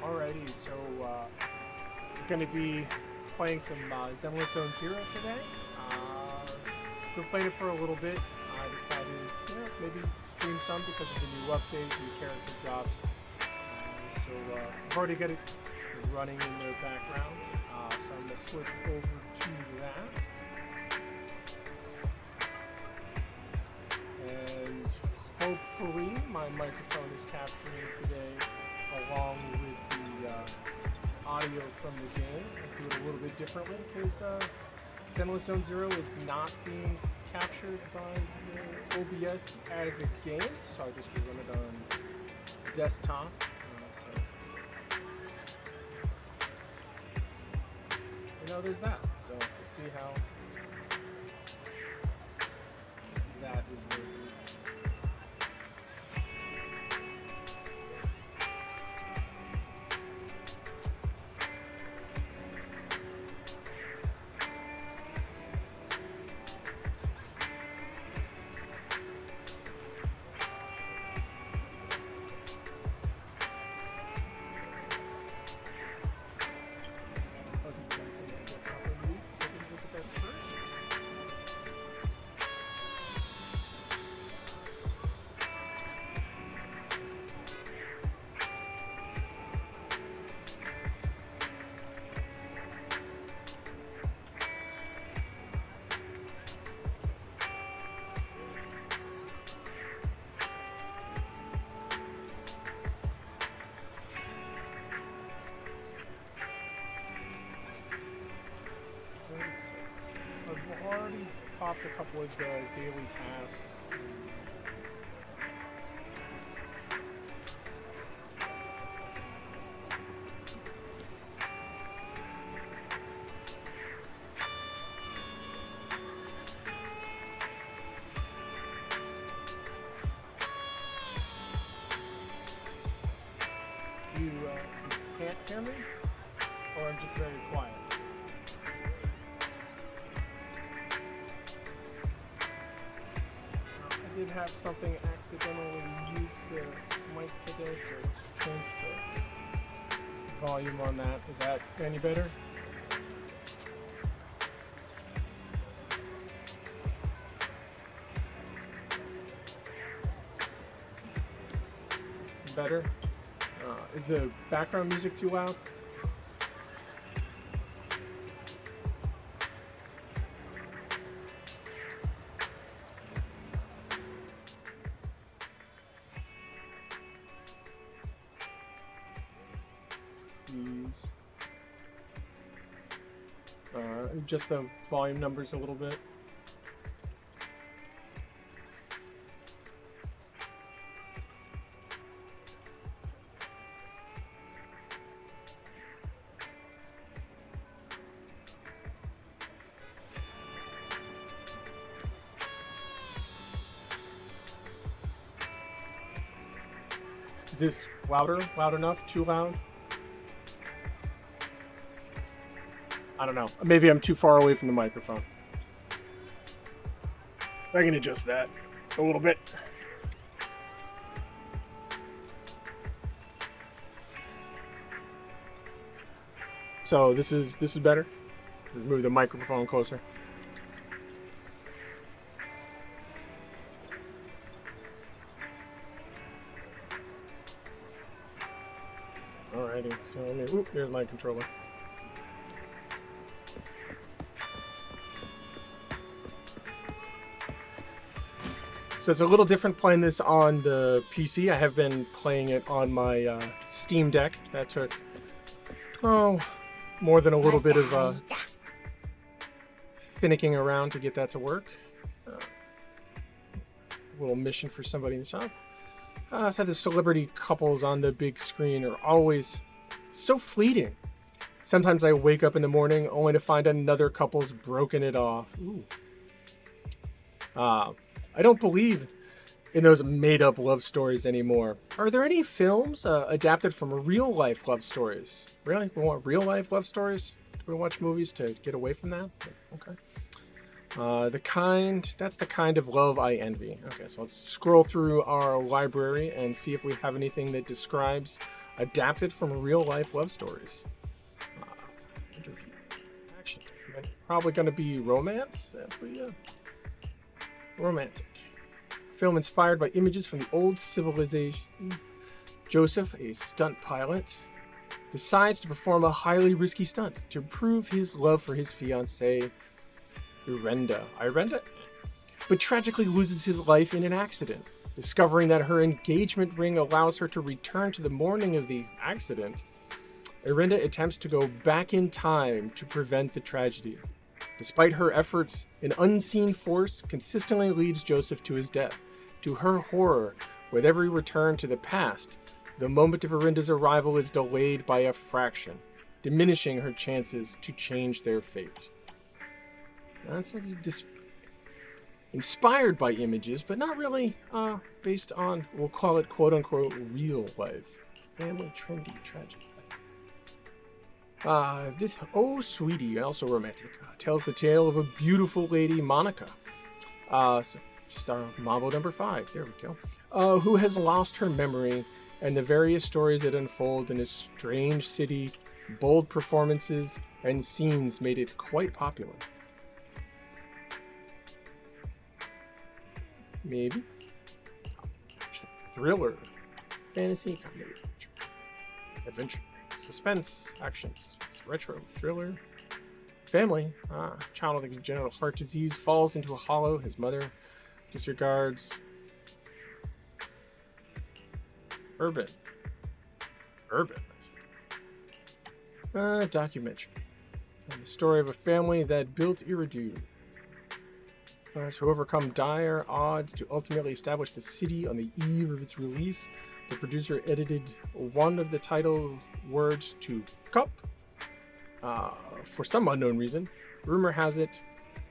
Alrighty, so we're going to be playing some Zenless Zone Zero today. Been playing it for a little bit. I decided to maybe stream some because of the new update, new character drops. So I've already got it running in the background, so I'm going to switch over to that. And hopefully my microphone is capturing today along with the audio from the game. I'll do it a little bit differently because Zenless Zone Zero is not being captured by the OBS as a game, so I'll just run it on desktop. There's that. So we'll see how that is working. I've already popped a couple of the daily tasks. You can't hear me? Or I'm just very quiet? I did have something accidentally mute the mic today, so let's change the volume on that. Is that any better? Better? Is the background music too loud? Please. Just the volume numbers a little bit. Is this louder? Loud enough? Too loud? I don't know. Maybe I'm too far away from the microphone. I can adjust that a little bit. So this is better. Move the microphone closer. Alrighty, so let me, there's my controller. So it's a little different playing this on the PC. I have been playing it on my Steam Deck. That took, more than a little bit of finicking around to get that to work. A little mission for somebody in the shop. So the celebrity couples on the big screen are always so fleeting. Sometimes I wake up in the morning only to find another couple's broken it off. Ooh. I don't believe in those made-up love stories anymore. Are there any films adapted from real-life love stories? Really? We want real-life love stories? Do we watch movies to get away from that? Okay. That's the kind of love I envy. Okay, so let's scroll through our library and see if we have anything that describes adapted from real-life love stories. Interview. Action. Probably going to be romance. Romantic. Film inspired by images from the old civilization. Joseph, a stunt pilot, decides to perform a highly risky stunt to prove his love for his fiancée, Irenda, but tragically loses his life in an accident. Discovering that her engagement ring allows her to return to the morning of the accident, Irenda attempts to go back in time to prevent the tragedy. Despite her efforts, an unseen force consistently leads Joseph to his death. To her horror, with every return to the past, the moment of Irenda's arrival is delayed by a fraction, diminishing her chances to change their fate. That's inspired by images, but not really based on, we'll call it quote-unquote real life. Family trendy tragedy. This Oh Sweetie, also romantic, tells the tale of a beautiful lady, Monica. Star Mambo number 5, there we go. Who has lost her memory, and the various stories that unfold in a strange city, bold performances, and scenes made it quite popular. Maybe. Thriller. Fantasy, comedy, adventure. Suspense, action, suspense, retro, thriller. Family. Child with congenital heart disease falls into a hollow. His mother disregards. Urban. That's it. Documentary. And the story of a family that built Iridu. To overcome dire odds to ultimately establish the city on the eve of its release. The producer edited one of the title words to cup. For some unknown reason, rumor has it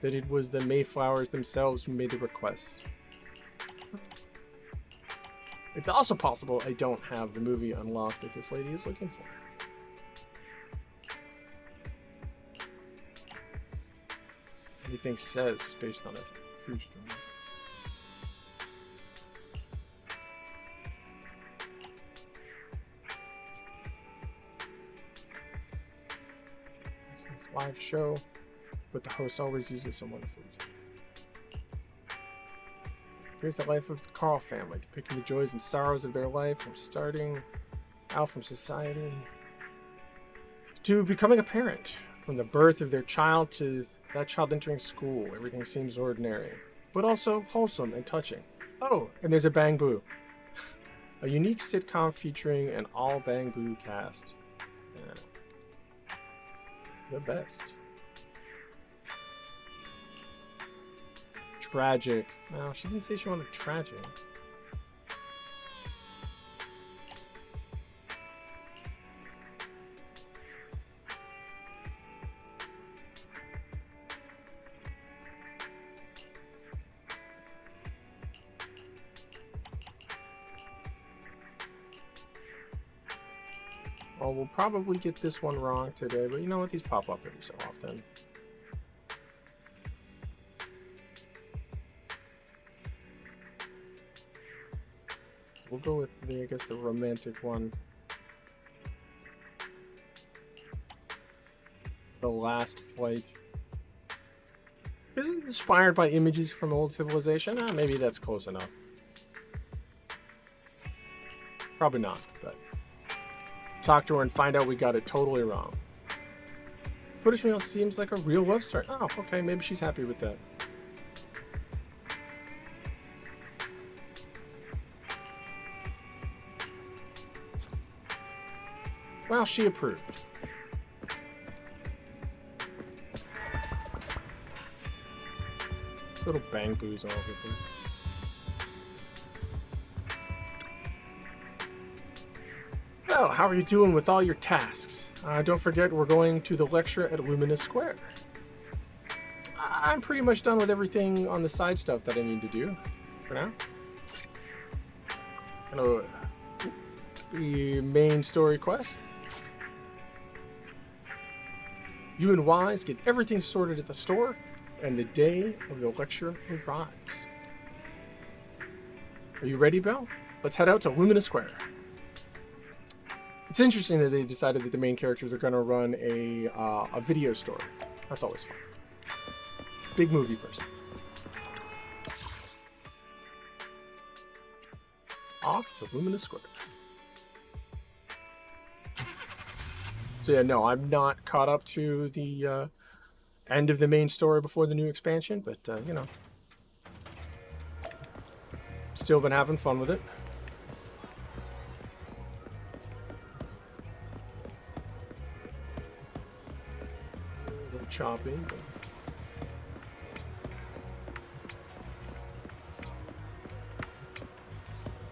that it was the Mayflowers themselves who made the request. It's also possible I don't have the movie unlocked that this lady is looking for. Anything says based on a true story. It's a live show, but the host always uses some wonderful reason. Trace the life of the Carl family, depicting the joys and sorrows of their life from starting out from society to becoming a parent, from the birth of their child to that child entering school. Everything seems ordinary, but also wholesome and touching. Oh, and there's a Bang Boo. A unique sitcom featuring an all Bang Boo cast. The best. Tragic. No, she didn't say she wanted tragic. Well, we'll probably get this one wrong today, but you know what? These pop up every so often. We'll go with the romantic one. The Last Flight. Is it inspired by images from old civilization? Maybe that's close enough. Probably not, but talk to her and find out we got it totally wrong. Footage reel seems like a real love story. Oh, okay, maybe she's happy with that. Well, she approved. Little Bang Boos all over the place. Well, how are you doing with all your tasks? Don't forget we're going to the lecture at Luminous Square. I'm pretty much done with everything on the side stuff that I need to do for now. The main story quest. You and Wise get everything sorted at the store, and the day of the lecture arrives. Are you ready, Belle? Let's head out to Luminous Square. It's interesting that they decided that the main characters are going to run a video store. That's always fun. Big movie person. Off to Luminous Square. So yeah, no, I'm not caught up to the end of the main story before the new expansion, but you know, still been having fun with it. A little choppy, but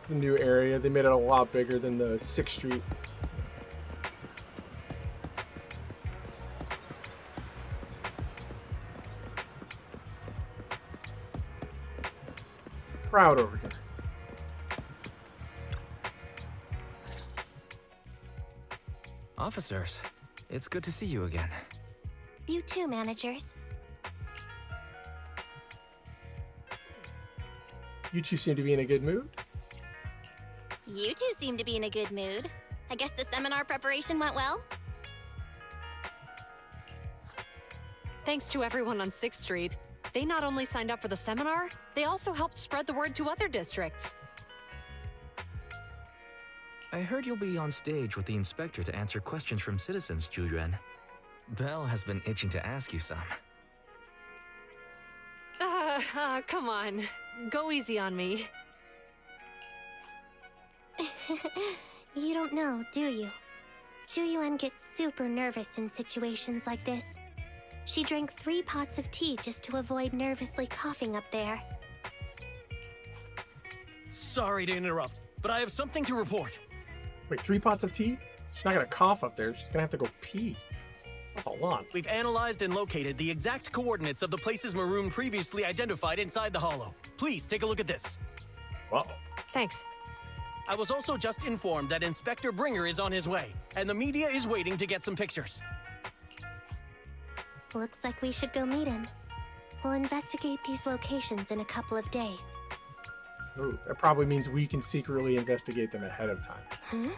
the new area, they made it a lot bigger than the 6th Street. Crowd over here. Officers, it's good to see you again. You too, managers. You two seem to be in a good mood. You two seem to be in a good mood. I guess the seminar preparation went well? Thanks to everyone on 6th Street. They not only signed up for the seminar, they also helped spread the word to other districts. I heard you'll be on stage with the inspector to answer questions from citizens, Zhu Yuan. Belle has been itching to ask you some. Come on. Go easy on me. You don't know, do you? Zhu Yuan gets super nervous in situations like this. She drank 3 pots of tea just to avoid nervously coughing up there. Sorry to interrupt, but I have something to report. Wait, 3 pots of tea? She's not gonna cough up there. She's gonna have to go pee. That's a lot. We've analyzed and located the exact coordinates of the places Maroon previously identified inside the hollow. Please take a look at this. Wow. Thanks. I was also just informed that Inspector Bringer is on his way, and the media is waiting to get some pictures. Looks like we should go meet him. We'll investigate these locations in a couple of days. Ooh, that probably means we can secretly investigate them ahead of time. Huh?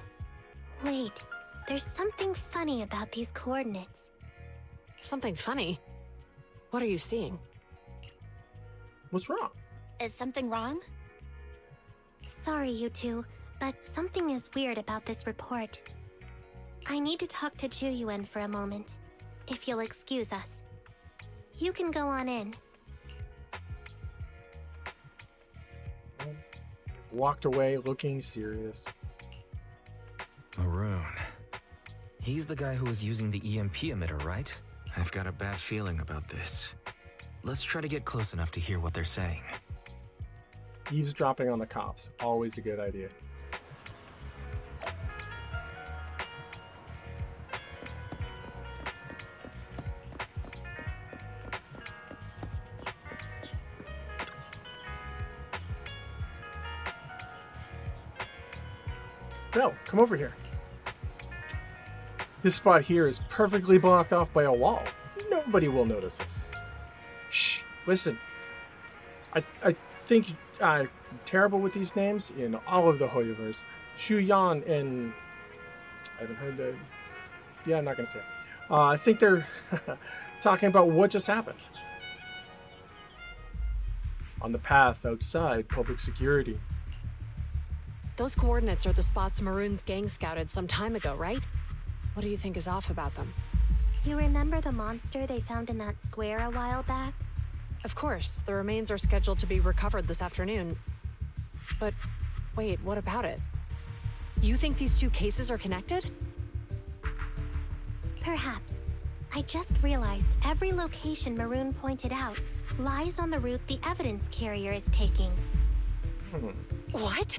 Wait, there's something funny about these coordinates. Something funny? What are you seeing? What's wrong? Is something wrong? Sorry, you two, but something is weird about this report. I need to talk to Zhu Yuan for a moment, if you'll excuse us. You can go on in. Walked away looking serious. Maroon. He's the guy who was using the EMP emitter, right? I've got a bad feeling about this. Let's try to get close enough to hear what they're saying. Eavesdropping on the cops, always a good idea. No, come over here. This spot here is perfectly blocked off by a wall. Nobody will notice us. Shh, listen. I think I'm terrible with these names in all of the Hoyovers. Xu Yan and... I haven't heard the... Yeah, I'm not going to say it. I think they're talking about what just happened. On the path outside public security. Those coordinates are the spots Maroon's gang scouted some time ago, right? What do you think is off about them? You remember the monster they found in that square a while back? Of course, the remains are scheduled to be recovered this afternoon. But wait, what about it? You think these two cases are connected? Perhaps. I just realized every location Maroon pointed out lies on the route the evidence carrier is taking. What?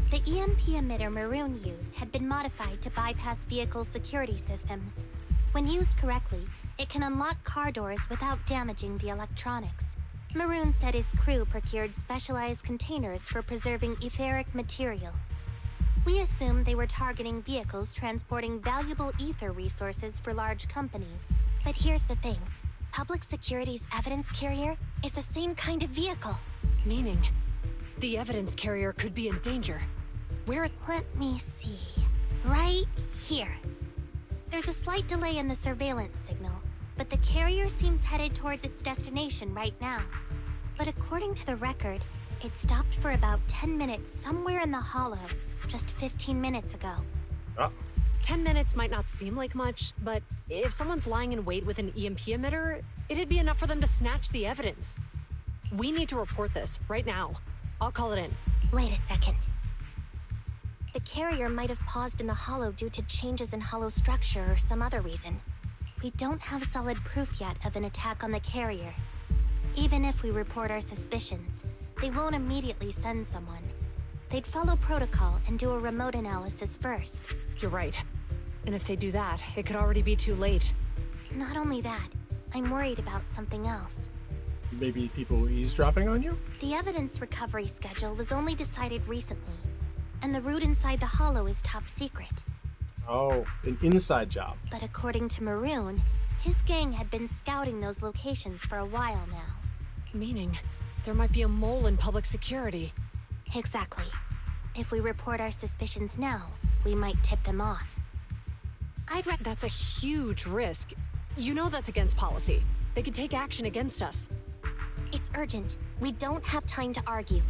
The EMP emitter Maroon used had been modified to bypass vehicle security systems. When used correctly, it can unlock car doors without damaging the electronics. Maroon said his crew procured specialized containers for preserving etheric material. We assumed they were targeting vehicles transporting valuable ether resources for large companies. But here's the thing. Public Security's evidence carrier is the same kind of vehicle. Meaning, the evidence carrier could be in danger. Where? Let me see. Right here. There's a slight delay in the surveillance signal, but the carrier seems headed towards its destination right now. But according to the record, it stopped for about 10 minutes somewhere in the hollow, just 15 minutes ago. 10 minutes might not seem like much, but if someone's lying in wait with an EMP emitter, it'd be enough for them to snatch the evidence. We need to report this right now. I'll call it in. Wait a second. The carrier might have paused in the hollow due to changes in hollow structure or some other reason. We don't have solid proof yet of an attack on the carrier. Even if we report our suspicions, they won't immediately send someone. They'd follow protocol and do a remote analysis first. You're right. And if they do that, it could already be too late. Not only that, I'm worried about something else. Maybe people eavesdropping on you? The evidence recovery schedule was only decided recently, and the route inside the hollow is top secret. Oh, an inside job. But according to Maroon, his gang had been scouting those locations for a while now. Meaning, there might be a mole in public security. Exactly. If we report our suspicions now, we might tip them off. That's a huge risk. You know that's against policy. They could take action against us. It's urgent. We don't have time to argue.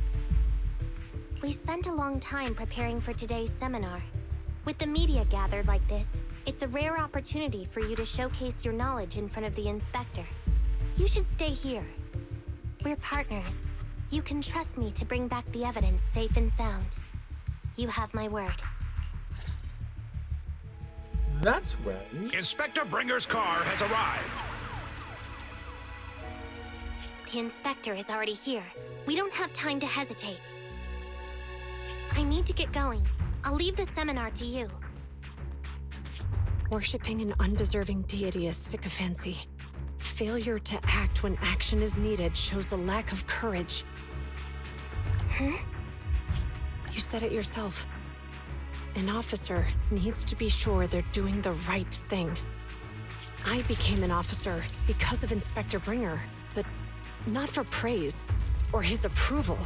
We spent a long time preparing for today's seminar. With the media gathered like this, it's a rare opportunity for you to showcase your knowledge in front of the inspector. You should stay here. We're partners. You can trust me to bring back the evidence safe and sound. You have my word. That's when... Inspector Bringer's car has arrived. The inspector is already here. We don't have time to hesitate. I need to get going. I'll leave the seminar to you. Worshipping an undeserving deity is sycophancy. Failure to act when action is needed shows a lack of courage. Huh? You said it yourself. An officer needs to be sure they're doing the right thing. I became an officer because of Inspector Bringer, but not for praise or his approval.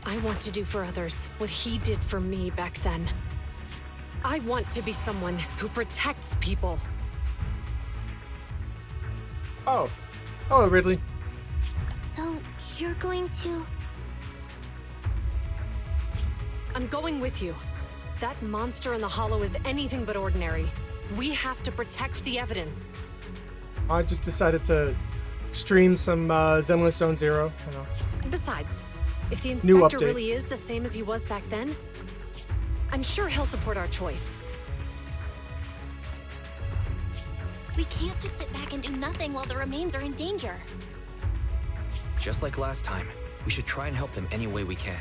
I want to do for others what he did for me back then. I want to be someone who protects people. Oh. Hello, Ridley. So, you're going to... I'm going with you. That monster in the hollow is anything but ordinary. We have to protect the evidence. I just decided to stream some Zenless Zone Zero. You know. Besides, if the New inspector update. really is the same as he was back then, I'm sure he'll support our choice. We can't just sit back and do nothing while the remains are in danger. Just like last time, we should try and help them any way we can.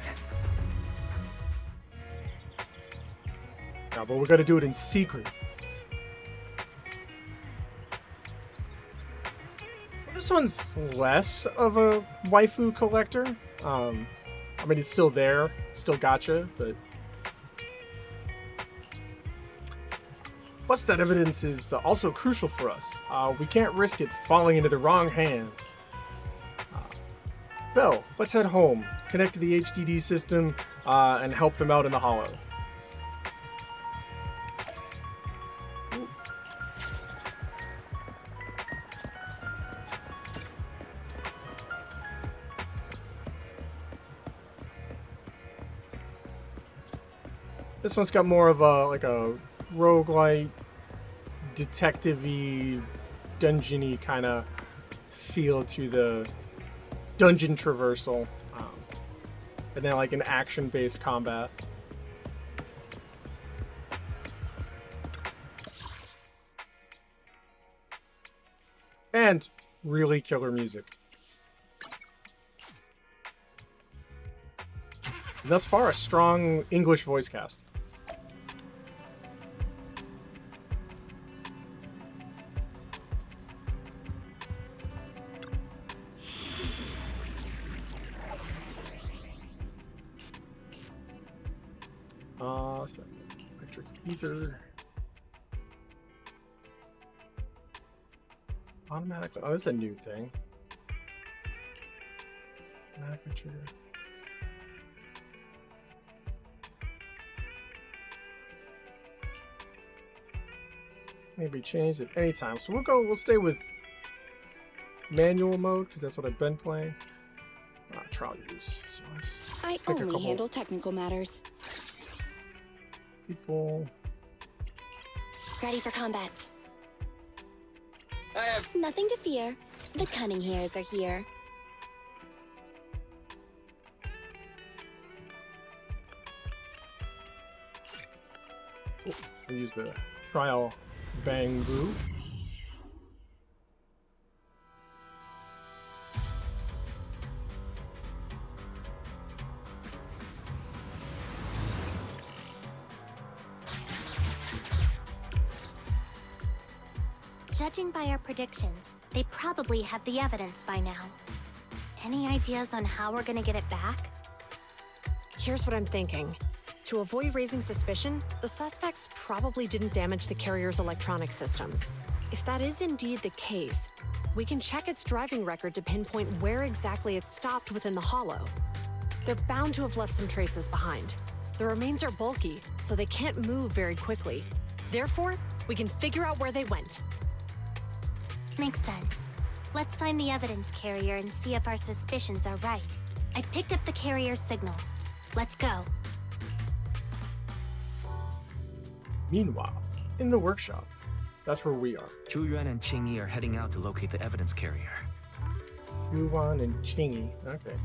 Yeah, but we gotta do it in secret. This one's less of a waifu collector. I mean, it's still there, still gotcha, but... Plus, that evidence is also crucial for us. We can't risk it falling into the wrong hands. Belle, let's head home, connect to the HDD system, and help them out in the hollow. This one's got more of a like a roguelite, detective-y, dungeon-y kind of feel to the dungeon traversal, and then like an action-based combat. And really killer music. Thus far, a strong English voice cast. So electric ether. Automatically. Oh, this is a new thing. Automatically trigger. May be changed at any time. So we'll stay with manual mode because that's what I've been playing. Trial use. So let's I pick a only couple handle technical matters. people. Ready for combat. I have. Nothing to fear. The cunning hairs are here. So we use the trial bamboo. Judging by our predictions, they probably have the evidence by now. Any ideas on how we're gonna get it back? Here's what I'm thinking. To avoid raising suspicion, the suspects probably didn't damage the carrier's electronic systems. If that is indeed the case, we can check its driving record to pinpoint where exactly it stopped within the hollow. They're bound to have left some traces behind. The remains are bulky, so they can't move very quickly. Therefore, we can figure out where they went. Makes sense. Let's find the evidence carrier and see if our suspicions are right. I picked up the carrier's signal. Let's go. Meanwhile, in the workshop, that's where we are. Chu Yuan and Qing Yi are heading out to locate the evidence carrier. Yuan and Chingy. Okay.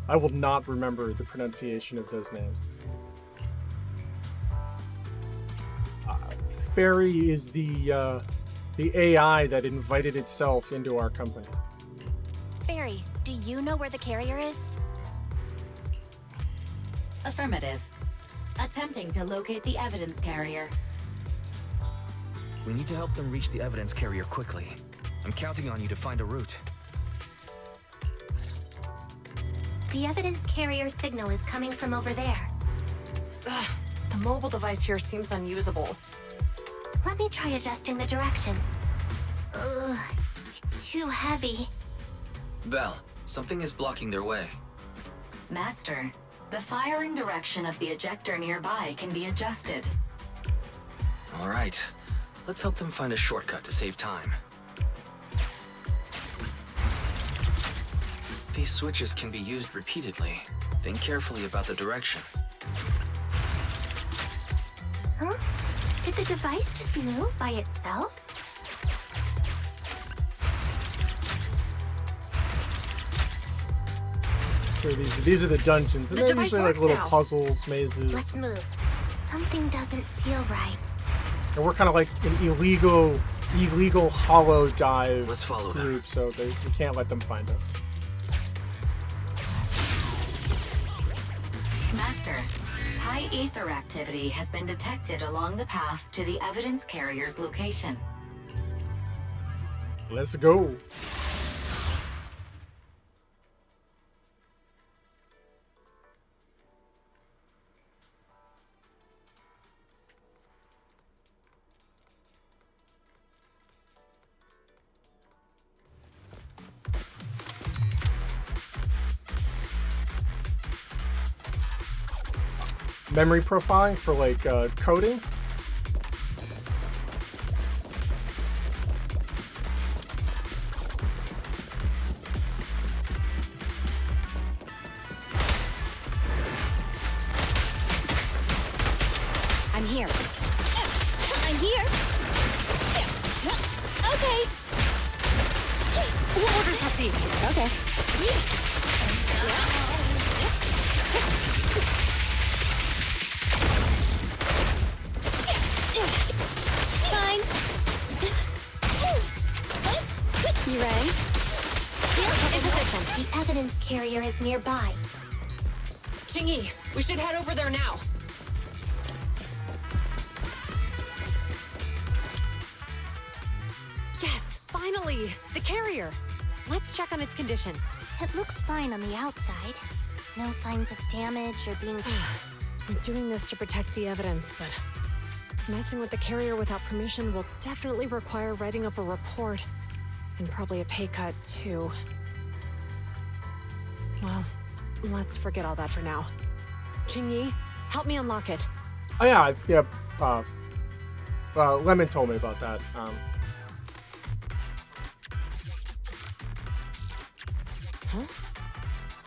I will not remember the pronunciation of those names. Fairy is the AI that invited itself into our company. Barry, do you know where the carrier is? Affirmative. Attempting to locate the evidence carrier. We need to help them reach the evidence carrier quickly. I'm counting on you to find a route. The evidence carrier signal is coming from over there. Ugh, the mobile device here seems unusable. Let me try adjusting the direction. Ugh, it's too heavy. Belle, something is blocking their way. Master, the firing direction of the ejector nearby can be adjusted. All right, let's help them find a shortcut to save time. These switches can be used repeatedly. Think carefully about the direction. Huh? Did the device just move by itself? So these are the dungeons, and The they're device usually like works little now. puzzles, mazes. Let's move. Something doesn't feel right. And we're kind of like an illegal hollow dive Let's follow them. group, so we can't let them find us. Master, high ether activity has been detected along the path to the evidence carrier's location. Let's go. Memory profiling for like coding. I'm here. I'm here. Okay. Orders received. Okay. Fine. You ready? In position. The evidence carrier is nearby. Qingyi, we should head over there now. Yes, finally! The carrier! Let's check on its condition. It looks fine on the outside. No signs of damage or being... We're doing this to protect the evidence, but messing with the carrier without permission will definitely require writing up a report. And probably a pay cut, too. Well, let's forget all that for now. Qingyi, help me unlock it. Oh yeah, yeah. Lemon told me about that. Huh?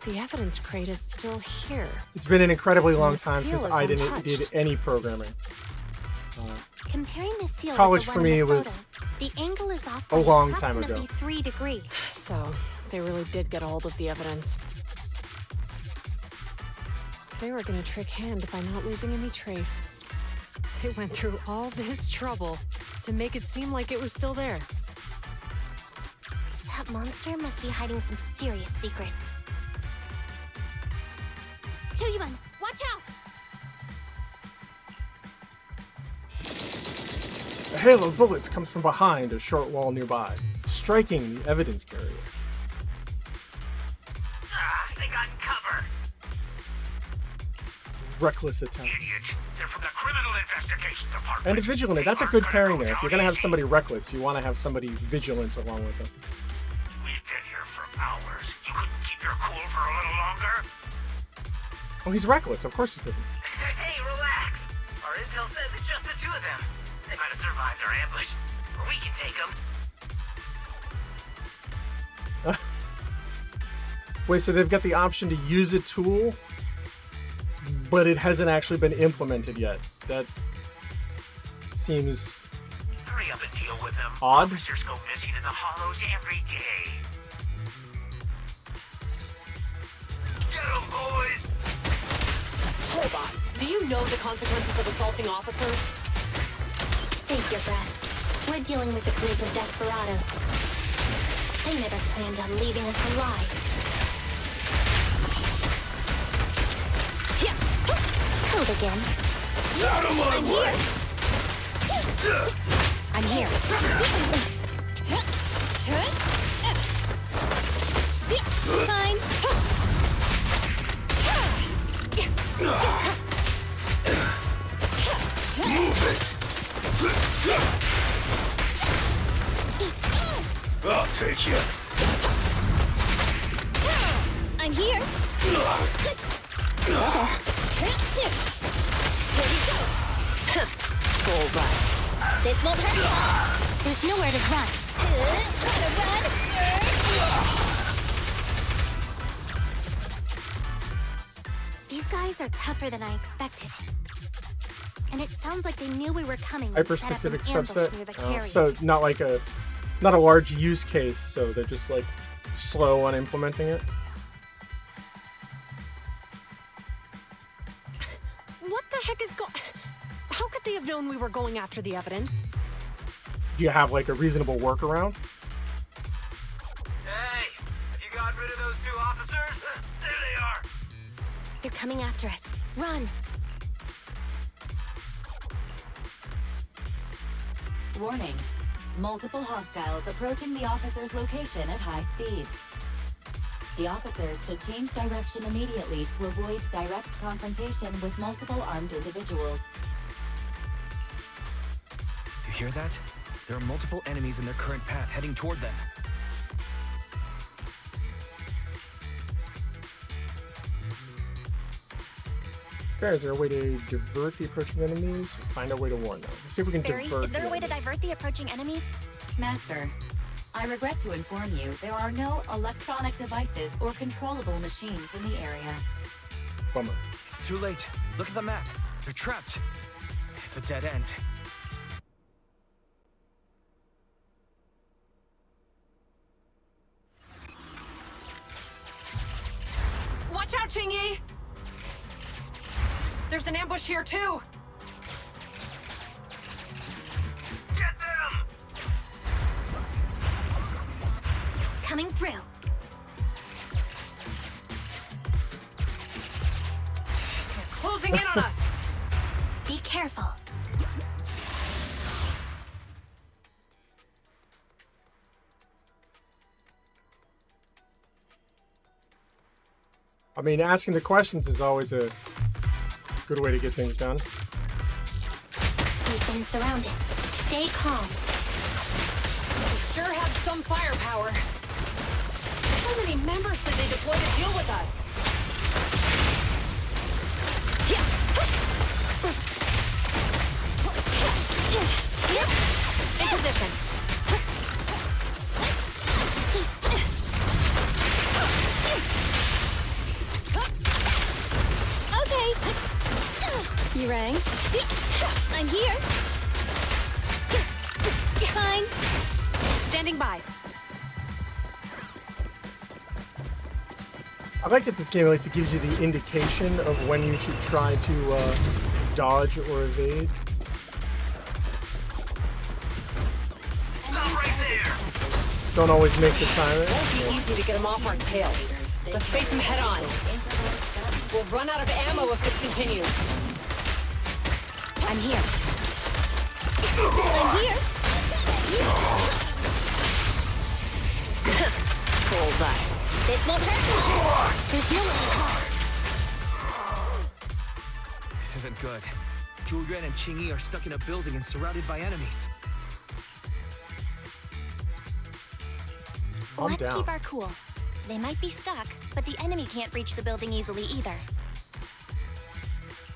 The evidence crate is still here. It's been an incredibly long the time seal since is I untouched. did any programming. Comparing the seal College with the for one in me the was photo, the angle is off a by long time ago. approximately 3 degrees. So, they really did get a hold of the evidence. They were gonna trick Hand by not leaving any trace. They went through all this trouble to make it seem like it was still there. That monster must be hiding some serious secrets. Choyuan, watch out! A hail of bullets comes from behind a short wall nearby, striking the evidence carrier. They got cover. Reckless attempt. Idiots. They're from the Criminal Investigation Department. And a vigilant. That's a good pairing there. If you're gonna have somebody reckless, you want to have somebody vigilant along with them. We've been here for hours. You couldn't keep your cool for a little longer? Oh, he's reckless. Of course he couldn't. Hey, relax. Our intel says it's just the two of them. They might have survived our ambush, but we can take them. Wait, so they've got the option to use a tool, but it hasn't actually been implemented yet. That seems Hurry up and deal with them. odd. Officers go missing in the hollows every day. Get 'em, boys! Hold on. Do you know the consequences of assaulting officers? Save your breath. We're dealing with a group of desperados. They never planned on leaving us alive. Hold again. Out of my way! I'm here. Fine. Move it! I'll take you. I'm here. Bullseye. This won't hurt much. There's nowhere to run. These guys are tougher than I expected. And it sounds like they knew we were coming and set up Hyper-specific an ambush subset. near the carrier. So not like not a large use case. So they're just like slow on implementing it. What the heck is going... How could they have known we were going after the evidence? Do you have like a reasonable workaround? Hey, you got rid of those two officers? There they are. They're coming after us. Run! Warning. Multiple hostiles approaching the officer's location at high speed. The officers should change direction immediately to avoid direct confrontation with multiple armed individuals. You hear that? There are multiple enemies in their current path heading toward them. Fair. Is there a way to divert the approaching enemies? Find a way to warn them. Let's see if we can Barry, divert is there the a way to enemies. divert the approaching enemies? Master, I regret to inform you there are no electronic devices or controllable machines in the area. Bummer. It's too late. Look at the map. They're trapped. It's a dead end. Watch out, Qingyi! There's an ambush here, too! Get them! Coming through. They're closing in on us! Be careful. I mean, asking the questions is always a good way to get things done. We've been surrounded. Stay calm. They sure have some firepower. How many members did they deploy to deal with us? Fine. I'm here. Fine. Standing by. I like that this game at least gives you the indication of when you should try to dodge or evade. Stop right there! Don't always make the time. Won't be easy to get him off our tail. Let's face him head on. We'll run out of ammo if this continues. I'm here. I'm here. Bullseye. This won't hurt. There's no one. This isn't good. Zhu Yuan and Qing Yi are stuck in a building and surrounded by enemies. Calm Let's down. keep our cool. They might be stuck, but the enemy can't reach the building easily either.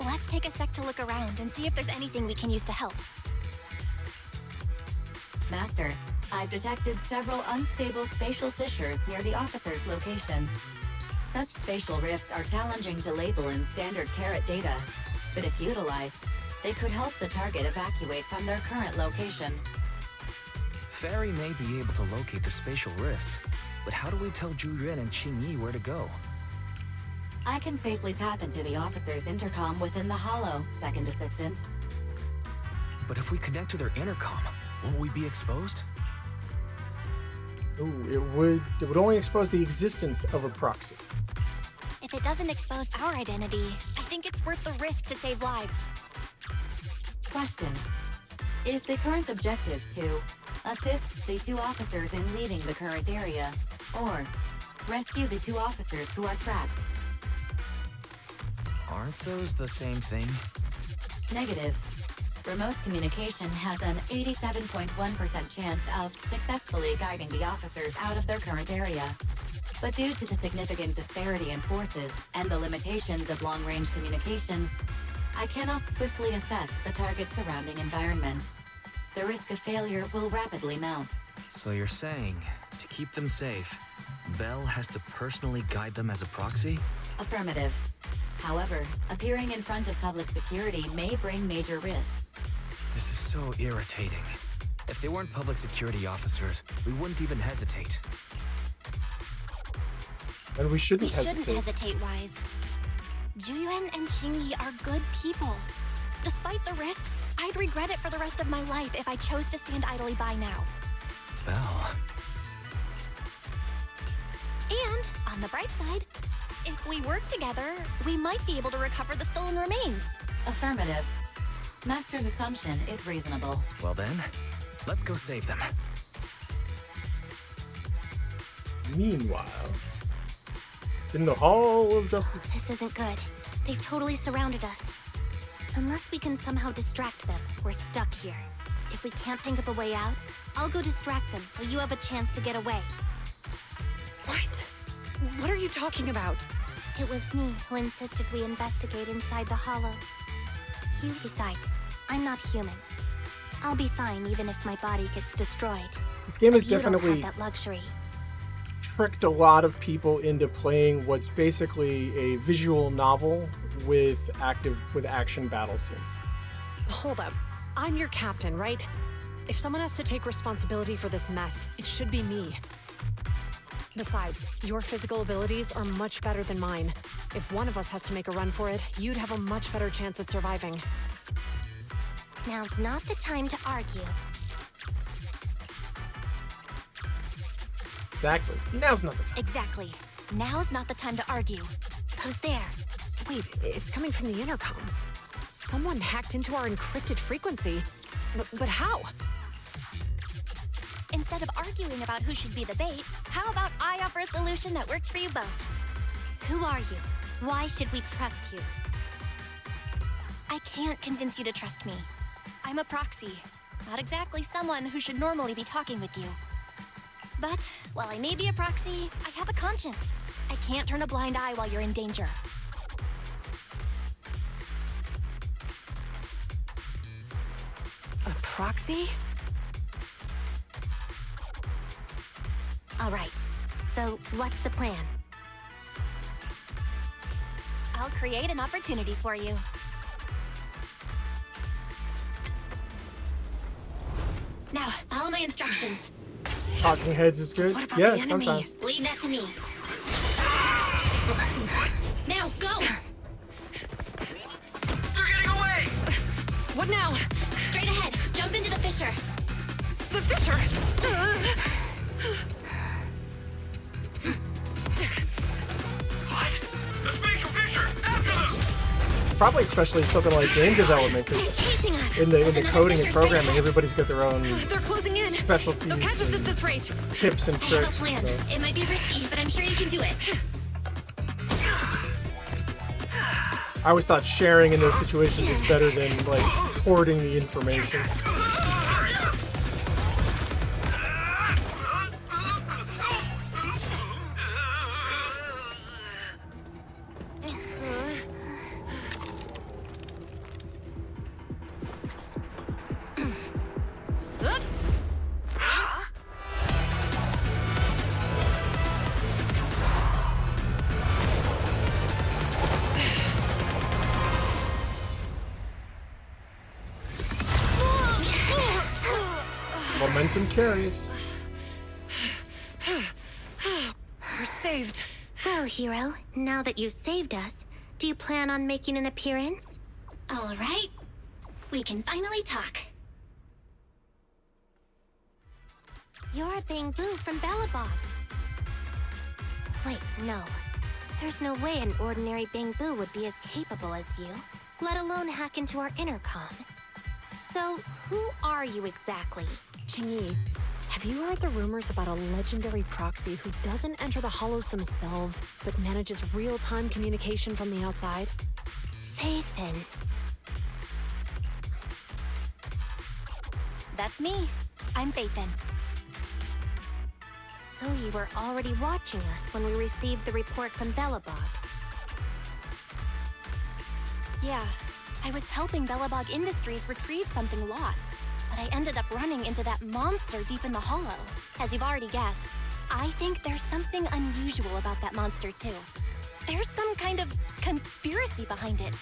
Let's take a sec to look around and see if there's anything we can use to help. Master, I've detected several unstable spatial fissures near the officer's location. Such spatial rifts are challenging to label in standard carat data, but if utilized, they could help the target evacuate from their current location. Fairy may be able to locate the spatial rifts, but how do we tell Zhu Yuan and Qing Yi where to go? I can safely tap into the officer's intercom within the hollow, Second Assistant. But if we connect to their intercom, won't we be exposed? Ooh, it would only expose the existence of a proxy. If it doesn't expose our identity, I think it's worth the risk to save lives. Question. Is the current objective to assist the two officers in leaving the current area, or rescue the two officers who are trapped? Aren't those the same thing? Negative. Remote communication has an 87.1% chance of successfully guiding the officers out of their current area. But due to the significant disparity in forces and the limitations of long-range communication, I cannot swiftly assess the target's surrounding environment. The risk of failure will rapidly mount. So you're saying, to keep them safe, Bell has to personally guide them as a proxy? Affirmative. However, appearing in front of public security may bring major risks. This is so irritating. If they weren't public security officers, we wouldn't even hesitate. And we We shouldn't shouldn't hesitate. hesitate, Wise. Zhuyuan and Xingyi are good people. Despite the risks, I'd regret it for the rest of my life if I chose to stand idly by now. Bell. And, on the bright side, if we work together, we might be able to recover the stolen remains. Affirmative. Master's assumption is reasonable. Well then, let's go save them. Meanwhile, in the Hall of Justice. This isn't good. They've totally surrounded us. Unless we can somehow distract them, we're stuck here. If we can't think of a way out, I'll go distract them so you have a chance to get away. What? What are you talking about? It was me who insisted we investigate inside the hollow. Besides, I'm not human. I'll be fine even if my body gets destroyed. This game has But you don't definitely have that luxury. tricked a lot of people into playing what's basically a visual novel with action battle scenes. Hold up. I'm your captain, right? If someone has to take responsibility for this mess, it should be me. Besides, your physical abilities are much better than mine. If one of us has to make a run for it, you'd have a much better chance at surviving. Now's not the time to argue. Exactly. Now's not the time. Exactly. Now's not the time to argue. Who's there? Wait, it's coming from the intercom. Someone hacked into our encrypted frequency. But how? Instead of arguing about who should be the bait, how about I offer a solution that works for you both? Who are you? Why should we trust you? I can't convince you to trust me. I'm a proxy. Not exactly someone who should normally be talking with you. But, while I may be a proxy, I have a conscience. I can't turn a blind eye while you're in danger. A proxy? All right. So, what's the plan? I'll create an opportunity for you. Now, follow my instructions. Talking heads is good. What about Yeah, the enemy? sometimes. Leave that to me. Now, go! They're getting away! What now? Straight ahead. Jump into the fissure. The fissure! What? The spatial fissure! After them! Probably especially something like game development, He's because chasing us. in There's the another coding and fissure straight programming, ahead. everybody's got their own They're closing in. specialties They'll catch us at and this rate. tips and I have a tricks. plan. So. It might be risky, but I'm sure you can do it. I always thought sharing in those situations is better than like hoarding the information. Momentum carries. We're saved. Well, hero, now that you've saved us, do you plan on making an appearance? All right. We can finally talk. You're Bang Boo from Bellabog. Wait, no. There's no way an ordinary Bang Boo would be as capable as you, let alone hack into our intercom. So, who are you exactly? Chingyi, have you heard the rumors about a legendary proxy who doesn't enter the hollows themselves, but manages real-time communication from the outside? Faithin. That's me. I'm Faithin. So you were already watching us when we received the report from Bellabog. Yeah, I was helping Bellabog Industries retrieve something lost, but I ended up running into that monster deep in the hollow. As you've already guessed, I think there's something unusual about that monster too. There's some kind of conspiracy behind it,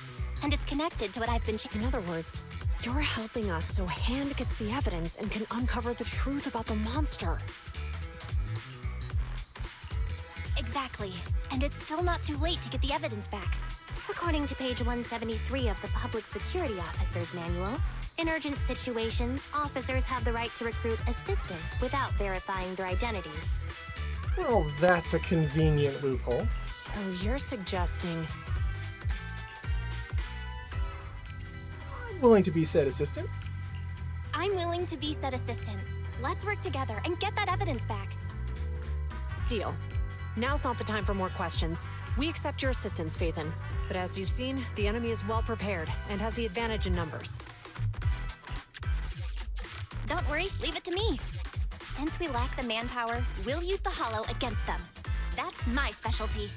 and it's connected to what I've been In other words, you're helping us so Hand gets the evidence and can uncover the truth about the monster. Exactly, and it's still not too late to get the evidence back. According to page 173 of the Public Security Officer's Manual, in urgent situations, officers have the right to recruit assistants without verifying their identities. Well, that's a convenient loophole. So you're suggesting... I'm willing to be said assistant. I'm willing to be said assistant. Let's work together and get that evidence back. Deal. Now's not the time for more questions. We accept your assistance, Faithin. But as you've seen, the enemy is well prepared and has the advantage in numbers. Don't worry, leave it to me. Since we lack the manpower, we'll use the hollow against them. That's my specialty.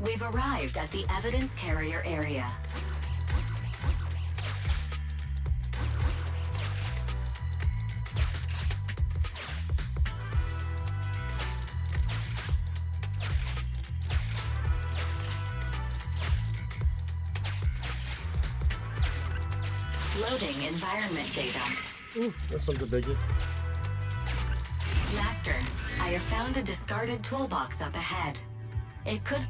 We've arrived at the evidence carrier area. Loading environment data. Ooh, this one's a biggie. Master, I have found a discarded toolbox up ahead. It could...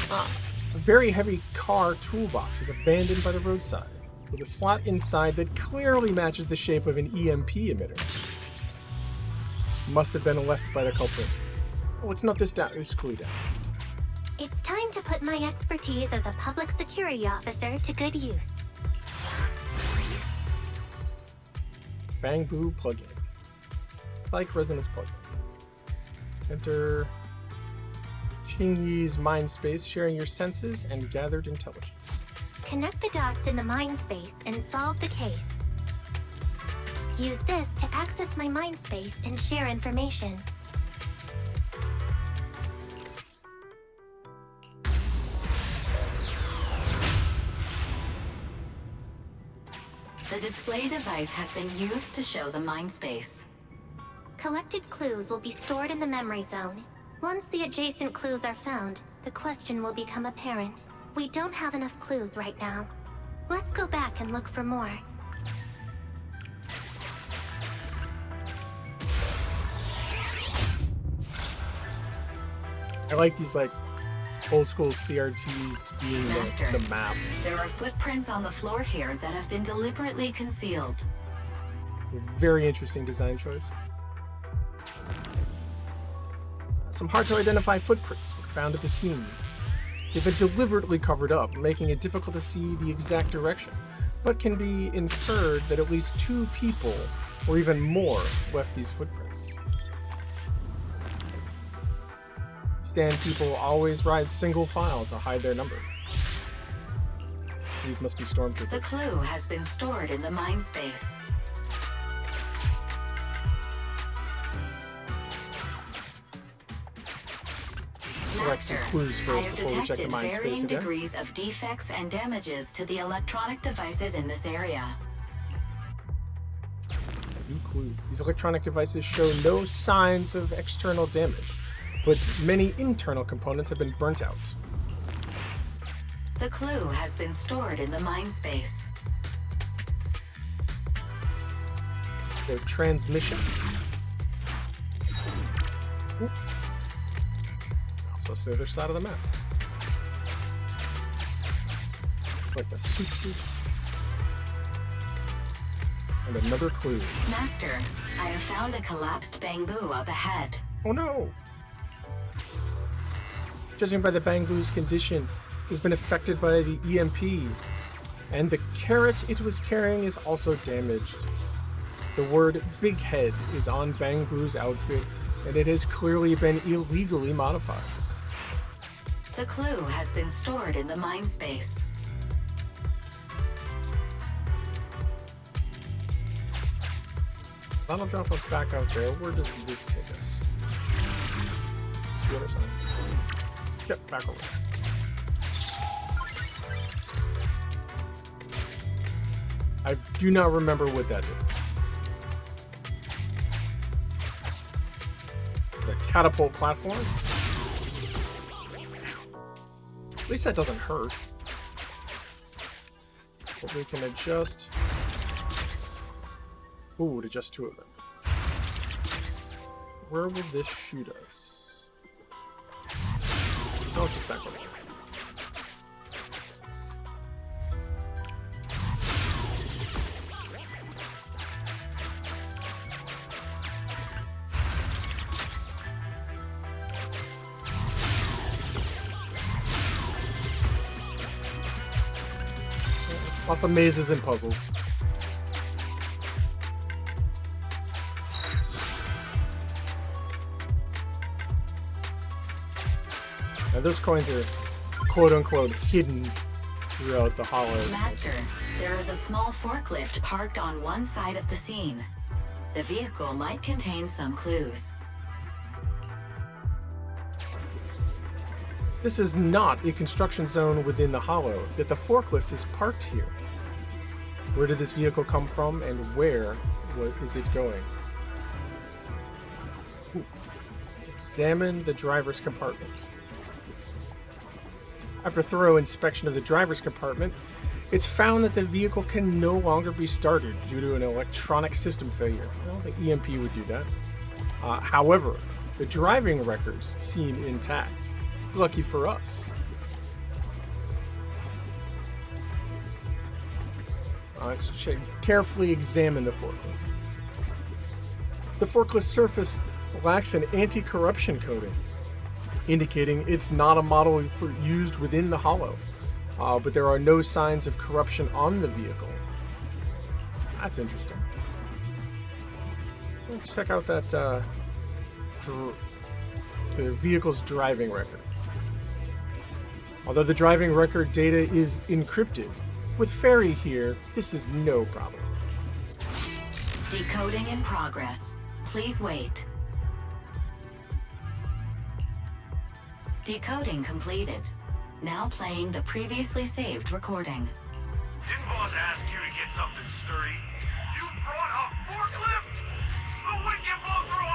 A very heavy car toolbox is abandoned by the roadside, with a slot inside that clearly matches the shape of an EMP emitter. Must have been left by the culprit. Oh, let's note this down. This clue down. It's time to put my expertise as a public security officer to good use. Bang Boo plugin. Psych resonance plugin. Enter Chingyi's mind space, sharing your senses and gathered intelligence. Connect the dots in the mind space and solve the case. Use this to access my mind space and share information. The display device has been used to show the mind space. Collected clues will be stored in the memory zone. Once the adjacent clues are found, the question will become apparent. We don't have enough clues right now. Let's go back and look for more. I like these like old school CRTs to being Master, the map. there are footprints on the floor here that have been deliberately concealed. Very interesting design choice. Some hard to identify footprints were found at the scene. They've been deliberately covered up, making it difficult to see the exact direction, but can be inferred that at least 2 people, or even more, left these footprints. Stand people always ride single file to hide their number. These must be stormtroopers. The clue has been stored in the mind space. Collect some clues I first have before we check the detected mind varying space again. degrees of defects and damages to the electronic devices in this area. New clue. These electronic devices show no signs of external damage, but many internal components have been burnt out. The clue has been stored in the mind space. Their transmission. Oop. Also, it's the other side of the map. Like the suitcase. And another clue. Master, I have found a collapsed bamboo up ahead. Oh no! Judging by the bamboo's condition, it has been affected by the EMP, and the carrot it was carrying is also damaged. The word Big Head is on Bamboo's outfit, and it has clearly been illegally modified. The clue has been stored in the mind space. That'll drop us back out there. Where does this take us? It's the other side. Yep, back over. I do not remember what that did. The catapult platforms? At least that doesn't hurt. But we can adjust. Ooh, to just 2 of them. Where will this shoot us? Oh, just back over. Lots of mazes and puzzles. Now those coins are quote-unquote hidden throughout the hollows. Master, there is a small forklift parked on one side of the scene. The vehicle might contain some clues. This is not a construction zone within the hollow, yet the forklift is parked here. Where did this vehicle come from, and where is it going? Ooh. Examine the driver's compartment. After thorough inspection of the driver's compartment, it's found that the vehicle can no longer be started due to an electronic system failure. Well, the EMP would do that. However, the driving records seem intact. Lucky for us. Let's carefully examine the forklift. The forklift surface lacks an anti-corruption coating, indicating it's not a model used within the hollow, but there are no signs of corruption on the vehicle. That's interesting. Let's check out that the vehicle's driving record. Although the driving record data is encrypted, with Fairy here, this is no problem. Decoding in progress. Please wait. Decoding completed. Now playing the previously saved recording. Didn't boss ask you to get something sturdy? You brought a forklift? The wind can blow through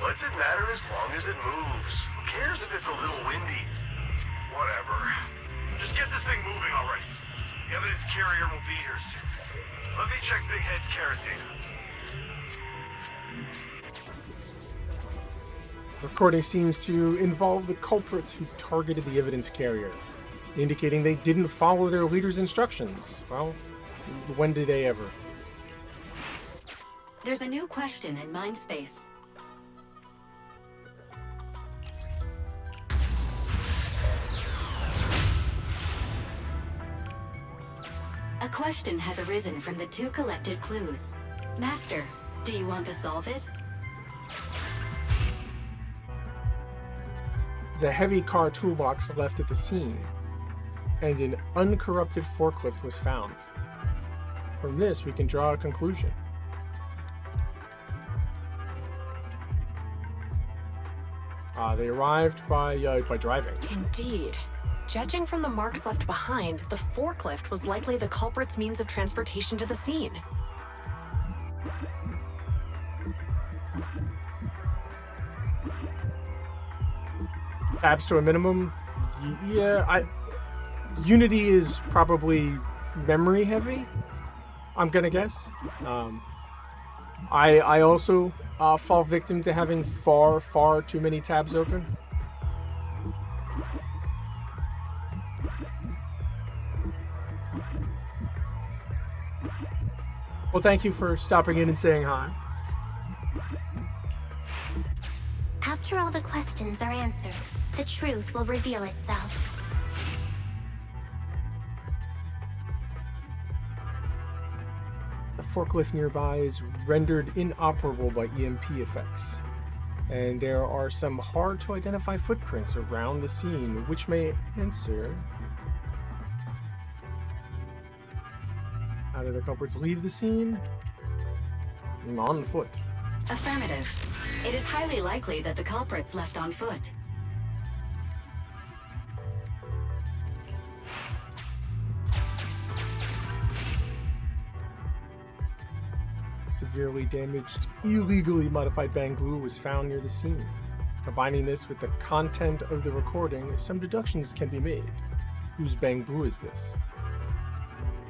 What's it matter as long as it moves? Who cares if it's a little windy? Whatever. Just get this thing moving already. The evidence carrier will be here soon. Let me check Big Head's carrot data. The recording seems to involve the culprits who targeted the evidence carrier, indicating they didn't follow their leader's instructions. Well, when did they ever? There's a new question in Mindspace. A question has arisen from the 2 collected clues. Master, do you want to solve it? There's a heavy car toolbox left at the scene, and an uncorrupted forklift was found. From this, we can draw a conclusion. They arrived by driving. Indeed. Judging from the marks left behind, the forklift was likely the culprit's means of transportation to the scene. Tabs to a minimum. Yeah, Unity is probably memory heavy, I'm gonna guess. I also fall victim to having far too many tabs open. Well, thank you for stopping in and saying hi. After all the questions are answered, the truth will reveal itself. The forklift nearby is rendered inoperable by EMP effects, and there are some hard-to-identify footprints around the scene, which may answer... How did the culprits leave the scene? On foot. Affirmative. It is highly likely that the culprits left on foot. Severely damaged, illegally modified bamboo was found near the scene. Combining this with the content of the recording, some deductions can be made. Whose bamboo is this?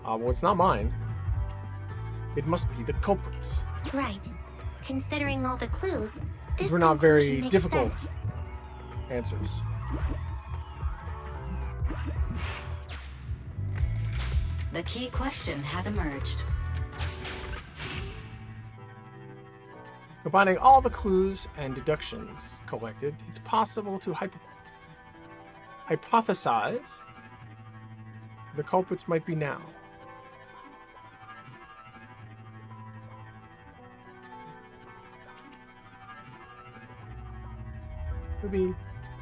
Well, it's not mine. It must be the culprits. Right. Considering all the clues, this These were not very conclusion makes difficult sense. answers. The key question has emerged. Combining all the clues and deductions collected, it's possible to hypothesize the culprits might be now. Maybe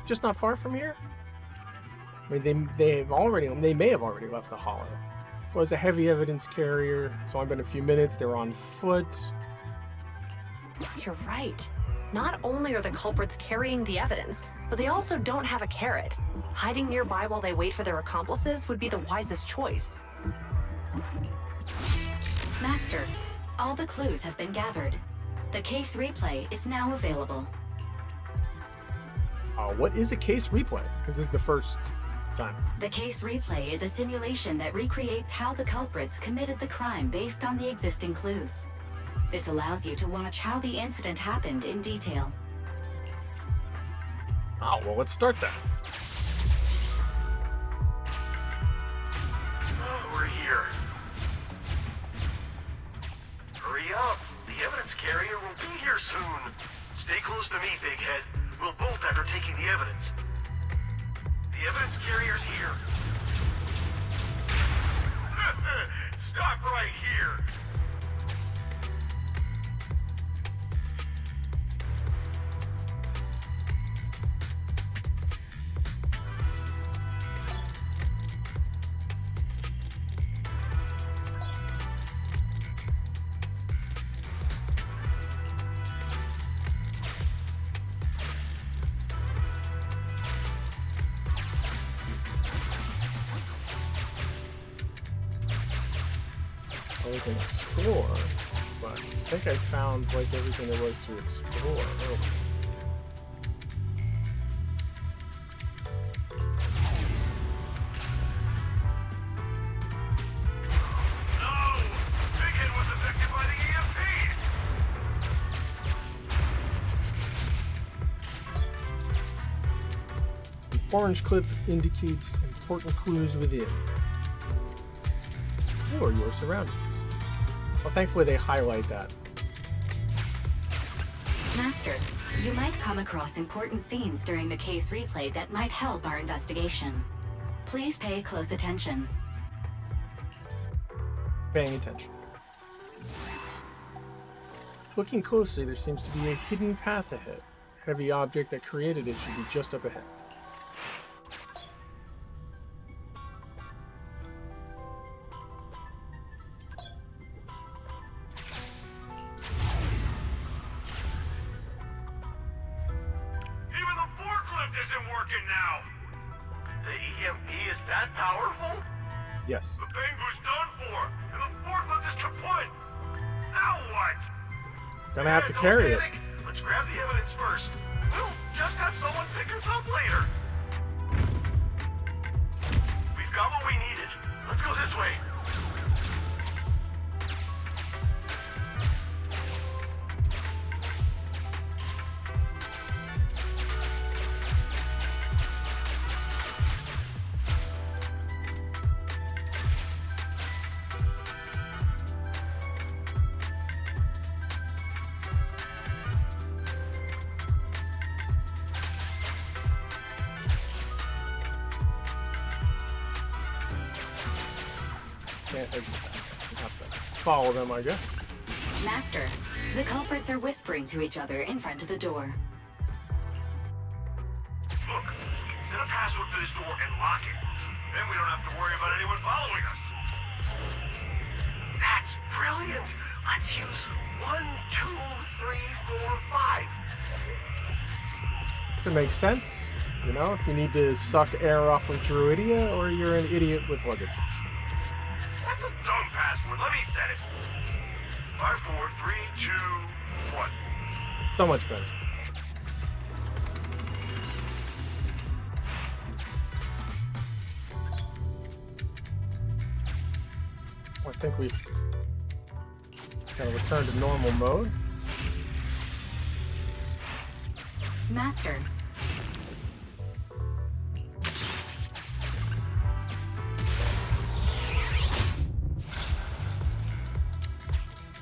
just not far from here? I mean, they may have already left the hollow. It was a heavy evidence carrier. It's only been a few minutes. They're on foot. You're right. Not only are the culprits carrying the evidence, but they also don't have a carrot. Hiding nearby while they wait for their accomplices would be the wisest choice. Master, all the clues have been gathered. The case replay is now available. What is a case replay? Because this is the first time. The case replay is a simulation that recreates how the culprits committed the crime based on the existing clues. This allows you to watch how the incident happened in detail. Oh, well, let's start then. We're here. Hurry up. The evidence carrier will be here soon. Stay close to me, Big Head. We'll bolt after taking the evidence. The evidence carrier's here. Stop right here. We can explore, but I think I found like everything there was to explore earlier. Orange clip indicates important clues within. Or your surroundings. Well, thankfully they highlight that. Master, you might come across important scenes during the case replay that might help our investigation. Please pay close attention. Paying attention. Looking closely, there seems to be a hidden path ahead. The heavy object that created it should be just up ahead. Even the forklift isn't working now. The EMP is that powerful? Yes. The Bangu's done for, and the forklift is kaput. Now what? Gonna have to Don't carry it. panic. Let's grab the evidence first. We'll just have someone pick us up later. We've got what we needed. Let's go this way. Can't exit that. We have to follow them, I guess. Master, the culprits are whispering to each other in front of the door. Look, set a password for this door and lock it. Then we don't have to worry about anyone following us. That's brilliant. Let's use 1, 2, 3, 4, 5. That makes sense. You know, if you need to suck air off of Druidia, or you're an idiot with luggage. That's a dumb password. Let me set it. 5, 4, 3, 2, 1. So much better. I think we've kind of returned to normal mode. Master,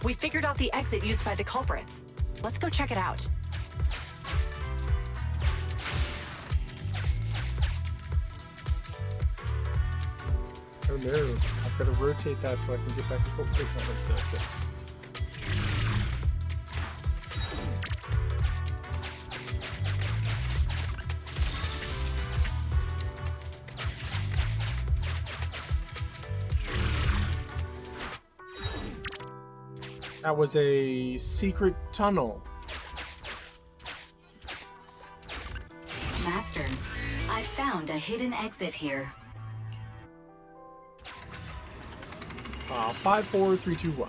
We figured out the exit used by the culprits. Let's go check it out. Oh no, I've got to rotate that so I can get back to full big numbers like this. That was a secret tunnel. Master, I found a hidden exit here. 5, 4, 3, 2, 1.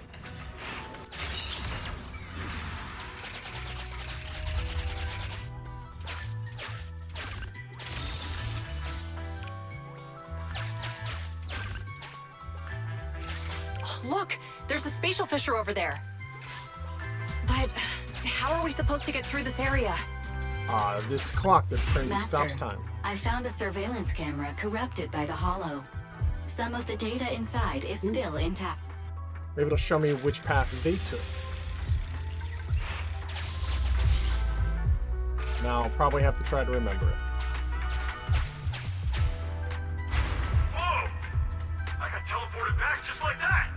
Oh, look, there's a spatial fissure over there. But how are we supposed to get through this area? This clock that apparently Master, stops time. I found a surveillance camera corrupted by the Hollow. Some of the data inside is still intact. Maybe it'll show me which path they took. Now I'll probably have to try to remember it. Whoa! I got teleported back just like that.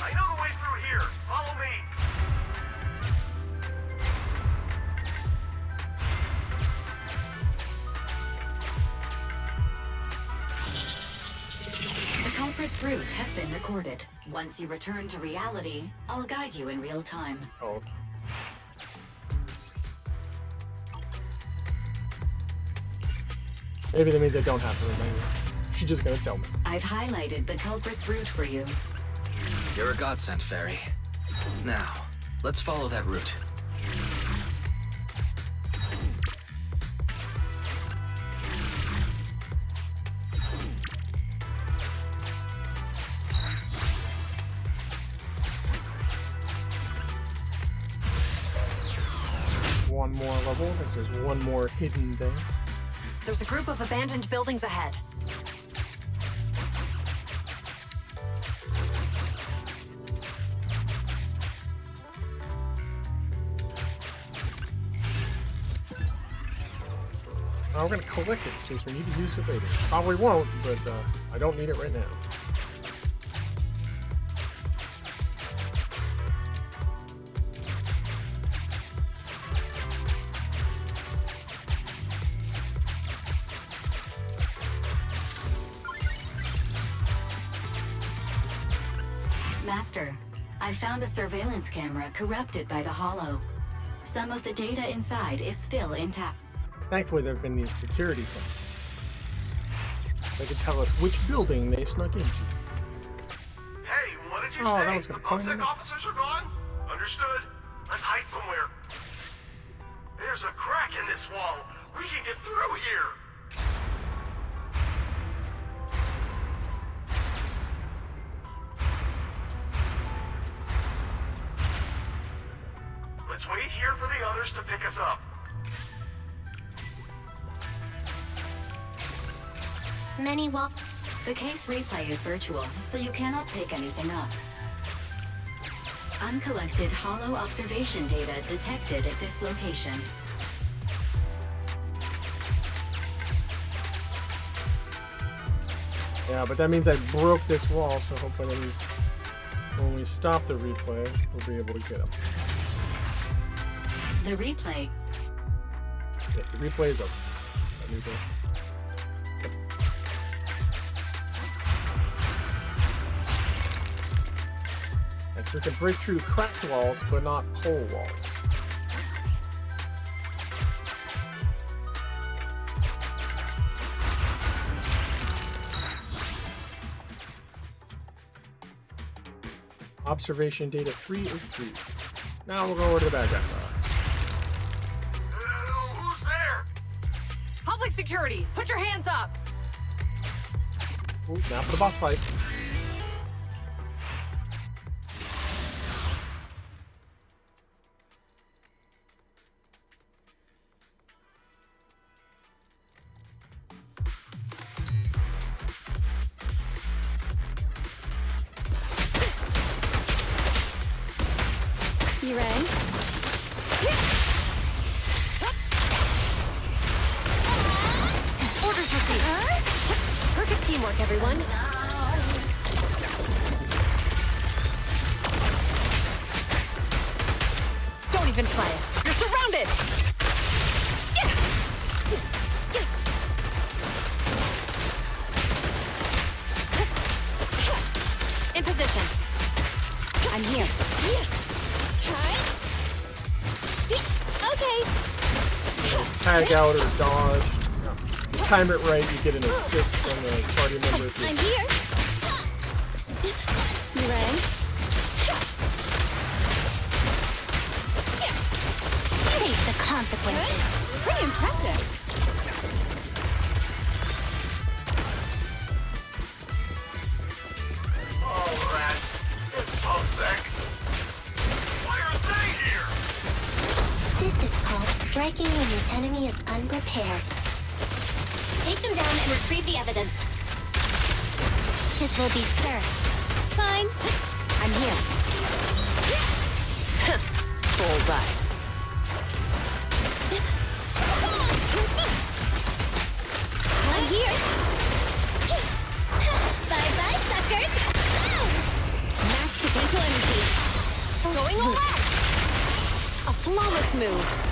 I know the way through here. Follow me. The culprit's route has been recorded. Once you return to reality, I'll guide you in real time. Oh. Maybe that means I don't have to remember. She's just gonna tell me. I've highlighted the culprit's route for you. You're a godsend, Fairy. Now, let's follow that route. One more level, because there's one more hidden thing. There's a group of abandoned buildings ahead. We're gonna collect it in case we need to use it later. Probably won't, but I don't need it right now. Master, I found a surveillance camera corrupted by the Hollow. Some of the data inside is still intact. Thankfully, there have been these security phones. They can tell us which building they snuck into. Hey, what did you Oh, say? that was gonna The coin PubSec me. officers are gone? Understood. Let's hide somewhere. There's a crack in this wall. We can get through here. Let's wait here for the others to pick us up. Many walk. The case replay is virtual, so you cannot pick anything up. Uncollected Hollow observation data detected at this location. Yeah, but that means I broke this wall, so hopefully that means when we stop the replay, we'll be able to get them. The replay. Yes, the replay is over. Let me go. We can break through cracked walls, but not whole walls. Observation data 303. Now we'll go over to the bad guys. Who's there? Public security, put your hands up! Ooh, now for the boss fight. You ready? Orders received. Perfect teamwork, everyone. Don't even try it. You're surrounded! In position. I'm here. Okay. Tag out or dodge. No. If you time it right, you get an assist from the party member. If I'm you here. You ready? Face the consequences. Pretty impressive. Oh, rats. It's PubSec. Why are they here? This is called striking when your enemy is unprepared. Take them down and retrieve the evidence. It will be thorough. It's fine. I'm here. Bullseye. I'm here. Bye-bye, suckers. Max potential energy. Going all out. A flawless move.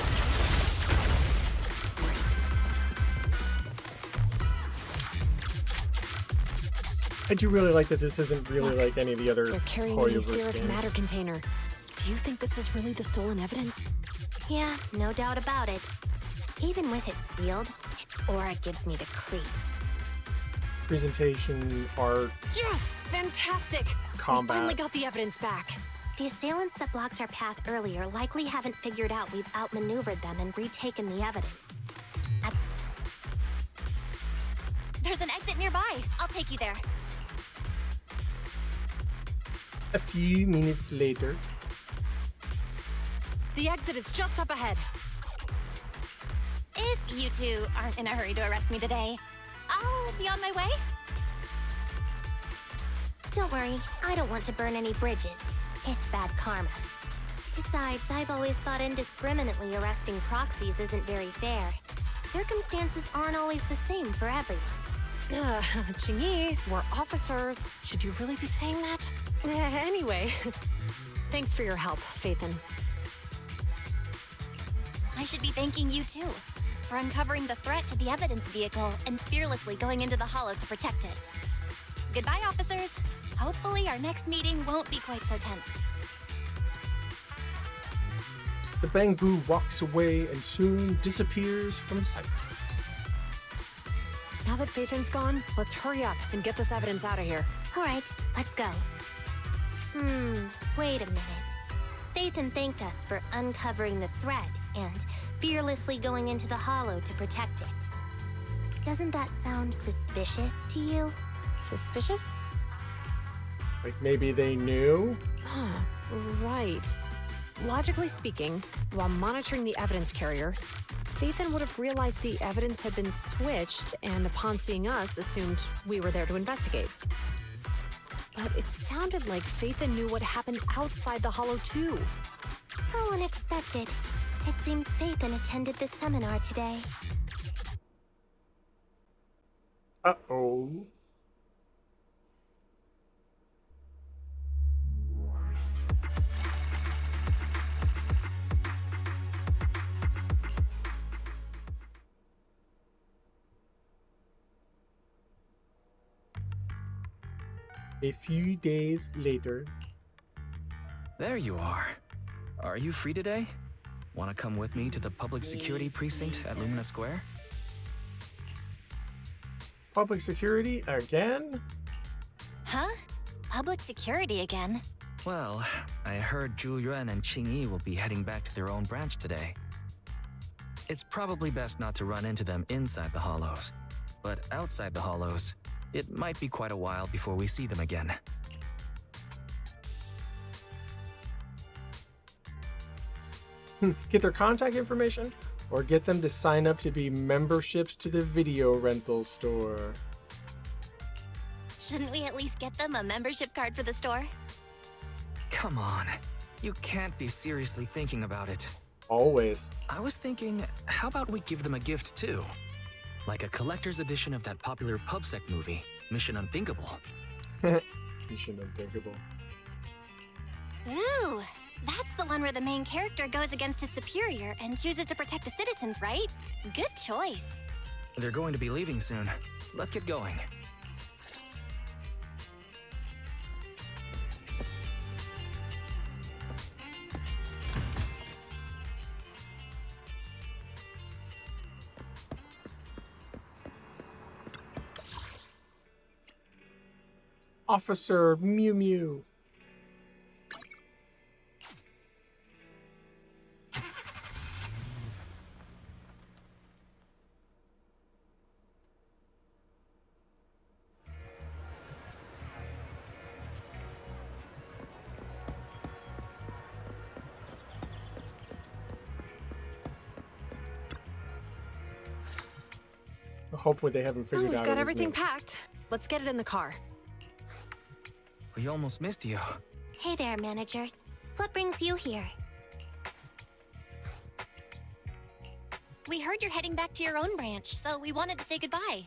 I do really like that this isn't really like any of the other They're carrying an Hoyoverse etheric games. matter container. Do you think this is really the stolen evidence? Yeah, no doubt about it. Even with it sealed, its aura gives me the creeps. Presentation, art, Yes! Fantastic! Combat. We finally got the evidence back. The assailants that blocked our path earlier likely haven't figured out we've outmaneuvered them and retaken the evidence. There's an exit nearby. I'll take you there. a few minutes later. The exit is just up ahead. It you two aren't in a hurry to arrest me today. I'll be on my way. Don't worry, I don't want to burn any bridges. It's bad karma. Besides, I've always thought indiscriminately arresting proxies isn't very fair. Circumstances aren't always the same for everyone. Qingyi, we're officers. Should you really be saying that? Anyway, thanks for your help, Phaethon. I should be thanking you too, for uncovering the threat to the evidence vehicle and fearlessly going into the hollow to protect it. Goodbye, officers. Hopefully our next meeting won't be quite so tense. The Bangbu walks away and soon disappears from sight. Now that Phaethon's gone, let's hurry up and get this evidence out of here. All right, let's go. Wait a minute. Phaethon thanked us for uncovering the threat and fearlessly going into the hollow to protect it. Doesn't that sound suspicious to you? Suspicious? Like maybe they knew? Right. Logically speaking, while monitoring the evidence carrier, Phaethon would have realized the evidence had been switched and upon seeing us, assumed we were there to investigate. But it sounded like Phaethon knew what happened outside the hollow too. How unexpected. It seems Phaethon attended the seminar today. Uh-oh. A few days later. There you are. Are you free today? Want to come with me to the public security precinct at Lumina Square? Public security again? Huh? Public security again? Well, I heard Zhu Yuan and Qingyi will be heading back to their own branch today. It's probably best not to run into them inside the hollows. But outside the hollows, it might be quite a while before we see them again. Get their contact information, or get them to sign up to be memberships to the video rental store. Shouldn't we at least get them a membership card for the store? Come on. You can't be seriously thinking about it. Always. I was thinking, how about we give them a gift too? Like a collector's edition of that popular PubSec movie, Mission Unthinkable. Mission Unthinkable. Ooh, that's the one where the main character goes against his superior and chooses to protect the citizens, right? Good choice. They're going to be leaving soon. Let's get going. Officer Mew Mew. Hopefully they haven't figured out. We've it got was everything me. packed. Let's get it in the car. We almost missed you. Hey there, managers. What brings you here? We heard you're heading back to your own branch, so we wanted to say goodbye.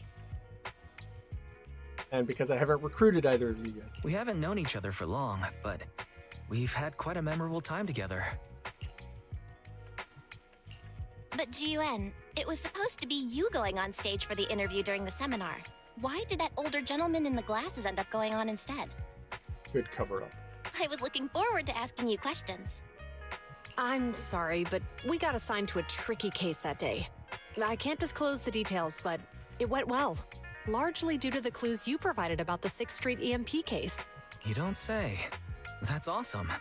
And because I haven't recruited either of you yet. We haven't known each other for long, but we've had quite a memorable time together. But Jiuan, it was supposed to be you going on stage for the interview during the seminar. Why did that older gentleman in the glasses end up going on instead? Good cover up. I was looking forward to asking you questions. I'm sorry, but we got assigned to a tricky case that day. I can't disclose the details, but it went well. Largely due to the clues you provided about the 6th Street EMP case. You don't say. That's awesome.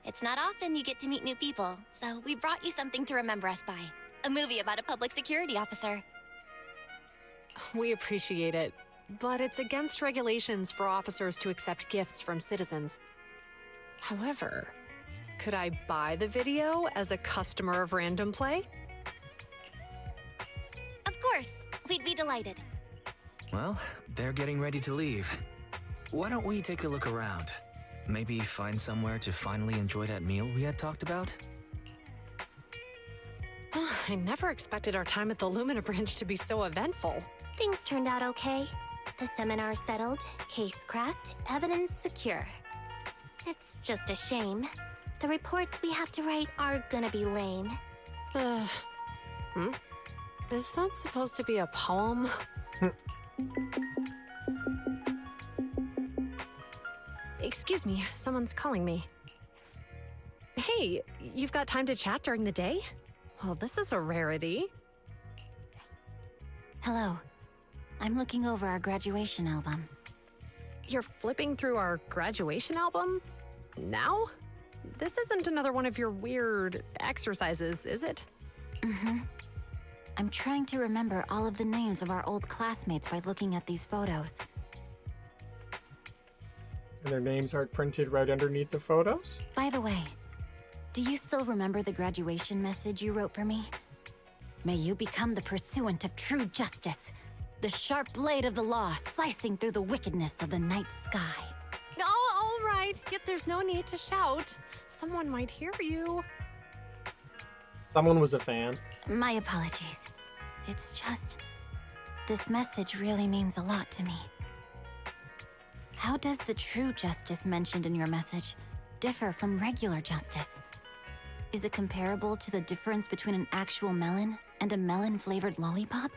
It's not often you get to meet new people, so we brought you something to remember us by. A movie about a public security officer. We appreciate it, but it's against regulations for officers to accept gifts from citizens. However, Could I buy the video as a customer of Random Play? Of course, we'd be delighted. Well, they're getting ready to leave. Why don't we take a look around? Maybe find somewhere to finally enjoy that meal we had talked about? I never expected our time at the Lumina branch to be so eventful. Things turned out okay. The seminar settled, case cracked, evidence secure. It's just a shame. The reports we have to write are gonna be lame. Is that supposed to be a poem? Excuse me, someone's calling me. Hey, you've got time to chat during the day? Well, this is a rarity. Hello. I'm looking over our graduation album. You're flipping through our graduation album? Now? This isn't another one of your weird exercises, is it? I'm trying to remember all of the names of our old classmates by looking at these photos. And their names aren't printed right underneath the photos? By the way, do you still remember the graduation message you wrote for me? May you become the pursuant of true justice, the sharp blade of the law slicing through the wickedness of the night sky. Oh, all right. Yet there's no need to shout. Someone might hear you. Someone was a fan. My apologies. It's just, this message really means a lot to me. How does the true justice mentioned in your message differ from regular justice? Is it comparable to the difference between an actual melon and a melon-flavored lollipop?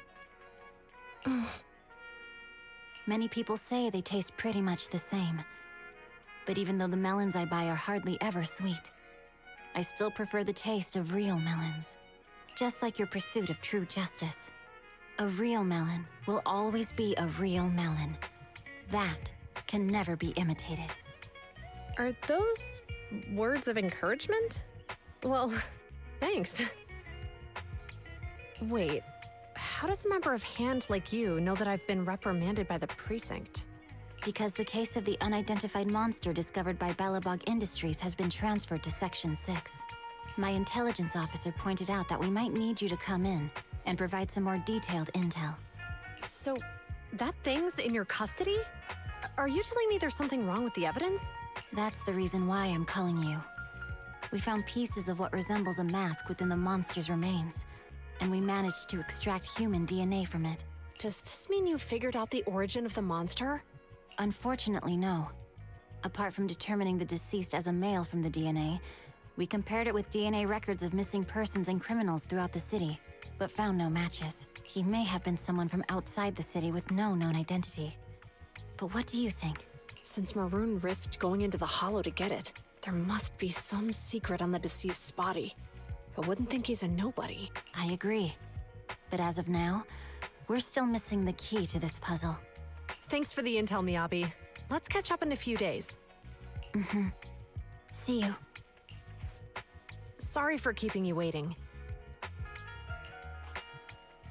Many people say they taste pretty much the same. But even though the melons I buy are hardly ever sweet, I still prefer the taste of real melons. Just like your pursuit of true justice. A real melon will always be a real melon. That can never be imitated. Are those words of encouragement? Well, thanks. Wait, how does a member of HAND like you know that I've been reprimanded by the precinct? Because the case of the unidentified monster discovered by Belobog Industries has been transferred to Section 6. My intelligence officer pointed out that we might need you to come in and provide some more detailed intel. So, that thing's in your custody? Are you telling me there's something wrong with the evidence? That's the reason why I'm calling you. We found pieces of what resembles a mask within the monster's remains, and we managed to extract human DNA from it. Does this mean you figured out the origin of the monster? Unfortunately, no. Apart from determining the deceased as a male from the DNA, we compared it with DNA records of missing persons and criminals throughout the city, but found no matches. He may have been someone from outside the city with no known identity. But what do you think? Since Maroon risked going into the Hollow to get it, there must be some secret on the deceased's body. I wouldn't think he's a nobody. I agree. But as of now, we're still missing the key to this puzzle. Thanks for the intel, Miyabi. Let's catch up in a few days. See you. Sorry for keeping you waiting.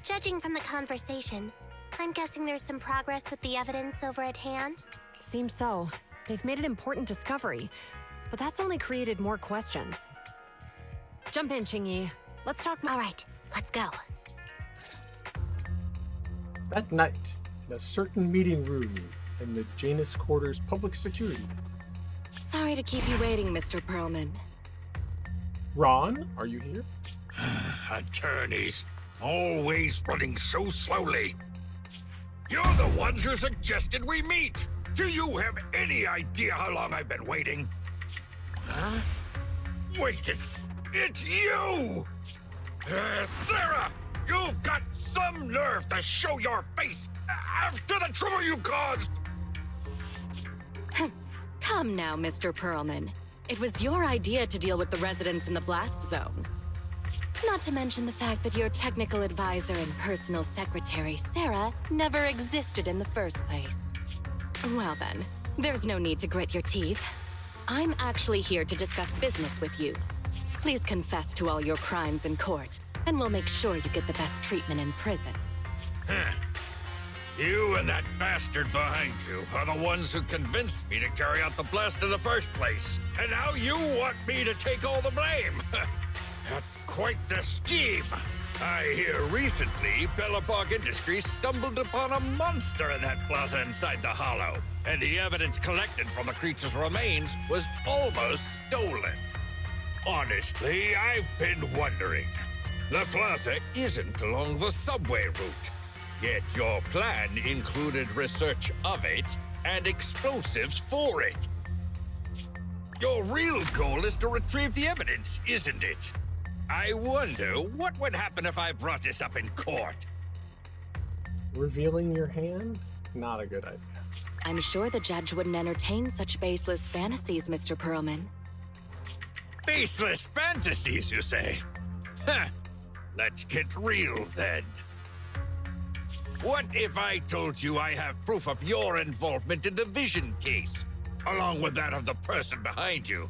Judging from the conversation, I'm guessing there's some progress with the evidence over at HAND? Seems so. They've made an important discovery, but that's only created more questions. Jump in, Qingyi. Let's talk more. All right, let's go. That night, in a certain meeting room in the Janus Quarters Public Security. Sorry to keep you waiting, Mr. Perlman. Ron, are you here? Attorneys, always running so slowly. You're the ones who suggested we meet. Do you have any idea how long I've been waiting? Huh? Wait, it's you! Sarah! You've got some nerve to show your face after the trouble you caused! Come now, Mr. Perlman. It was your idea to deal with the residents in the blast zone. Not to mention the fact that your technical advisor and personal secretary, Sarah, never existed in the first place. Well then, there's no need to grit your teeth. I'm actually here to discuss business with you. Please confess to all your crimes in court, and we'll make sure you get the best treatment in prison. You and that bastard behind you are the ones who convinced me to carry out the blast in the first place. And now you want me to take all the blame. That's quite the scheme. I hear recently, Bellabog Industries stumbled upon a monster in that plaza inside the hollow, and the evidence collected from the creature's remains was almost stolen. Honestly, I've been wondering. The plaza isn't along the subway route, yet your plan included research of it and explosives for it. Your real goal is to retrieve the evidence, isn't it? I wonder what would happen if I brought this up in court. Revealing your hand? Not a good idea. I'm sure the judge wouldn't entertain such baseless fantasies, Mr. Perlman. Baseless fantasies, you say? Huh. Let's get real then. What if I told you I have proof of your involvement in the Vision case, along with that of the person behind you?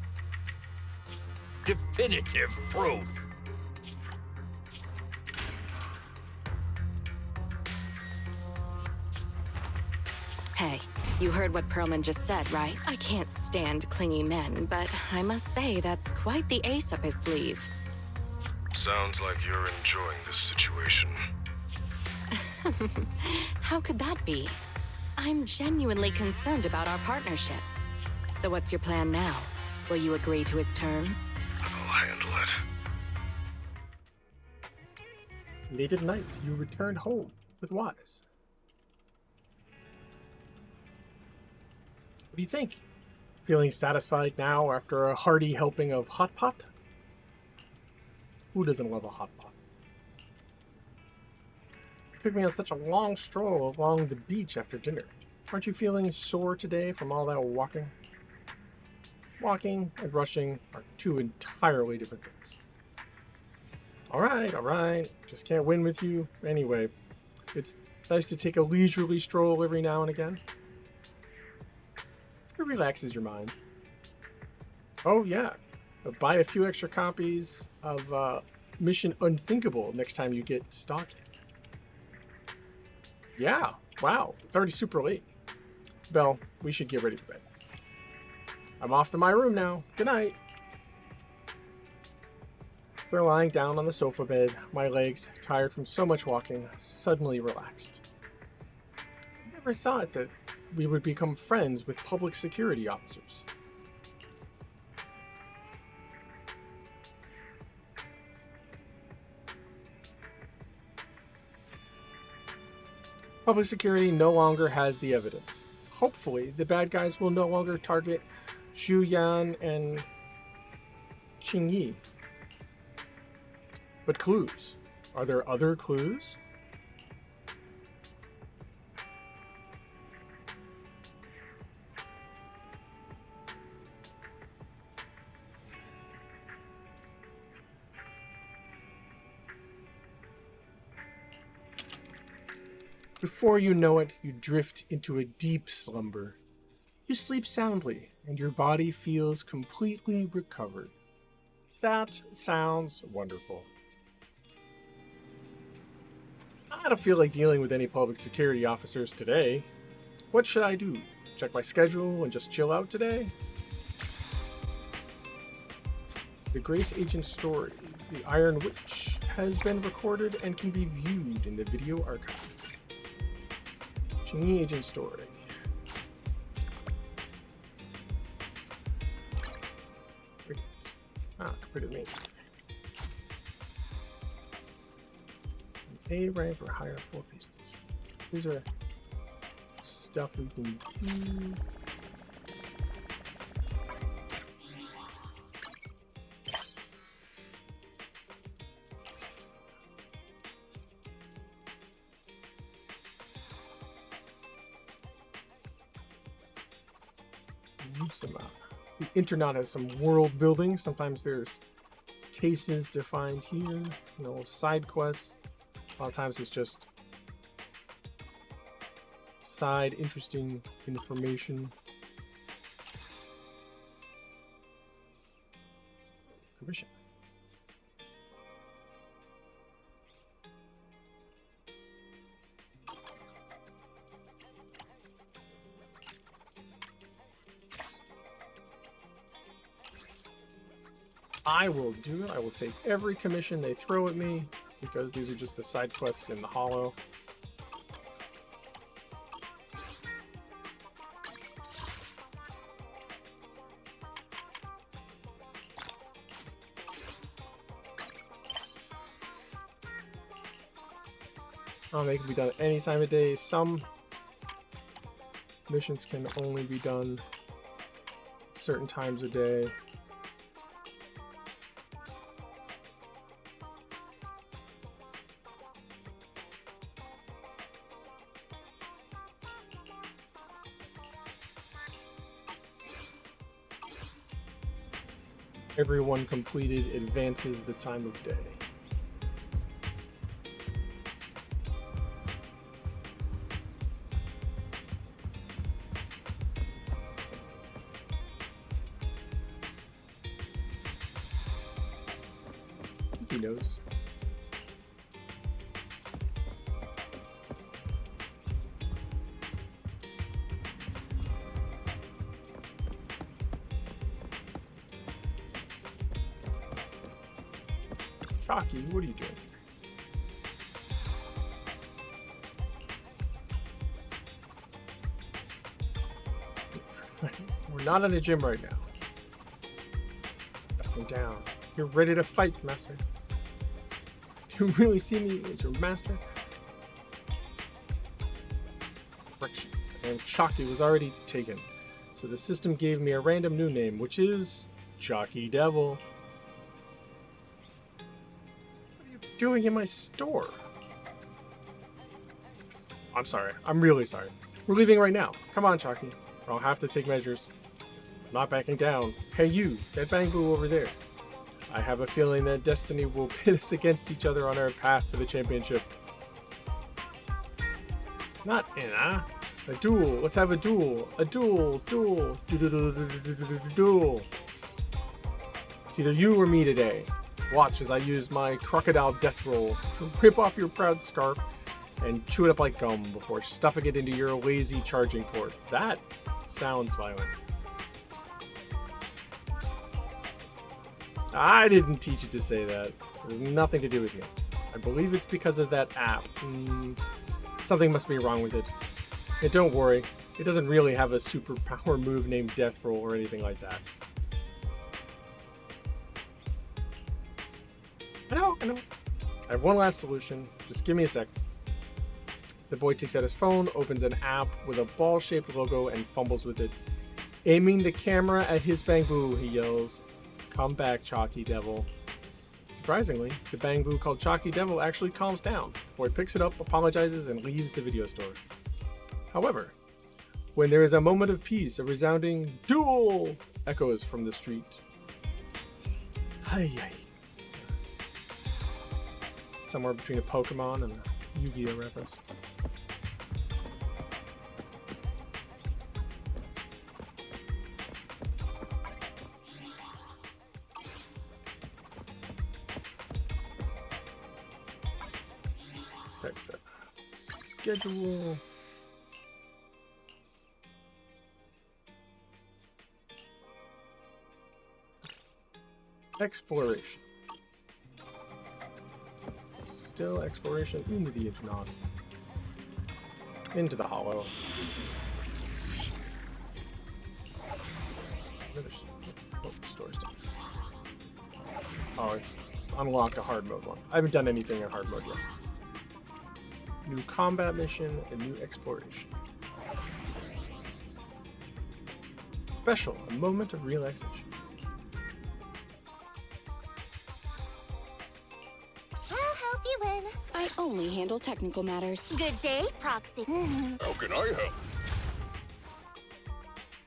Definitive proof. Hey, you heard what Perlman just said, right? I can't stand clingy men, but I must say that's quite the ace up his sleeve. Sounds like you're enjoying this situation. How could that be? I'm genuinely concerned about our partnership. So what's your plan now? Will you agree to his terms? I'll handle it. Late at night, you returned home with Wise. What do you think? Feeling satisfied now after a hearty helping of hot pot? Who doesn't love a hot pot? Took me on such a long stroll along the beach after dinner. Aren't you feeling sore today from all that walking? Walking and rushing are two entirely different things. All right. Just can't win with you. Anyway, it's nice to take a leisurely stroll every now and again. It relaxes your mind. Oh yeah, buy a few extra copies of Mission Unthinkable next time you get stalking. Yeah, wow, it's already super late. Belle, we should get ready for bed. I'm off to my room now. Good night. They're lying down on the sofa bed, my legs, tired from so much walking, suddenly relaxed. I never thought that we would become friends with public security officers. Public security no longer has the evidence. Hopefully, the bad guys will no longer target Zhu Yan and Qing Yi. But clues. Are there other clues? Before you know it, you drift into a deep slumber. You sleep soundly, and your body feels completely recovered. That sounds wonderful. I don't feel like dealing with any public security officers today. What should I do? Check my schedule and just chill out today? The Grace Agent story, The Iron Witch, has been recorded and can be viewed in the video archive. Qing Yi Agent story. Completed main story. A rank or higher 4 pistols. These are stuff we can do. The internet has some world building. Sometimes there's cases to find here, side quests. A lot of times it's just side interesting information. Commission. I will do it. I will take every commission they throw at me, because these are just the side quests in the Hollow. They can be done any time of day. Some missions can only be done at certain times of day. Everyone completed advances the time of day. He knows. Shocky, what are you doing? We're not in a gym right now. Backing down. You're ready to fight, Master. You really see me as your master? Correction. And Chalky was already taken. So the system gave me a random new name, which is Chalky Devil. What are you doing in my store? I'm sorry. I'm really sorry. We're leaving right now. Come on, Chalky. I'll have to take measures. I'm not backing down. Hey, you, that bamboo over there. I have a feeling that destiny will pit us against each other on our path to the championship. Not in a duel. Let's have a duel. A duel. Duel. Duel. It's either you or me today. Watch as I use my crocodile death roll to rip off your proud scarf and chew it up like gum before stuffing it into your lazy charging port. That sounds violent. I didn't teach you to say that. It has nothing to do with me. I believe it's because of that app. Something must be wrong with it. And don't worry, it doesn't really have a superpower move named Death Roll or anything like that. I know. I have one last solution. Just give me a sec. The boy takes out his phone, opens an app with a ball-shaped logo, and fumbles with it. Aiming the camera at his bamboo, he yells, "Come back, Chalky Devil." Surprisingly, the bamboo called Chalky Devil actually calms down. The boy picks it up, apologizes, and leaves the video store. However, when there is a moment of peace, a resounding "Duel!" echoes from the street. Hi. Somewhere between a Pokemon and a Yu-Gi-Oh reference. Check the schedule. Exploration. Still exploration into the Internet. Into the Hollow. Another store stuff. Oh, it's unlocked a hard mode one. I haven't done anything in hard mode yet. New combat mission and new exploration. Special, a moment of relaxation. I only handle technical matters. Good day, Proxy. How can I help?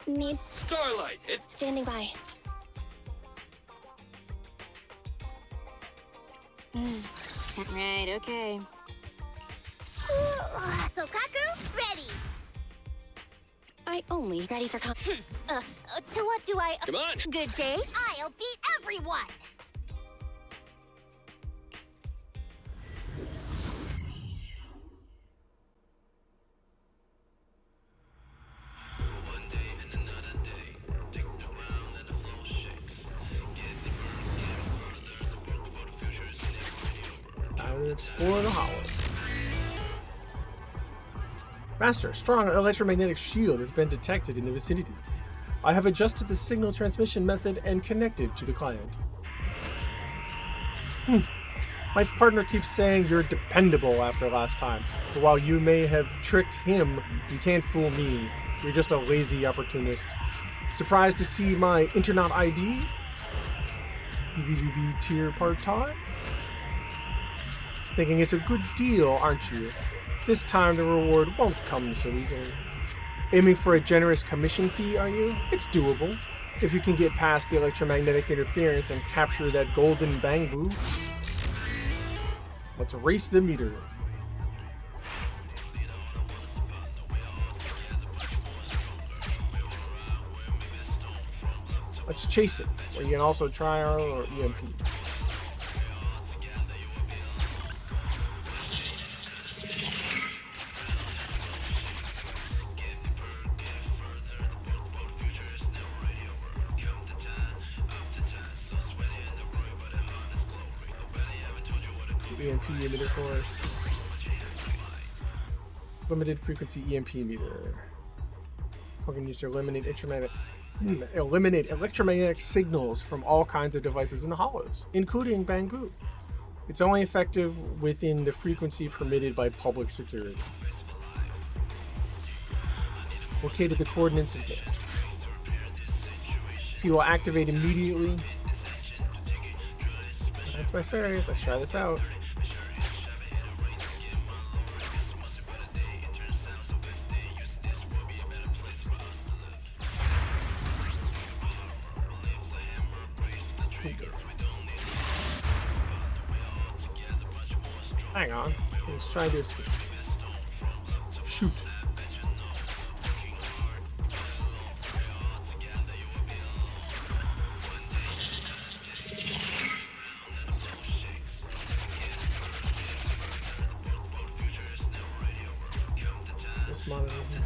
Need Starlight, it's Standing by. Right, okay. Sokaku, ready. I only Ready for to what do I... Come on. Good day. I'll beat everyone. and explore the hollow. Master, a strong electromagnetic shield has been detected in the vicinity. I have adjusted the signal transmission method and connected to the client. My partner keeps saying you're dependable after last time, but while you may have tricked him, you can't fool me. You're just a lazy opportunist. Surprised to see my Internet ID? BBB tier part-time? Thinking it's a good deal, aren't you? This time the reward won't come so easily. Aiming for a generous commission fee, are you? It's doable, if you can get past the electromagnetic interference and capture that golden bamboo. Let's race the meter. Let's chase it. Or you can also try our or EMP. EMP emitter course. Limited frequency EMP meter. Plugin used to eliminate electromagnetic signals from all kinds of devices in the hollows, including bamboo. It's only effective within the frequency permitted by public security. Located the coordinates of damage. He will activate immediately. That's my fairy. Let's try this out. Hang on. Let's try this. Shoot. This monitor here.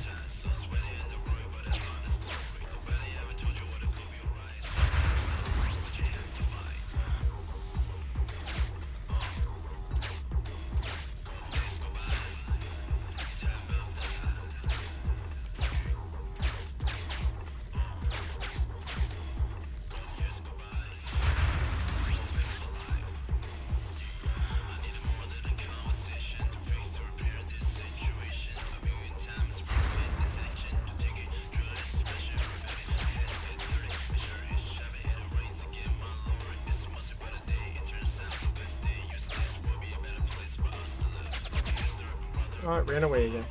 Oh, it ran away again.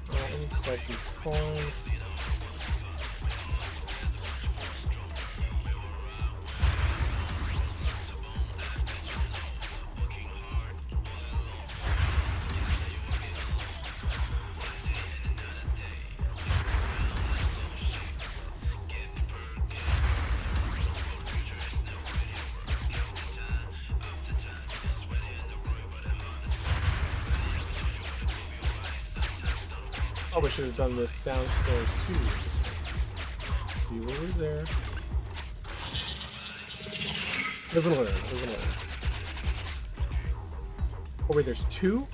Alright, let me collect these coins. Probably should have done this downstairs too. See what was there. Live and learn. Live and learn. Oh wait, there's two?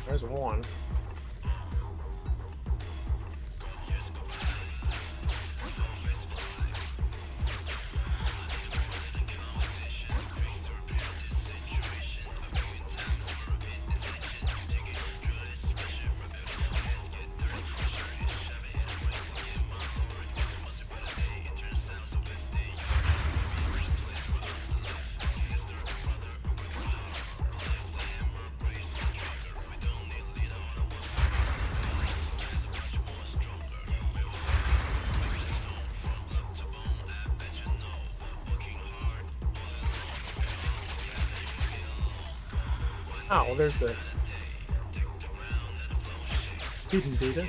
There's one. Oh, well, there's the hidden data.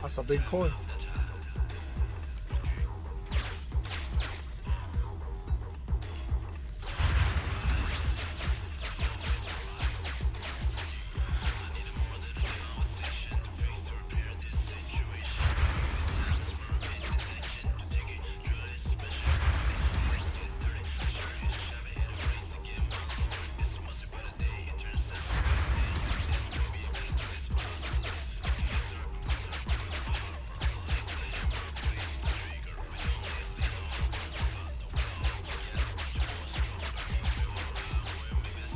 That's a big coin.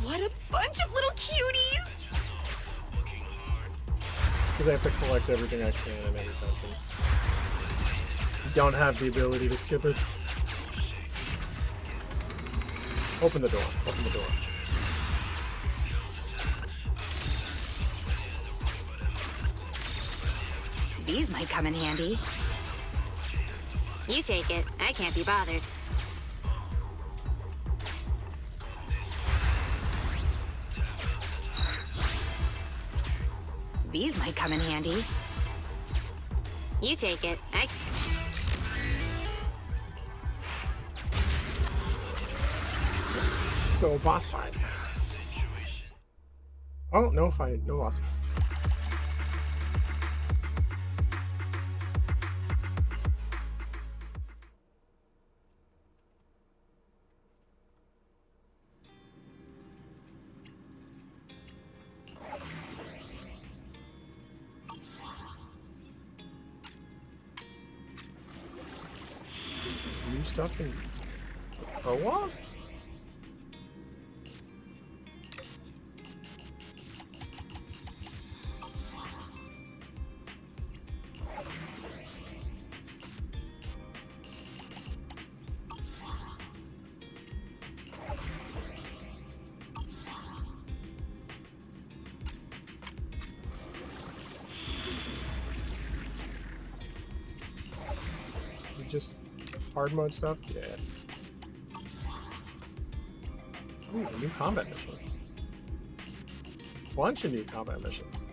What a bunch of little cuties! Because I have to collect everything I can in every dungeon. You don't have the ability to skip it. Open the door. Open the door. These might come in handy. You take it. I can't be bothered. These might come in handy. You take it. No boss fight. Oh, no fight. No boss fight. New stuff in prologue? Just hard mode stuff? Yeah. Ooh, a new combat mission. Bunch of new combat missions.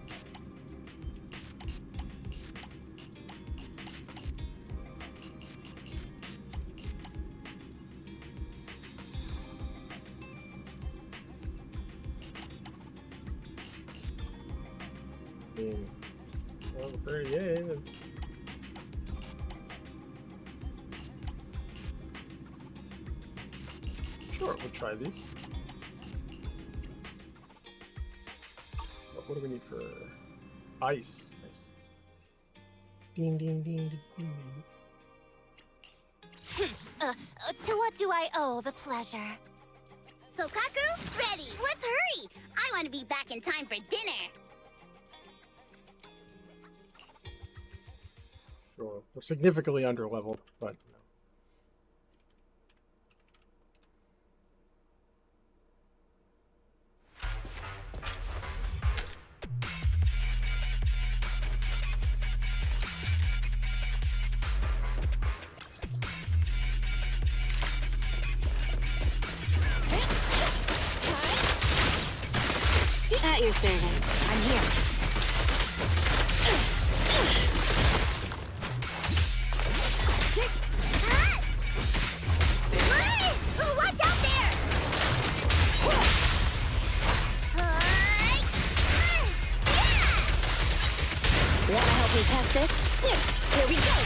I mean, well, yeah. Sure, we'll try these. What do we need for ice? Nice. Ding, ding, ding, ding, ding, ding. To what do I owe the pleasure? Sokaku, ready! Let's hurry! I want to be back in time for dinner! Sure, we're significantly underleveled, but you know. At your service. I'm here. Watch out there! Wanna help me test this? Here we go!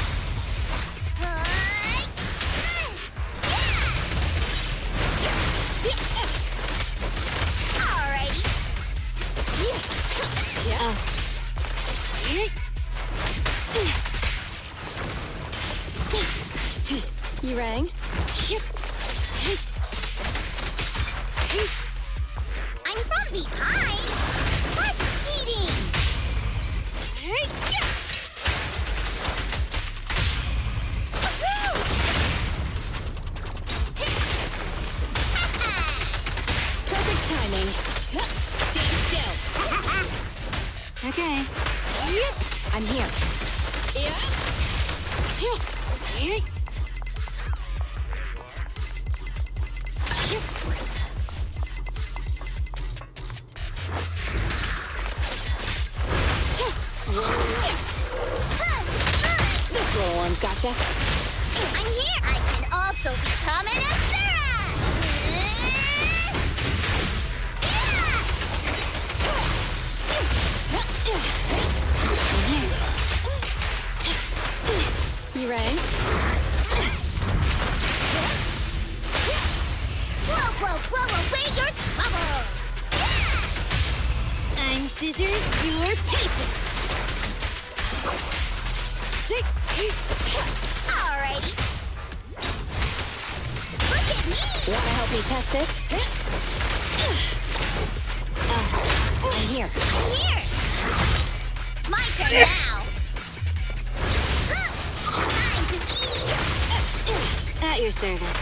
You rang? I'm from behind! That's cheating! Okay. I'm here. This little one's gotcha. I'm here! I can also become an You rang? Blow away your troubles! I'm scissors, you're paper! Alrighty! Look at me! Wanna help me test this? I'm here. I'm here! My turn now! Time to eat! At your service.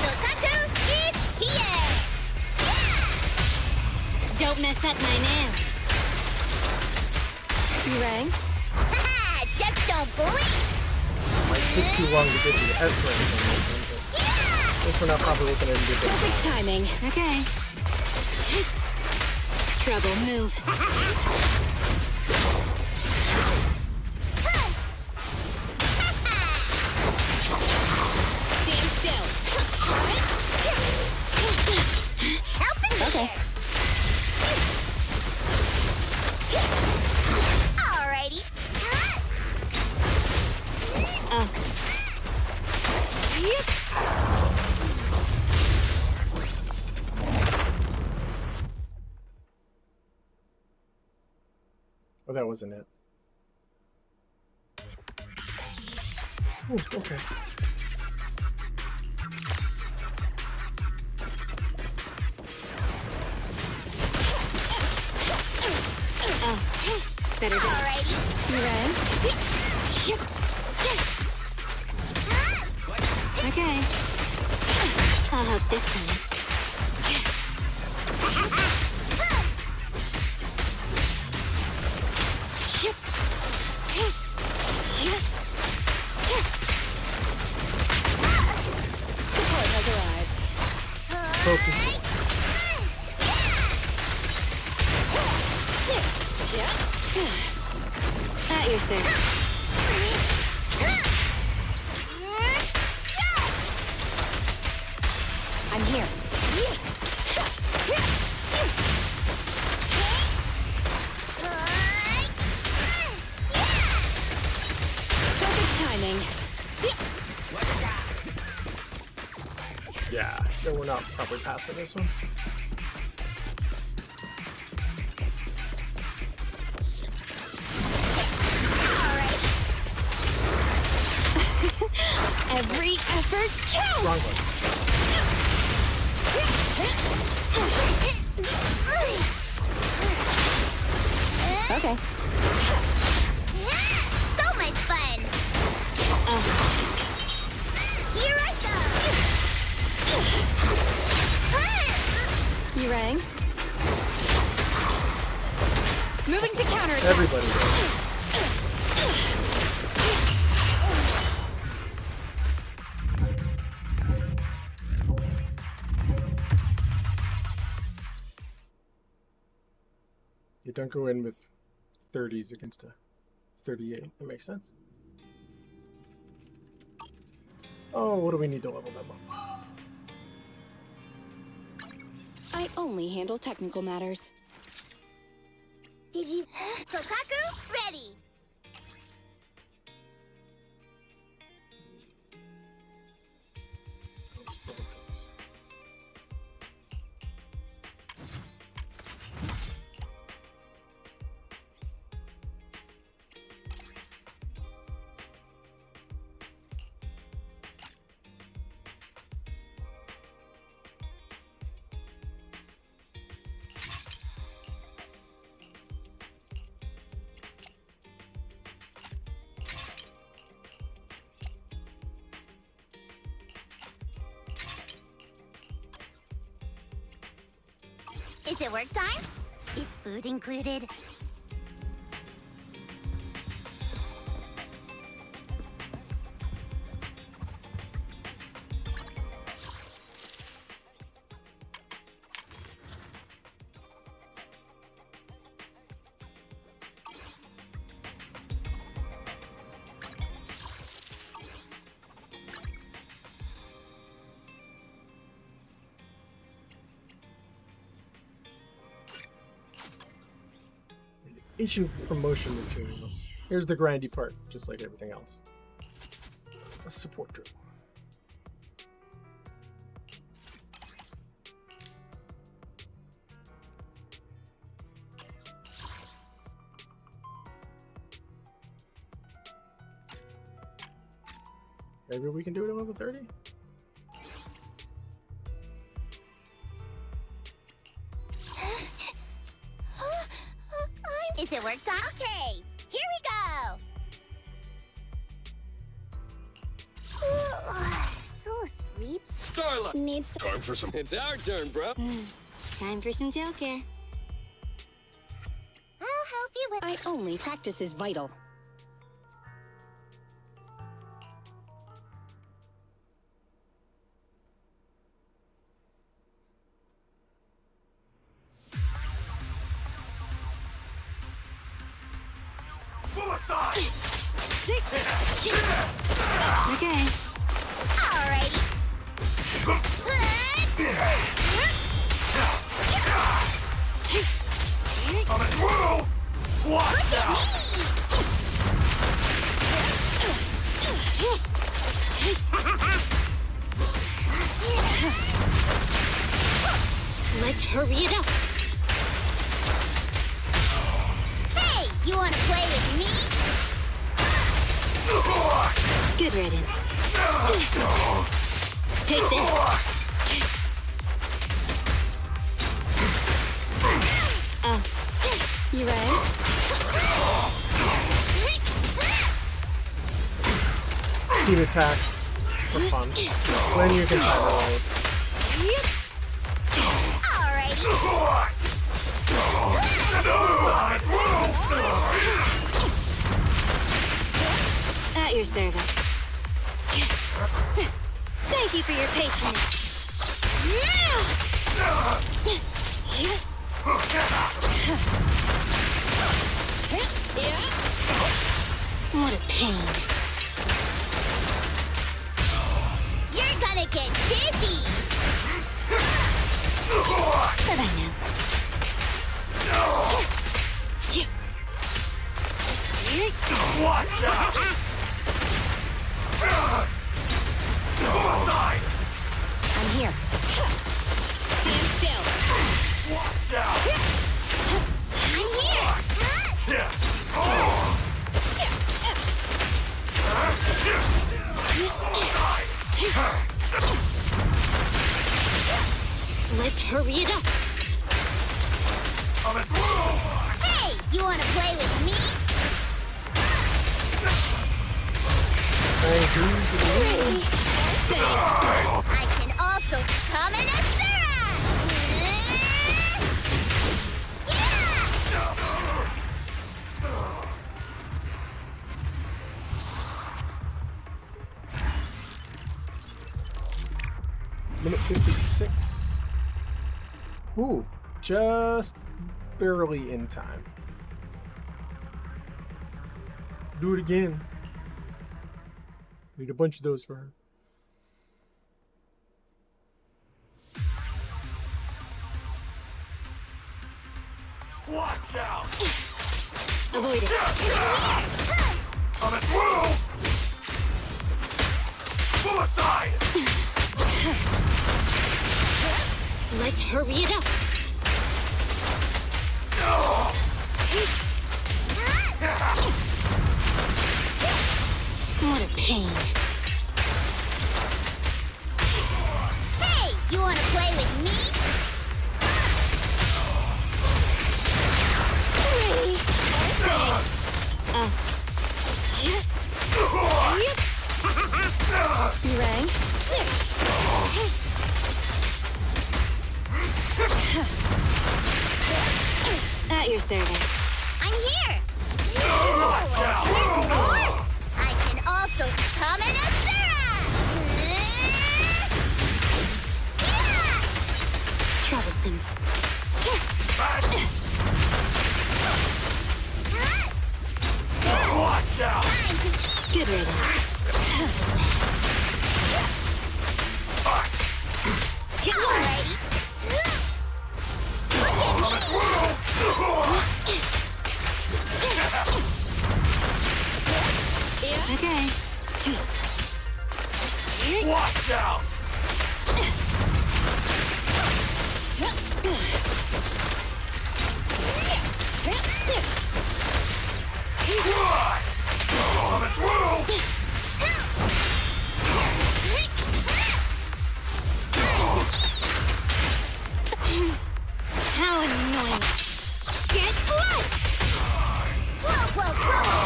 Sokaku is here! Don't mess up my nails. You rang? Haha! Just don't blink! Might take too long to get to the S rank. This one I'm probably looking at a good Perfect timing. Okay. Trouble, move. Stand still. Helping me Okay. Alrighty. Oh, that wasn't it. Ooh, okay. Better go. Alrighty. You rang? Okay. I'll help this time. Support has arrived. Focus. At your service. I'm here. Perfect timing. Yeah, no, we're not probably passing this one. Every effort counts. Wrong one. Okay. So much fun! Here I go! You rang? Moving to counterattack. Everybody does. You don't go in with 30s against a 38. That makes sense. Oh, what do we need to level them up? I only handle technical matters. Did you... Kokaku, ready! Is it work time? Is food included? Ancient promotion materials. Here's the grindy part, just like everything else. A support drill. Maybe we can do it at level 30? Is it work time? Okay, here we go. So asleep. Starla! Needs Time for some. It's our turn, bro. Time for some tail care. I'll help you with. I only practice is vital. Suicide! Okay. Alrighty. I'm at will! Watch out! Let's hurry it up. Hey, you wanna play with me? Good riddance. Take this. You ready? Team attacks for fun. When you can time it At your service. Thank you for your patience. What a pain. You're gonna get dizzy. But I know. Watch out! Suicide! I'm here. Stand still. Watch out! I'm here. Let's hurry it up. Hey, you wanna play with me? I can also summon a Sarah! Minute 56. Ooh, just barely in time. Do it again. Need a bunch of those for her. Watch out! Avoid it. I'm at will! Suicide! Let's hurry it up. What a pain. Hey, you wanna play with me? You ready? service. I'm here! Here's more! I can also summon a Sarah! Troublesome. Watch out! Good riddance. Alrighty. Look at me! Okay. Watch out! How annoying. Get what? Whoa,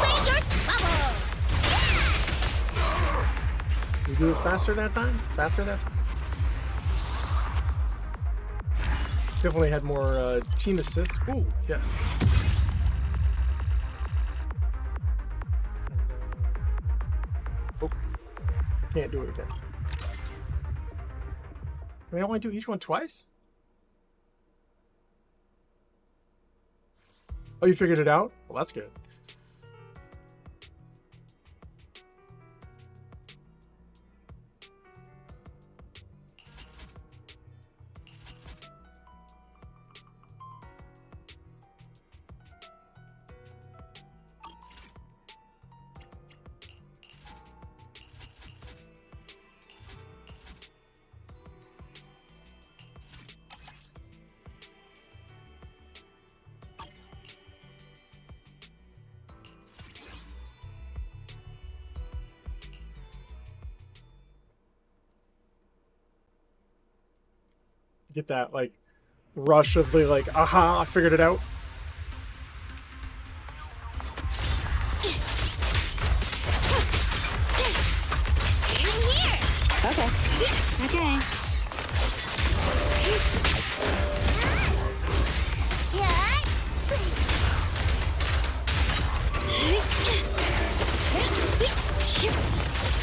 away your trouble! You do it faster that time? Faster that time? Definitely had more team assists. Ooh, yes. Oh, can't do it again. Can I only do each one twice? Oh, you figured it out? Well, that's good. Get that like rush of the like, aha, I figured it out. Okay. Okay.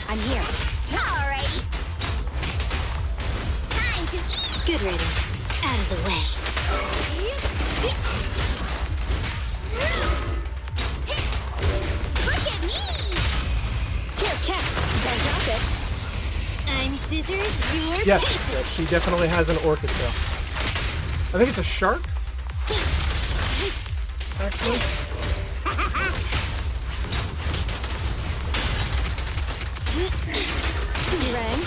I'm here. Alrighty. Time to eat. Good riddance. Out of the way. Look at me. Here, catch. Don't drop it. I'm scissors. You're Yes, paper. yes, she definitely has an orchid tail. I think it's a shark. Actually. Run.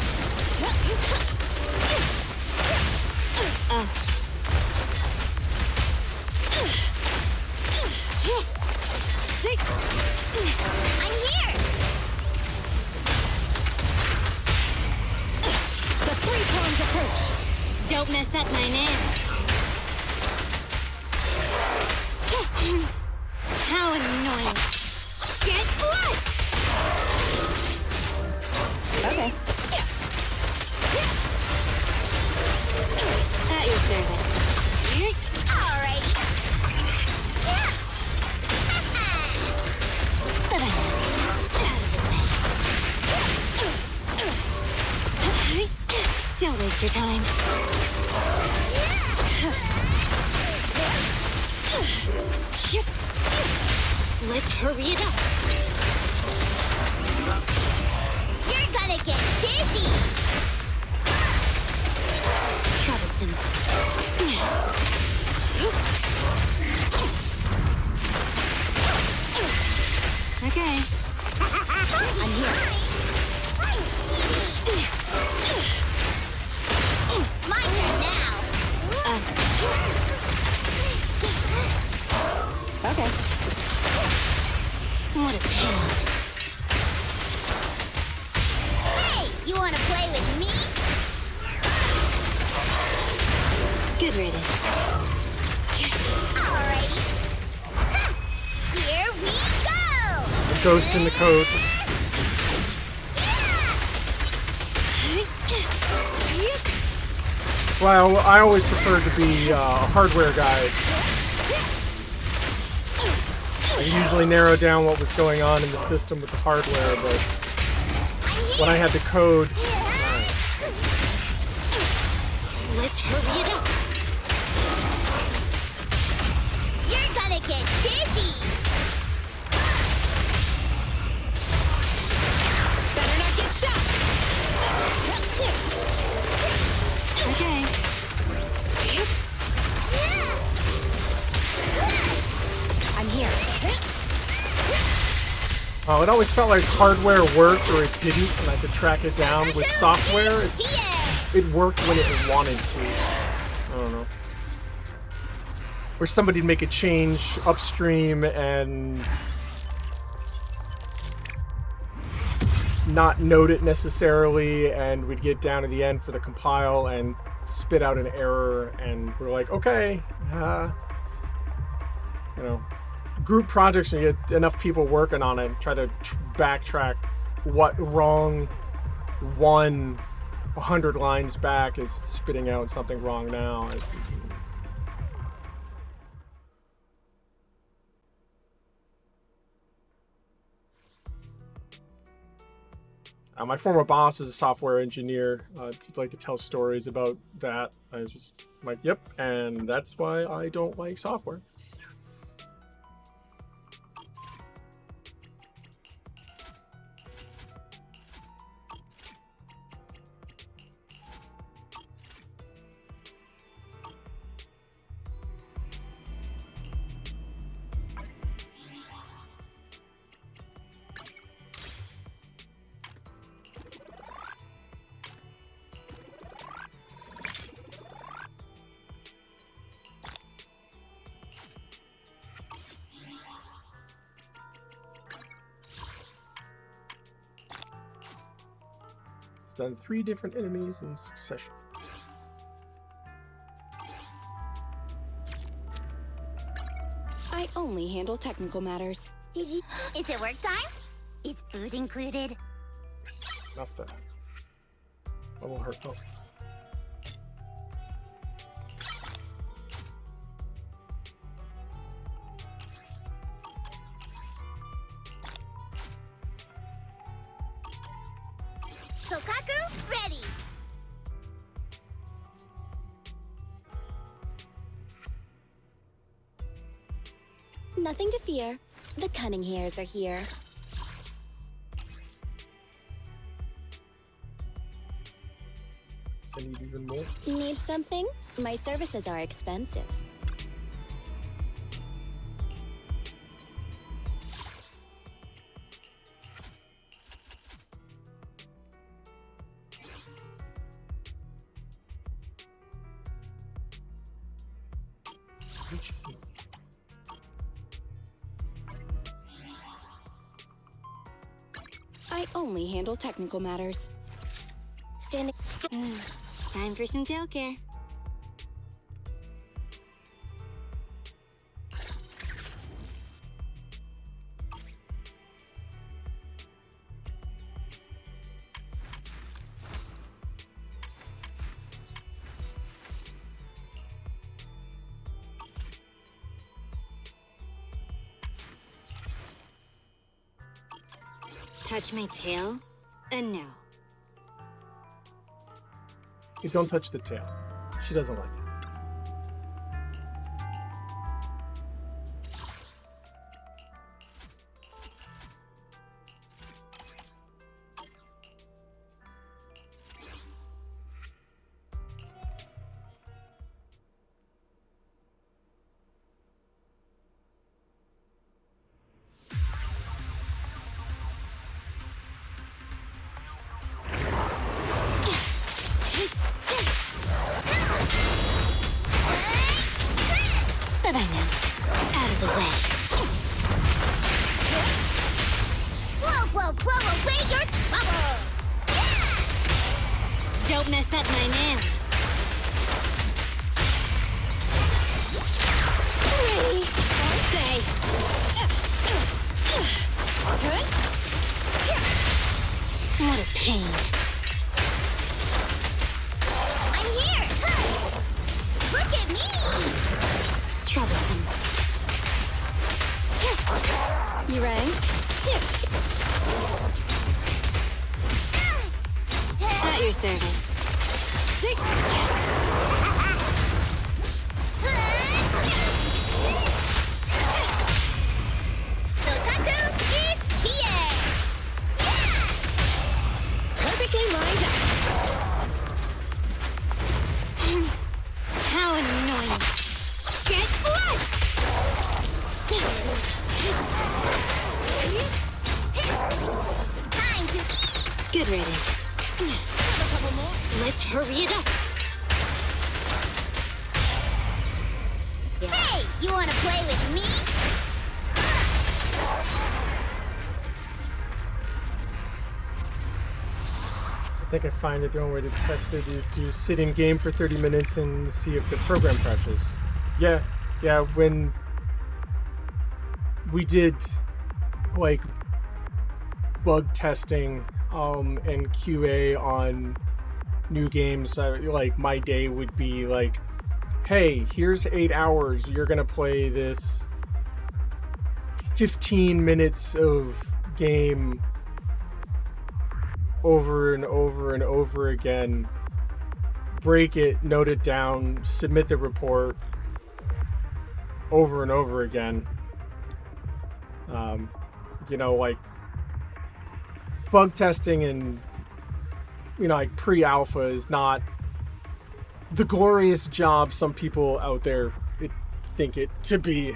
I'm here. The three-pronged approach. Don't mess up my nails. How annoying. Get what? Okay. At your service. Alrighty. Don't waste your time. Let's hurry it up. You're gonna get dizzy. Troublesome. Okay. I'm here. My turn now. Okay. What a pain. Hey, you wanna play with me? Good riddance. Alrighty. Here we go. The ghost in the code. Well, I always preferred to be a hardware guy. I can usually narrow down what was going on in the system with the hardware, but when I had the code... Let's hurry it up. You're gonna get dizzy. Better not get shot. Okay. I'm here. Oh, it always felt like hardware worked or it didn't, and I could track it down. With software, it worked when it wanted to. I don't know. Where somebody'd make a change upstream and not note it necessarily, and we'd get down to the end for the compile and spit out an error, and we're like, okay, you know, group projects, and you get enough people working on it, try to backtrack what wrong 100 lines back is spitting out something wrong now. My former boss was a software engineer. He'd like to tell stories about that. I was just like, yep, and that's why I don't like software. Done 3 different enemies in succession. I only handle technical matters. Did you? Is it work time? Is food included? Yes, enough that. That won't hurt. Oh. Sokaku, ready! Nothing to fear. The cunning hairs are here. So I need even more. Need something? My services are expensive. I only handle technical matters. Standing. Time for some tail care. Touch my tail? No. You don't touch the tail. She doesn't like it. Bye-bye now. Out of the way. Blow away your troubles! Don't mess up my nails. Ready? Say. What a pain. I'm here! Look at me! Troublesome. You ready? At your service. Sick. Sotaku is here! Perfectly lined up. How annoying. Get flushed! Time to eat! Good riddance. Let's hurry it up. Hey, you wanna play with me? I think I find that the only way to test it is to sit in game for 30 minutes and see if the program crashes. Yeah, when we did like bug testing and QA on new games, like my day would be like, hey, here's 8 hours, you're gonna play this 15 minutes of game over and over and over again, break it, note it down, submit the report over and over again. Like bug testing and like pre-alpha is not the glorious job some people out there think it to be.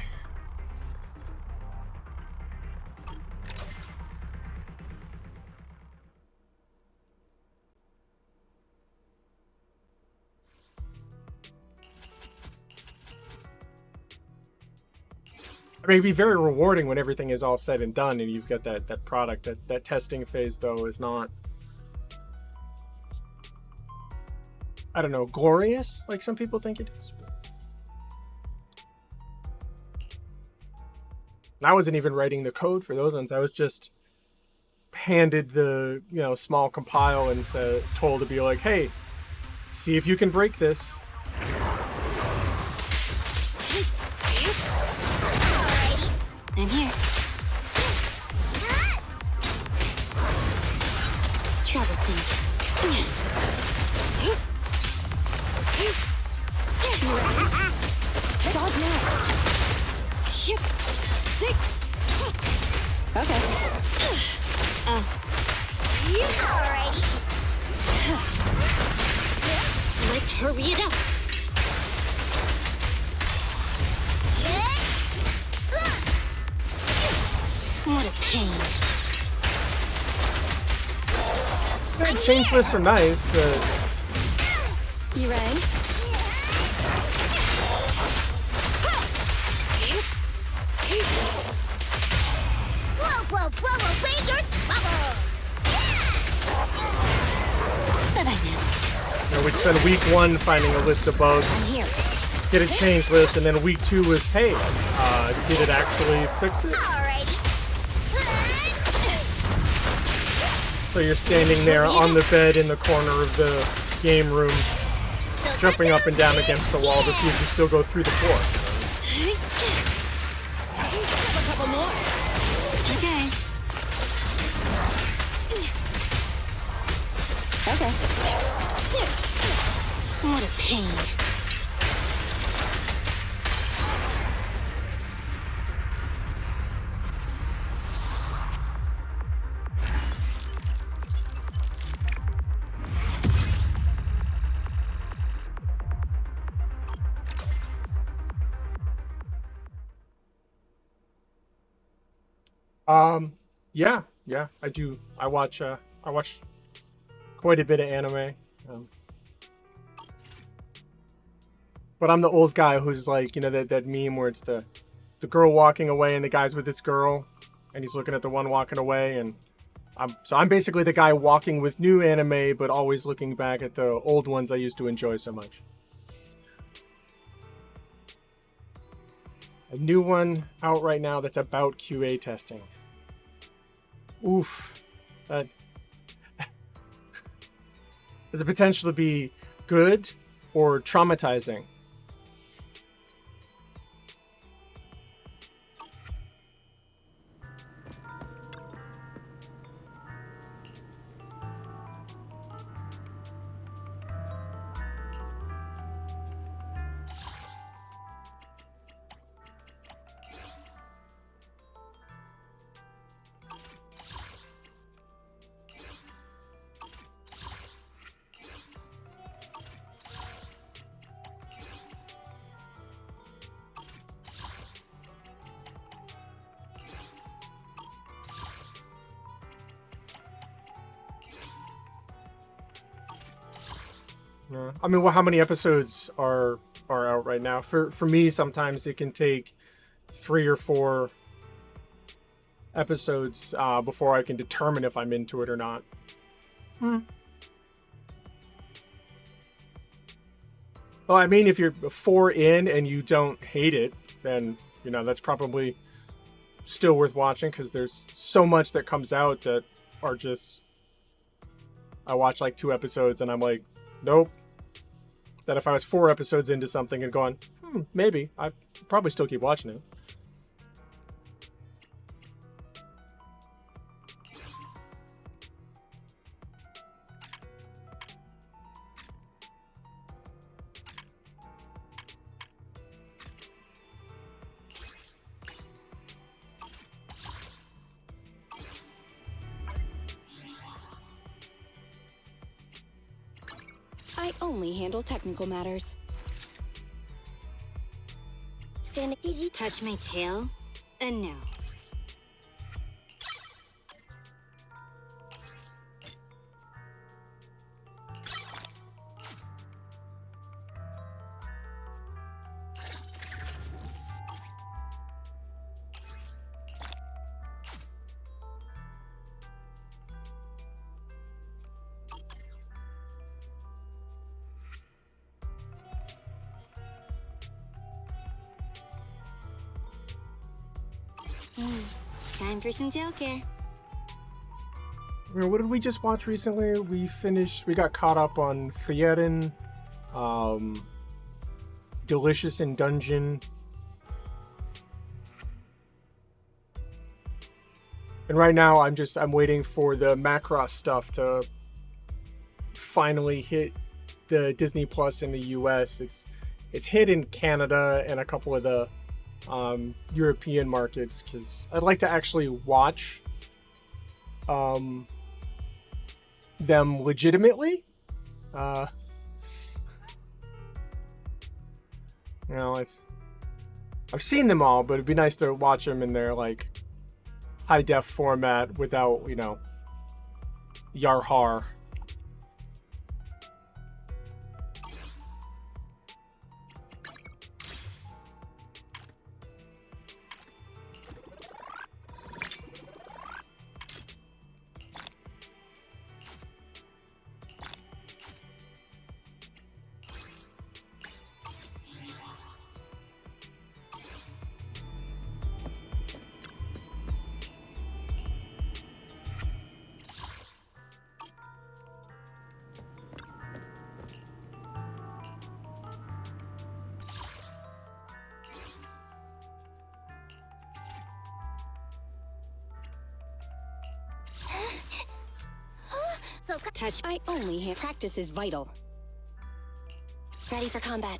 I mean, it'd be very rewarding when everything is all said and done and you've got that product. That testing phase, though, is not, I don't know, glorious like some people think it is. And I wasn't even writing the code for those ones. I was just handed the small compile and told to be like, hey, see if you can break this. I'm here. Troublesome. Dodge now. Yep. Sick. Okay. Alrighty. Let's hurry it up. What a pain. Change lists are nice. You ready? Whoa, away your troubles! But I know. We'd spend week 1 finding a list of bugs, I'm here. get a change list, and then week 2 was, hey, did it actually fix it? So you're standing there on the bed in the corner of the game room, jumping up and down against the wall to see if you still go through the floor. A couple more. Okay. Okay. What a pain. Yeah, I do. I watch quite a bit of anime. But I'm the old guy who's like, that meme where it's the girl walking away and the guy's with this girl and he's looking at the one walking away, and I'm basically the guy walking with new anime but always looking back at the old ones I used to enjoy so much. A new one out right now that's about QA testing. Oof. That has the potential to be good or traumatizing. I mean, well, how many episodes are out right now? For me, sometimes it can take 3 or 4 episodes before I can determine if I'm into it or not. Well, I mean, if you're 4 in and you don't hate it, then, you know, that's probably still worth watching, because there's so much that comes out that are just... I watch like 2 episodes and I'm like, nope. That if I was 4 episodes into something and going, maybe, I'd probably still keep watching it. I only handle technical matters. Stand. Did you touch my tail? No. Time for some tail care. What did we just watch recently? We got caught up on Frieren, Delicious in Dungeon. And right now I'm waiting for the Macross stuff to finally hit the Disney Plus in the US. It's hit in Canada and a couple of the European markets, because I'd like to actually watch them legitimately. You know, I've seen them all, but it'd be nice to watch them in their like high def format without, you know, Yarhar. Touch. I only hand. Practice is vital. Ready for combat.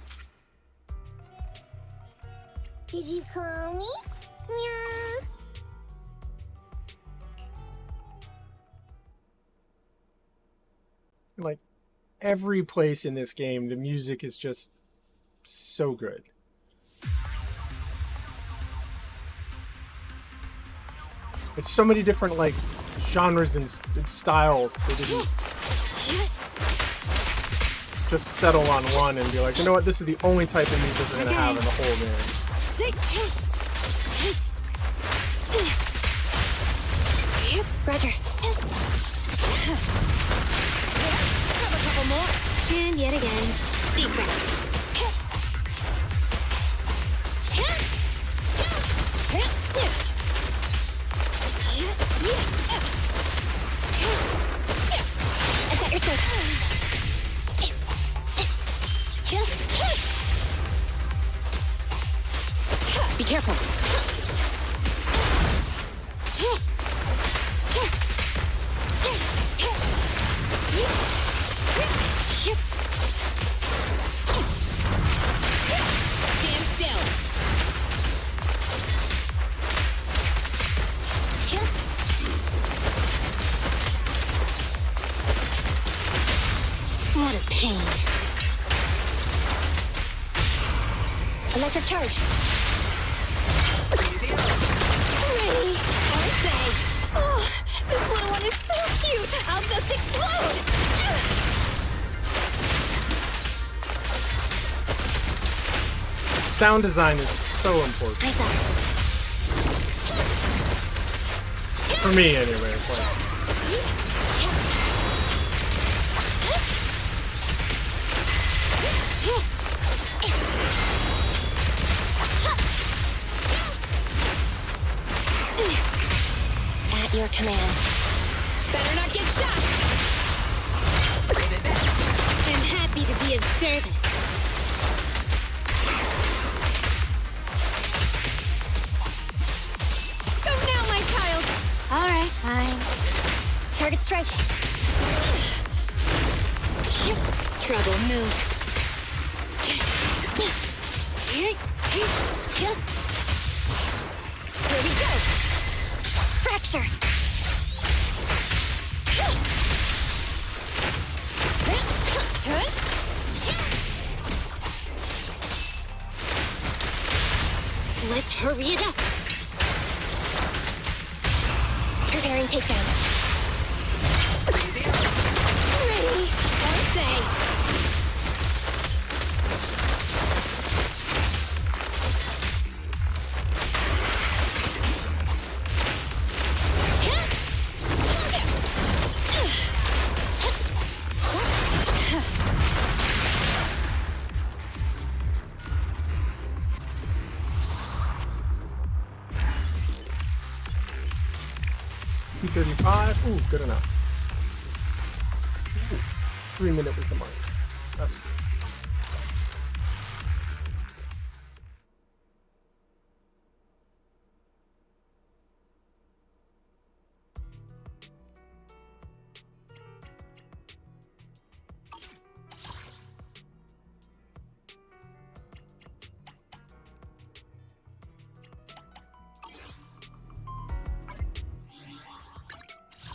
Did you call me? Meow. Like every place in this game, the music is just so good. It's so many different like genres and styles. They didn't just settle on one and be like, you know what, this is the only type of music we're gonna have in the whole game. Roger. Have a couple more. And yet again, steep breath. I got your safe. Be careful. Stand still. What a pain. Electric charge. Ready? Birthday. Oh, this little one is so cute. I'll just explode. Sound design is so important. Eyes up. For me, anyway. It's like, At your command. Better not get shot! I'm happy to be of service. Go now, my child! Alright, fine. Target strike. Trouble, move. Here Here we go! Fracture. Let's hurry it up. Preparing takedown. Ready? Don't say. P35. Ooh, good enough. Ooh, 3 minute was the mark. That's good.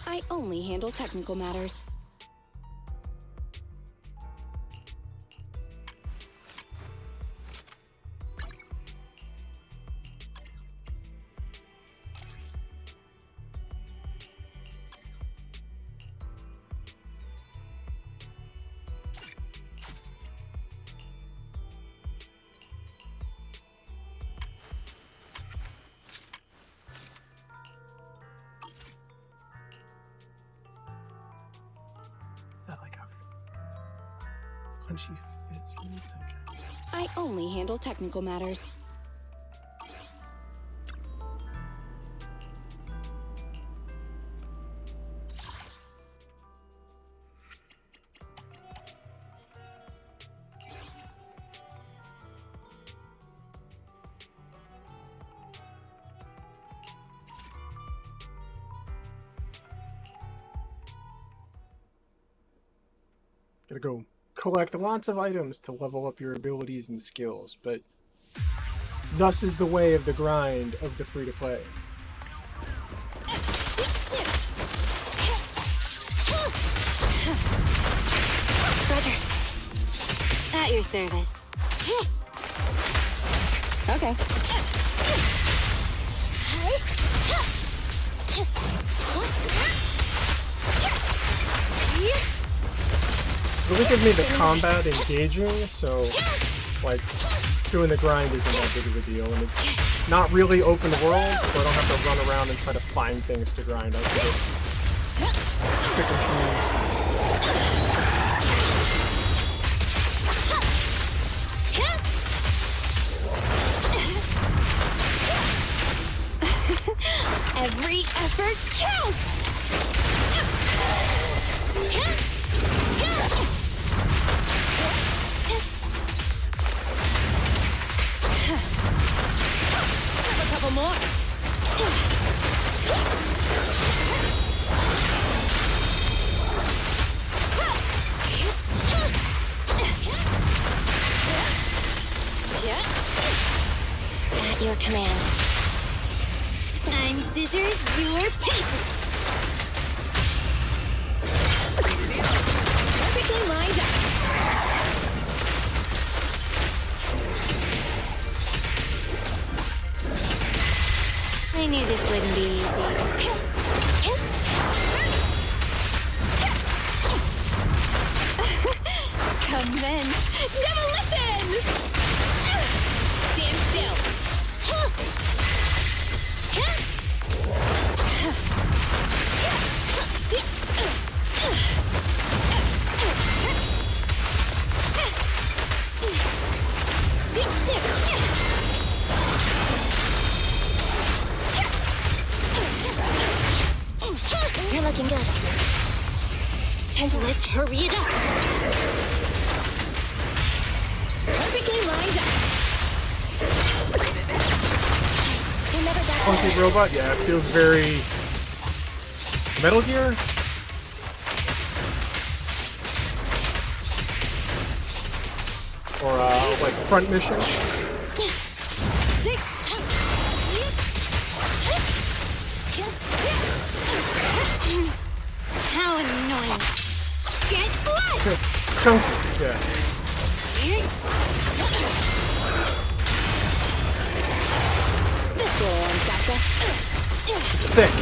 I only handle technical matters. Punchy fits. Okay. I only handle technical matters. Gotta go collect lots of items to level up your abilities and skills, but thus is the way of the grind of the free-to-play. Roger. At your service. Okay. At least they've made the combat engaging, so, like, doing the grind isn't that big of a deal, and it's not really open world, so I don't have to run around and try to find things to grind. I can just pick and choose. Every effort counts! Have a couple more. At your command. I'm scissors, you're paper! Perfectly lined up! I knew this wouldn't be easy. Commence demolition! still. You're looking good. Time to Let's hurry it up. Perfectly lined up. You're never that Funky robot, yeah, it feels very Metal Gear. Or like Front Mission. How annoying. Get blood! Chunky, yeah. This little one's gotcha. It's thick.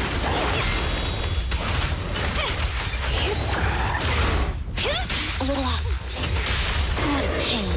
a little off. What a pain.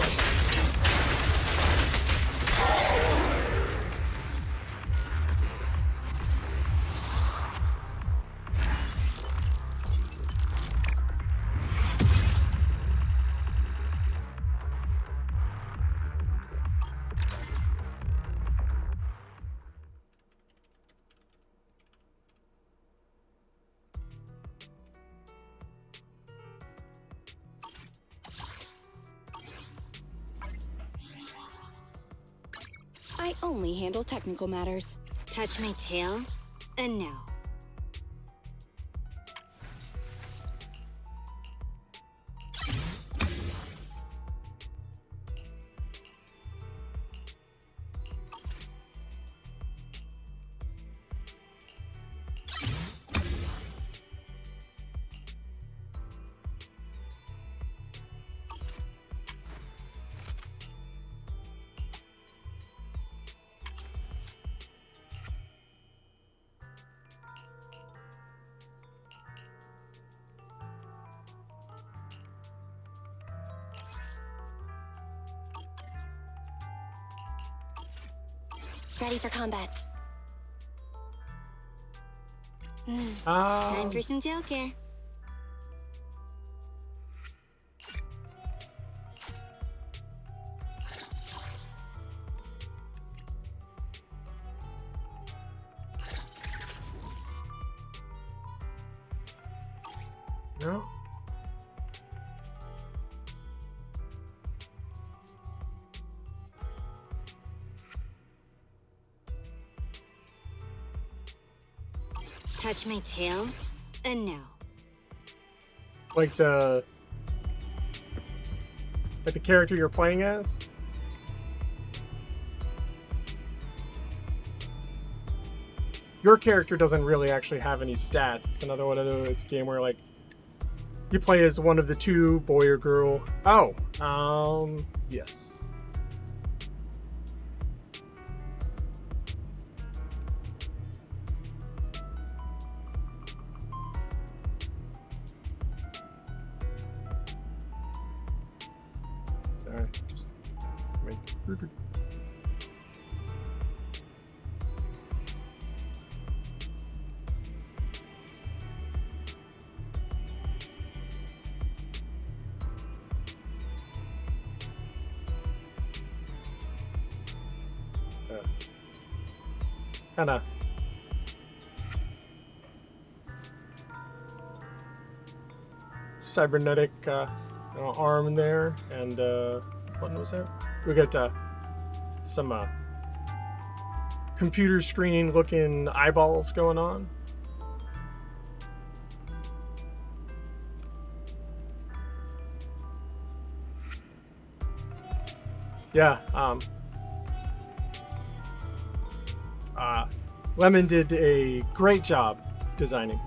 I only handle technical matters. Touch my tail, and no. Ready for combat. Time for some tail care. No. Touch my tail, and no. Like the character you're playing as? Your character doesn't really actually have any stats. It's another one of those. It's a game where like you play as one of the two, boy or girl. Oh, yes. Sorry, just wait. Kind of cybernetic arm in there, and what was that? We got some computer screen looking eyeballs going on. Yeah, Lemon did a great job designing.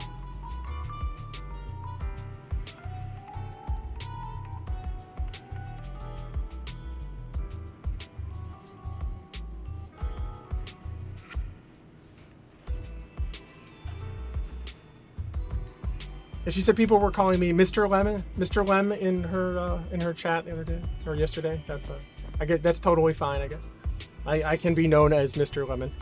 And she said people were calling me Mr. Lemon, Mr. Lem in her chat the other day or yesterday. That's I get that's totally fine, I guess. I can be known as Mr. Lemon.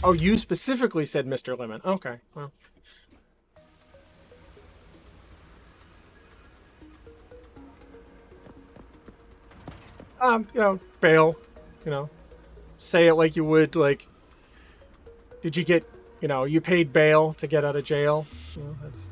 Oh, you specifically said Mr. Lemon. Okay, well. You know, bail, you know, say it like you would, like, did you get, you know, you paid bail to get out of jail? You know, that's...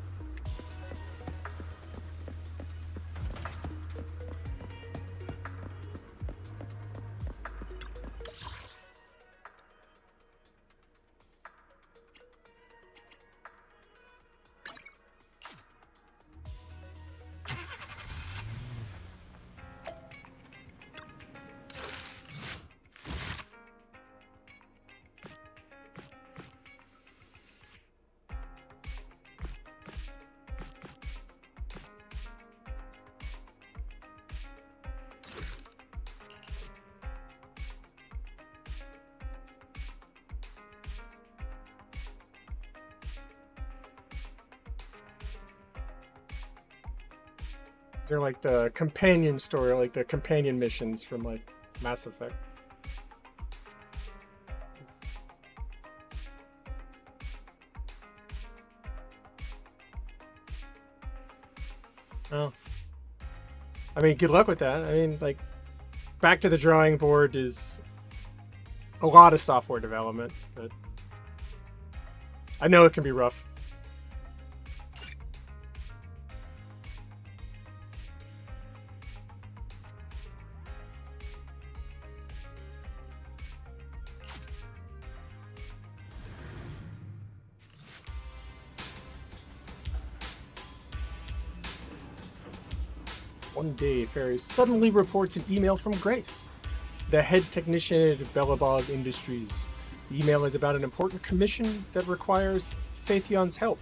They're like the companion story, like the companion missions from like Mass Effect. Oh. I mean, good luck with that. I mean, like, back to the drawing board is a lot of software development, but I know it can be rough. One day, Ferry suddenly reports an email from Grace, the head technician at Belobog Industries. The email is about an important commission that requires Phaethion's help.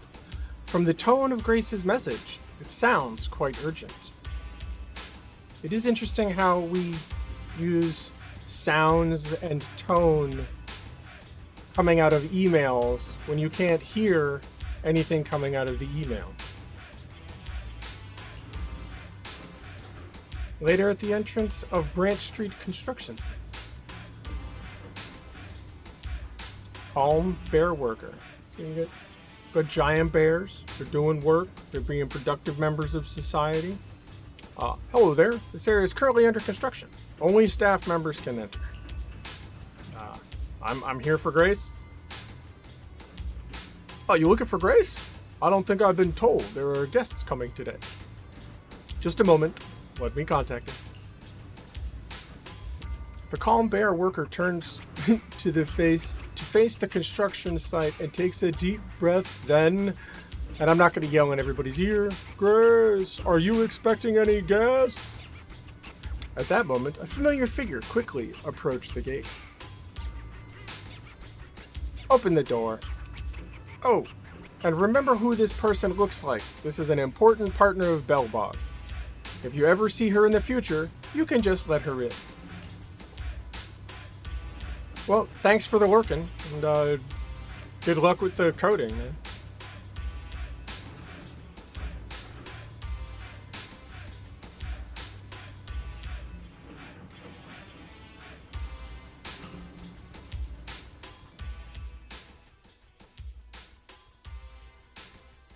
From the tone of Grace's message, it sounds quite urgent. It is interesting how we use sounds and tone coming out of emails when you can't hear anything coming out of the email. Later at the entrance of Branch Street construction site. Calm bear worker. So you got giant bears. They're doing work. They're being productive members of society. Hello there. This area is currently under construction. Only staff members can enter. I'm here for Grace. Oh, you looking for Grace? I don't think I've been told there are guests coming today. Just a moment. Let me contact him. The calm bear worker turns to face the construction site and takes a deep breath. Then, and I'm not going to yell in everybody's ear, Grace, are you expecting any guests? At that moment, a familiar figure quickly approached the gate. Open the door. Oh, and remember who this person looks like. This is an important partner of Belobog. If you ever see her in the future, you can just let her in. Well, thanks for the working, and good luck with the coding, man.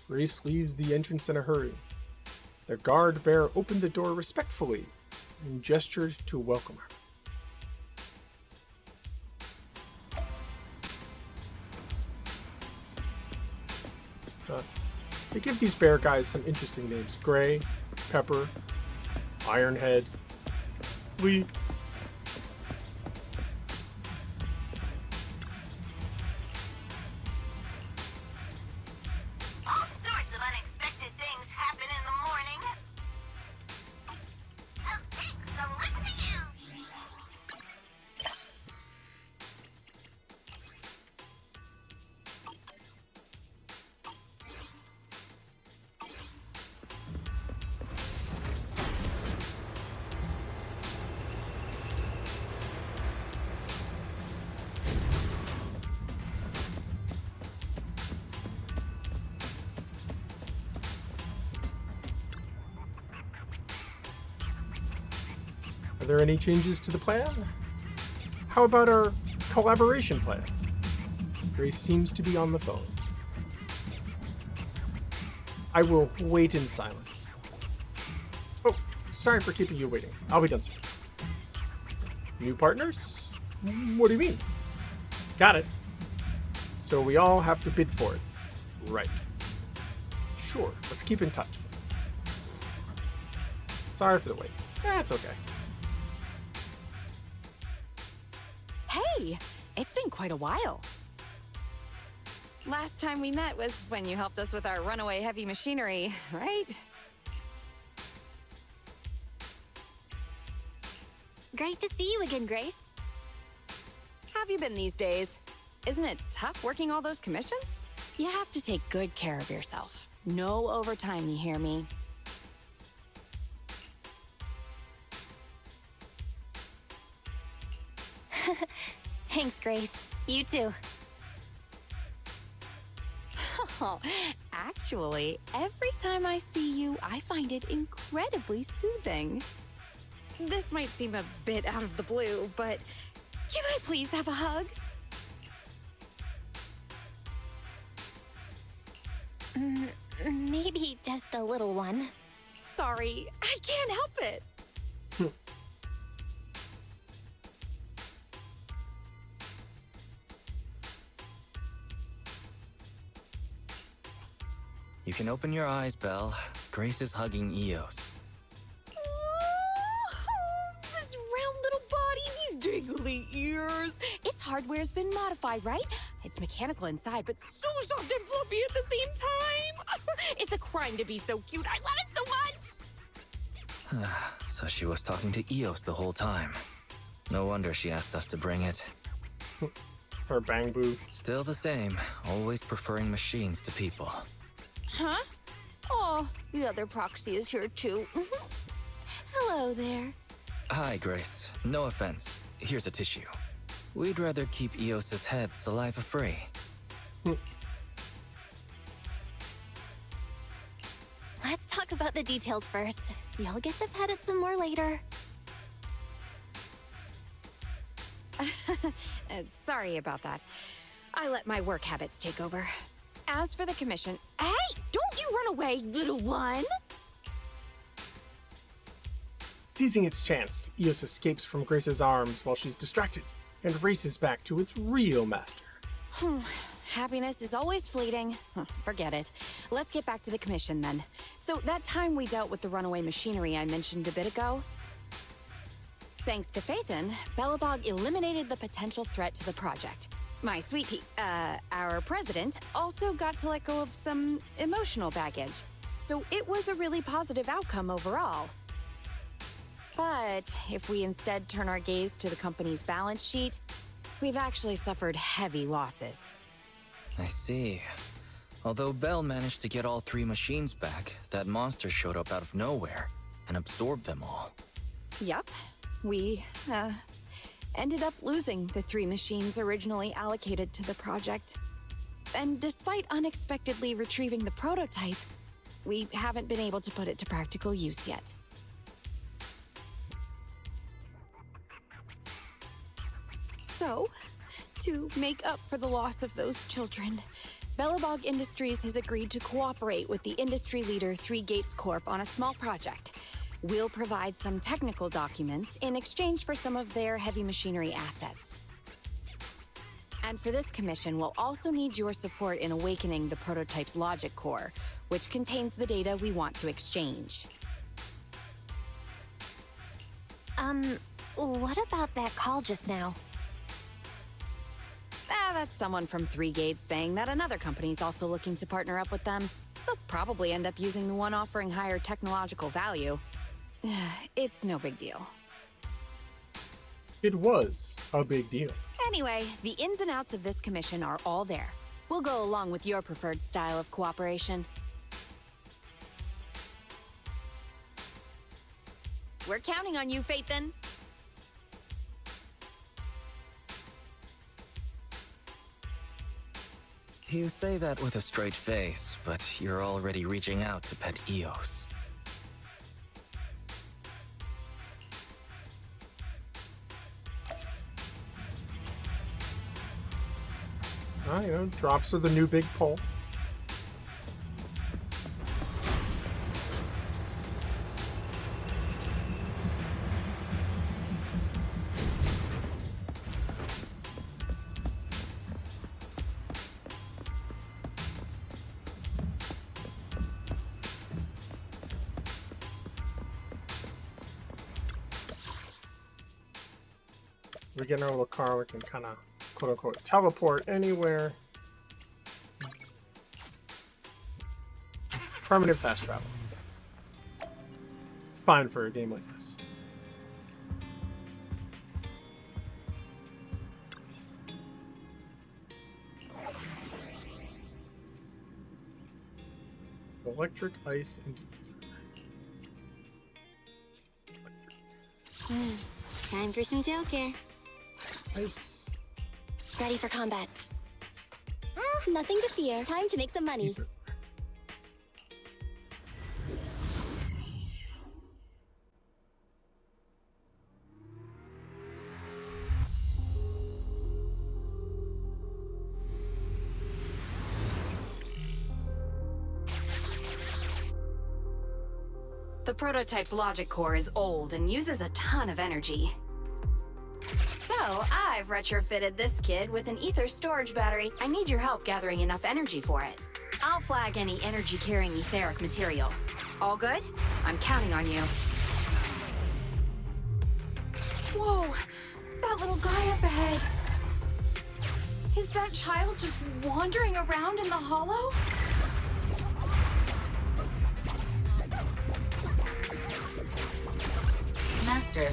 Grace leaves the entrance in a hurry. The guard bear opened the door respectfully and gestured to welcome her. They give these bear guys some interesting names. Gray, Pepper, Ironhead, Lee. Are there any changes to the plan? How about our collaboration plan? Grace seems to be on the phone. I will wait in silence. Oh, sorry for keeping you waiting. I'll be done soon. New partners? What do you mean? Got it. So we all have to bid for it. Right. Sure, let's keep in touch. Sorry for the wait. That's okay. Hey, it's been quite a while. Last time we met was when you helped us with our runaway heavy machinery, right? Great to see you again, Grace. How have you been these days? Isn't it tough working all those commissions? You have to take good care of yourself. No overtime, you hear me? Thanks, Grace. You too. Actually, every time I see you, I find it incredibly soothing. This might seem a bit out of the blue, but can I please have a hug? Maybe just a little one. Sorry, I can't help it. You can open your eyes, Belle. Grace is hugging Eos. This round little body, these dangly ears. Its hardware's been modified, right? It's mechanical inside, but so soft and fluffy at the same time. It's a crime to be so cute. I love it so much. So she was talking to Eos the whole time. No wonder she asked us to bring it. It's our bang boo. Still the same, always preferring machines to people. Huh? Oh, the other proxy is here too. Hello there. Hi, Grace. No offense. Here's a tissue. We'd rather keep Eos's head saliva-free. Let's talk about the details first. You'll get to pet it some more later. Sorry about that. I let my work habits take over. As for the commission, hey, don't you run away, little one! Seizing its chance, Eos escapes from Grace's arms while she's distracted and races back to its real master. Happiness is always fleeting. Forget it. Let's get back to the commission then. So that time we dealt with the runaway machinery I mentioned a bit ago, thanks to Phaethon, Belobog eliminated the potential threat to the project. My sweet our president also got to let go of some emotional baggage. So it was a really positive outcome overall. But if we instead turn our gaze to the company's balance sheet, we've actually suffered heavy losses. I see. Although Belle managed to get all 3 machines back, that monster showed up out of nowhere and absorbed them all. Yup. We, ended up losing the 3 machines originally allocated to the project. And despite unexpectedly retrieving the prototype, we haven't been able to put it to practical use yet. So, to make up for the loss of those children, Belobog Industries has agreed to cooperate with the industry leader 3 Gates Corp on a small project. We'll provide some technical documents in exchange for some of their heavy machinery assets. And for this commission, we'll also need your support in awakening the prototype's logic core, which contains the data we want to exchange. What about that call just now? That's someone from 3 Gates saying that another company's also looking to partner up with them. They'll probably end up using the one offering higher technological value. It's no big deal. It was a big deal. Anyway, the ins and outs of this commission are all there. We'll go along with your preferred style of cooperation. We're counting on you, Phaethon. You say that with a straight face, but you're already reaching out to pet Eos. You know, drops are the new big pull. We get in our little car, we can kind of, quote unquote, teleport anywhere. Permanent fast travel. Fine for a game like this. Electric, ice, and Time for some tail care. ice. Ready for combat. Nothing to fear. Time to make some money. The prototype's logic core is old and uses a ton of energy. So, I've retrofitted this kid with an ether storage battery. I need your help gathering enough energy for it. I'll flag any energy-carrying etheric material. All good? I'm counting on you. Whoa! That little guy up ahead! Is that child just wandering around in the hollow? Master,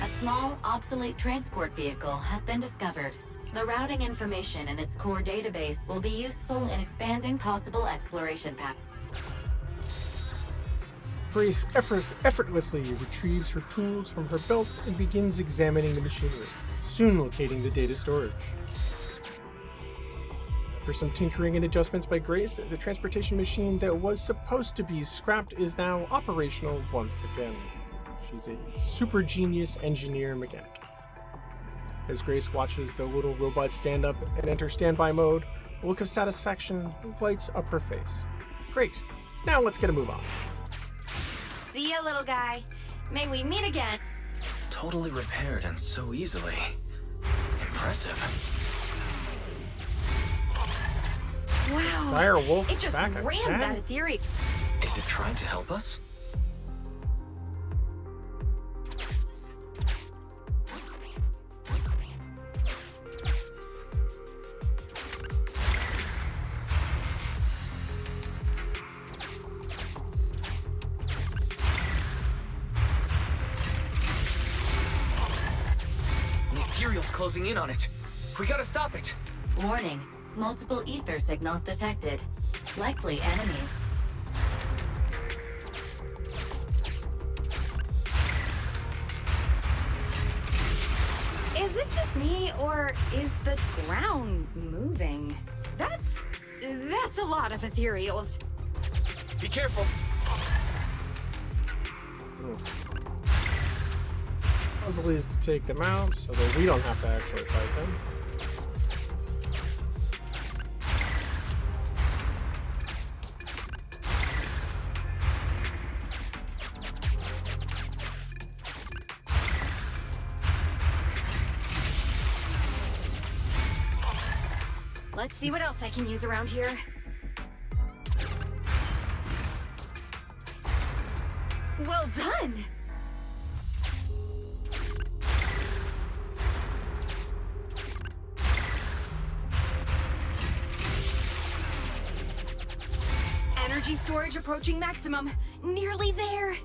a small, obsolete transport vehicle has been discovered. The routing information in its core database will be useful in expanding possible exploration paths. Grace effortlessly retrieves her tools from her belt and begins examining the machinery, soon locating the data storage. After some tinkering and adjustments by Grace, the transportation machine that was supposed to be scrapped is now operational once again. She's a super genius engineer mechanic. As Grace watches the little robot stand up and enter standby mode, a look of satisfaction lights up her face. Great, now let's get a move on. See ya, little guy. May we meet again. Totally repaired and so easily. Impressive. Wow. Dire Wolf It just back rammed again? that ethereal. Is it trying to help us? The ethereal's closing in on it. We gotta stop it. Warning, multiple ether signals detected. Likely enemies. Is it just me, or is the ground moving? That's a lot of ethereals. Be careful. Puzzle is to take them out so that we don't have to actually fight them. Let's see what else I can use around here. Well done! Energy storage approaching maximum. Nearly there.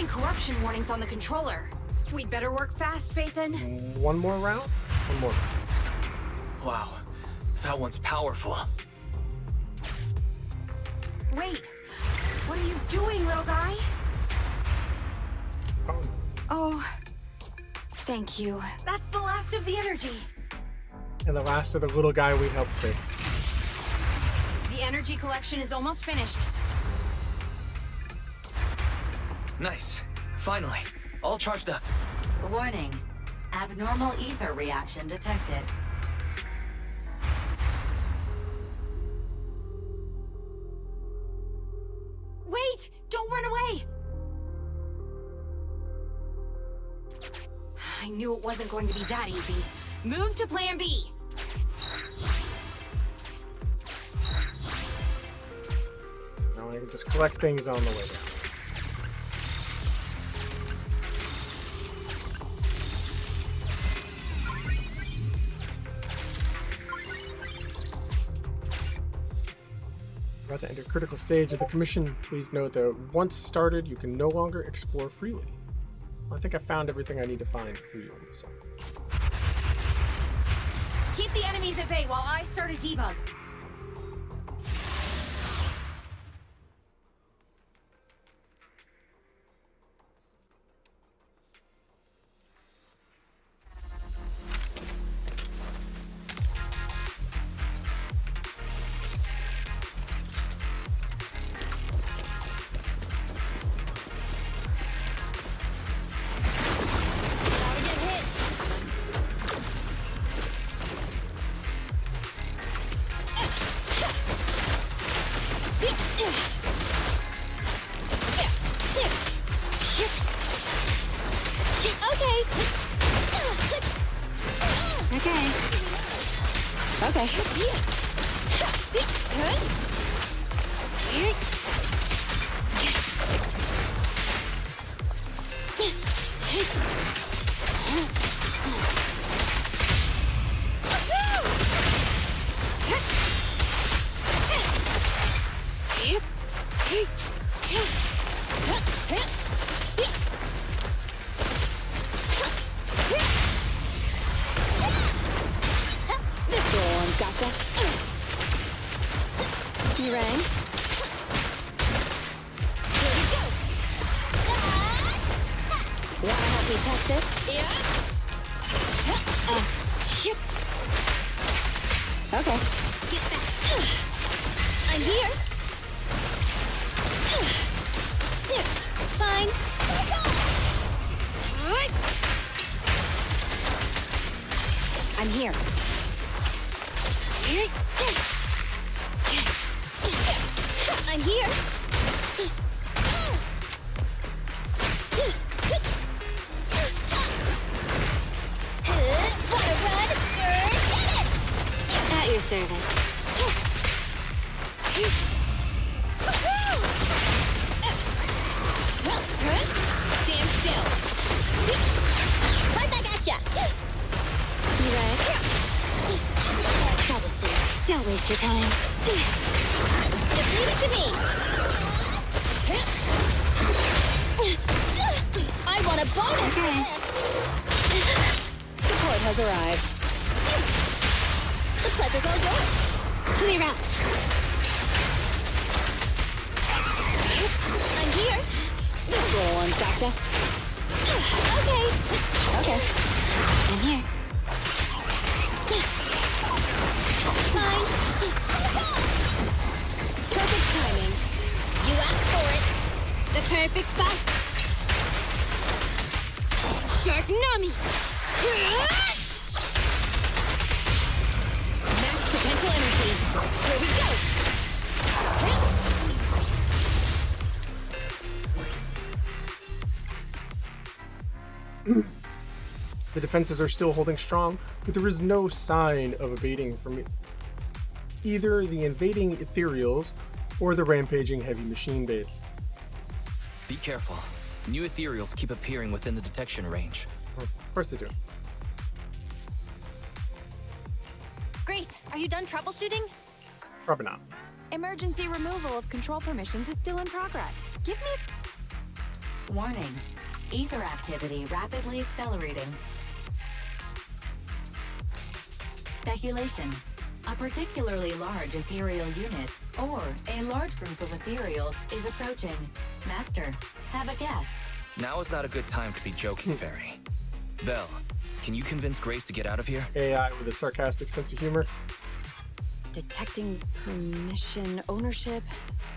corruption warnings on the controller. We'd better work fast, Phaethon. One more round? One more. Wow, that one's powerful. Wait, what are you doing, little guy? Oh, thank you. That's the last of the energy. And the last of the little guy we helped fix. The energy collection is almost finished. Nice. Finally. All charged up. Warning. Abnormal ether reaction detected. Wait! Don't run away! I knew it wasn't going to be that easy. Move to plan B. Now I can just collect things on the way down. About to enter critical stage of the commission. Please note that once started, you can no longer explore freely. I think I found everything I need to find freely. So. Keep the enemies at bay while I start a debug. You rang? Here we go! Wanna help me test this? Yeah? Okay. Get back. I'm here. Fine. I'm here. I'm here. Wanna run? Get it! At your service. Stand still. Right back at ya. You ready? Trouble suit. Don't waste your time. Just leave it to me. I want a bonus for this. Support has arrived. The pleasure's all yours. Clear out. I'm here. This little one's gotcha. Okay. I'm here. Fine. Perfect timing. You asked for it. The perfect spot. Shark Nami. Max potential energy. Here we go. The defenses are still holding strong, but there is no sign of abating from either the invading ethereals or the rampaging heavy machine base. Be careful. New ethereals keep appearing within the detection range. Of course they do. Grace, are you done troubleshooting? Probably not. Emergency removal of control permissions is still in progress. Give me... Warning. Ether activity rapidly accelerating. Speculation. A particularly large ethereal unit, or a large group of ethereals, is approaching. Master, have a guess. Now is not a good time to be joking, Fairy. Belle, can you convince Grace to get out of here? AI with a sarcastic sense of humor. Detecting permission ownership,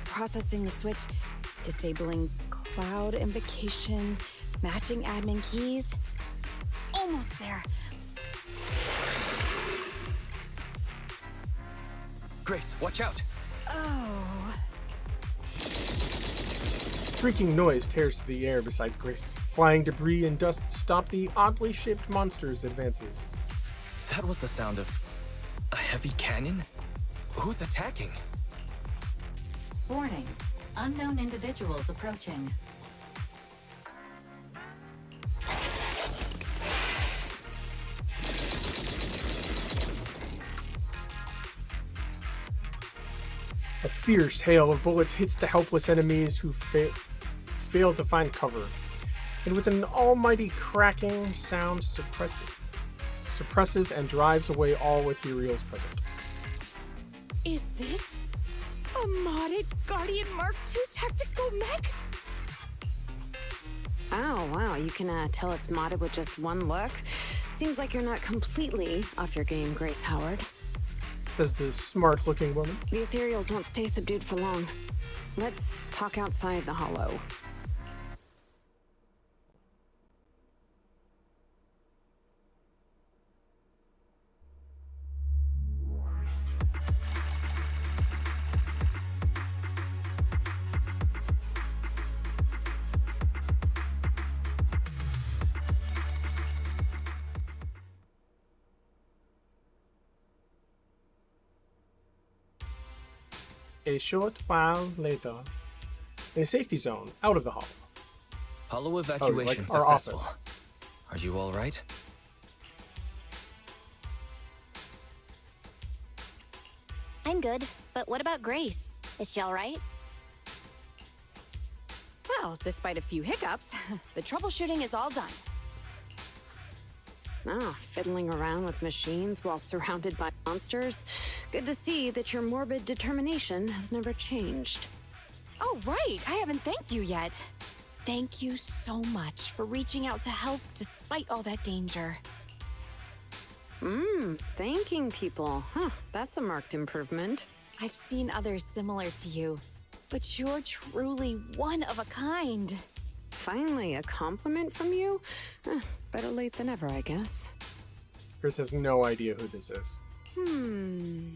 processing the switch, disabling cloud invocation, matching admin keys. Almost there. Grace, watch out! Oh. Shrieking noise tears through the air beside Grace. Flying debris and dust stop the oddly shaped monster's advances. That was the sound of a heavy canyon? Who's attacking? Warning. Unknown individuals approaching. A fierce hail of bullets hits the helpless enemies who fail to find cover, and with an almighty cracking sound suppresses and drives away all ethereals present. Is this a modded Guardian Mark II tactical mech? Oh, wow. You can tell it's modded with just one look. Seems like you're not completely off your game, Grace Howard. Says the smart-looking woman. The ethereals won't stay subdued for long. Let's talk outside the hollow. A short while later, in a safety zone, out of the hollow. Hollow evacuation like our successful. office. Are you all right? I'm good, but what about Grace? Is she all right? Well, despite a few hiccups, the troubleshooting is all done. Ah, fiddling around with machines while surrounded by monsters. Good to see that your morbid determination has never changed. Oh, right. I haven't thanked you yet. Thank you so much for reaching out to help despite all that danger. Thanking people. Huh, that's a marked improvement. I've seen others similar to you, but you're truly one of a kind. Finally, a compliment from you? Better late than ever, I guess. Chris has no idea who this is. The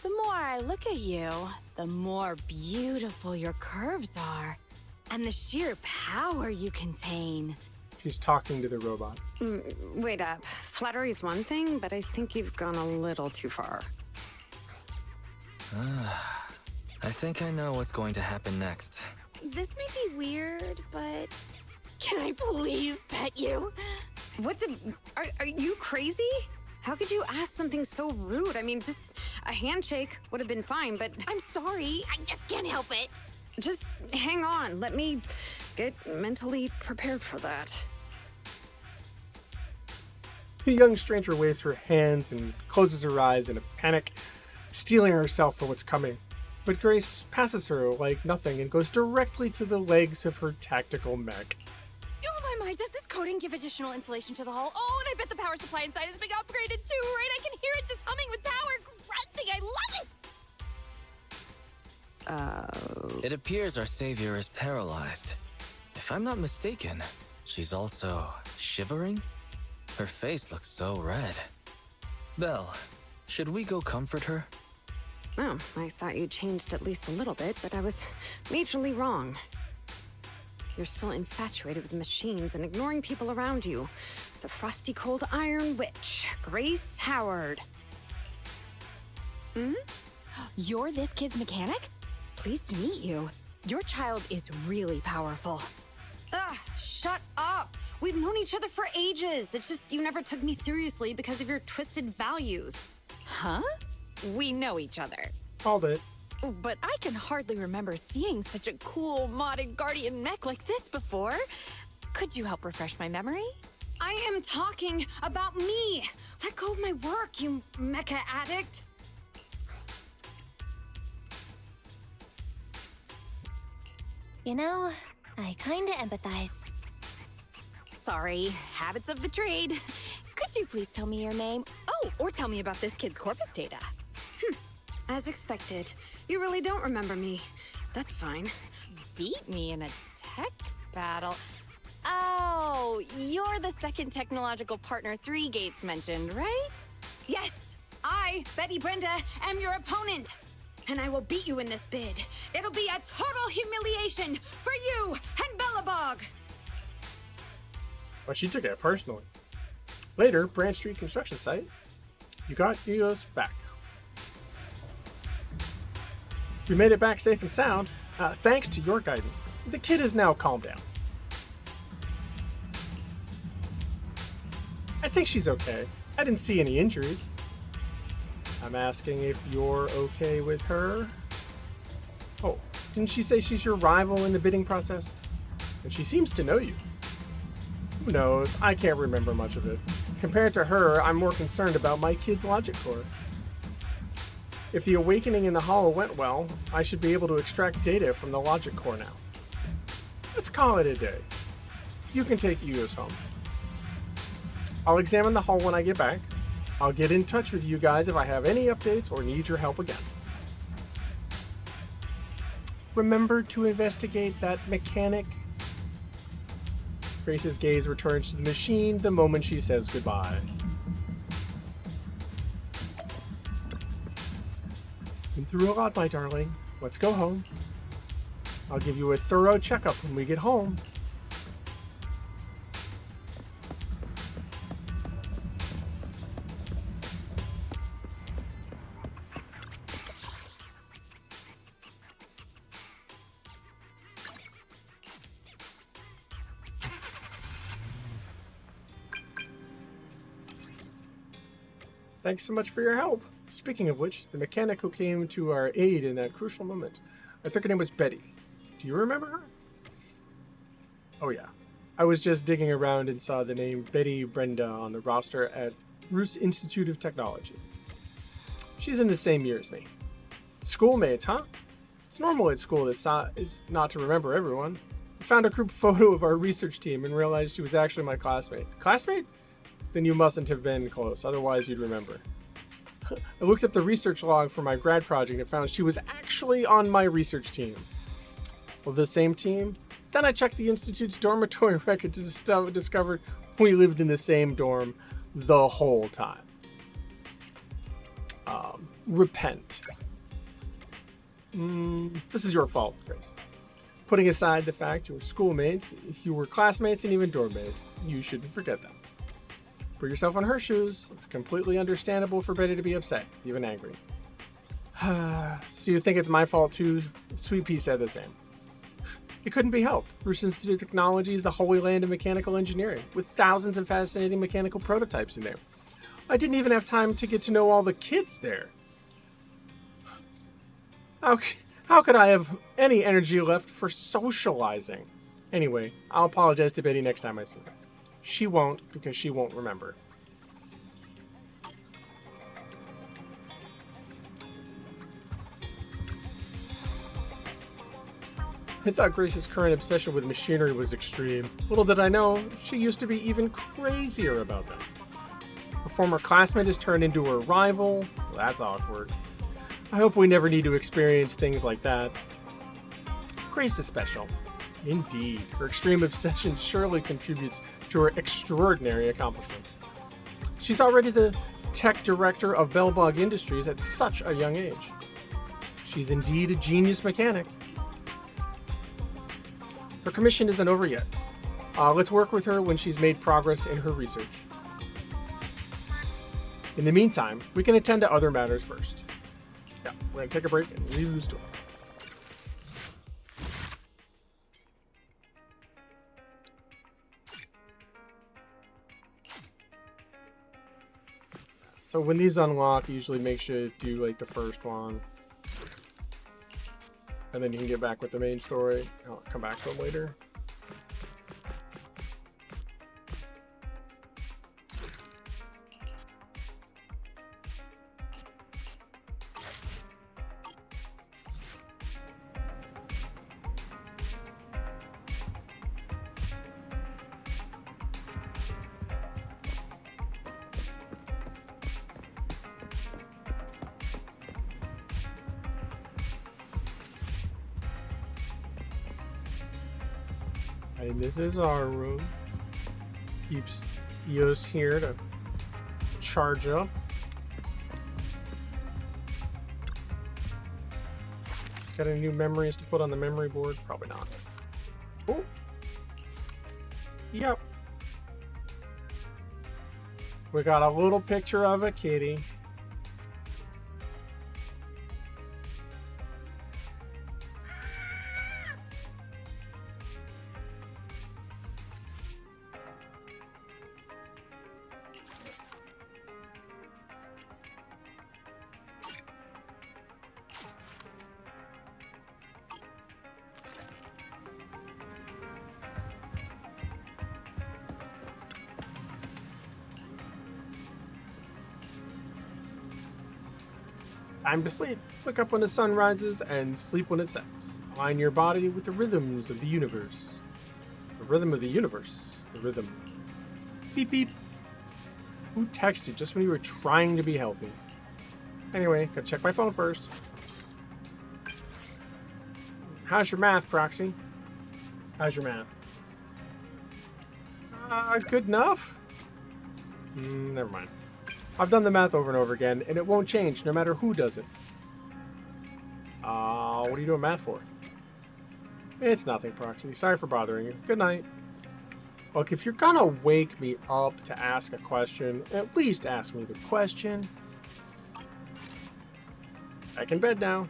more I look at you, the more beautiful your curves are, and the sheer power you contain. She's talking to the robot. Wait up. Flattery's one thing, but I think you've gone a little too far. I think I know what's going to happen next. This may be weird, but... Can I please pet you? What the... Are you crazy? How could you ask something so rude? I mean, just a handshake would have been fine, but... I'm sorry. I just can't help it. Just hang on. Let me get mentally prepared for that. The young stranger waves her hands and closes her eyes in a panic, steeling herself for what's coming. But Grace passes her like nothing and goes directly to the legs of her tactical mech. Oh my, does this coating give additional insulation to the hull? Oh, and I bet the power supply inside is being upgraded too, right? I can hear it just humming with power, grunting. I love it! It appears our savior is paralyzed. If I'm not mistaken, she's also shivering? Her face looks so red. Belle, should we go comfort her? Oh, I thought you changed at least a little bit, but I was majorly wrong. You're still infatuated with machines and ignoring people around you. The frosty cold iron witch, Grace Howard. You're this kid's mechanic? Pleased to meet you. Your child is really powerful. Ugh, shut up! We've known each other for ages. It's just you never took me seriously because of your twisted values. Huh? We know each other. Called it. but I can hardly remember seeing such a cool modded Guardian mech like this before. Could you help refresh my memory? I am talking about me. Let go of my work, you mecha addict. You know, I kinda empathize. Sorry, habits of the trade. Could you please tell me your name? Oh, or tell me about this kid's corpus data. As expected, you really don't remember me. That's fine. Beat me in a tech battle. Oh, you're the second technological partner 3 Gates mentioned, right? Yes, I, Betty Brenda, am your opponent. And I will beat you in this bid. It'll be a total humiliation for you and Bellabog. Well, she took it personally. Later, Branch Street construction site. You got Eos back. We made it back safe and sound, thanks to your guidance. The kid is now calmed down. I think she's okay. I didn't see any injuries. I'm asking if you're okay with her. Oh, didn't she say she's your rival in the bidding process? And she seems to know you. Who knows? I can't remember much of it. Compared to her, I'm more concerned about my kid's logic core. If the awakening in the hollow went well, I should be able to extract data from the logic core now. Let's call it a day. You can take Eos home. I'll examine the hull when I get back. I'll get in touch with you guys if I have any updates or need your help again. Remember to investigate that mechanic. Grace's gaze returns to the machine the moment she says goodbye. Been through a lot, my darling. Let's go home. I'll give you a thorough checkup when we get home. Thanks so much for your help. Speaking of which, the mechanic who came to our aid in that crucial moment, I think her name was Betty. Do you remember her? Oh yeah. I was just digging around and saw the name Betty Brenda on the roster at Roos Institute of Technology. She's in the same year as me. Schoolmates, huh? It's normal at school is not to remember everyone. I found a group photo of our research team and realized she was actually my classmate. Classmate? Then you mustn't have been close, otherwise you'd remember. I looked up the research log for my grad project and found she was actually on my research team. Well, the same team? Then I checked the Institute's dormitory record to discover we lived in the same dorm the whole time. Repent. This is your fault, Grace. Putting aside the fact you were schoolmates, you were classmates and even dorm mates, you shouldn't forget that. Put yourself in her shoes. It's completely understandable for Betty to be upset, even angry. So you think it's my fault too? Sweet Pea said the same. It couldn't be helped. Roos Institute of Technology is the holy land of mechanical engineering, with thousands of fascinating mechanical prototypes in there. I didn't even have time to get to know all the kids there. How could I have any energy left for socializing? Anyway, I'll apologize to Betty next time I see her. She won't, because she won't remember. I thought Grace's current obsession with machinery was extreme. Little did I know, she used to be even crazier about that. A former classmate has turned into her rival. Well, that's awkward. I hope we never need to experience things like that. Grace is special. Indeed, her extreme obsession surely contributes to her extraordinary accomplishments. She's already the tech director of Bellabog Industries at such a young age. She's indeed a genius mechanic. Her commission isn't over yet. Let's work with her when she's made progress in her research. In the meantime, we can attend to other matters first. Yeah, we're gonna take a break and leave the store. So when these unlock, usually make sure to do like the first one. And then you can get back with the main story. I'll come back to them later. And this is our room. Keeps EOS here to charge up. Got any new memories to put on the memory board? Probably not. Oh. Yep. We got a little picture of a kitty. Time to sleep. Wake up when the sun rises and sleep when it sets. Align your body with the rhythms of the universe. The rhythm of the universe. The rhythm. Beep beep. Who texted just when you were trying to be healthy? Anyway, gotta check my phone first. How's your math, Proxy? How's your math? Good enough? Never mind. I've done the math over and over again, and it won't change no matter who does it. What are you doing math for? It's nothing, Proxy. Sorry for bothering you. Good night. Look, if you're gonna wake me up to ask a question, at least ask me the question. Back in bed now.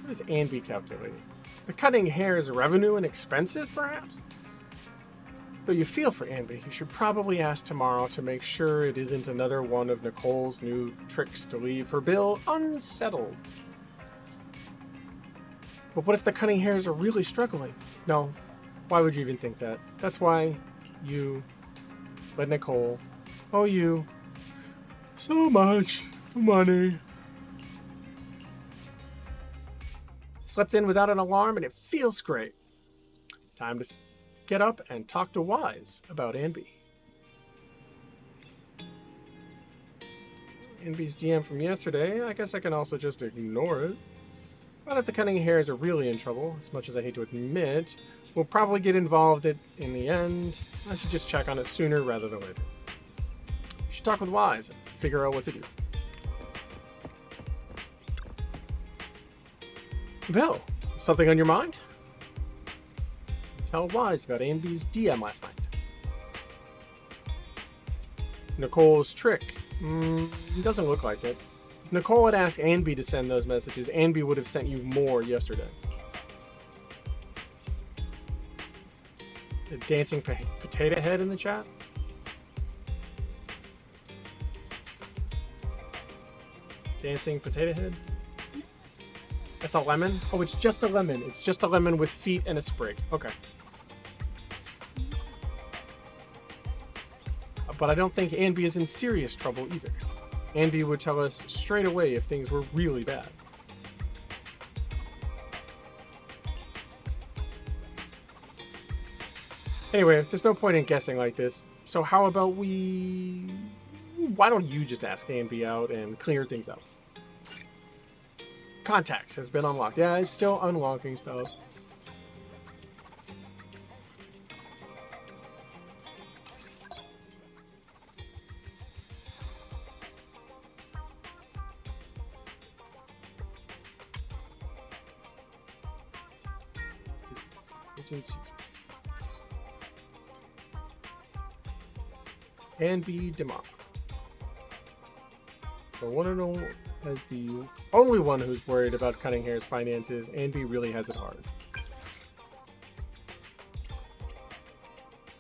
What is Anby calculating? The cutting hair's revenue and expenses, perhaps? Though you feel for Anby, you should probably ask tomorrow to make sure it isn't another one of Nicole's new tricks to leave her bill unsettled. But what if the cutting hairs are really struggling? No, why would you even think that? That's why you let Nicole owe you so much money. Slept in without an alarm and it feels great. Time to get up and talk to Wise about Anby. Anby's DM from yesterday, I guess I can also just ignore it. But if the cutting hairs are really in trouble, as much as I hate to admit, we'll probably get involved in the end. I should just check on it sooner rather than later. You should talk with Wise and figure out what to do. Bill, something on your mind? Tell Wise about Anby's DM last night. Nicole's trick. Doesn't look like it. If Nicole had asked Anby to send those messages, Anby would have sent you more yesterday. The dancing potato head in the chat? Dancing potato head? That's a lemon? Oh, it's just a lemon. It's just a lemon with feet and a sprig. Okay. But I don't think Anby is in serious trouble either. Anby would tell us straight away if things were really bad. Anyway, there's no point in guessing like this. So how about why don't you just ask Anby out and clear things up? Contacts has been unlocked. Yeah, it's still unlocking stuff. Anby Demar. The one and only, as the only one who's worried about cutting hair's finances, Anby really has it hard.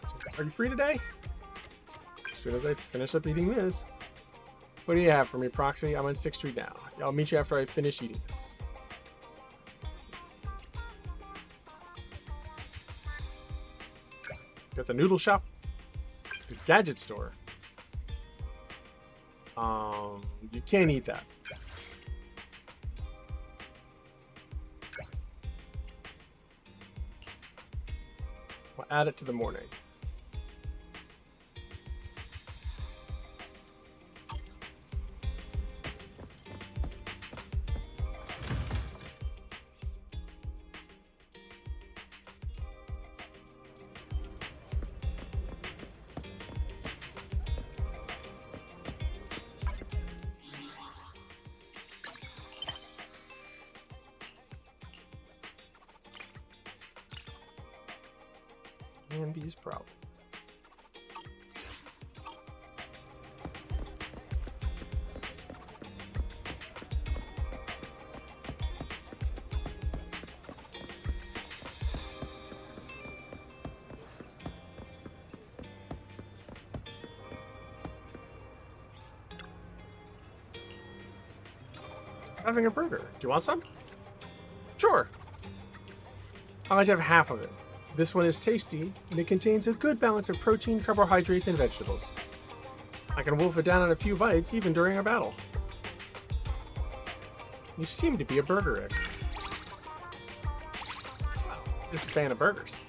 So, are you free today? As soon as I finish up eating this. What do you have for me, Proxy? I'm on 6th Street now. I'll meet you after I finish eating this. Got the noodle shop. The gadget store. You can't eat that. We'll add it to the morning. Andy's problem. Having a burger. Do you want some? Sure. I'll let you have half of it. This one is tasty, and it contains a good balance of protein, carbohydrates, and vegetables. I can wolf it down in a few bites, even during a battle. You seem to be a burger expert. Wow, just a fan of burgers.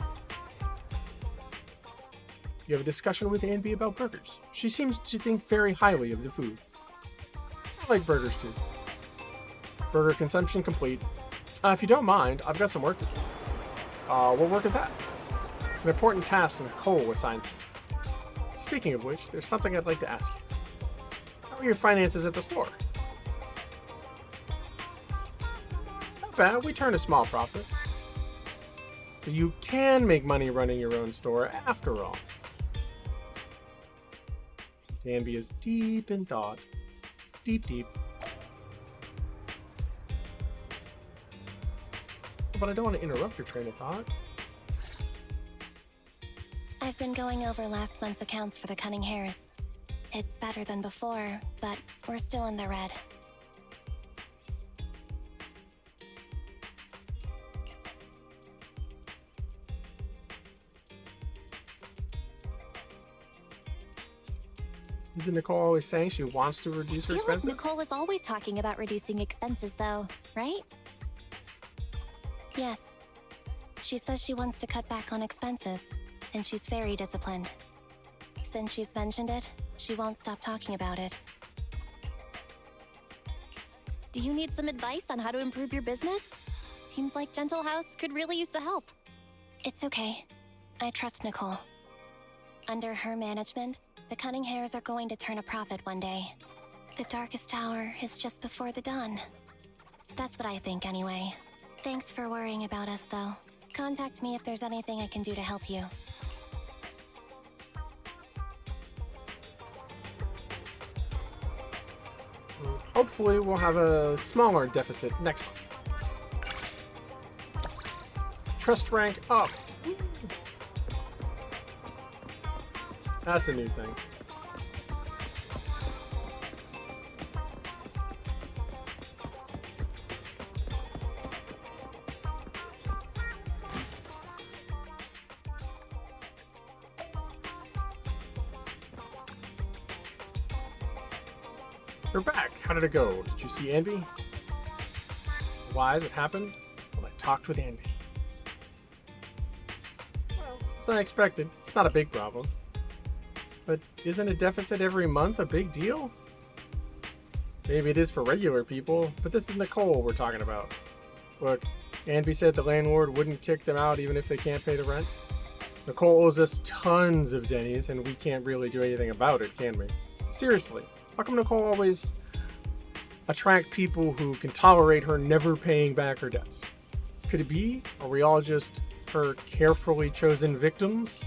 You have a discussion with Anby about burgers. She seems to think very highly of the food. I like burgers too. Burger consumption complete. If you don't mind, I've got some work to do. What work is that? It's an important task Nicole assigned to me. Speaking of which, there's something I'd like to ask you. How are your finances at the store? Not bad, we turn a small profit. So you can make money running your own store after all. Danby is deep in thought. Deep. But I don't want to interrupt your train of thought. I've been going over last month's accounts for the Cunning Hares. It's better than before, but we're still in the red. Isn't Nicole always saying she wants to reduce her I feel expenses? like Nicole is always talking about reducing expenses, though, right? Yes. She says she wants to cut back on expenses, and she's very disciplined. Since she's mentioned it, she won't stop talking about it. Do you need some advice on how to improve your business? Seems like Gentle House could really use the help. It's okay. I trust Nicole. Under her management, the Cunning Hares are going to turn a profit one day. The darkest hour is just before the dawn. That's what I think anyway. Thanks for worrying about us, though. Contact me if there's anything I can do to help you. Hopefully we'll have a smaller deficit next month. Trust rank up. That's a new thing. You're back. How did it go? Did you see Anby? Why? What happened? Well, I talked with Anby. Well, it's unexpected. It's not a big problem. But isn't a deficit every month a big deal? Maybe it is for regular people, but this is Nicole we're talking about. Look, Anby said the landlord wouldn't kick them out even if they can't pay the rent. Nicole owes us tons of Denny's, and we can't really do anything about it, can we? Seriously, how come Nicole always attract people who can tolerate her never paying back her debts? Could it be? Are we all just her carefully chosen victims?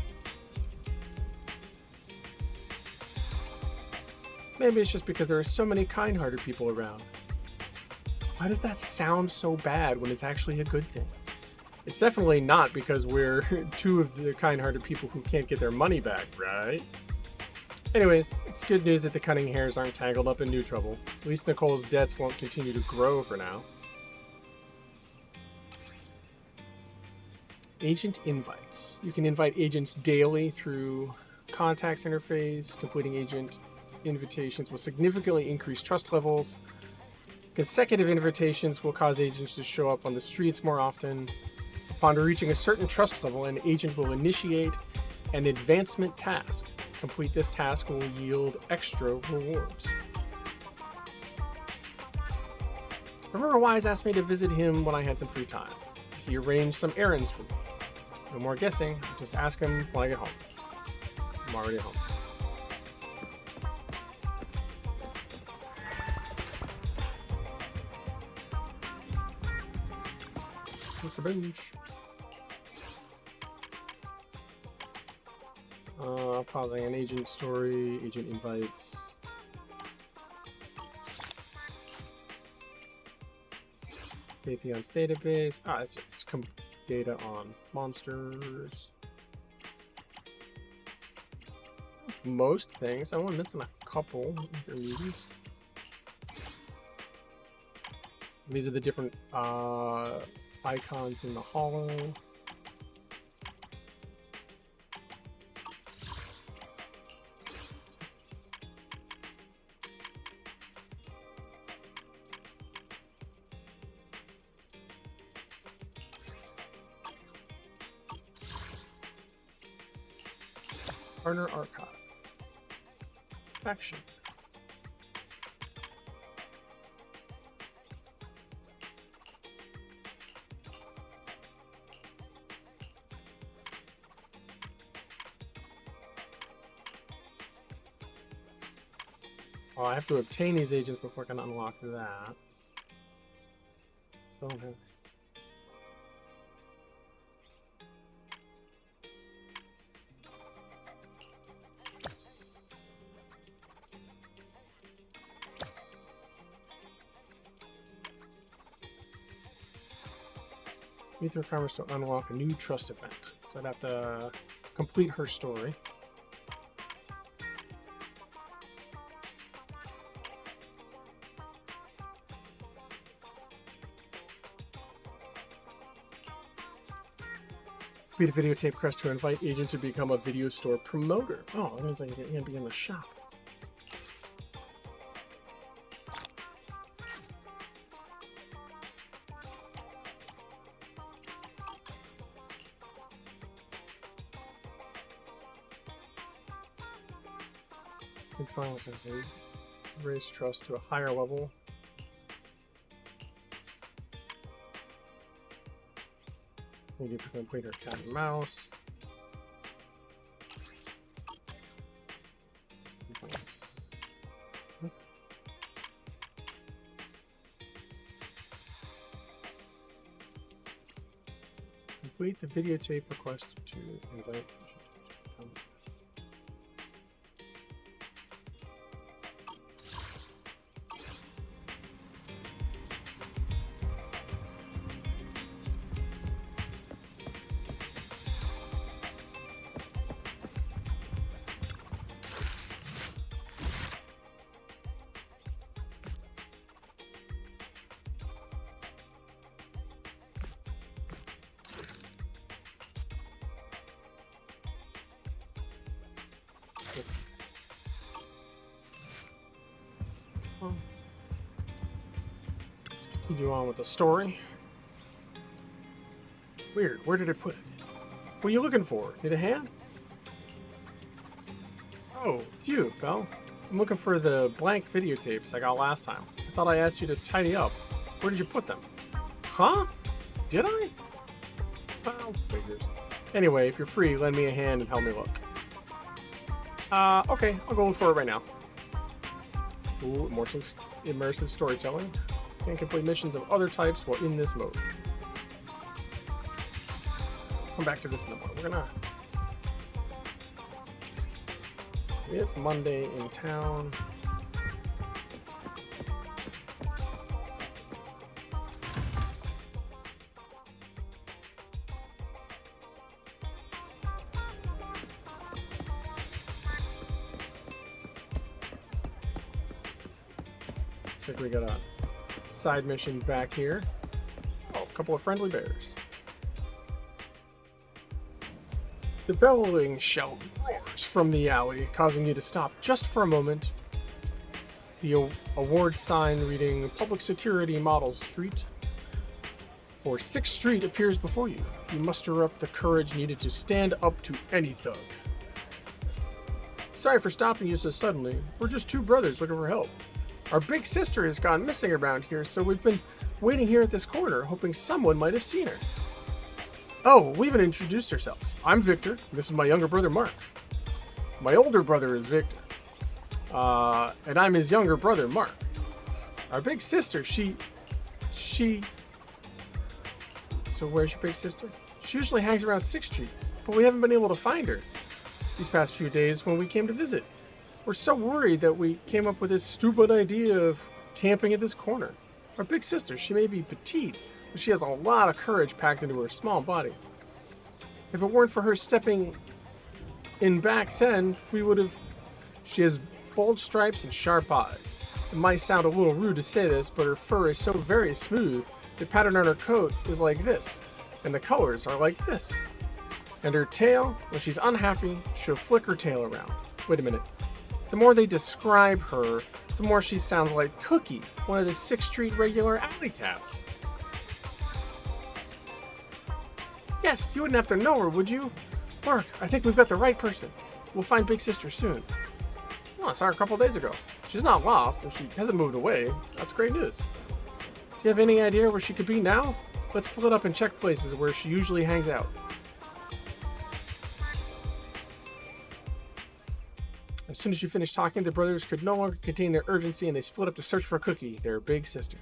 Maybe it's just because there are so many kind-hearted people around. Why does that sound so bad when it's actually a good thing? It's definitely not because we're two of the kind-hearted people who can't get their money back, right? Anyways, it's good news that the Cunning Hares aren't tangled up in new trouble. At least Nicole's debts won't continue to grow for now. Agent invites. You can invite agents daily through contacts interface. Completing agent invitations will significantly increase trust levels. Consecutive invitations will cause agents to show up on the streets more often. Upon reaching a certain trust level, an agent will initiate an advancement task. Complete this task will yield extra rewards. Remember Wise asked me to visit him when I had some free time. He arranged some errands for me. No more guessing, just ask him when I get home. I'm already home. Mr. Bench. Pausing an agent story, agent invites. Atheon's database. It's data on monsters. Most things. I'm only missing a couple interviews. These are the different icons in the hollow. Partner archive. Faction. Oh, I have to obtain these agents before I can unlock that. Don't have. Meet the requirements to unlock a new trust event. So I'd have to complete her story. Complete a videotape quest to invite agent to become a video store promoter. Oh, that means I can be in the shop. Final fantasy. Raise trust to a higher level. We need to complete our cat and mouse. Complete the videotape request to invite. Let's continue on with the story. Weird. Where did I put it? What are you looking for? Need a hand? Oh, it's you, Belle. I'm looking for the blank videotapes I got last time. I thought I asked you to tidy up. Where did you put them? Huh? Did I? Well, figures. Anyway, if you're free, lend me a hand and help me look. Okay, I'll go look for it right now. Ooh, immersive storytelling. Can complete missions of other types while in this mode. Come back to this in a moment. We're gonna... It's Monday in town. Looks like we got a side mission back here. Oh, a couple of friendly bears. The bellowing shout roars from the alley, causing you to stop just for a moment. The award sign reading Public Security Model Street for 6th Street appears before you. You muster up the courage needed to stand up to any thug. Sorry for stopping you so suddenly. We're just two brothers looking for help. Our big sister has gone missing around here, so we've been waiting here at this corner, hoping someone might have seen her. Oh, we haven't introduced ourselves. I'm Victor. This is my younger brother, Mark. My older brother is Victor. And I'm his younger brother, Mark. Our big sister, she... So where's your big sister? She usually hangs around 6th Street, but we haven't been able to find her these past few days when we came to visit. We're so worried that we came up with this stupid idea of camping at this corner. Our big sister, she may be petite, but she has a lot of courage packed into her small body. If it weren't for her stepping in back then, we would have... She has bold stripes and sharp eyes. It might sound a little rude to say this, but her fur is so very smooth, the pattern on her coat is like this, and the colors are like this. And her tail, when she's unhappy, she'll flick her tail around. Wait a minute. The more they describe her, the more she sounds like Cookie, one of the 6th Street regular alley cats. Yes, you wouldn't have to know her, would you? Mark, I think we've got the right person. We'll find Big Sister soon. Oh, I saw her a couple days ago. She's not lost, and she hasn't moved away. That's great news. Do you have any idea where she could be now? Let's split up and check places where she usually hangs out. As soon as you finished talking, the brothers could no longer contain their urgency, and they split up to search for Cookie, their big sister.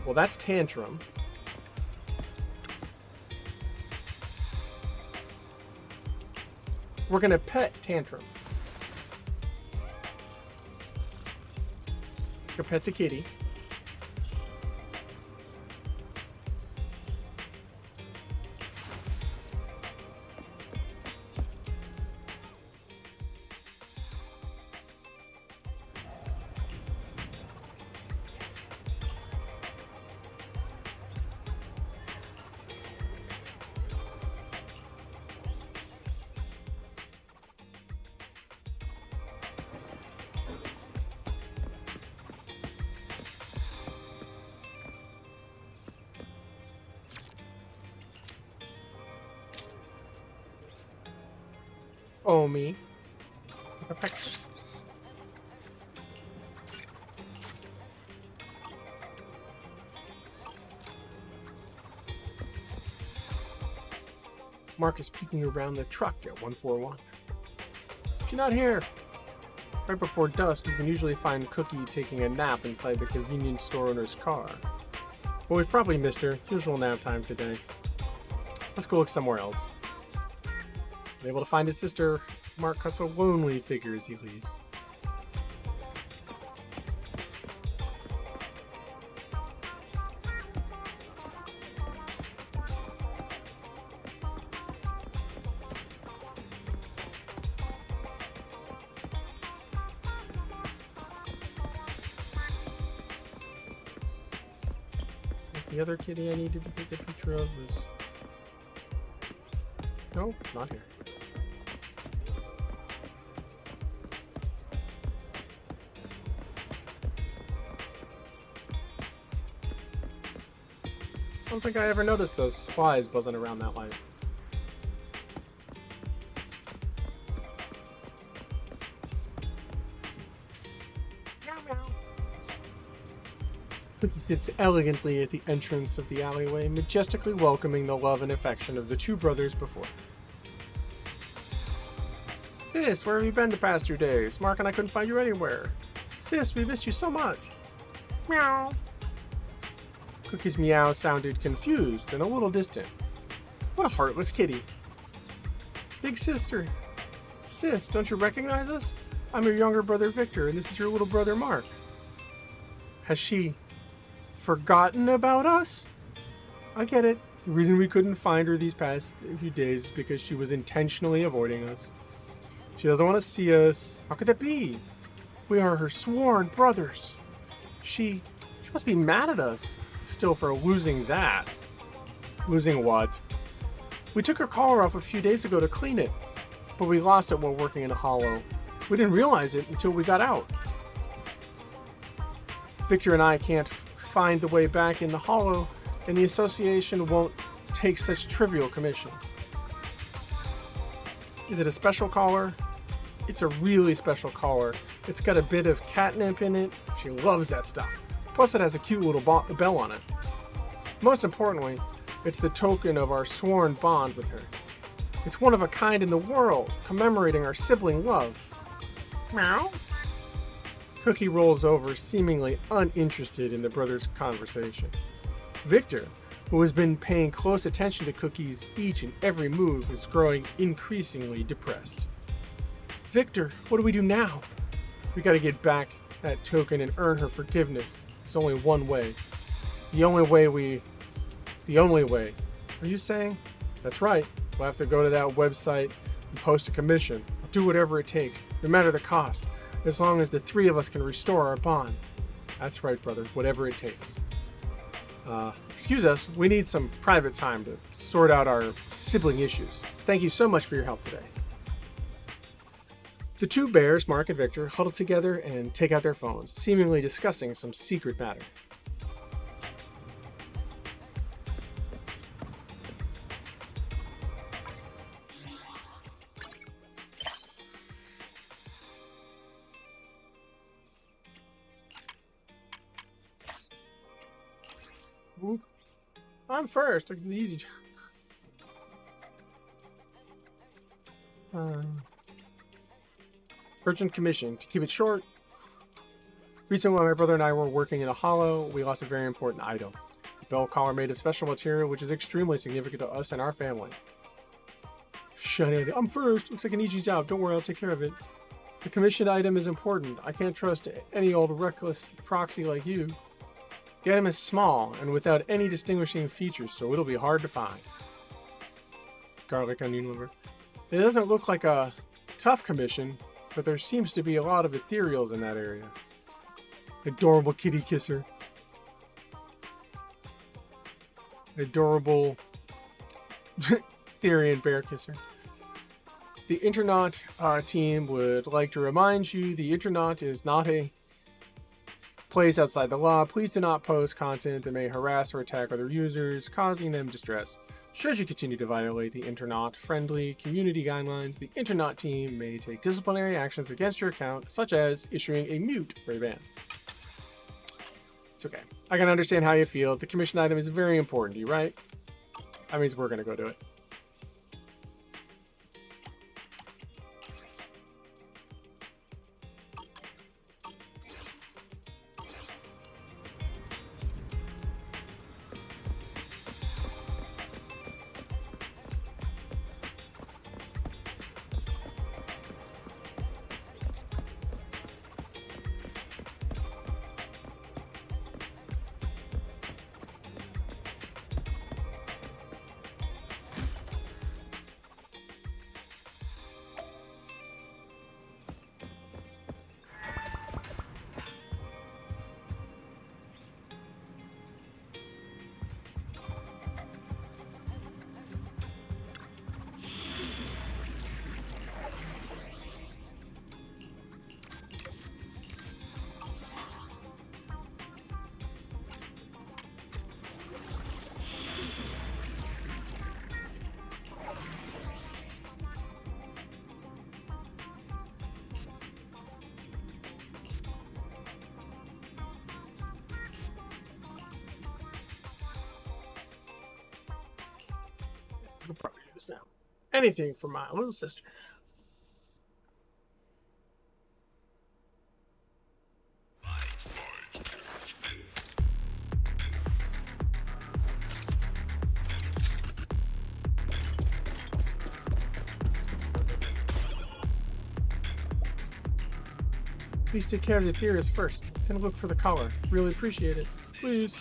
Well, that's Tantrum. We're gonna pet Tantrum. Go pet the kitty. Foamy. Mark is peeking around the truck at 141. She's not here. Right before dusk, you can usually find Cookie taking a nap inside the convenience store owner's car. Well, we've probably missed her. Usual nap time today. Let's go look somewhere else. Able to find his sister, Mark cuts a lonely figure as he leaves. The other kitty I needed to take a picture of was... No, not here. I don't think I ever noticed those flies buzzing around that light. Meow, meow. Cookie sits elegantly at the entrance of the alleyway, majestically welcoming the love and affection of the two brothers before. Sis, where have you been the past 2 days? Mark and I couldn't find you anywhere. Sis, we missed you so much. Meow. Cookie's meow sounded confused and a little distant. What a heartless kitty. Big sister. Sis, don't you recognize us? I'm your younger brother Victor, and this is your little brother Mark. Has she forgotten about us? I get it. The reason we couldn't find her these past few days is because she was intentionally avoiding us. She doesn't want to see us. How could that be? We are her sworn brothers. She She must be mad at us still for losing that. Losing what? We took her collar off a few days ago to clean it, but we lost it while working in a hollow. We didn't realize it until we got out. Victor and I can't find the way back in the hollow, and the association won't take such trivial commission. Is it a special collar? It's a really special collar. It's got a bit of catnip in it. She loves that stuff. Plus it has a cute little bell on it. Most importantly, it's the token of our sworn bond with her. It's one of a kind in the world, commemorating our sibling love. Meow. Cookie rolls over, seemingly uninterested in the brothers' conversation. Victor, who has been paying close attention to Cookie's each and every move, is growing increasingly depressed. Victor, what do we do now? We gotta get back that token and earn her forgiveness. There's only one way. The only way. Are you saying? That's right. We'll have to go to that website and post a commission. I'll do whatever it takes, no matter the cost, as long as the three of us can restore our bond. That's right, brother. Whatever it takes. Excuse us. We need some private time to sort out our sibling issues. Thank you so much for your help today. The two bears, Mark and Victor, huddle together and take out their phones, seemingly discussing some secret matter. I'm first. It's the easy job. Urgent commission. To keep it short, recently while my brother and I were working in a hollow, we lost a very important item. A bell collar made of special material, which is extremely significant to us and our family. Shut it. I'm first. Looks like an easy job. Don't worry, I'll take care of it. The commissioned item is important. I can't trust any old reckless proxy like you. The item is small and without any distinguishing features, so it'll be hard to find. Garlic onion liver. It doesn't look like a tough commission, but there seems to be a lot of ethereals in that area. Adorable kitty kisser. Adorable Therian bear kisser. The Internaut team would like to remind you the Internaut is not a place outside the law. Please do not post content that may harass or attack other users, causing them distress. Should you continue to violate the Internaut-friendly community guidelines, the Internaut team may take disciplinary actions against your account, such as issuing a mute or a ban. It's okay. I can understand how you feel. The commission item is very important to you, right? That means we're going to go do it. I could probably do this now. Anything for my little sister. Please take care of the theorist first, then look for the collar. Really appreciate it. Please.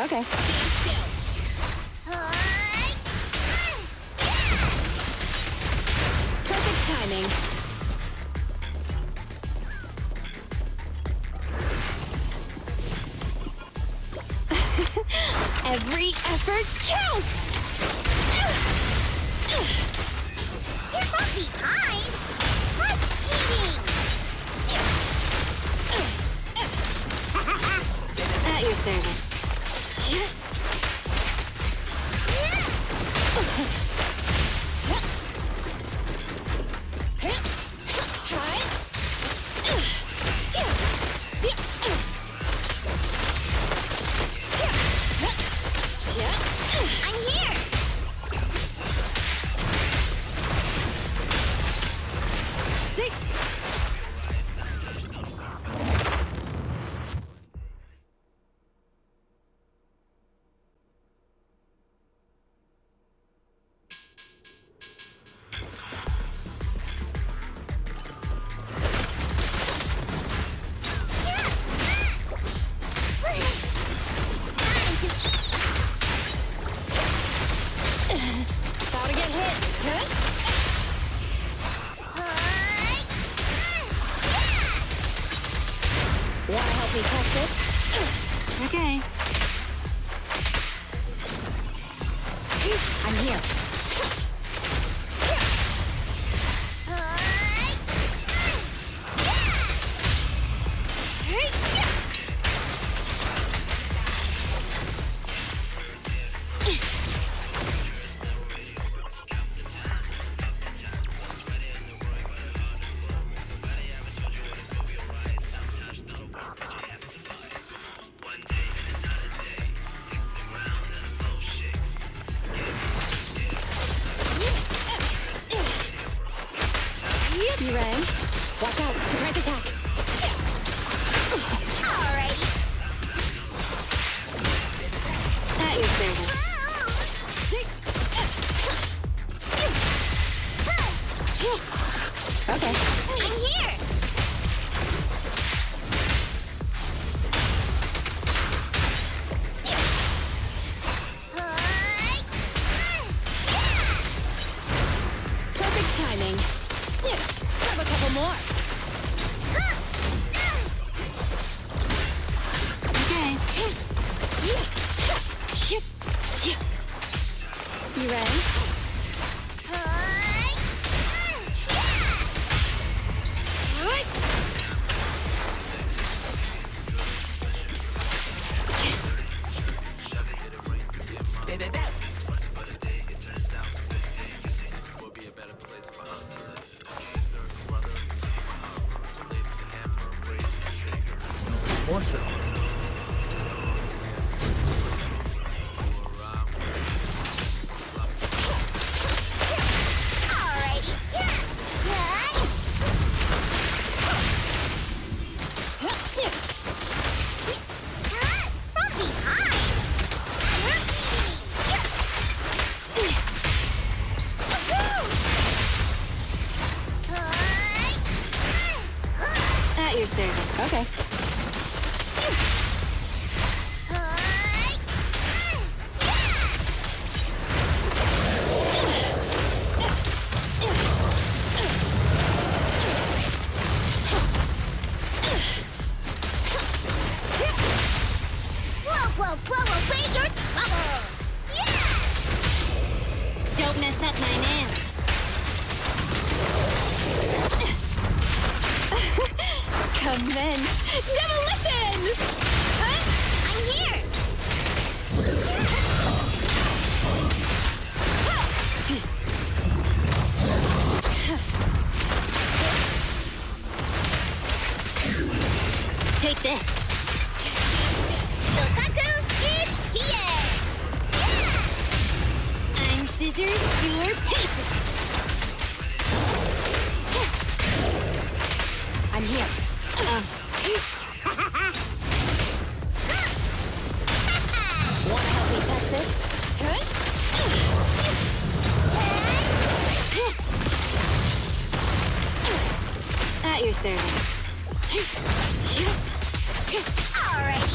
Okay. Stand still. Perfect timing. Every effort counts! You're from behind! That's cheating! At your service. I'm here! About to get hit. Wanna help me test this? Okay. I'm here. You ready? Watch out, surprise attack. Alrighty. At your service. Okay. I'm here! Perfect timing. Grab a couple more. Okay. You ready? More so. Alrighty. From behind! At your service. Okay. Blow away your troubles! Don't mess up my nails. Commence demolition! I'm here! Take this. Sokaku is here! I'm scissors, you're paper. I'm here. Wanna help me test this? At your service. Alrighty.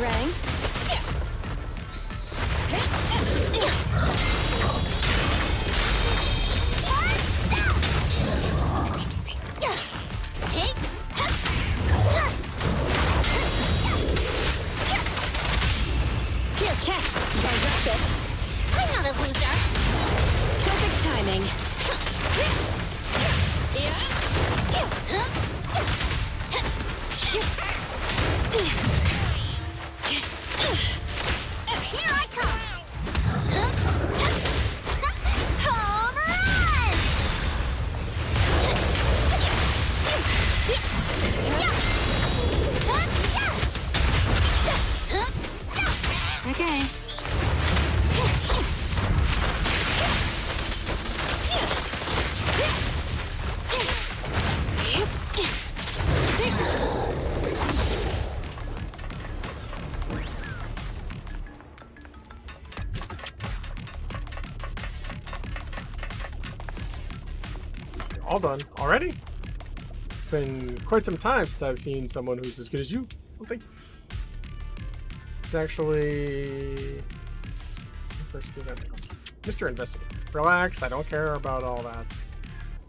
boomerang. Here, catch. Don't drop it. I'm not a loser. Perfect timing. Here I come. Home run! Okay. All done already? It's been quite some time since I've seen someone who's as good as you. I think it's actually first give that Mr. Investigator. Relax, I don't care about all that.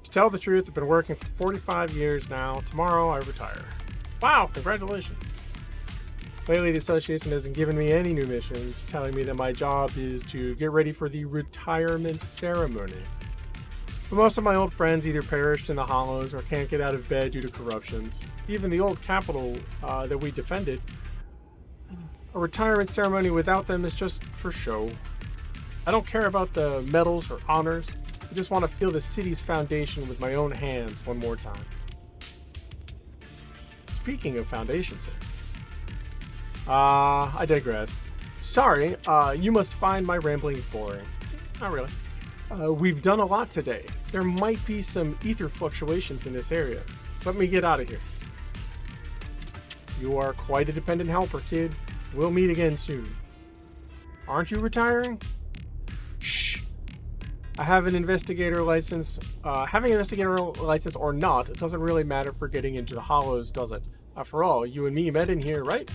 To tell the truth, I've been working for 45 years now. Tomorrow I retire. Wow, congratulations. Lately, the association hasn't given me any new missions, telling me that my job is to get ready for the retirement ceremony. But most of my old friends either perished in the hollows or can't get out of bed due to corruptions. Even the old capital that we defended, a retirement ceremony without them is just for show. I don't care about the medals or honors. I just want to feel the city's foundation with my own hands one more time. Speaking of foundations, I digress. Sorry, you must find my ramblings boring. Not really. We've done a lot today. There might be some ether fluctuations in this area. Let me get out of here. You are quite a dependent helper, kid. We'll meet again soon. Aren't you retiring? Shh. I have an investigator license. Having an investigator license or not, it doesn't really matter for getting into the hollows, does it? After all, you and me met in here, right?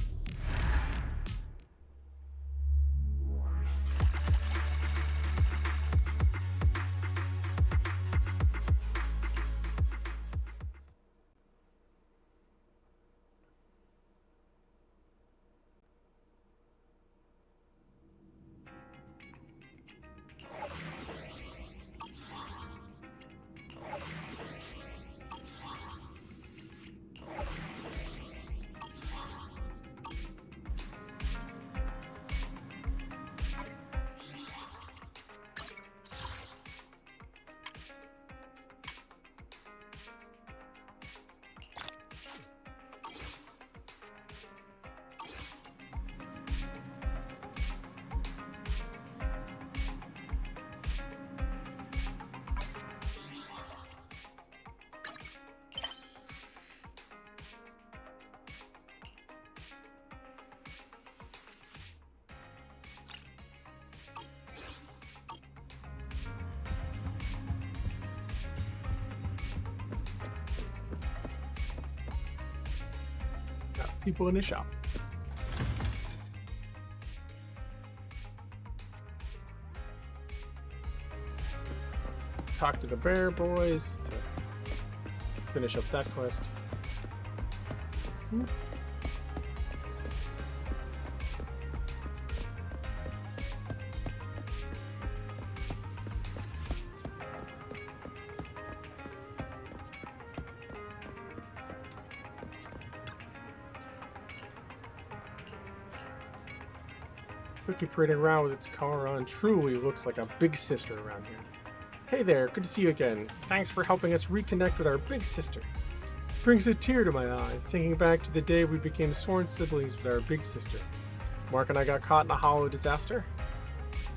People in the shop. Talk to the bear boys to finish up that quest. Cookie parading around with its collar on truly looks like a big sister around here. Hey there, good to see you again. Thanks for helping us reconnect with our big sister. Brings a tear to my eye, thinking back to the day we became sworn siblings with our big sister. Mark and I got caught in a hollow disaster.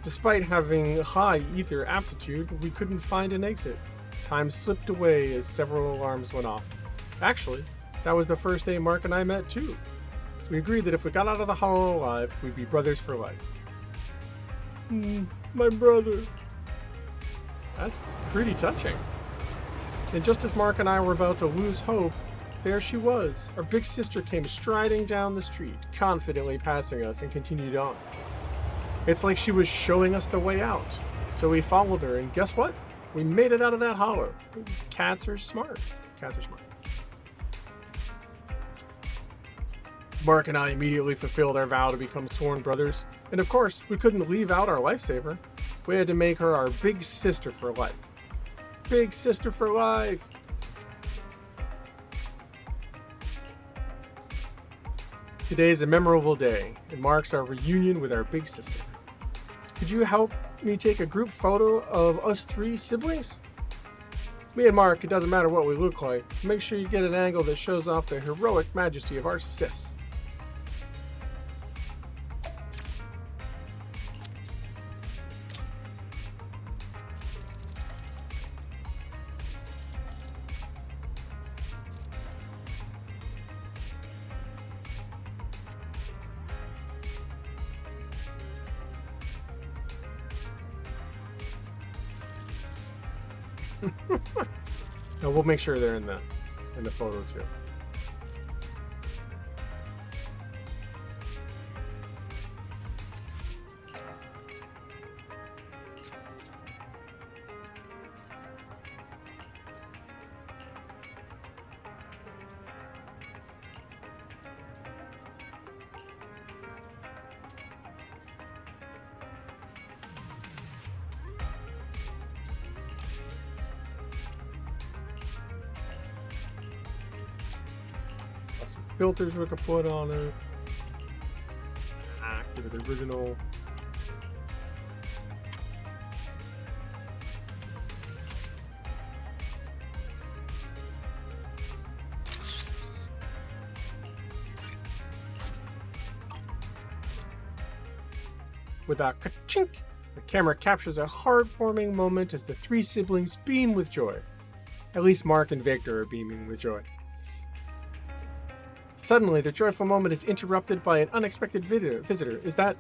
Despite having high ether aptitude, we couldn't find an exit. Time slipped away as several alarms went off. Actually, that was the first day Mark and I met too. We agreed that if we got out of the hollow alive, we'd be brothers for life. My brother. That's pretty touching. And just as Mark and I were about to lose hope, there she was. Our big sister came striding down the street, confidently passing us, and continued on. It's like she was showing us the way out. So we followed her, and guess what? We made it out of that hollow. Cats are smart. Cats are smart. Mark and I immediately fulfilled our vow to become sworn brothers. And of course, we couldn't leave out our lifesaver. We had to make her our big sister for life. Big sister for life! Today is a memorable day. It marks our reunion with our big sister. Could you help me take a group photo of us 3 siblings? Me and Mark, it doesn't matter what we look like. Make sure you get an angle that shows off the heroic majesty of our sis. No, we'll make sure they're in the photo too. Filters we could put on it. Give it original. With a ka-chink, the camera captures a heartwarming moment as the 3 siblings beam with joy. At least Mark and Victor are beaming with joy. Suddenly, the joyful moment is interrupted by an unexpected visitor. Is that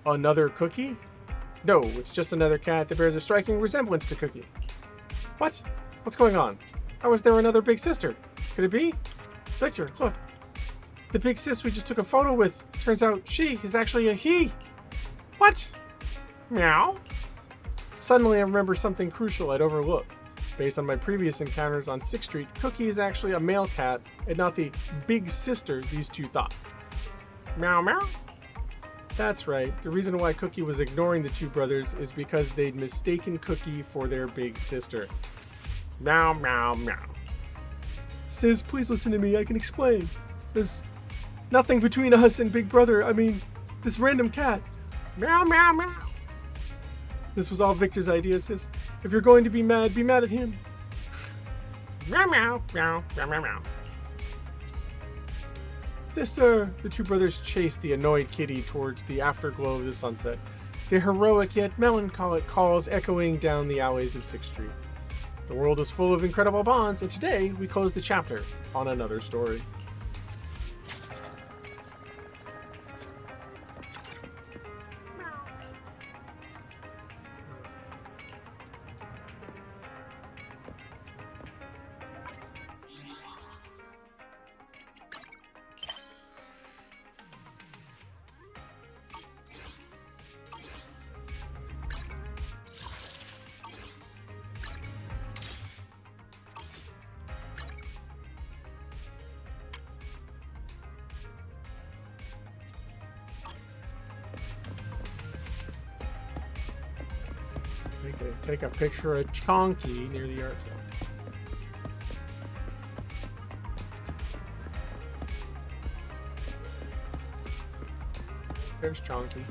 another Cookie? No, it's just another cat that bears a striking resemblance to Cookie. What? What's going on? How is there another big sister? Could it be? Victor, look. The big sis we just took a photo with. Turns out she is actually a he. What? Meow. Suddenly, I remember something crucial I'd overlooked. Based on my previous encounters on 6th Street, Cookie is actually a male cat and not the big sister these 2 thought. Meow meow? That's right. The reason why Cookie was ignoring the 2 brothers is because they'd mistaken Cookie for their big sister. Meow meow meow. Sis, please listen to me. I can explain. There's nothing between us and Big Brother. I mean, this random cat. Meow meow meow. This was all Victor's idea, sis. If you're going to be mad at him. Meow, meow, meow, meow, meow, meow. Sister! The 2 brothers chased the annoyed kitty towards the afterglow of the sunset, the heroic yet melancholic calls echoing down the alleys of 6th Street. The world is full of incredible bonds, and today we close the chapter on another story. Take a picture of Chonky near the art gallery. There's Chonky.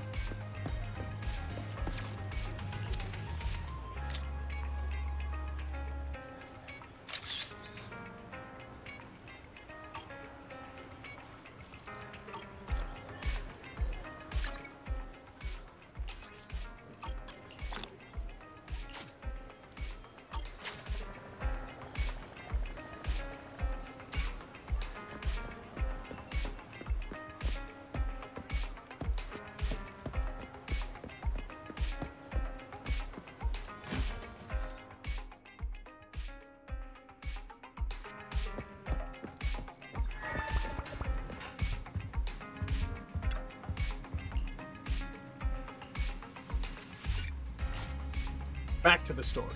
Back to the store.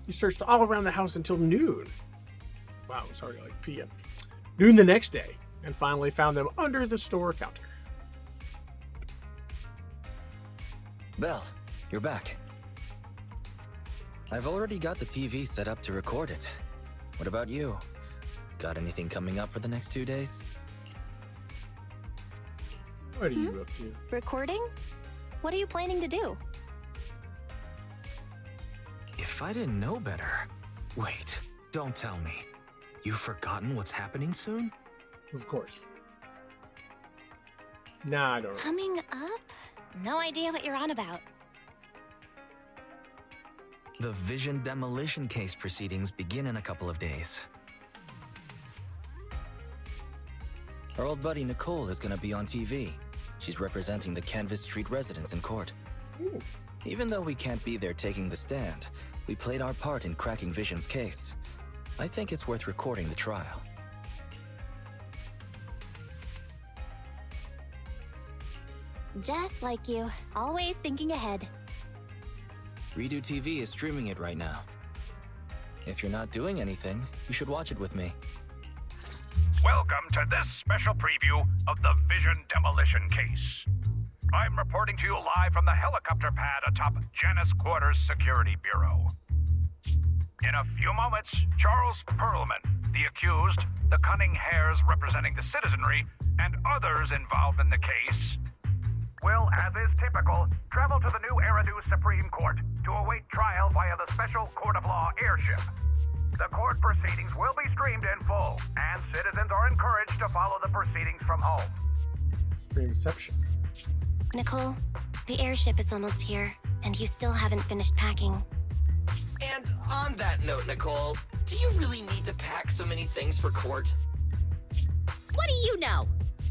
You searched all around the house until noon. Wow, sorry, like PM. Noon the next day, and finally found them under the store counter. Belle, you're back. I've already got the TV set up to record it. What about you? Got anything coming up for the next 2 days? What are you up to? Recording? What are you planning to do? If I didn't know better... Wait, don't tell me. You've forgotten what's happening soon? Of course. Nah, I don't know. Coming up? No idea what you're on about. The Vision demolition case proceedings begin in a couple of days. Our old buddy Nicole is gonna be on TV. She's representing the Canvas Street residents in court. Ooh. Even though we can't be there taking the stand, we played our part in cracking Vision's case. I think it's worth recording the trial. Just like you, always thinking ahead. Redo TV is streaming it right now. If you're not doing anything, you should watch it with me. Welcome to this special preview of the Vision demolition case. I'm reporting to you live from the helicopter pad atop Janus Quarters Security Bureau. In a few moments, Charles Perlman, the accused, the cunning hares representing the citizenry, and others involved in the case will, as is typical, travel to the new Eridu Supreme Court to await trial via the Special Court of Law airship. The court proceedings will be streamed in full, and citizens are encouraged to follow the proceedings from home. Streamception. Nicole, the airship is almost here, and you still haven't finished packing. And on that note, Nicole, do you really need to pack so many things for court? What do you know?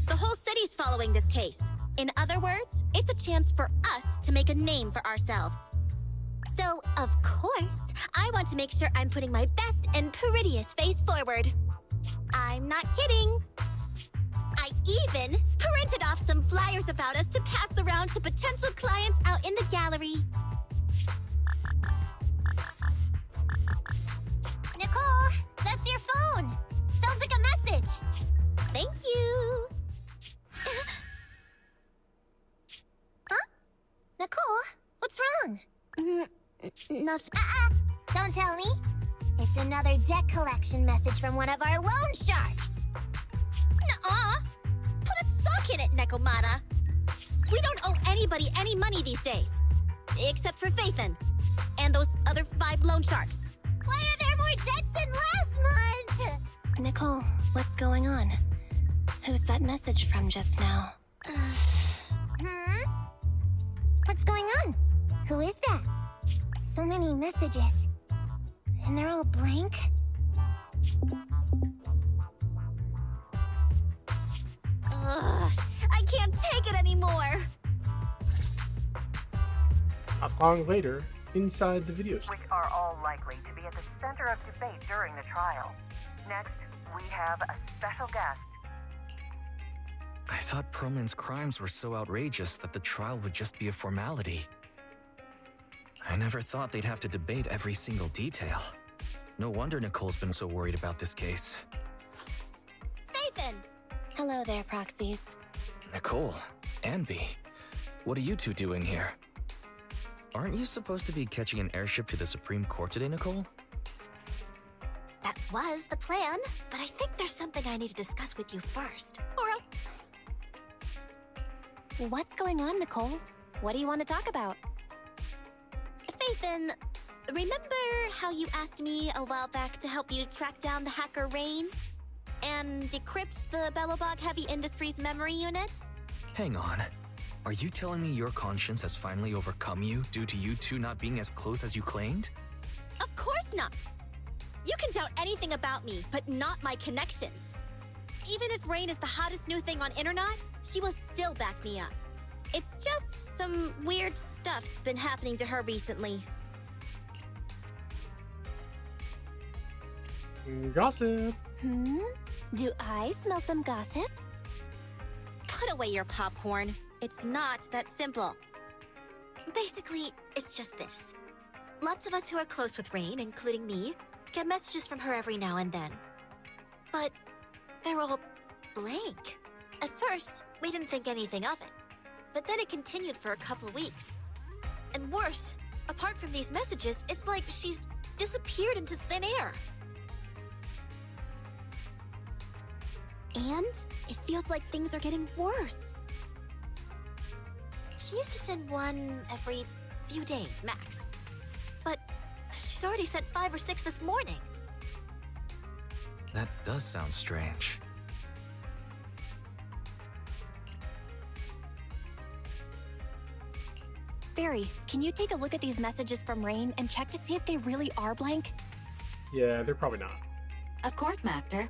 The whole city's following this case. In other words, it's a chance for us to make a name for ourselves. So, of course, I want to make sure I'm putting my best and prettiest face forward. I'm not kidding. I even printed off some flyers about us to pass around to potential clients out in the gallery. Nicole, that's your phone. Sounds like a message. Thank you. Huh? Nicole, what's wrong? Nothing. Don't tell me. It's another debt collection message from one of our loan sharks. Nuh-uh. Put a sock in it, Nekomata. We don't owe anybody any money these days. Except for Faithin. And those other 5 loan sharks. Why are there more debts than last month? Nicole, what's going on? Who's that message from just now? What's going on? Who is that? So many messages. And they're all blank. Ugh, I can't take it anymore. Not long later, inside the video store. Which are all likely to be at the center of debate during the trial. Next, we have a special guest. I thought Perlman's crimes were so outrageous that the trial would just be a formality. I never thought they'd have to debate every single detail. No wonder Nicole's been so worried about this case. Faithin! Hello there, proxies. Nicole, Anby, what are you two doing here? Aren't you supposed to be catching an airship to the Supreme Court today, Nicole? That was the plan, but I think there's something I need to discuss with you first. What's going on, Nicole? What do you want to talk about? Faithin, remember how you asked me a while back to help you track down the hacker Rain? And decrypt the Belobog Heavy Industries memory unit? Hang on. Are you telling me your conscience has finally overcome you due to you two not being as close as you claimed? Of course not! You can doubt anything about me, but not my connections. Even if Rain is the hottest new thing on internet, she will still back me up. It's just some weird stuff's been happening to her recently. Gossip. Do I smell some gossip? Put away your popcorn. It's not that simple. Basically, it's just this. Lots of us who are close with Rain, including me, get messages from her every now and then. But they're all blank. At first, we didn't think anything of it. But then it continued for a couple weeks. And worse, apart from these messages, it's like she's disappeared into thin air. And it feels like things are getting worse. She used to send one every few days, max. But she's already sent 5 or 6 this morning. That does sound strange. Barry, can you take a look at these messages from Rain and check to see if they really are blank? Yeah, they're probably not. Of course, Master.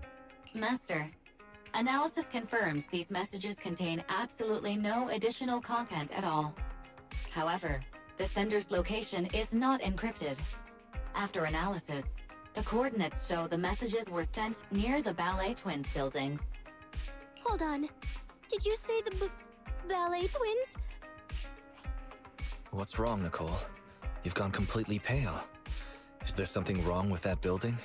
Master, analysis confirms these messages contain absolutely no additional content at all. However, the sender's location is not encrypted. After analysis, the coordinates show the messages were sent near the Ballet Twins buildings. Hold on. Did you say the ballet twins? What's wrong, Nicole? You've gone completely pale. Is there something wrong with that building?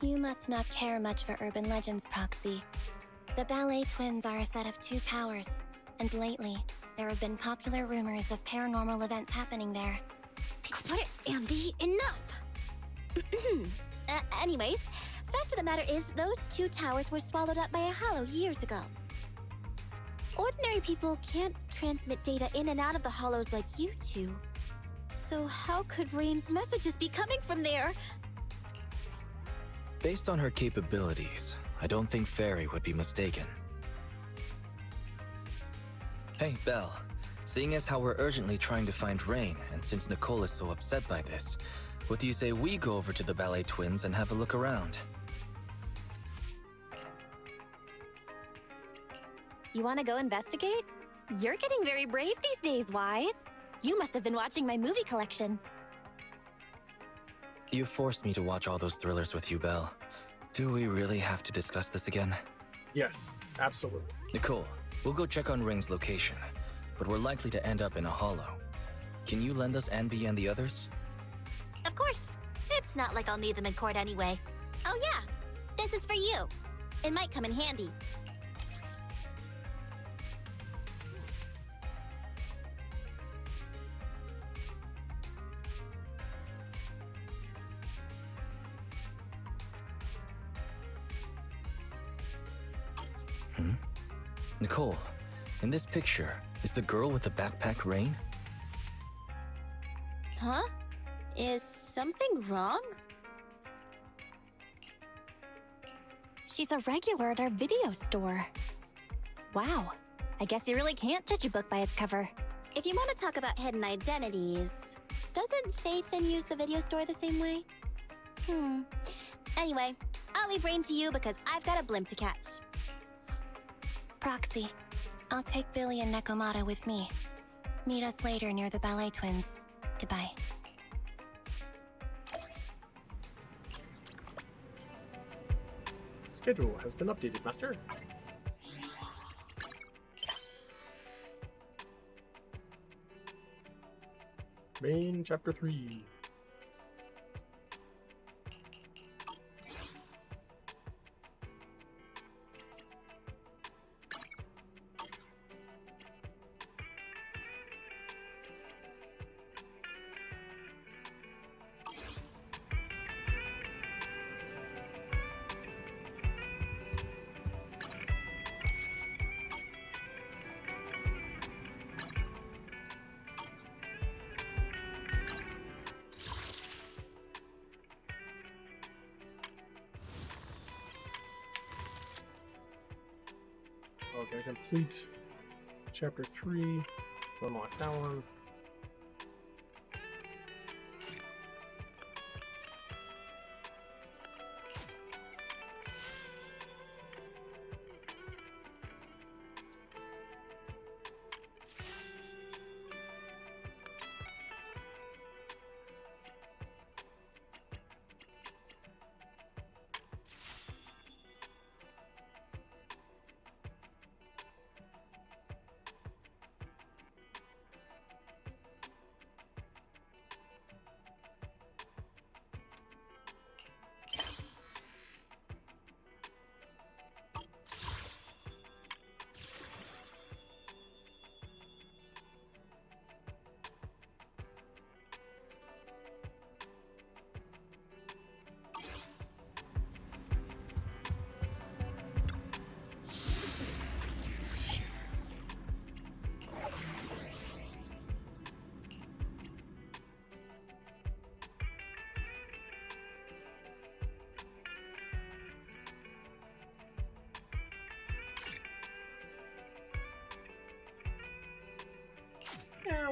You must not care much for urban legends, Proxy. The Ballet Twins are a set of 2 towers, and lately, there have been popular rumors of paranormal events happening there. Quit it, Andy. Enough! Anyways, fact of the matter is, those 2 towers were swallowed up by a hollow years ago. Ordinary people can't transmit data in and out of the hollows like you two. So how could Rain's messages be coming from there? Based on her capabilities, I don't think Fairy would be mistaken. Hey, Belle. Seeing as how we're urgently trying to find Rain, and since Nicole is so upset by this, what do you say we go over to the Ballet Twins and have a look around? You want to go investigate? You're getting very brave these days, Wise. You must have been watching my movie collection. You forced me to watch all those thrillers with you, Belle. Do we really have to discuss this again? Yes, absolutely. Nicole, we'll go check on Ring's location, but we're likely to end up in a hollow. Can you lend us Anby and the others? Of course. It's not like I'll need them in court anyway. Oh yeah, this is for you. It might come in handy. Nicole, in this picture, is the girl with the backpack Rain? Huh? Is something wrong? She's a regular at our video store. Wow, I guess you really can't judge a book by its cover. If you want to talk about hidden identities, doesn't Faith then use the video store the same way? Anyway, I'll leave Rain to you because I've got a blimp to catch. Proxy, I'll take Billy and Nekomata with me. Meet us later near the Ballet Twins. Goodbye. Schedule has been updated, Master. Main Chapter 3. Okay, complete Chapter 3. Unlock that one.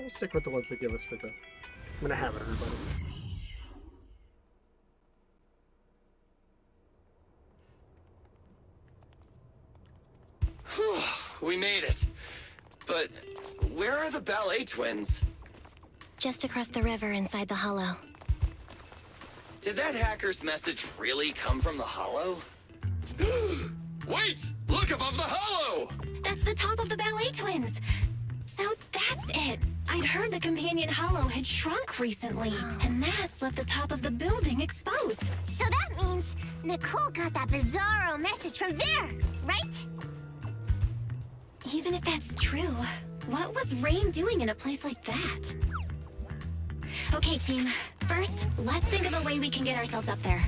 we'll stick with the ones they give us for the... I'm gonna have it, everybody. We made it. But where are the ballet twins? Just across the river inside the hollow. Did that hacker's message really come from the hollow? Wait! Look above the hollow! That's the top of the ballet twins! So that's it! I'd heard the companion hollow had shrunk recently, and that's left the top of the building exposed. So that means Nicole got that bizarro message from there, right? Even if that's true, what was Rain doing in a place like that? Okay, team. First, let's think of a way we can get ourselves up there.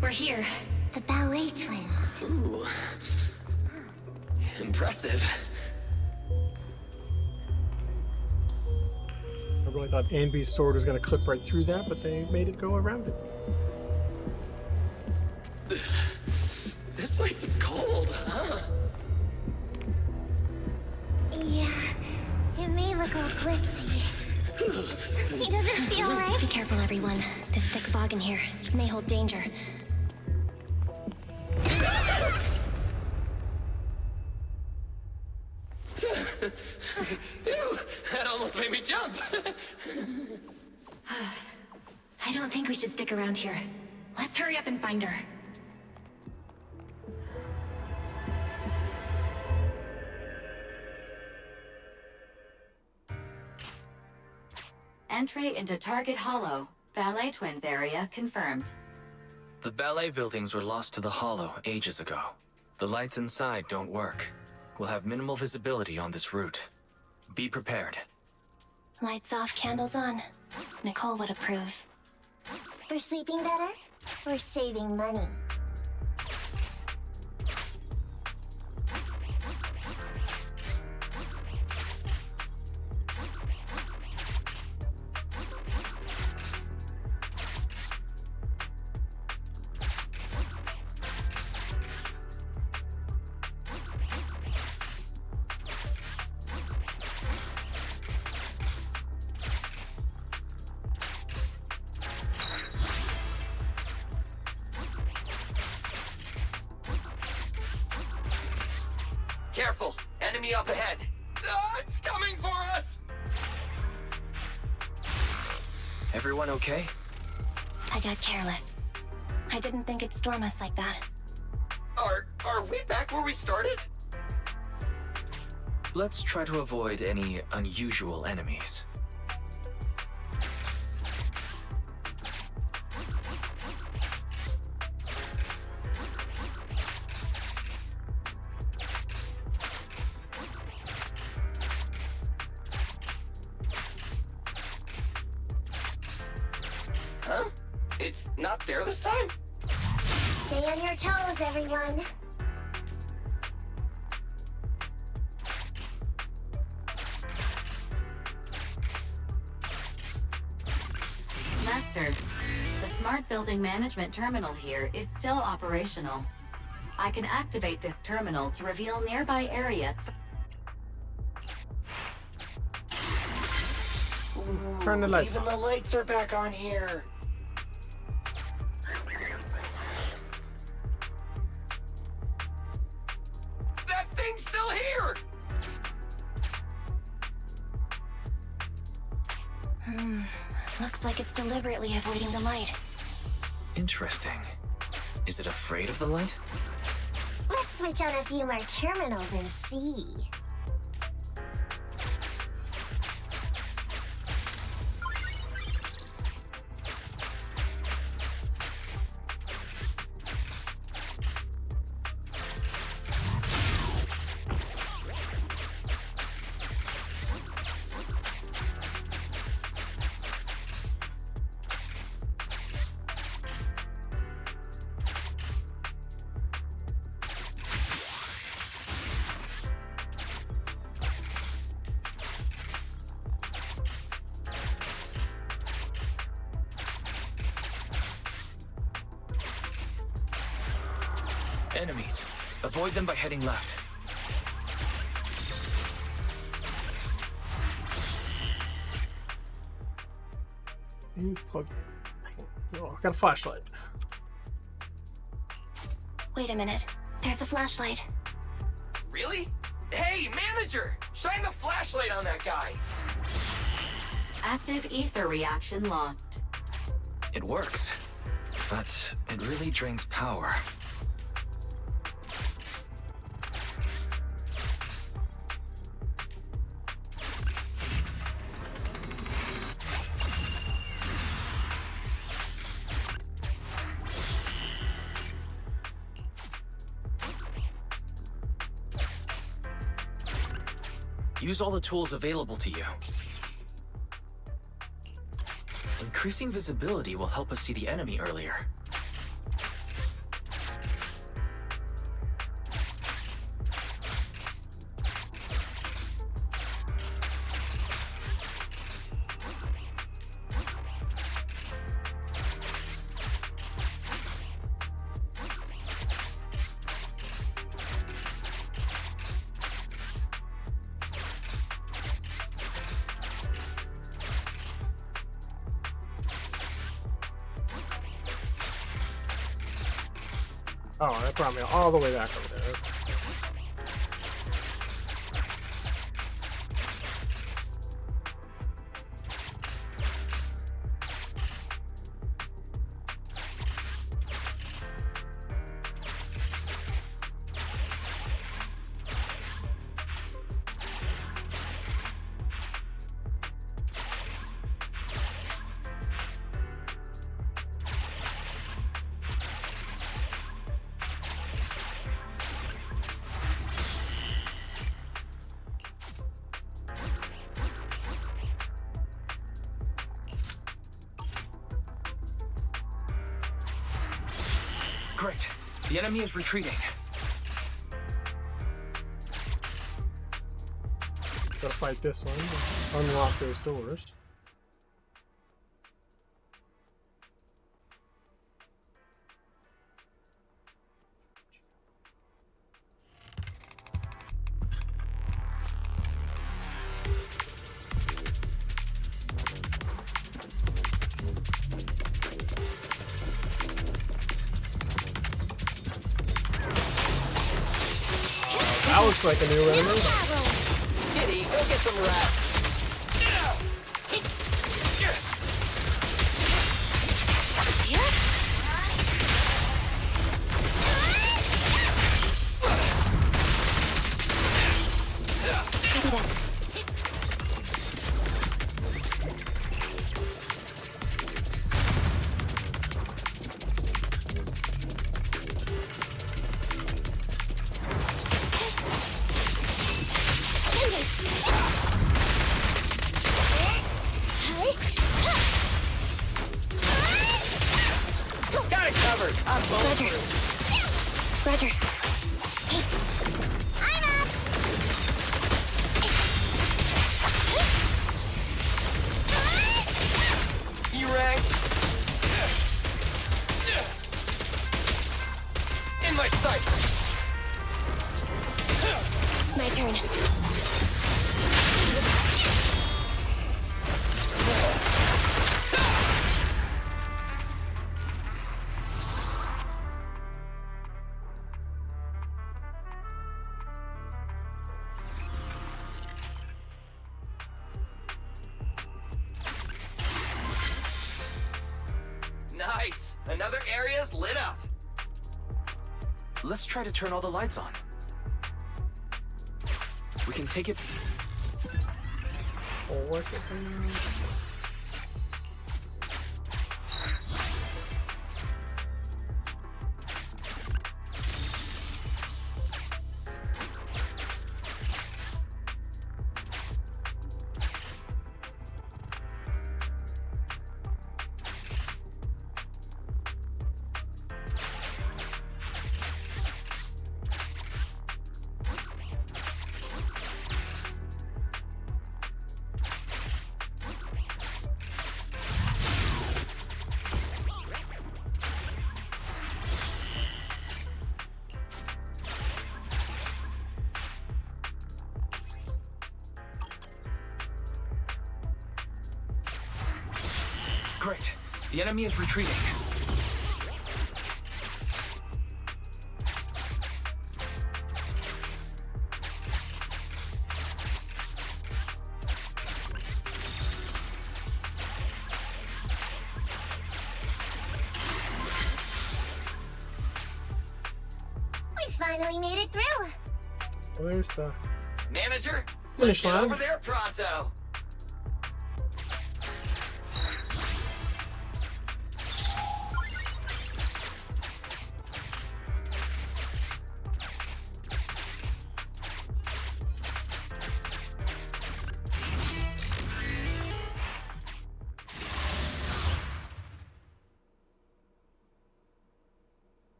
We're here. The ballet twins. Ooh. Impressive. I really thought Anby's sword was going to clip right through that, but they made it go around it. This place is cold, huh? Yeah, it may look all glitzy. It doesn't feel right. Be careful, everyone. This thick fog in here. It may hold danger. Ew, that almost made me jump. I don't think we should stick around here. Let's hurry up and find her. Entry into Target Hollow. Ballet Twins area confirmed. The ballet buildings were lost to the hollow ages ago. The lights inside don't work. We'll have minimal visibility on this route. Be prepared. Lights off, candles on. Nicole would approve. For sleeping better? Or saving money? Careful! Enemy up ahead! It's coming for us! Everyone okay? I got careless. I didn't think it'd storm us like that. Are we back where we started? Let's try to avoid any unusual enemies. Huh? It's not there this time? Stay on your toes, everyone. Master, the Smart Building Management Terminal here is still operational. I can activate this terminal to reveal nearby areas. Turn the lights Even on. the lights are back on here. That thing's still here! Looks like it's deliberately avoiding the light. Interesting. Is it afraid of the light? Let's switch on a few more terminals and see. Enemies. Avoid them by heading left. Plug. Oh, I got a flashlight. Wait a minute. There's a flashlight. Really? Hey, manager! Shine the flashlight on that guy! Active ether reaction lost. It works, but it really drains power. Use all the tools available to you. Increasing visibility will help us see the enemy earlier. Oh, that brought me all the way back over there. Great. The enemy is retreating. Gotta fight this one. Unlock those doors. That looks like a new enemy. Kitty, go get some rest. Copy that. Got it covered. I'm Roger. Roger. I'm up! You rang? In my sight! My turn. Nice! Another area's lit up. Let's try to turn all the lights on. We can take it. Forward. Great. The enemy is retreating. We finally made it through. Where's the Manager, finish get line? over there pronto.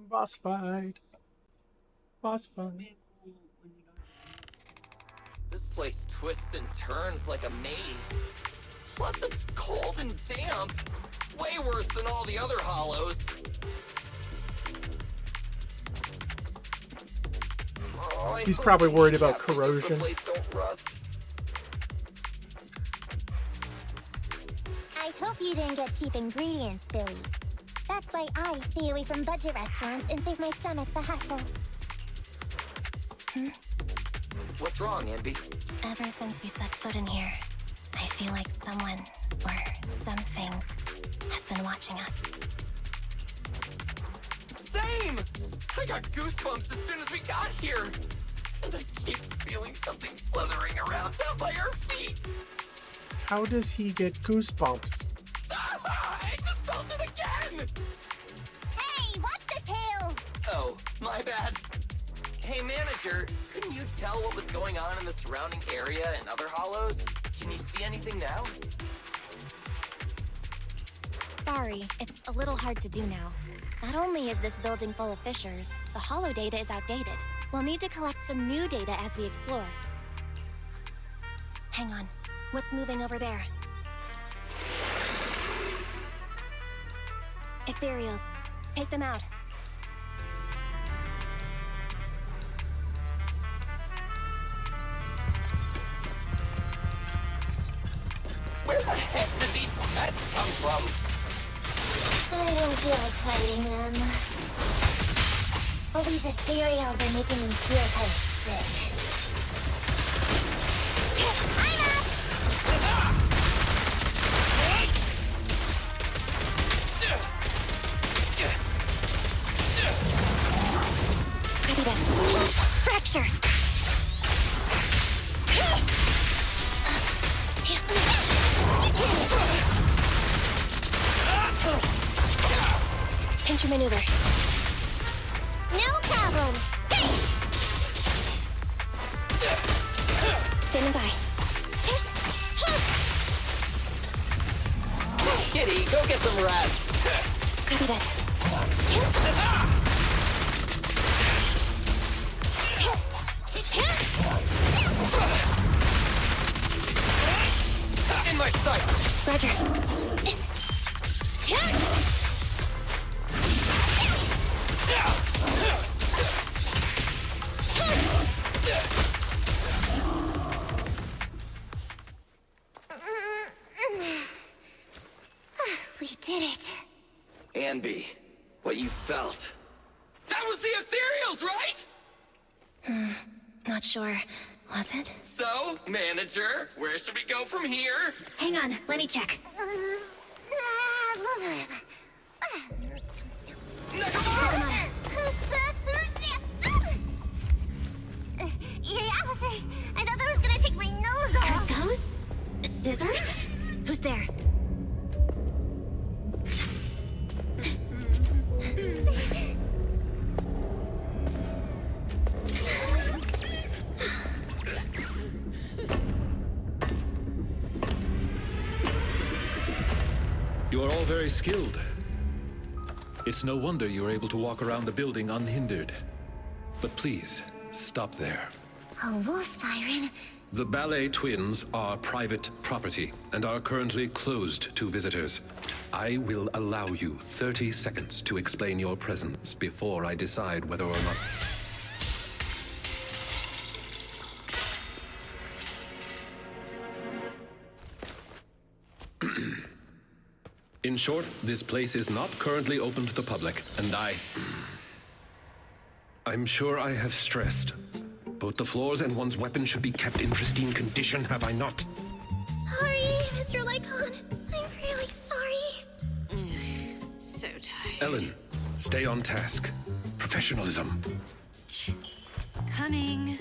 Boss fight. Boss fight. This place twists and turns like a maze. Plus, it's cold and damp. Way worse than all the other hollows. Oh, I He's hope probably the worried about kneecaps against the corrosion. place don't rust. I hope you didn't get cheap ingredients, Billy. That's why I stay away from budget restaurants and save my stomach the hassle. What's wrong, Envy? Ever since we set foot in here, I feel like someone or something has been watching us. Same! I got goosebumps as soon as we got here. And I keep feeling something slithering around down by our feet. How does he get goosebumps? I just felt it again! Hey, watch the tails! Oh, my bad. Hey, manager, couldn't you tell what was going on in the surrounding area and other hollows? Can you see anything now? Sorry, it's a little hard to do now. Not only is this building full of fissures, the hollow data is outdated. We'll need to collect some new data as we explore. Hang on. What's moving over there? Ethereals. Take them out. Where the heck did these pests come from? I don't feel like fighting them. All these ethereals are making me feel kind of sick. I'm up! Copy that. Fracture! Pincher maneuver. No problem! Standing by. Kitty, go get some rest. Copy that. In my sights. Roger. We did it. Anby, what you felt. That was the ethereals, right? Not sure. Was it? So, manager, where should we go from here? Hang on, let me check. Hey, officers! I thought that was gonna take my nose off! Those? Scissors? Who's there? You are all very skilled. It's no wonder you are able to walk around the building unhindered. But please, stop there. A wolf siren? The ballet twins are private property and are currently closed to visitors. I will allow you 30 seconds to explain your presence before I decide whether or not... In short, this place is not currently open to the public, and I'm sure I have stressed. Both the floors and one's weapon should be kept in pristine condition, have I not? Sorry, Mr. Lycon. I'm really sorry. So tired. Ellen, stay on task. Professionalism. Coming.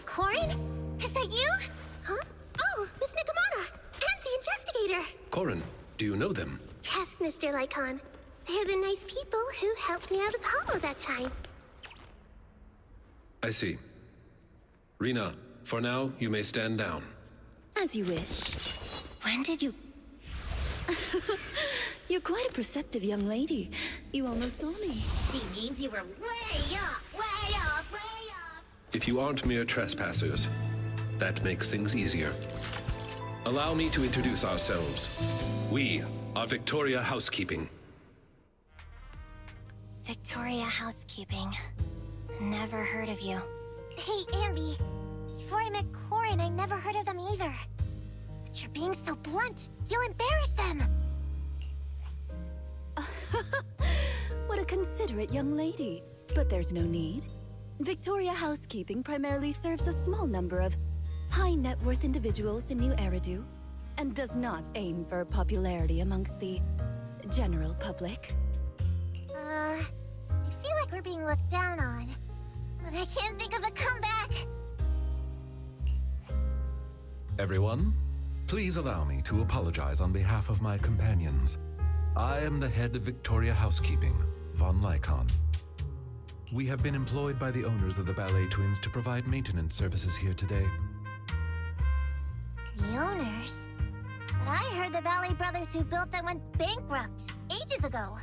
Corin? Is that you? Huh? Oh, Miss Nikomata! And the investigator! Corin, do you know them? Yes, Mr. Lycon. They're the nice people who helped me out of the hollow that time. I see. Rena, for now, you may stand down. As you wish. When did you... You're quite a perceptive young lady. You almost saw me. She means you were way up, way up, way up. If you aren't mere trespassers, that makes things easier. Allow me to introduce ourselves. We are Victoria Housekeeping. Victoria Housekeeping. Never heard of you. Hey, Ambi. Before I met Corin, I never heard of them either. But you're being so blunt. You'll embarrass them. What a considerate young lady. But there's no need. Victoria Housekeeping primarily serves a small number of high net worth individuals in New Eridu, and does not aim for popularity amongst the general public. I feel like we're being looked down on. But I can't think of a comeback. Everyone, please allow me to apologize on behalf of my companions. I am the head of Victoria Housekeeping, Von Lycon. We have been employed by the owners of the Ballet Twins to provide maintenance services here today. The owners? But I heard the Ballet brothers who built them went bankrupt ages ago.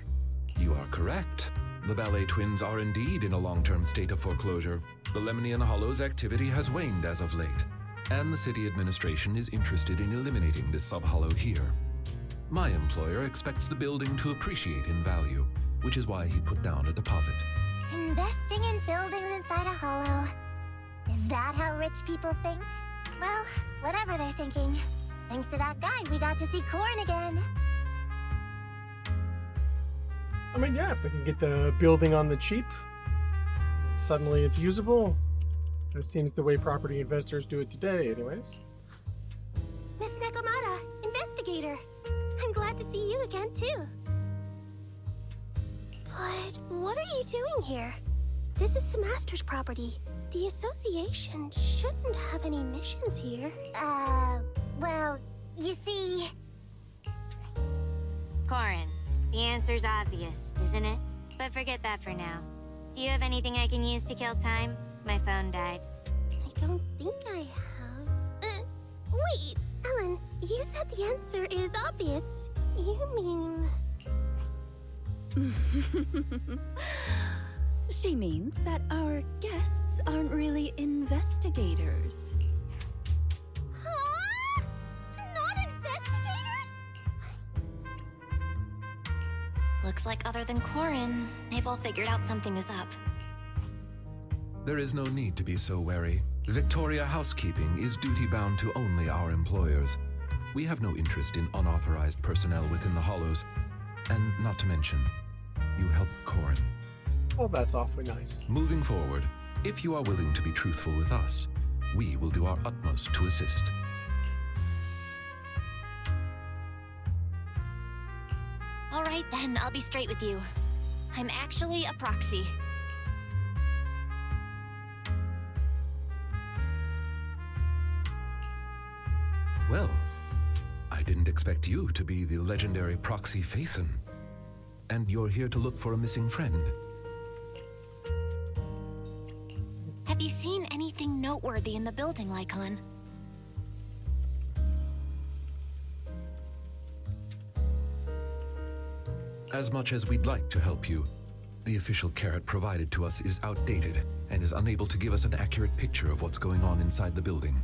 You are correct. The Ballet Twins are indeed in a long-term state of foreclosure. The Lemnian Hollow's activity has waned as of late, and the city administration is interested in eliminating this sub-hollow here. My employer expects the building to appreciate in value, which is why he put down a deposit. Investing in buildings inside a hollow. Is that how rich people think? Well, whatever they're thinking. Thanks to that guy, we got to see Corin again. I mean, yeah, if they can get the building on the cheap, suddenly it's usable. That seems the way property investors do it today, anyways. Miss Nekomata, investigator. I'm glad to see you again, too. But what are you doing here? This is the Master's property. The association shouldn't have any missions here. Well, you see... Corin, the answer's obvious, isn't it? But forget that for now. Do you have anything I can use to kill time? My phone died. I don't think I have. Wait, Ellen, you said the answer is obvious. You mean... She means that our guests aren't really investigators. Huh? Not investigators? Looks like other than Corin, they've all figured out something is up. There is no need to be so wary. Victoria Housekeeping is duty-bound to only our employers. We have no interest in unauthorized personnel within the Hollows. And not to mention, you helped Corin. Well, that's awfully nice. Moving forward, if you are willing to be truthful with us, we will do our utmost to assist. All right, then, I'll be straight with you. I'm actually a proxy. Well, I didn't expect you to be the legendary proxy Phaethon. And you're here to look for a missing friend. Have you seen anything noteworthy in the building, Lycon? As much as we'd like to help you, the official carrot provided to us is outdated and is unable to give us an accurate picture of what's going on inside the building.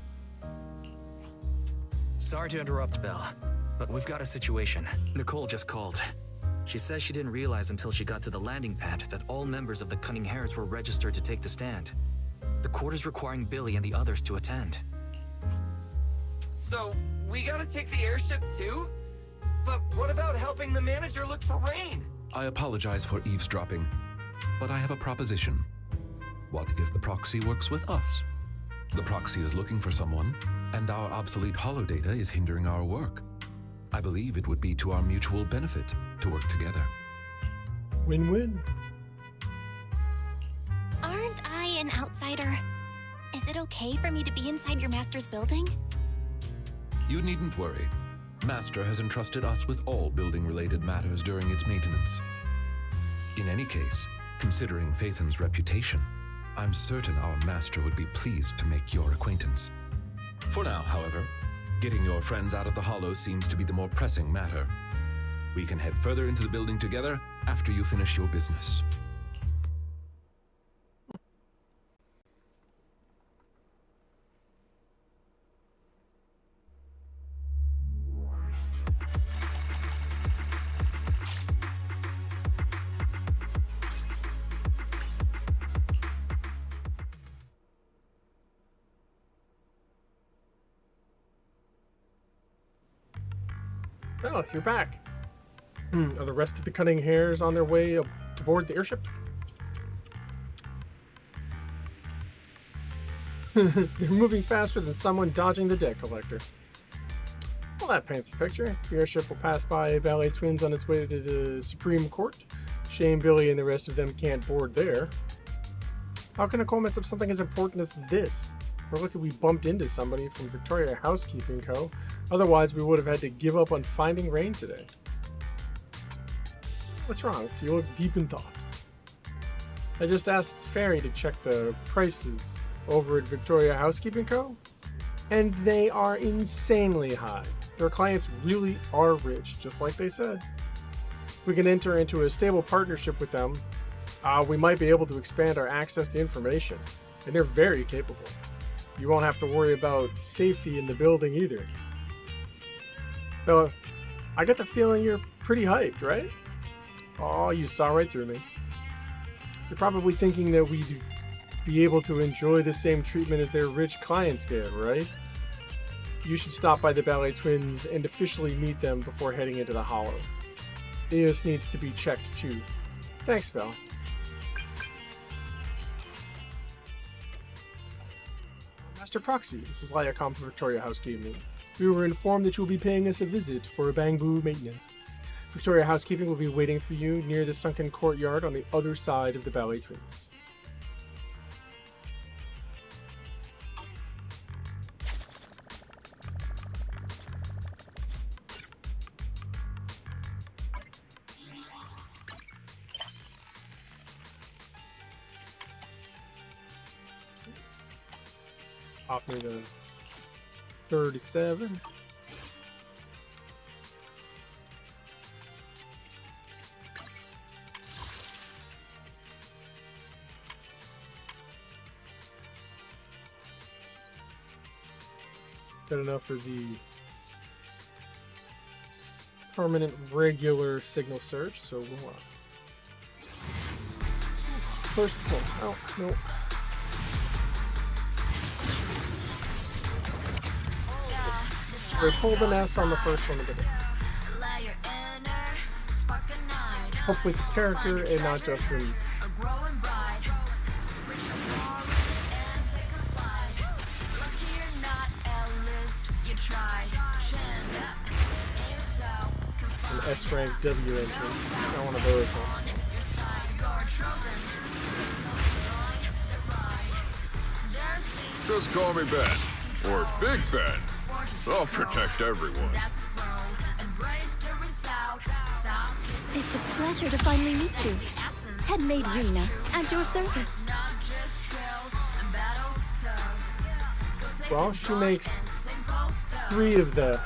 Sorry to interrupt, Belle, but we've got a situation. Nicole just called. She says she didn't realize until she got to the landing pad that all members of the Cunning Hares were registered to take the stand. The court is requiring Billy and the others to attend. So, we gotta take the airship too? But what about helping the manager look for Rain? I apologize for eavesdropping, but I have a proposition. What if the proxy works with us? The proxy is looking for someone, and our obsolete holodata is hindering our work. I believe it would be to our mutual benefit to work together. Win-win. Aren't I an outsider? Is it okay for me to be inside your master's building? You needn't worry. Master has entrusted us with all building-related matters during its maintenance. In any case, considering Phaethon's reputation, I'm certain our master would be pleased to make your acquaintance. For now, however, getting your friends out of the hollow seems to be the more pressing matter. We can head further into the building together after you finish your business. Oh, you're back. Are the rest of the cutting hairs on their way to board the airship? They're moving faster than someone dodging the debt collector. Well, that paints a picture. The airship will pass by Ballet Twins on its way to the Supreme Court. Shame Billy and the rest of them can't board there. How can Nicole mess up something as important as this? Or look, we bumped into somebody from Victoria Housekeeping Co. Otherwise, we would have had to give up on finding Rain today. What's wrong? You look deep in thought. I just asked Fairy to check the prices over at Victoria Housekeeping Co. And they are insanely high. Their clients really are rich, just like they said. We can enter into a stable partnership with them. We might be able to expand our access to information. And they're very capable. You won't have to worry about safety in the building either. Bella, I get the feeling you're pretty hyped, right? Oh, you saw right through me. You're probably thinking that we'd be able to enjoy the same treatment as their rich clients get, right? You should stop by the Ballet Twins and officially meet them before heading into the Hollow. Eos needs to be checked too. Thanks, Belle. Master Proxy, this is Liacom from Victoria Housekeeping. We were informed that you will be paying us a visit for a Bangbu maintenance. Victoria Housekeeping will be waiting for you near the sunken courtyard on the other side of the Ballet Twins. Pop me to 37. Good enough for the permanent regular signal search, so we'll first pull. Oh, no. We pulled an S on the first one of the day. Hopefully it's a character and not just an... an S-rank W entry. Not one of those ones. Just call me Ben, or Big Ben. I'll protect everyone. It's a pleasure to finally meet you. Headmaid Rena, at your service. Well, she makes 3 of the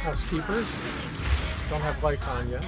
housekeepers. Don't have Lycon yet.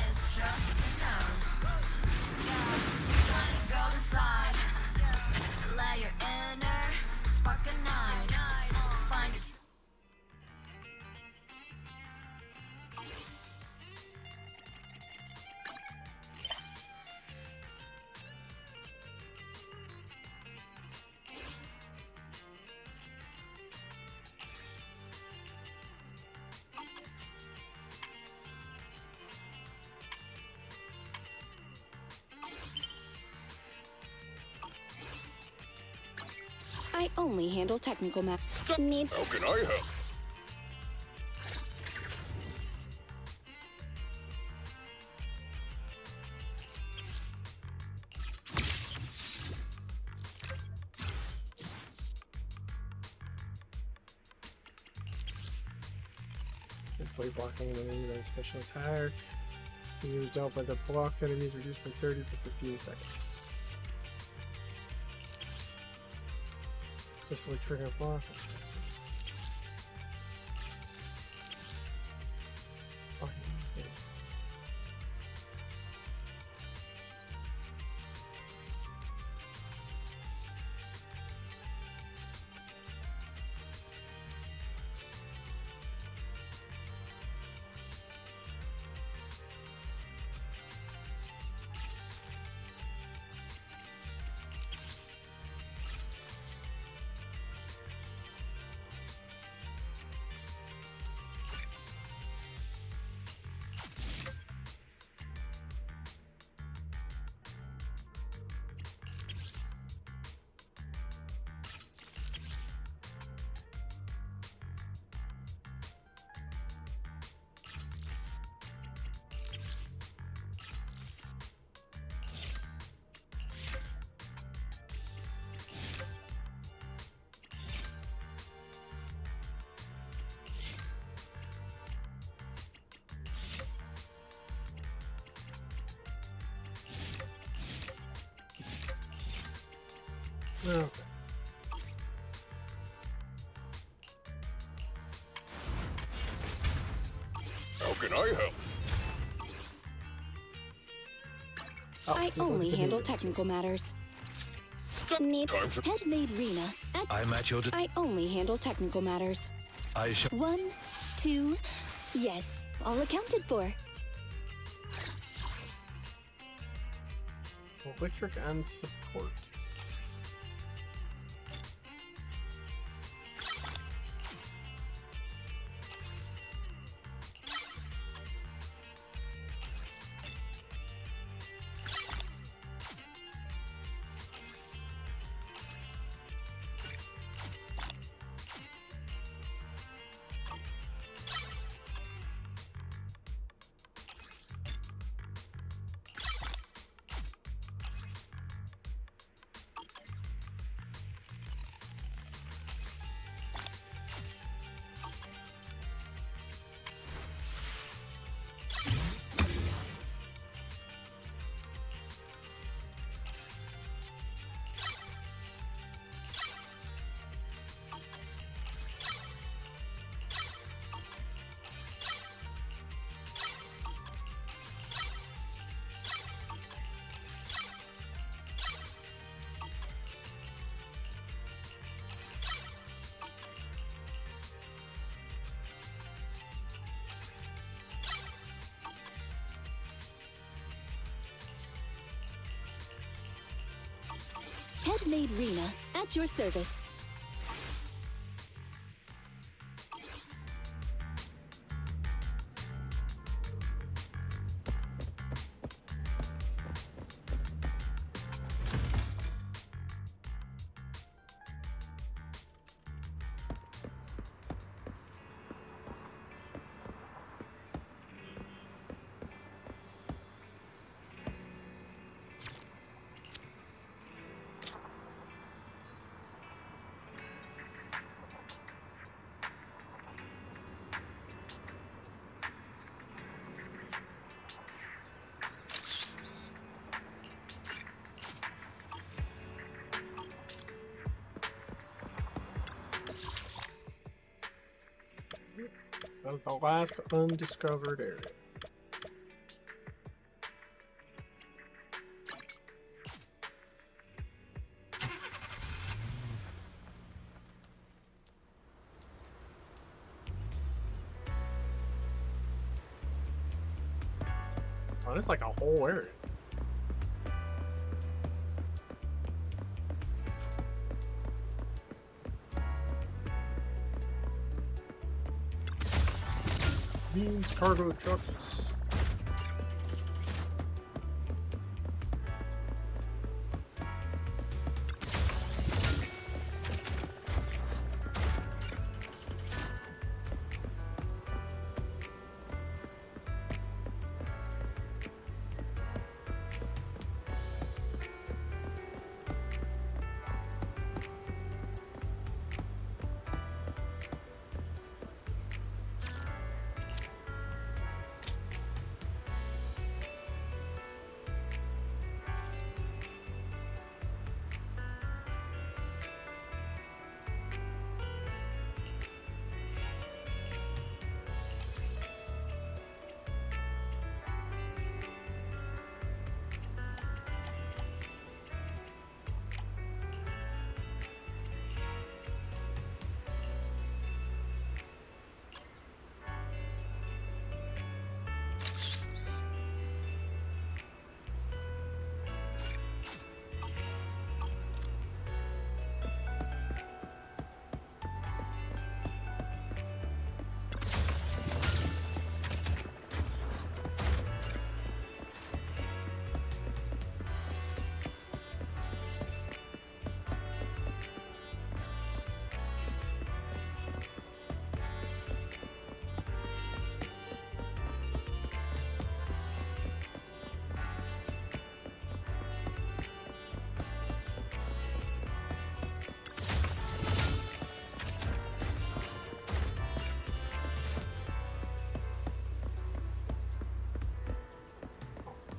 I only handle technical matters. Need. How can I help? Display blocking an enemy with a special attack. The damage dealt by the blocked enemies reduced by 30 for 15 seconds. Successfully trigger a block. Blocking enemies. Okay. How can I help? I only handle technical matters. Need. Headmaid Rena. I'm at your. I only handle technical matters. I shall. 1, 2, yes, all accounted for. Electric and support. Headmaid Rena, at your service. That was the last undiscovered area. Oh, it's like a whole area. These cargo trucks.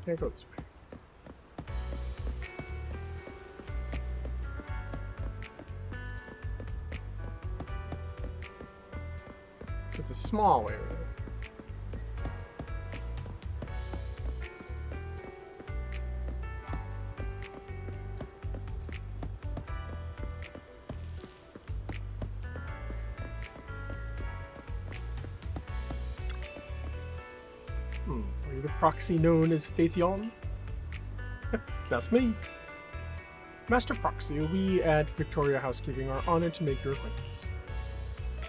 Can't go this way. It's a small area. Are you the proxy known as Phaethon? That's me. Master Proxy, we at Victoria Housekeeping are honored to make your acquaintance.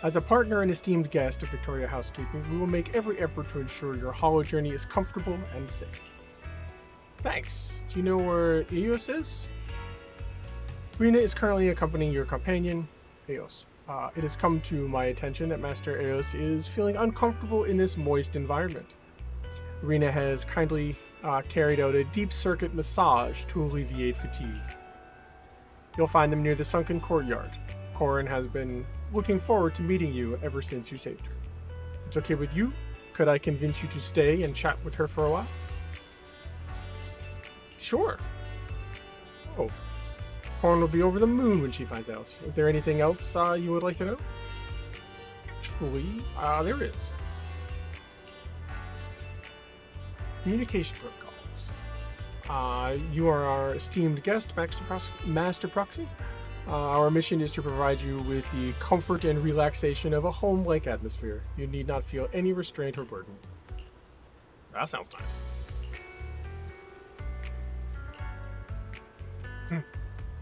As a partner and esteemed guest of Victoria Housekeeping, we will make every effort to ensure your hollow journey is comfortable and safe. Thanks. Do you know where Eos is? Rena is currently accompanying your companion, Eos. It has come to my attention that Master Eos is feeling uncomfortable in this moist environment. Rena has kindly carried out a deep circuit massage to alleviate fatigue. You'll find them near the sunken courtyard. Corin has been looking forward to meeting you ever since you saved her. If it's okay with you, could I convince you to stay and chat with her for a while? Sure. Oh. Corin will be over the moon when she finds out. Is there anything else you would like to know? Actually, there is. Communication protocols. You are our esteemed guest, Master Proxy. Our mission is to provide you with the comfort and relaxation of a home-like atmosphere. You need not feel any restraint or burden. That sounds nice.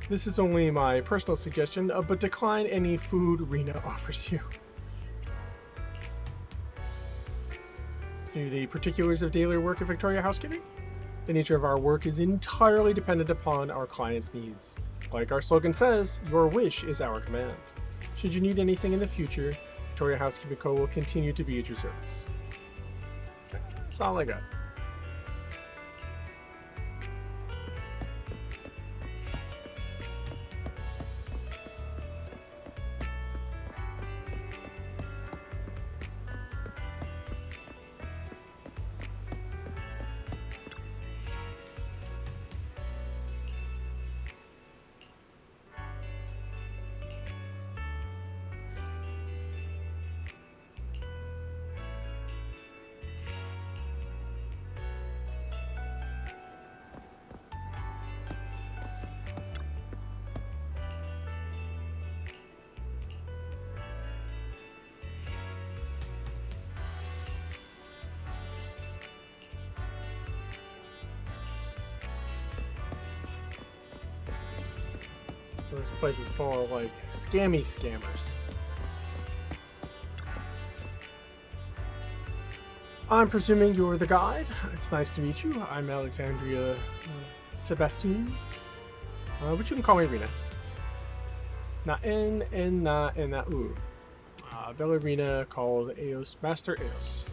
This is only my personal suggestion, but decline any food Rena offers you. Do the particulars of daily work at Victoria Housekeeping? The nature of our work is entirely dependent upon our clients' needs. Like our slogan says, your wish is our command. Should you need anything in the future, Victoria Housekeeping Co. will continue to be at your service. Okay, that's all I got. This place is full of, like, scammy scammers. I'm presuming you're the guide. It's nice to meet you. I'm Alexandria Sebastian. But you can call me Rena. Na N, N, Na, and Na U. Ballerina called Eos Master Eos.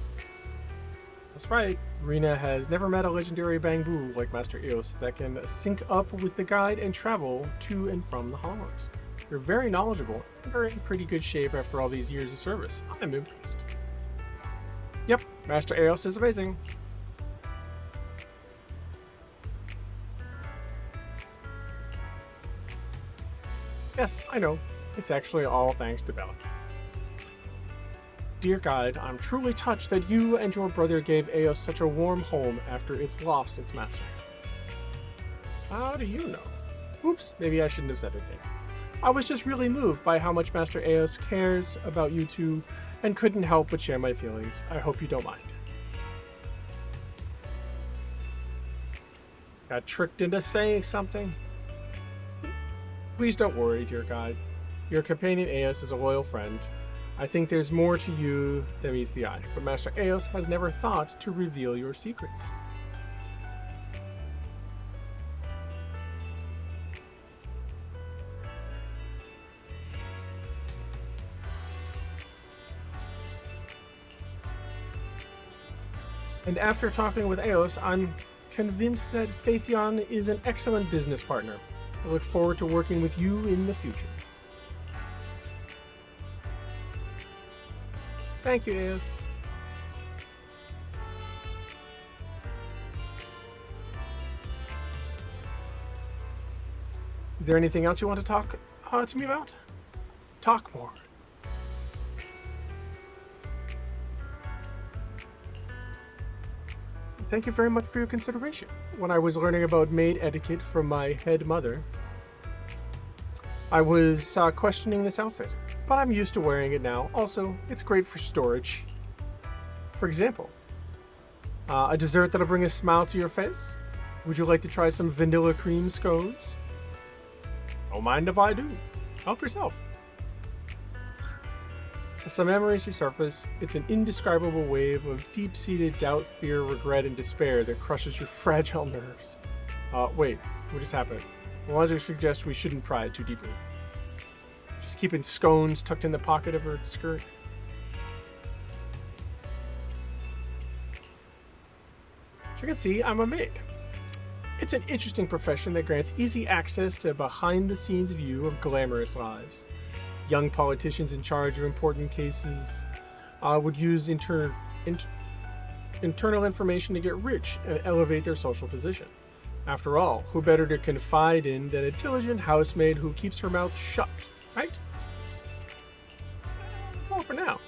That's right. Rena has never met a legendary Bangbu like Master Eos that can sync up with the guide and travel to and from the hollows. You're very knowledgeable and are in pretty good shape after all these years of service. I'm impressed. Yep, Master Eos is amazing. Yes, I know. It's actually all thanks to Bella. Dear guide, I'm truly touched that you and your brother gave Eos such a warm home after it's lost its master. How do you know? Oops, maybe I shouldn't have said anything. I was just really moved by how much Master Eos cares about you two and couldn't help but share my feelings. I hope you don't mind. Got tricked into saying something? Please don't worry, dear guide. Your companion Eos is a loyal friend. I think there's more to you than meets the eye, but Master Eos has never thought to reveal your secrets. And after talking with Eos, I'm convinced that Phaethon is an excellent business partner. I look forward to working with you in the future. Thank you, Eos. Is there anything else you want to talk to me about? Talk more. Thank you very much for your consideration. When I was learning about maid etiquette from my head mother, I was questioning this outfit, but I'm used to wearing it now. Also, it's great for storage. For example, a dessert that'll bring a smile to your face. Would you like to try some vanilla cream scones? Don't mind if I do. Help yourself. As some memories resurface, it's an indescribable wave of deep-seated doubt, fear, regret, and despair that crushes your fragile nerves. Wait, what just happened? Logic suggests we shouldn't pry it too deeply. She's keeping scones tucked in the pocket of her skirt. As you can see, I'm a maid. It's an interesting profession that grants easy access to a behind-the-scenes view of glamorous lives. Young politicians in charge of important cases would use internal information to get rich and elevate their social position. After all, who better to confide in than a diligent housemaid who keeps her mouth shut, right? That's all for now.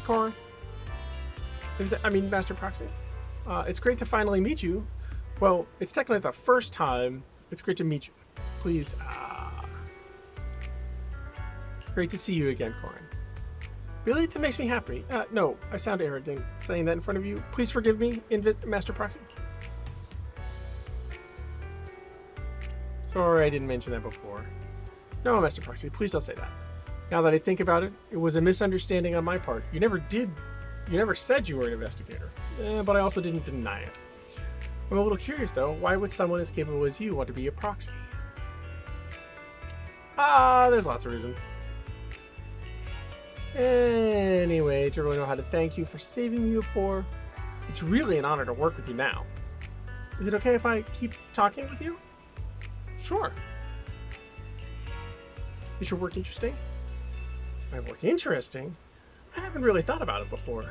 Corn. Master Proxy. It's great to finally meet you. Well, it's technically the first time. It's great to meet you. Please. Great to see you again, Corin. Really? That makes me happy. No, I sound arrogant saying that in front of you. Please forgive me, Master Proxy. Sorry, I didn't mention that before. No, Master Proxy, please don't say that. Now that I think about it, it was a misunderstanding on my part. You never said you were an investigator, but I also didn't deny it. I'm a little curious though, why would someone as capable as you want to be a proxy? There's lots of reasons. Anyway, to really know how to thank you for saving me before, it's really an honor to work with you now. Is it okay if I keep talking with you? Sure. Is your work interesting? Is my work interesting? I haven't really thought about it before.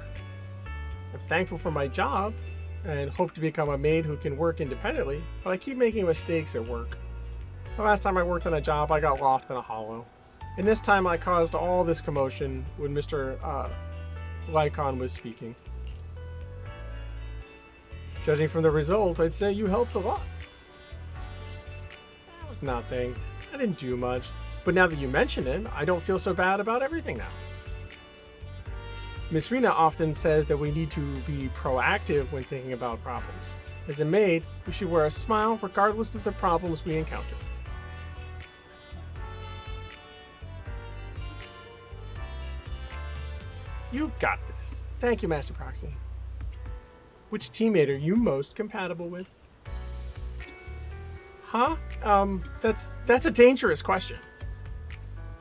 I'm thankful for my job and hope to become a maid who can work independently, but I keep making mistakes at work. The last time I worked on a job, I got lost in a hollow. And this time I caused all this commotion when Mr. Lycon was speaking. Judging from the result, I'd say you helped a lot. That was nothing. I didn't do much. But now that you mention it, I don't feel so bad about everything now. Miss Rena often says that we need to be proactive when thinking about problems. As a maid, we should wear a smile regardless of the problems we encounter. You got this. Thank you, Master Proxy. Which teammate are you most compatible with? Huh? That's a dangerous question.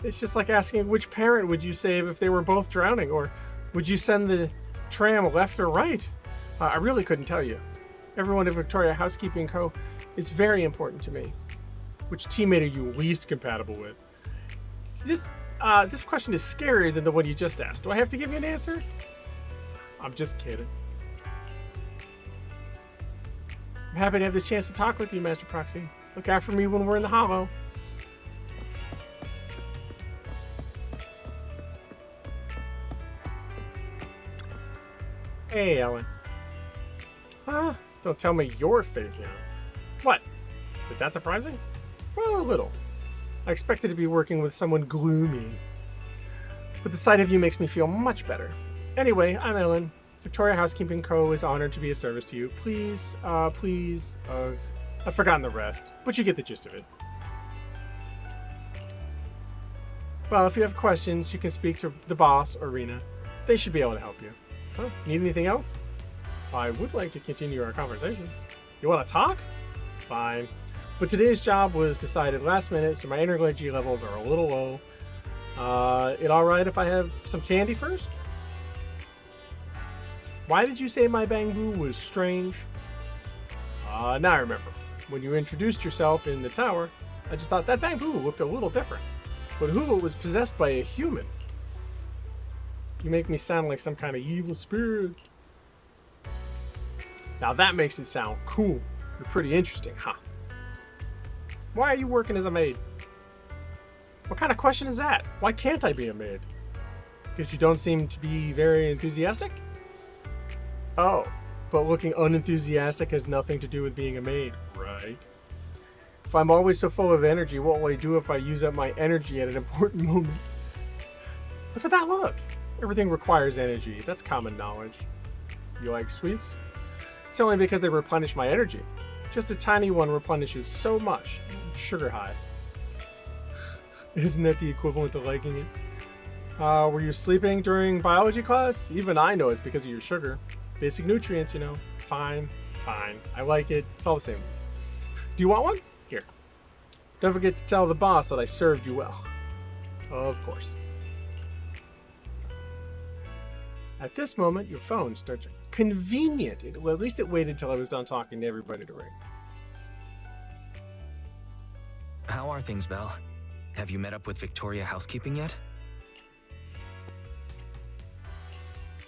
It's just like asking which parent would you save if they were both drowning, or would you send the tram left or right? I really couldn't tell you. Everyone at Victoria Housekeeping Co. is very important to me. Which teammate are you least compatible with? This question is scarier than the one you just asked. Do I have to give you an answer? I'm just kidding. I'm happy to have this chance to talk with you, Master Proxy. Look out for me when we're in the hollow. Hey, Ellen. Don't tell me you're faith young. What? Is it that surprising? Well, a little. I expected to be working with someone gloomy. But the sight of you makes me feel much better. Anyway, I'm Ellen. Victoria Housekeeping Co. is honored to be of service to you. Please, I've forgotten the rest, but you get the gist of it. Well, if you have questions, you can speak to the boss or Rena. They should be able to help you. Need anything else? I would like to continue our conversation. You want to talk? Fine. But today's job was decided last minute, so my energy levels are a little low. It alright if I have some candy first? Why did you say my bang boo was strange? Now I remember. when you introduced yourself in the tower, I just thought that bamboo looked a little different. But who was possessed by a human? You make me sound like some kind of evil spirit. Now that makes it sound cool. You're pretty interesting, huh? Why are you working as a maid? What kind of question is that? Why can't I be a maid? Because you don't seem to be very enthusiastic? Oh, but looking unenthusiastic has nothing to do with being a maid, right? If I'm always so full of energy, what will I do if I use up my energy at an important moment? What's with that look? Everything requires energy. That's common knowledge. You like sweets? It's only because they replenish my energy. Just a tiny one replenishes so much. Sugar high. Isn't that the equivalent to liking it? Were you sleeping during biology class? Even I know it's because of your sugar. Basic nutrients, you know. Fine, fine. I like it. It's all the same. Do you want one? Here. Don't forget to tell the boss that I served you well. Of course. At this moment, your phone starts ringing. Convenient. Well, at least it waited till I was done talking to everybody to ring. How are things, Belle? Have you met up with Victoria Housekeeping yet?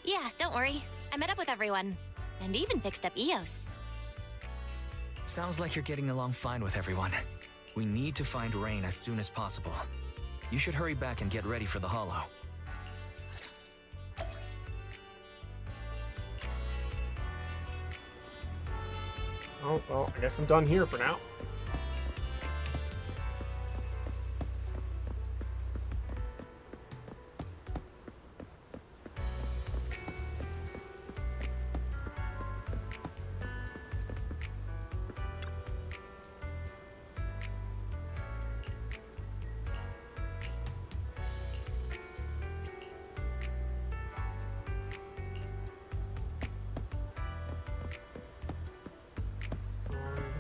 Yeah, don't worry. I met up with everyone. And even fixed up Eos. Sounds like you're getting along fine with everyone. We need to find Rain as soon as possible. You should hurry back and get ready for the Hollow. Oh, well, I guess I'm done here for now.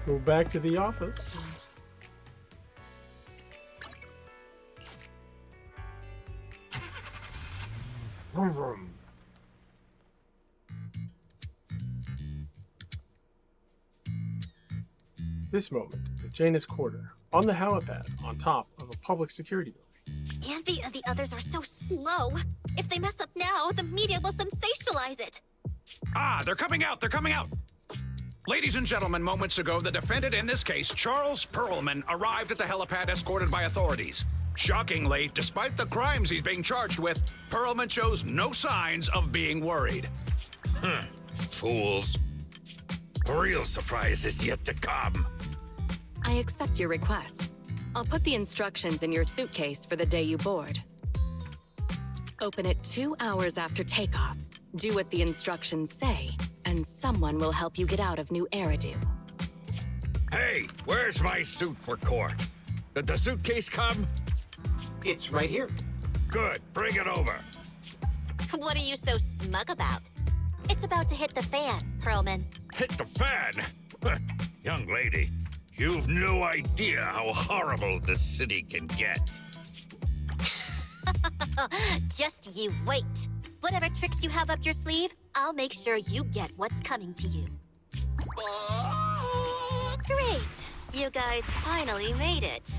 Go back to the office. Vroom, vroom. This moment, at Jaina's quarter, on the helipad, on top of a public security building. Andy and the others are so slow. If they mess up now, the media will sensationalize it. Ah, they're coming out! They're coming out! Ladies and gentlemen, moments ago, the defendant in this case, Charles Perlman, arrived at the helipad escorted by authorities. Shockingly, despite the crimes he's being charged with, Perlman shows no signs of being worried. Fools. A real surprise is yet to come. I accept your request. I'll put the instructions in your suitcase for the day you board. Open it 2 hours after takeoff. Do what the instructions say, and someone will help you get out of New Eridu. Hey, where's my suit for court? Did the suitcase come? It's right here. Good, bring it over. What are you so smug about? It's about to hit the fan, Perlman. Hit the fan? Young lady, you've no idea how horrible this city can get. Just you wait. Whatever tricks you have up your sleeve, I'll make sure you get what's coming to you. Great. You guys finally made it.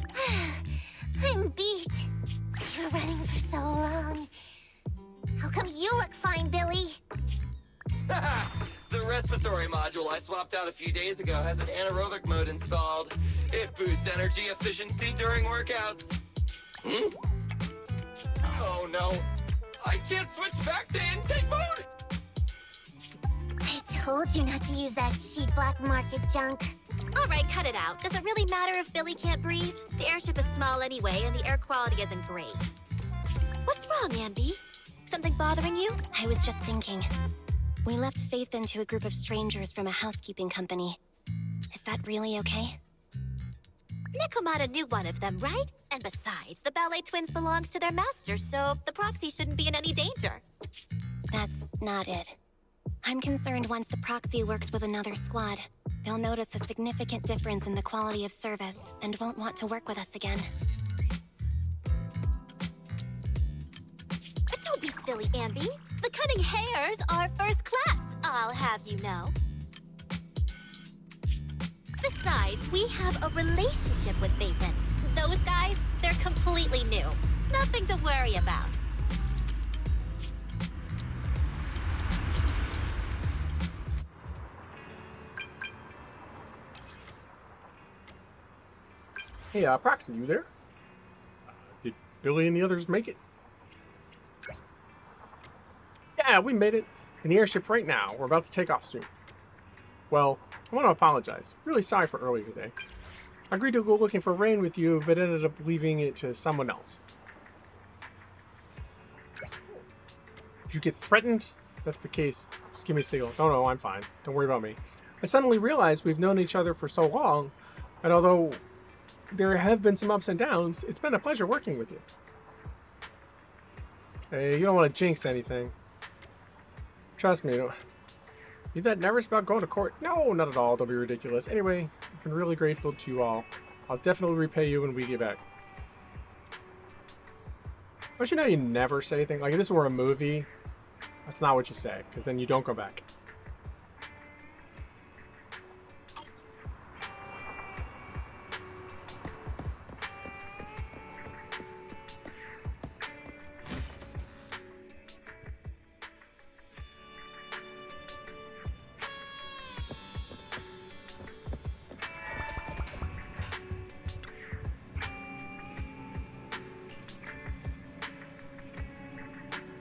I'm beat. You were running for so long. How come you look fine, Billy? The respiratory module I swapped out a few days ago has an anaerobic mode installed. It boosts energy efficiency during workouts. Oh no. I can't switch back to intake mode! I told you not to use that cheap black market junk. All right, cut it out. Does it really matter if Billy can't breathe? The airship is small anyway, and the air quality isn't great. What's wrong, Anby? Something bothering you? I was just thinking. We left Faith into a group of strangers from a housekeeping company. Is that really okay? Nekomata knew one of them, right? And besides, the ballet twins belongs to their master, so the proxy shouldn't be in any danger. That's not it. I'm concerned once the proxy works with another squad, they'll notice a significant difference in the quality of service and won't want to work with us again. Don't be silly, Anby. The cutting hairs are first class, I'll have you know. Besides, we have a relationship with Vapen. Those guys, they're completely new. Nothing to worry about. Hey, Proxy, you there? Did Billy and the others make it? Yeah, we made it. In the airship right now. We're about to take off soon. Well, I want to apologize. Really sorry for earlier today. I agreed to go looking for Rain with you, but ended up leaving it to someone else. Did you get threatened? If that's the case, just give me a signal. No, I'm fine. Don't worry about me. I suddenly realized we've known each other for so long, and although there have been some ups and downs, it's been a pleasure working with you. Hey, you don't want to jinx anything. Trust me, you that nervous about going to court? No, not at all. Don't be ridiculous. Anyway, I've been really grateful to you all. I'll definitely repay you when we get back. Don't you know you never say anything? Like, if this were a movie, that's not what you say, because then you don't go back.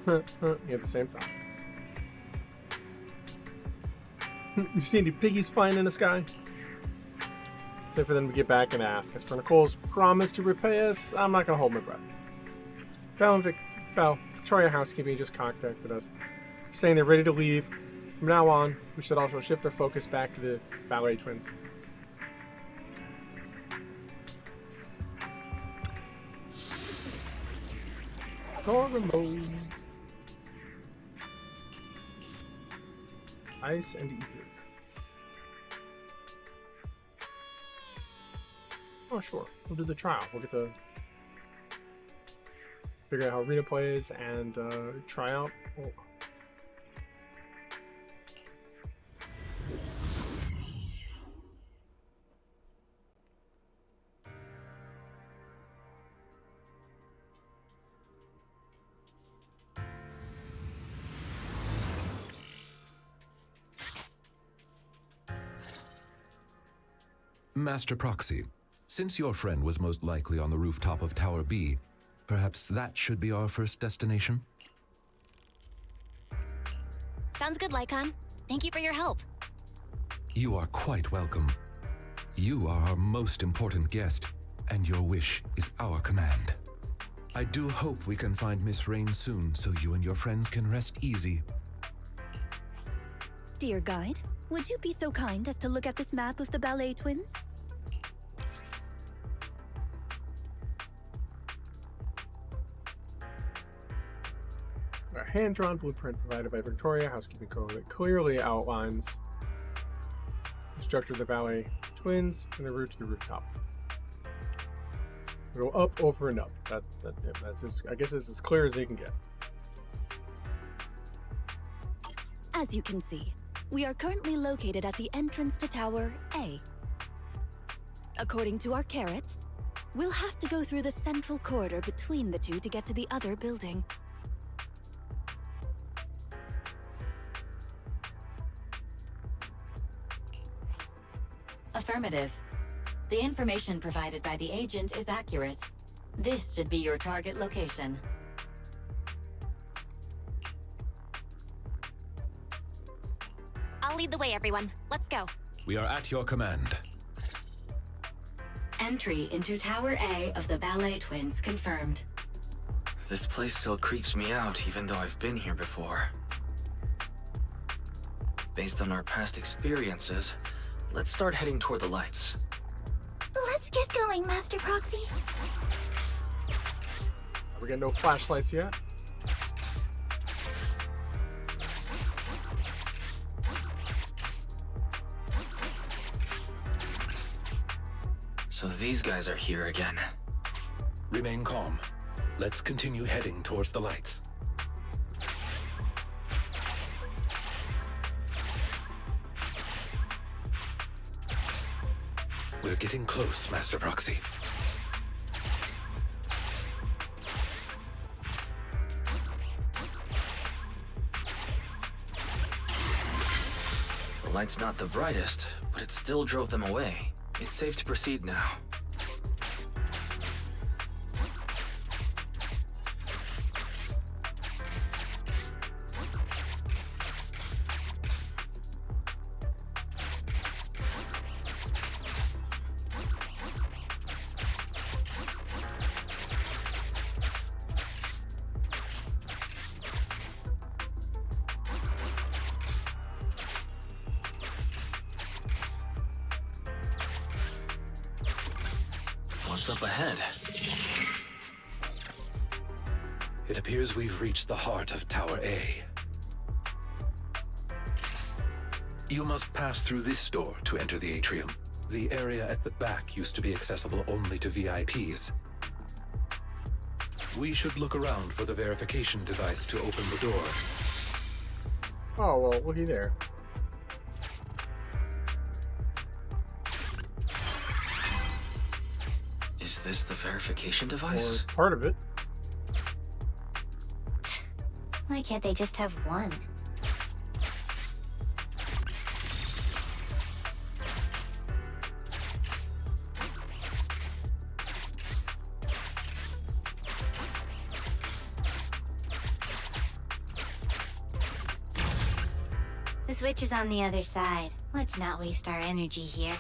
You have the same thought. You see any piggies flying in the sky? Except for them to get back and ask. As for Nicole's promise to repay us, I'm not going to hold my breath. Victoria Housekeeping just contacted us, saying they're ready to leave. From now on, we should also shift our focus back to the ballet twins. Hormone. Ice and ether. Oh, sure. We'll do the trial. We'll get to figure out how Rita plays and try out. Oh. Master Proxy, since your friend was most likely on the rooftop of Tower B, perhaps that should be our first destination? Sounds good, Lycon. Thank you for your help. You are quite welcome. You are our most important guest, and your wish is our command. I do hope we can find Miss Rain soon so you and your friends can rest easy. Dear guide, would you be so kind as to look at this map of the ballet twins? A hand-drawn blueprint provided by Victoria Housekeeping Co. that clearly outlines the structure of the ballet twins and the route to the rooftop. We go up, over, and up. That's I guess it's as clear as they can get. As you can see, we are currently located at the entrance to Tower A. According to our carrot, we'll have to go through the central corridor between the two to get to the other building. Affirmative. The information provided by the agent is accurate. This should be your target location. I'll lead the way, everyone. Let's go. We are at your command. Entry into Tower A of the Ballet Twins confirmed. This place still creeps me out, even though I've been here before. Based on our past experiences, let's start heading toward the lights. Let's get going, Master Proxy. We got no flashlights yet. So these guys are here again. Remain calm. Let's continue heading towards the lights. We're getting close, Master Proxy. The light's not the brightest, but it still drove them away. It's safe to proceed now. What's up ahead? It appears we've reached the heart of Tower A. You must pass through this door to enter the atrium. The area at the back used to be accessible only to VIPs. We should look around for the verification device to open the door. Oh, well, looky there. Is this the verification device? Or part of it. Why can't they just have one? The switch is on the other side. Let's not waste our energy here.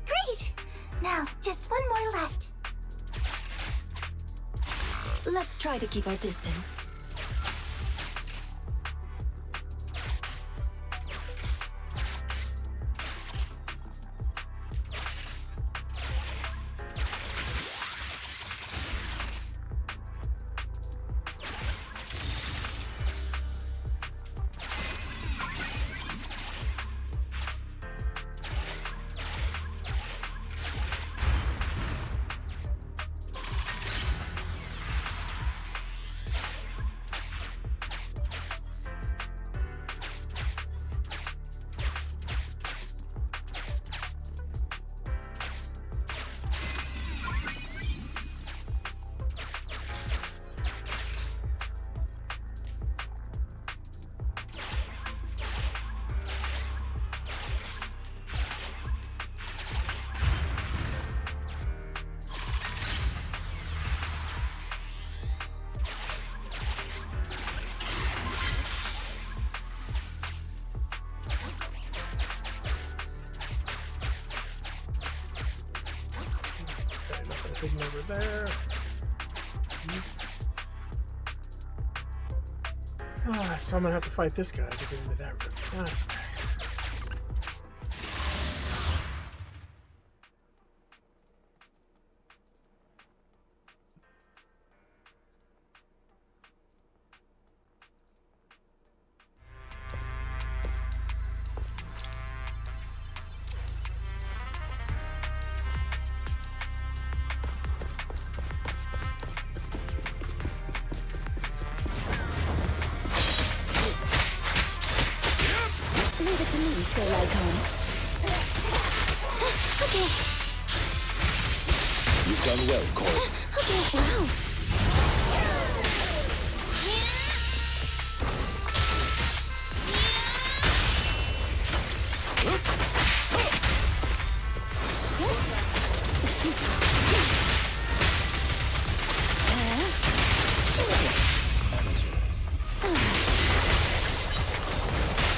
Great! Now, just one more left. Let's try to keep our distance. Hidden over there. So I'm gonna have to fight this guy to get into that room. That's okay. Leave it to me, Sir Lycon. Okay. You've done well, Cora. Okay. Wow.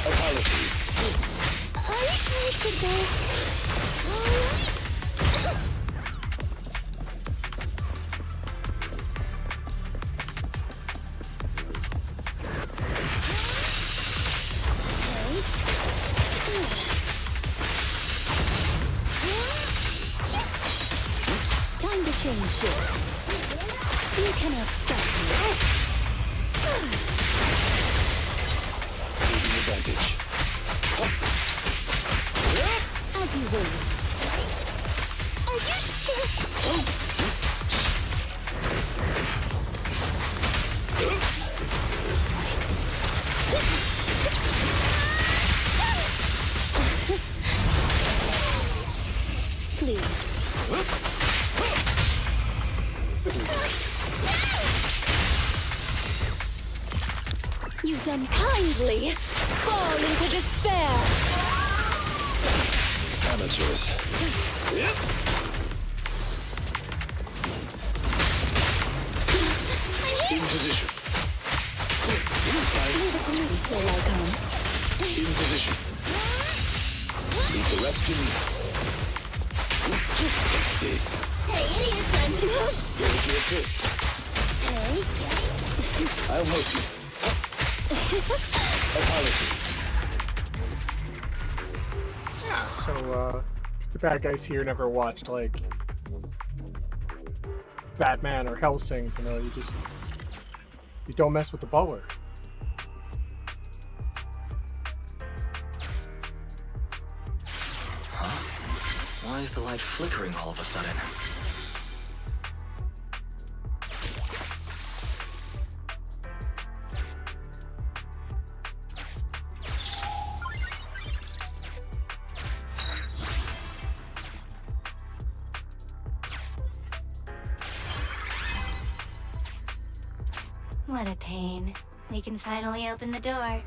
Apologies. Are you sure we should go? Time to change shifts. You cannot stop me. Seizing advantage. As you will. Are you sure? blindly fall into despair. Amateurs. Yep. In position. Leave it to me, Sir Lycon. In position. Leave the rest to me. Take this. Hey, idiots, I'm... Ready to assist. Hey. I'll help you. Apologies. Yeah, so, the bad guys here never watched, like, Batman or Hellsing to know you don't mess with the butler. Huh? Why is the light flickering all of a sudden? What a pain. We can finally open the door.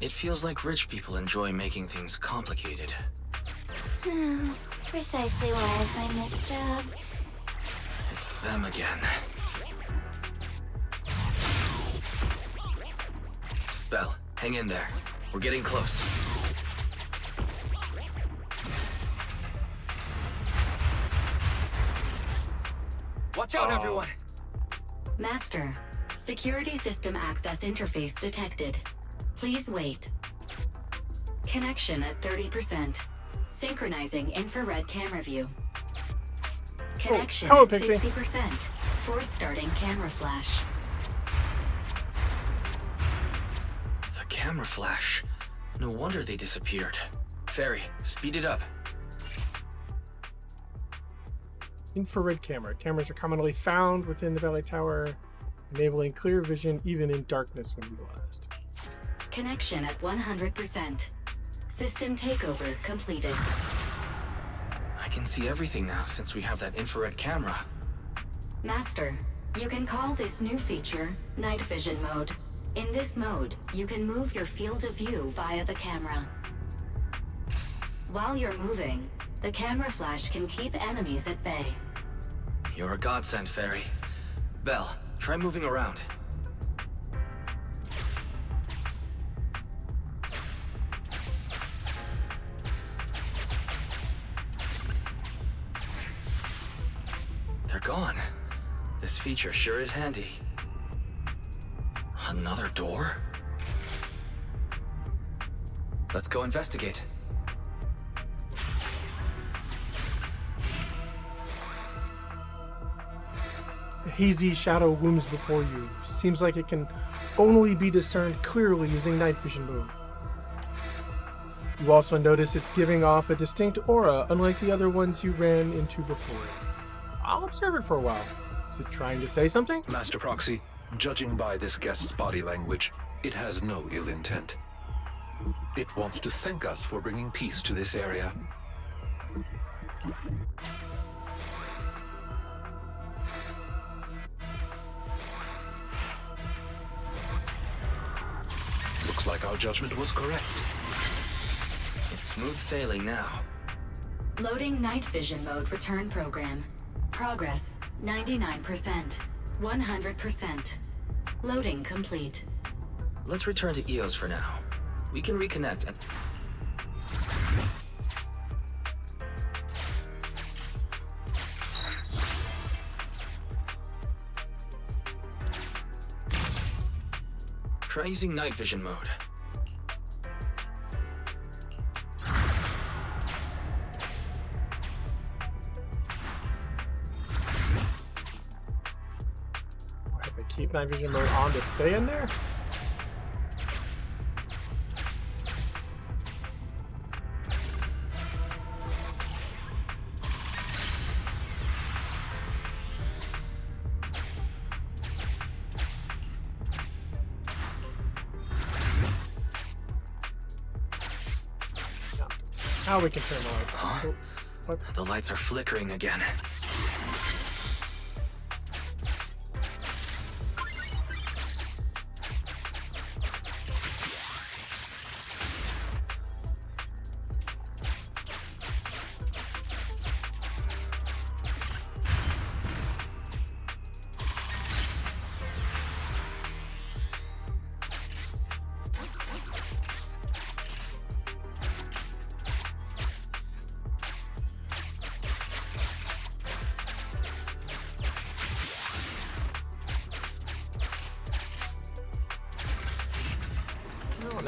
It feels like rich people enjoy making things complicated. Precisely why I find this job. It's them again. Belle, hang in there. We're getting close. Watch out, everyone! Master, security system access interface detected. Please wait. Connection at 30%. Synchronizing infrared camera view. Connection hello, at Pixie. 60%. Force starting camera flash. The camera flash. No wonder they disappeared. Fairy, speed it up. Infrared camera. Cameras are commonly found within the Ballet Tower, enabling clear vision even in darkness when utilized. Connection at 100%. System takeover completed. I can see everything now since we have that infrared camera. Master, you can call this new feature Night Vision Mode. In this mode, you can move your field of view via the camera. While you're moving, the camera flash can keep enemies at bay. You're a godsend, Fairy. Belle, try moving around. They're gone. This feature sure is handy. Another door? Let's go investigate. A hazy shadow looms before you. Seems like it can only be discerned clearly using night vision mode. You also notice it's giving off a distinct aura, unlike the other ones you ran into before. I'll observe it for a while. Is it trying to say something? Master Proxy, judging by this guest's body language, it has no ill intent. It wants to thank us for bringing peace to this area. Looks like our judgment was correct. It's smooth sailing now. Loading night vision mode return program. Progress 99%. 100%. Loading complete. Let's return to EOS for now. We can reconnect and... Try using night vision mode. Have to keep night vision mode on to stay in there? Now we can turn the lights on. Huh? What? The lights are flickering again.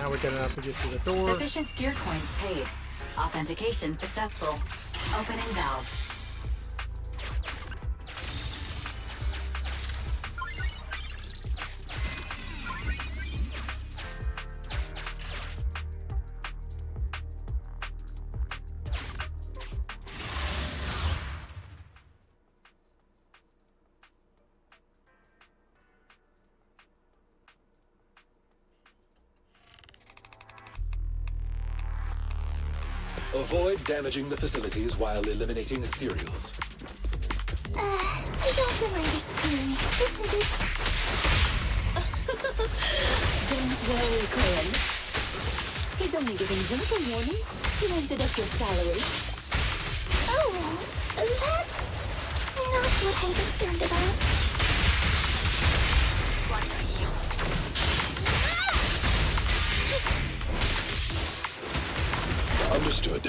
now we're gonna have to get to the door. Sufficient gear coins paid. Authentication successful. Opening valve. Avoid damaging the facilities while eliminating ethereals. I don't feel my discipline, isn't it? Don't worry, Cohen. He's only giving verbal warnings. He won't deduct your salary. Oh, that's not what I'm concerned about. Understood.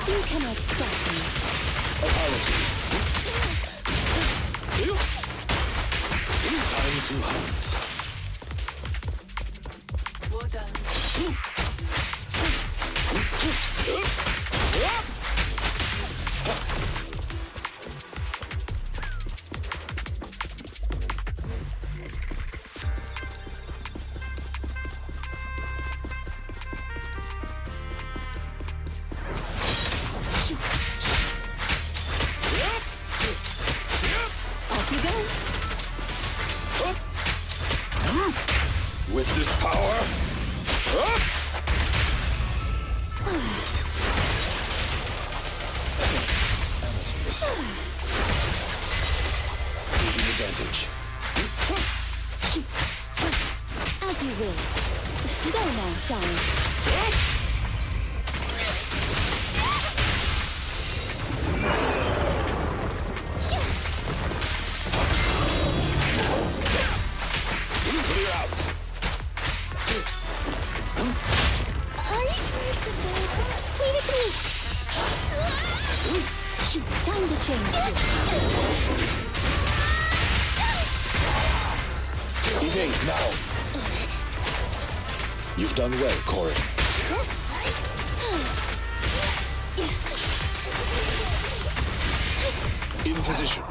You cannot stop me. Apologies. Time to hunt. Well done. With this power, taking advantage. As you will. Go now, child. Clear out. Are you sure I should go? Leave it to me. Time to change. Think now. You've done well, Corin. In position.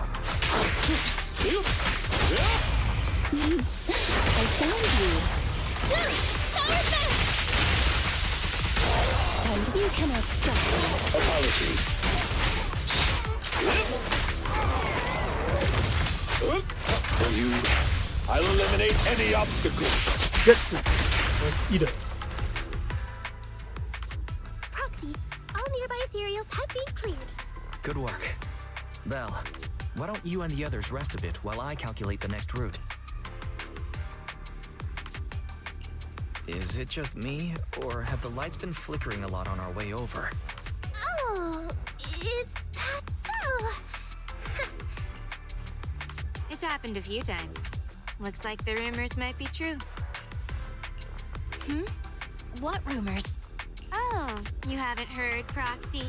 I found you. Time to... You cannot stop me. Apologies. For you, I'll eliminate any obstacles. Get this. Let's eat it. Proxy, all nearby ethereals have been cleared. Good work. Belle, why don't you and the others rest a bit while I calculate the next route? Is it just me, or have the lights been flickering a lot on our way over? Oh, is that so? It's happened a few times. Looks like the rumors might be true. What rumors? Oh, you haven't heard, Proxy?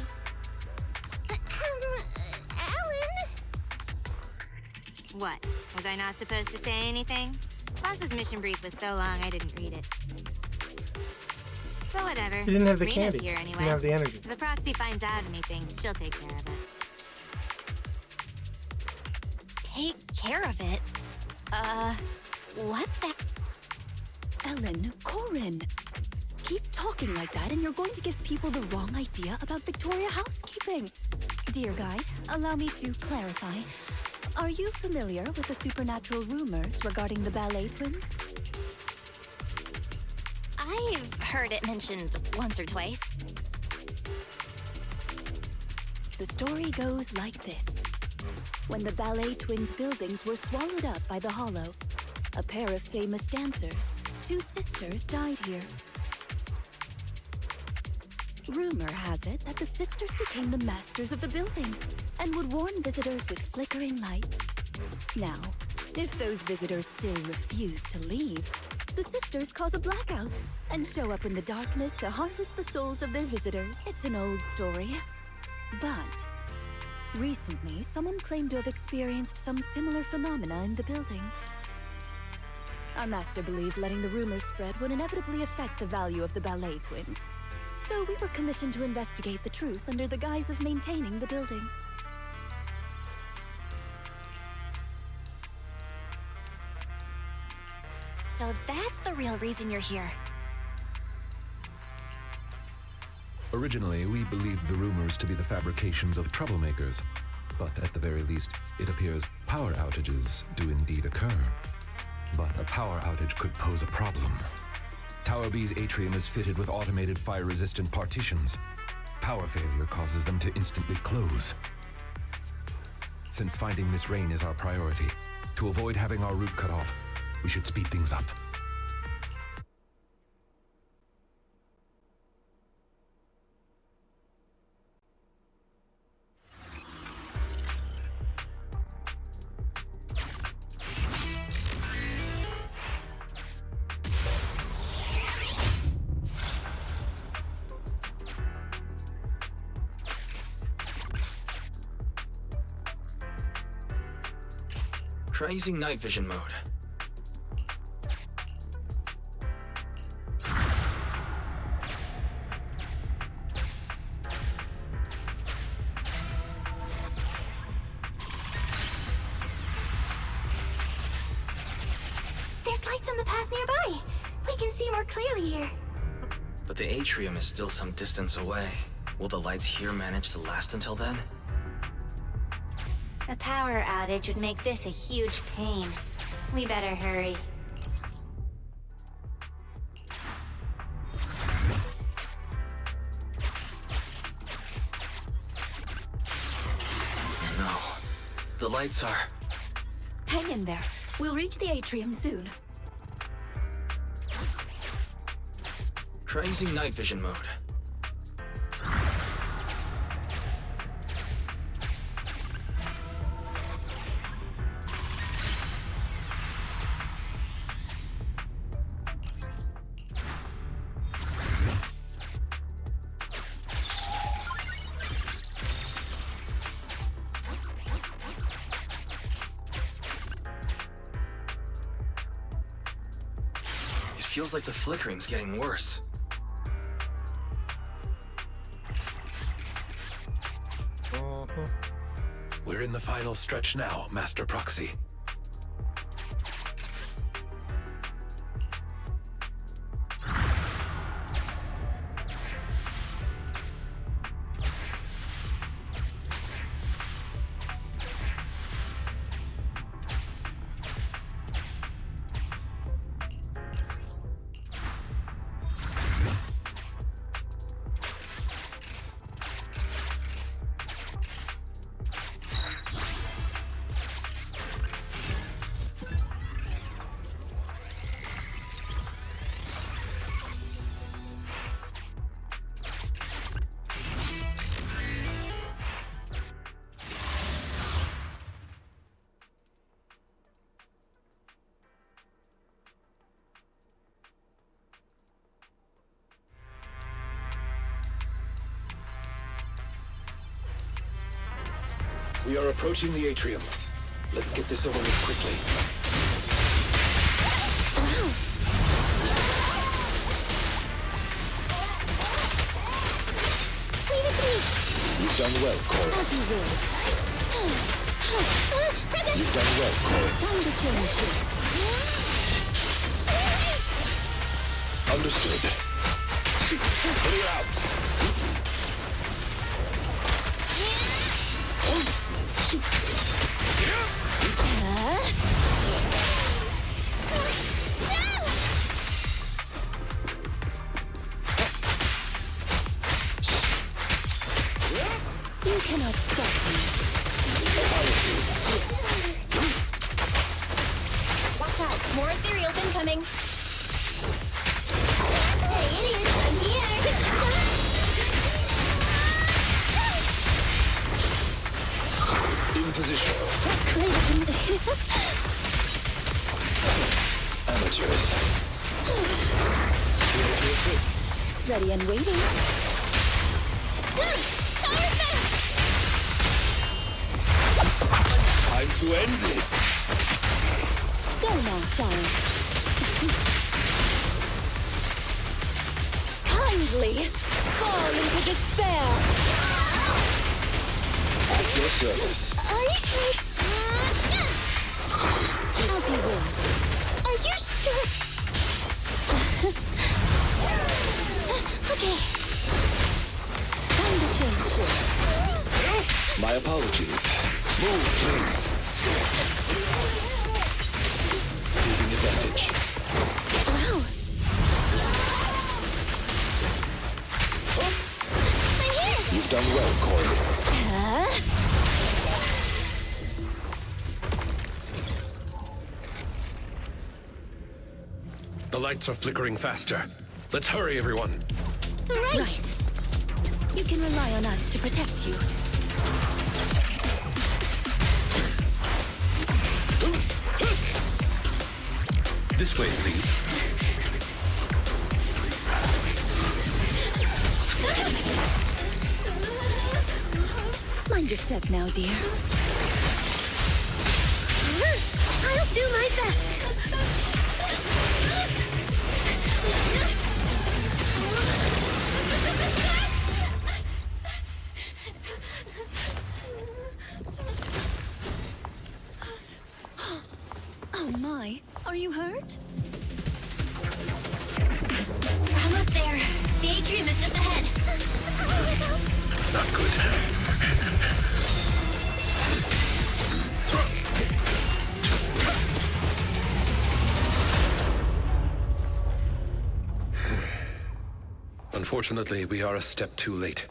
Alan? What? Was I not supposed to say anything? Boss's mission brief was so long I didn't read it. But whatever. He didn't have the Rena's candy. here He anyway. didn't have the energy. If the Proxy finds out anything, she'll take care of it. Take care of it? What's that? Ellen, Corin. Keep talking like that and you're going to give people the wrong idea about Victoria housekeeping. Dear guide, allow me to clarify. Are you familiar with the supernatural rumors regarding the ballet twins? I've heard it mentioned once or twice. The story goes like this. When the ballet twins' buildings were swallowed up by the Hollow, a pair of famous dancers, two sisters, died here. Rumor has it that the sisters became the masters of the building and would warn visitors with flickering lights. Now, if those visitors still refuse to leave, the sisters cause a blackout and show up in the darkness to harvest the souls of their visitors. It's an old story. But recently, someone claimed to have experienced some similar phenomena in the building. Our master believed letting the rumors spread would inevitably affect the value of the ballet twins. So we were commissioned to investigate the truth under the guise of maintaining the building. So that's the real reason you're here. Originally, we believed the rumors to be the fabrications of troublemakers. But at the very least, it appears power outages do indeed occur. But a power outage could pose a problem. Tower B's atrium is fitted with automated fire-resistant partitions. Power failure causes them to instantly close. Since finding Miss Rain is our priority, to avoid having our route cut off, we should speed things up. Try using night vision mode. There's lights on the path nearby. We can see more clearly here. But the atrium is still some distance away. Will the lights here manage to last until then? A power outage would make this a huge pain. We better hurry. No. The lights are... Hang in there. We'll reach the atrium soon. Try using night vision mode. Feels like the flickering's getting worse. We're in the final stretch now, Master Proxy. We are approaching the atrium. Let's get this over with quickly. You've done well, Cora. As you will. You've done well, Cora. Time to change shit. Understood. Clear out. You cannot stop me. Watch out, more ethereals incoming. Hey, idiots, I'm here! In position. Clayton. Amateurs. ready and waiting. Time to end this. Go now, child. Kindly fall into despair. At your service. Are you sure? As you will. Are you sure? Okay. Time to change course. My apologies. Move, please. Seizing advantage. Wow. I'm here. You've done well, Corey. The lights are flickering faster. Let's hurry, everyone. Right. You can rely on us to protect you. This way, please. Mind your step now, dear. I'll do my best. Oh my, are you hurt? We're almost there. The atrium is just ahead. Not good. Unfortunately, we are a step too late.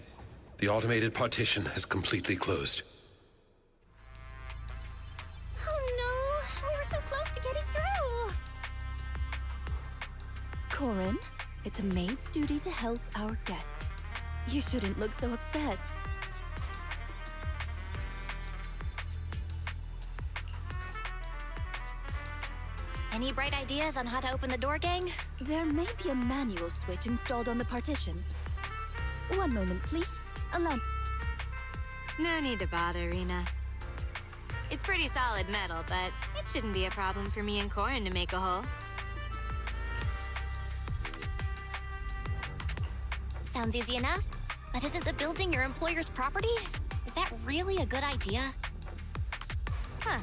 The automated partition has completely closed. Oh no, we were so close to getting through. Corin, it's a maid's duty to help our guests. You shouldn't look so upset. Any bright ideas on how to open the door, gang? There may be a manual switch installed on the partition. One moment, please. Allow... No need to bother, Rena. It's pretty solid metal, but it shouldn't be a problem for me and Corin to make a hole. Sounds easy enough. But isn't the building your employer's property? Is that really a good idea? Huh.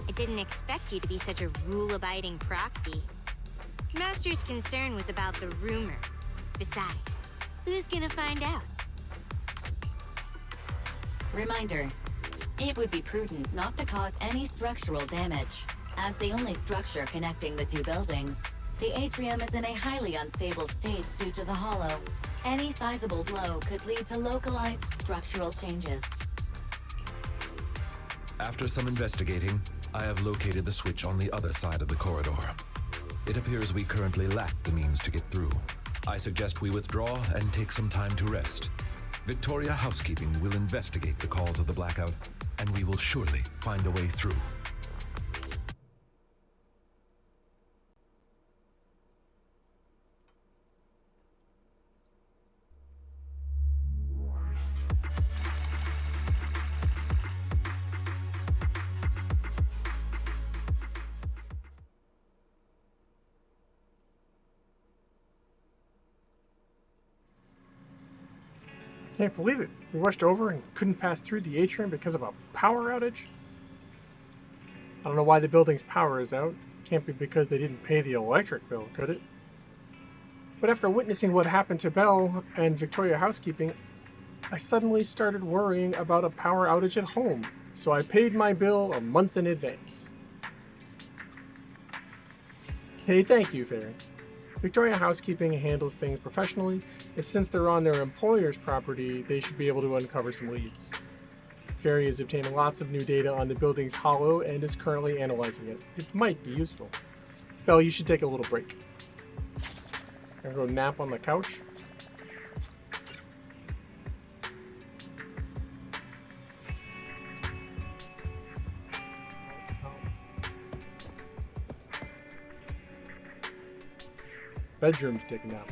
I didn't expect you to be such a rule-abiding proxy. Master's concern was about the rumor. Besides, who's gonna find out? Reminder, it would be prudent not to cause any structural damage. As the only structure connecting the two buildings, the atrium is in a highly unstable state due to the hollow. Any sizable blow could lead to localized structural changes. After some investigating, I have located the switch on the other side of the corridor. It appears we currently lack the means to get through. I suggest we withdraw and take some time to rest. Victoria Housekeeping will investigate the cause of the blackout, and we will surely find a way through. Can't believe it. We rushed over and couldn't pass through the atrium because of a power outage. I don't know why the building's power is out. Can't be because they didn't pay the electric bill, could it? But after witnessing what happened to Belle and Victoria Housekeeping, I suddenly started worrying about a power outage at home, so I paid my bill a month in advance. Hey, thank you, Fairy. Victoria Housekeeping handles things professionally, and since they're on their employer's property, they should be able to uncover some leads. Fairy has obtained lots of new data on the building's hollow and is currently analyzing it. It might be useful. Belle, you should take a little break. I'm gonna go nap on the couch. Bedroom to take a nap.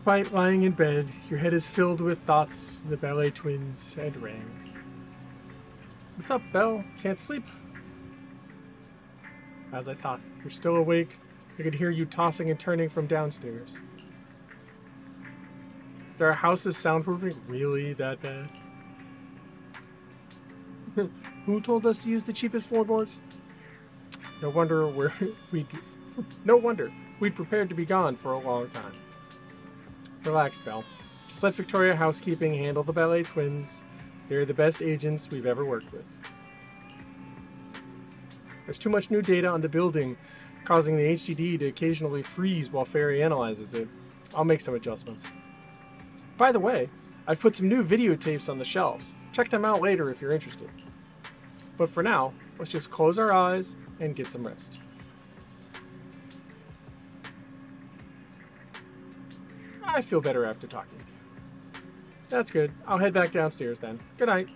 Despite lying in bed, your head is filled with thoughts of the ballet twins and Rain. What's up, Belle? Can't sleep? As I thought, you're still awake. I could hear you tossing and turning from downstairs. Is our house's soundproofing really that bad? Who told us to use the cheapest floorboards? No wonder we'd prepared to be gone for a long time. Relax, Belle. Just let Victoria Housekeeping handle the ballet twins. They're the best agents we've ever worked with. There's too much new data on the building, causing the HDD to occasionally freeze while Fairy analyzes it. I'll make some adjustments. By the way, I've put some new videotapes on the shelves. Check them out later if you're interested. But for now, let's just close our eyes and get some rest. I feel better after talking with you. That's good. I'll head back downstairs then. Good night.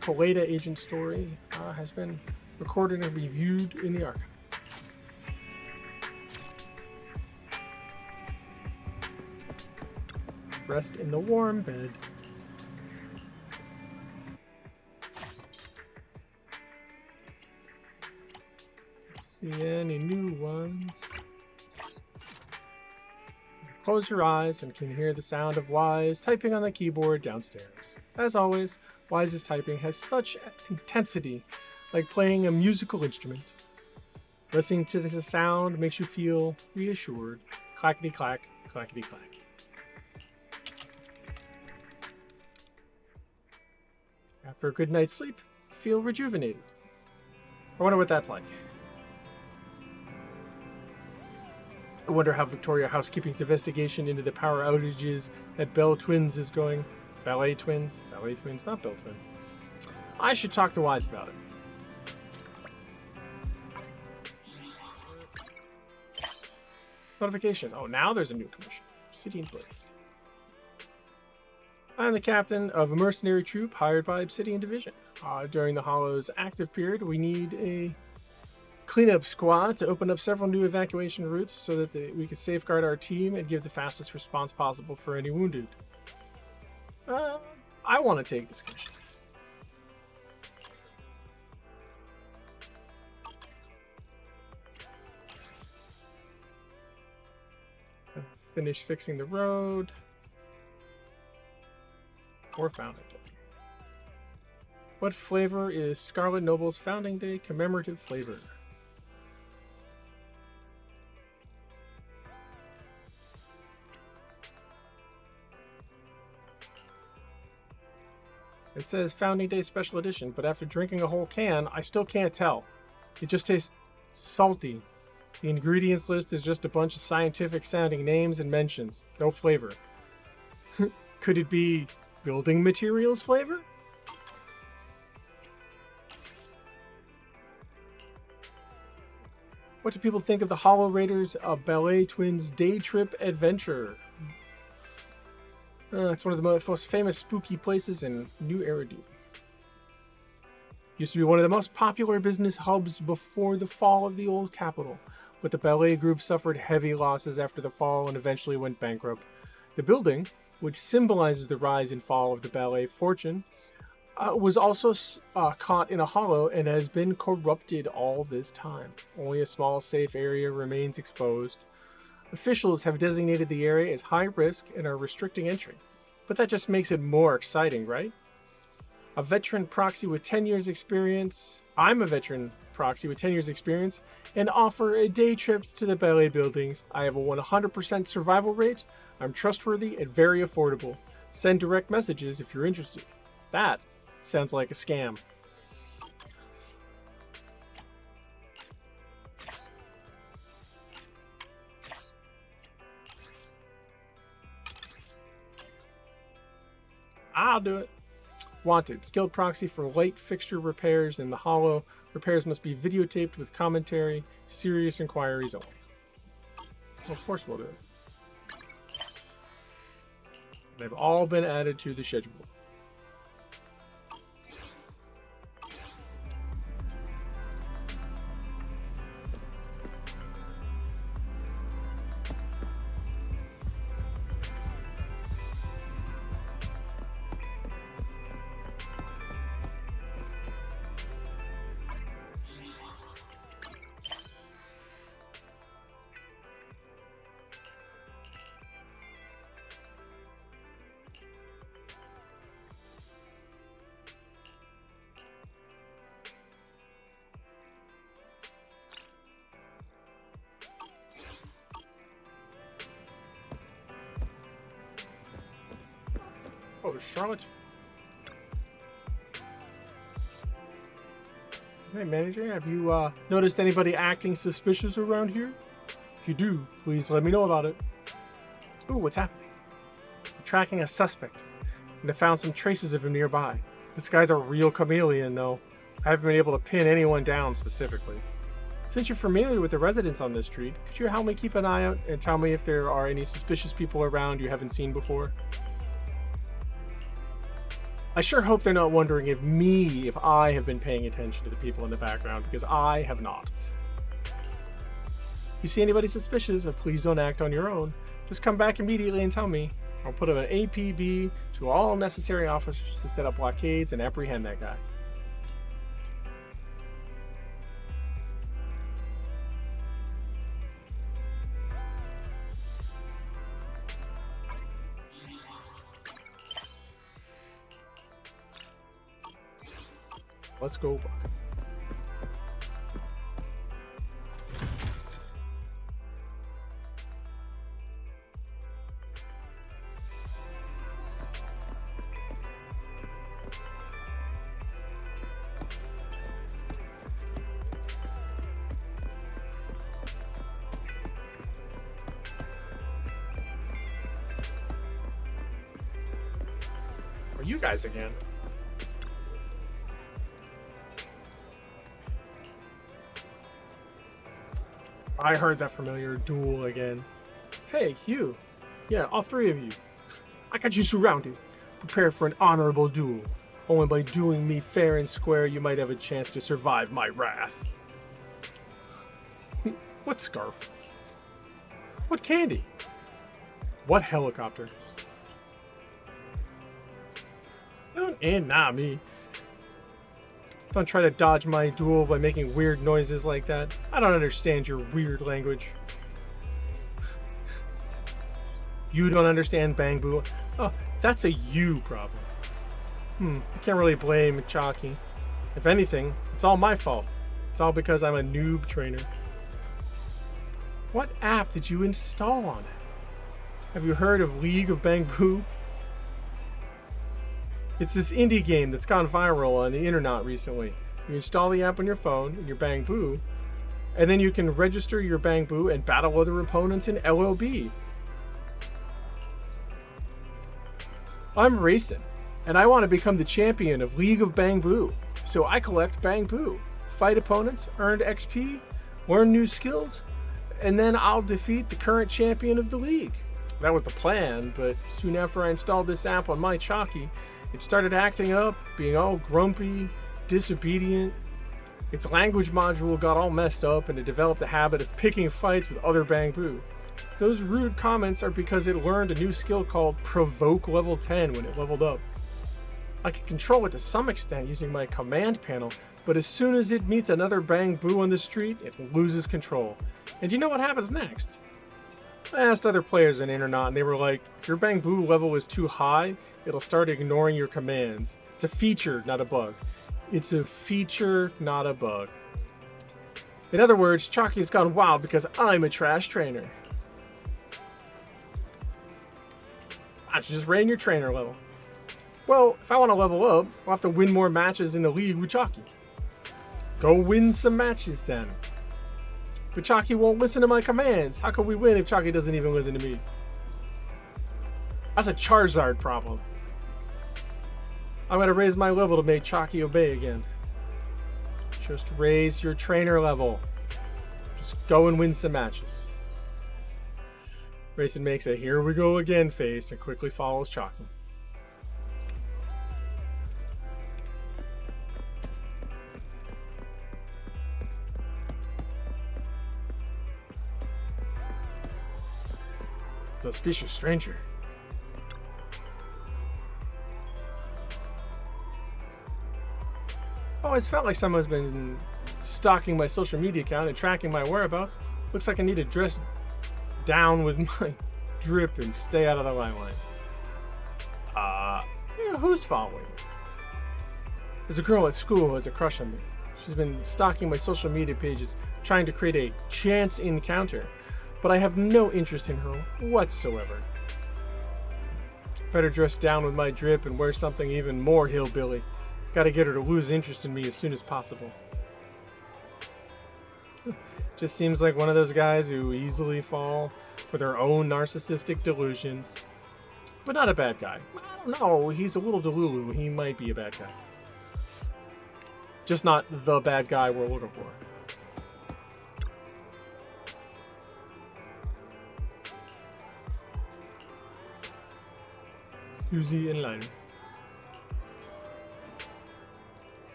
Colada agent story has been recorded and reviewed in the archive. Rest in the warm bed. See any new ones? Close your eyes and can hear the sound of Wise typing on the keyboard downstairs. As always, Wise's typing has such intensity, like playing a musical instrument. Listening to this sound makes you feel reassured. Clackety-clack, clackety-clack. After a good night's sleep, feel rejuvenated. I wonder what that's like. I wonder how Victoria Housekeeping's investigation into the power outages at Bell Twins is going. Ballet Twins? Ballet Twins, not Bell Twins. I should talk to Wise about it. Notifications. Oh, now there's a new commission. Obsidian Blade. I'm the captain of a mercenary troop hired by Obsidian Division. During the Hollow's active period, we need a cleanup squad to open up several new evacuation routes so that we can safeguard our team and give the fastest response possible for any wounded. I want to take this commission. Finish fixing the road. Or Founding Day. What flavor is Scarlet Noble's Founding Day commemorative flavor? It says Founding Day Special Edition, but after drinking a whole can, I still can't tell. It just tastes salty. The ingredients list is just a bunch of scientific sounding names and mentions. No flavor. Could it be building materials flavor? What do people think of the Hollow Raiders of Ballet Twins Day Trip Adventure? It's one of the most famous spooky places in New Eridu. Used to be one of the most popular business hubs before the fall of the old capital, but the ballet group suffered heavy losses after the fall and eventually went bankrupt. The building, which symbolizes the rise and fall of the ballet fortune, was also caught in a hollow and has been corrupted all this time. Only a small safe area remains exposed. Officials have designated the area as high risk and are restricting entry. But that just makes it more exciting, right? A veteran proxy with 10 years experience. I'm a veteran proxy with 10 years experience and offer a day trip to the ballet buildings. I have a 100% survival rate. I'm trustworthy and very affordable. Send direct messages if you're interested. That sounds like a scam. I'll do it. Wanted. Skilled proxy for light fixture repairs in the Hollow. Repairs must be videotaped with commentary. Serious inquiries only. Well, of course we'll do it. They've all been added to the schedule. Hello, Charlotte. Hey, manager, have you noticed anybody acting suspicious around here? If you do, please let me know about it. Ooh, what's happening? I'm tracking a suspect, and I found some traces of him nearby. This guy's a real chameleon, though. I haven't been able to pin anyone down specifically. Since you're familiar with the residents on this street, could you help me keep an eye out and tell me if there are any suspicious people around you haven't seen before? I sure hope they're not wondering if I have been paying attention to the people in the background, because I have not. If you see anybody suspicious, please don't act on your own. Just come back immediately and tell me. I'll put up an APB to all necessary officers to set up blockades and apprehend that guy. Let's go. Are you guys again? I heard that familiar duel again. Hey, Hugh. Yeah, all three of you. I got you surrounded. Prepare for an honorable duel. Only by dueling me fair and square, you might have a chance to survive my wrath. What scarf? What candy? What helicopter? Nah, me. Don't try to dodge my duel by making weird noises like that. I don't understand your weird language. You don't understand Bang Boo? Oh, that's a you problem. I can't really blame Chalky. If anything, it's all my fault. It's all because I'm a noob trainer. What app did you install on it? Have you heard of League of Bang Boo? It's this indie game that's gone viral on the internet recently. You install the app on your phone, your Bang Boo, and then you can register your Bang Boo and battle other opponents in LOB. I'm racing, and I want to become the champion of League of Bang Boo. So I collect Bang Boo, fight opponents, earn XP, learn new skills, and then I'll defeat the current champion of the league. That was the plan, but soon after I installed this app on my Chalky, it started acting up, being all grumpy, disobedient. Its language module got all messed up, and it developed a habit of picking fights with other Bang Boo. Those rude comments are because it learned a new skill called Provoke Level 10 when it leveled up. I can control it to some extent using my command panel, but as soon as it meets another Bang Boo on the street, it loses control. And you know what happens next? I asked other players on the internet, and they were like, if your Bang Boo level is too high, it'll start ignoring your commands. It's a feature, not a bug. It's a feature, not a bug. In other words, Chalky's gone wild because I'm a trash trainer. I should just raise your trainer level. Well, if I want to level up, I'll have to win more matches in the league with Chalky. Go win some matches then. But Chalky won't listen to my commands. How can we win if Chalky doesn't even listen to me? That's a Charizard problem. I'm gonna raise my level to make Chalky obey again. Just raise your trainer level. Just go and win some matches. Grayson makes a "here we go again" face and quickly follows Chalky. Suspicious stranger. Always felt like someone's been stalking my social media account and tracking my whereabouts. Looks like I need to dress down with my drip and stay out of the limelight. Who's following? There's a girl at school who has a crush on me. She's been stalking my social media pages, trying to create a chance encounter, but I have no interest in her whatsoever. Better dress down with my drip and wear something even more hillbilly. Gotta get her to lose interest in me as soon as possible. Just seems like one of those guys who easily fall for their own narcissistic delusions. But not a bad guy. I don't know, he's a little delulu. He might be a bad guy. Just not the bad guy we're looking for. Uzi and lighter.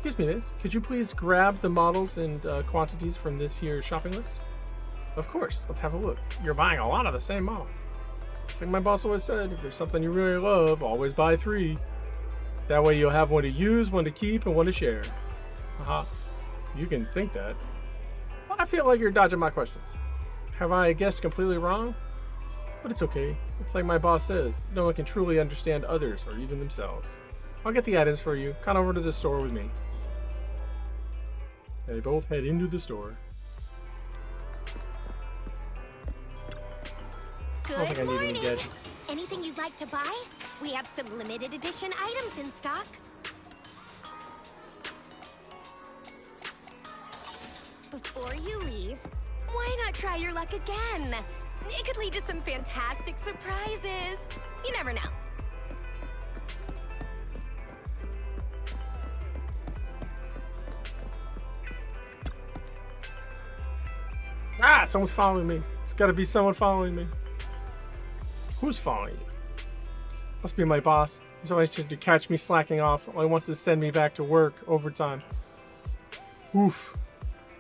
Excuse me, miss. Could you please grab the models and quantities from this here shopping list? Of course. Let's have a look. You're buying a lot of the same model. It's like my boss always said, if there's something you really love, always buy 3. That way you'll have one to use, one to keep, and one to share. Haha. You can think that. Well, I feel like you're dodging my questions. Have I guessed completely wrong? But it's okay. It's like my boss says, no one can truly understand others or even themselves. I'll get the items for you. Come over to the store with me. They both head into the store. I don't think I need any gadgets. Anything you'd like to buy? We have some limited edition items in stock. Before you leave, why not try your luck again? It could lead to some fantastic surprises. You never know. Ah, someone's following me. It's gotta be someone following me. Who's following you? Must be my boss. He's always trying to catch me slacking off. All he wants is to send me back to work overtime. Oof.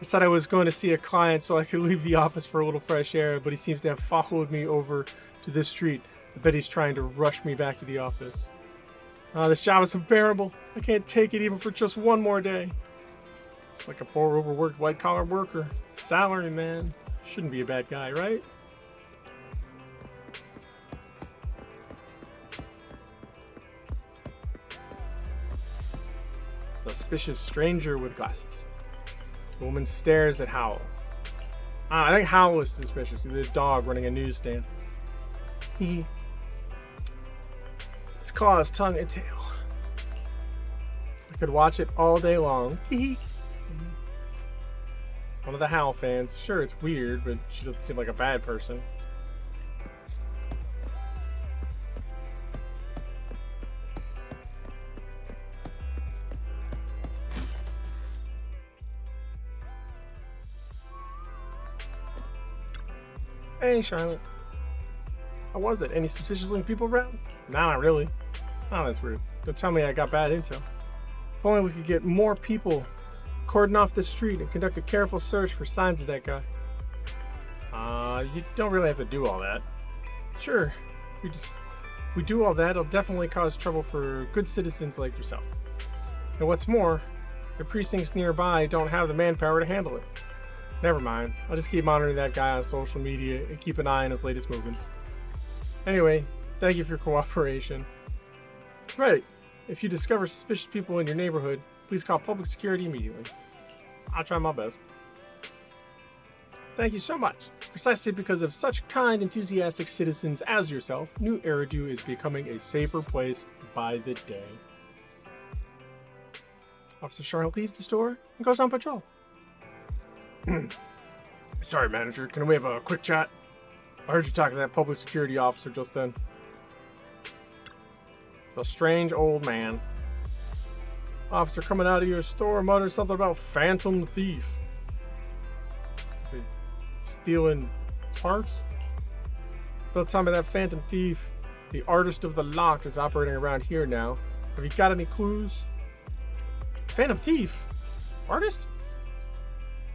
I said I was going to see a client so I could leave the office for a little fresh air, but he seems to have followed me over to this street. I bet he's trying to rush me back to the office. This job is unbearable. I can't take it even for just one more day. It's like a poor overworked white-collar worker. Salary man. Shouldn't be a bad guy, right? Suspicious stranger with glasses. The woman stares at Howl. I think Howl is suspicious. He's a dog running a newsstand. Its claws, tongue, and tail. I could watch it all day long. One of the Howl fans. Sure, it's weird, but she doesn't seem like a bad person. Hey, Charlotte. How was it? Any suspicious looking people around? Nah, not really. Oh, that's weird. Don't tell me I got bad intel. If only we could get more people, cordon off the street and conduct a careful search for signs of that guy. You don't really have to do all that. Sure, if we do all that, it'll definitely cause trouble for good citizens like yourself. And what's more, the precincts nearby don't have the manpower to handle it. Never mind. I'll just keep monitoring that guy on social media and keep an eye on his latest movements. Anyway, thank you for your cooperation. Right. If you discover suspicious people in your neighborhood, please call public security immediately. I'll try my best. Thank you so much. It's precisely because of such kind, enthusiastic citizens as yourself, New Eridu is becoming a safer place by the day. Officer Charlotte leaves the store and goes on patrol. Sorry, manager. Can we have a quick chat? I heard you talking to that public security officer just then. The strange old man. Officer coming out of your store muttered something about phantom thief. Stealing parts? Don't tell me that phantom thief, the artist of the lock, is operating around here now. Have you got any clues? Phantom thief? Artist?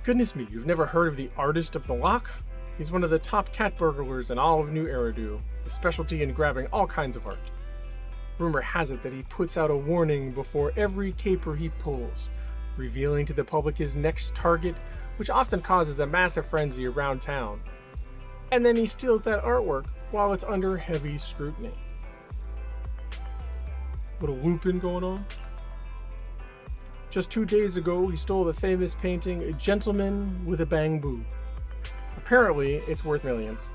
Goodness me, you've never heard of the artist of the lock? He's one of the top cat burglars in all of New Eridu, a specialty in grabbing all kinds of art. Rumor has it that he puts out a warning before every caper he pulls, revealing to the public his next target, which often causes a massive frenzy around town. And then he steals that artwork while it's under heavy scrutiny. Little looping going on? Just 2 days ago, he stole the famous painting A Gentleman with a Bang Boo. Apparently, it's worth millions.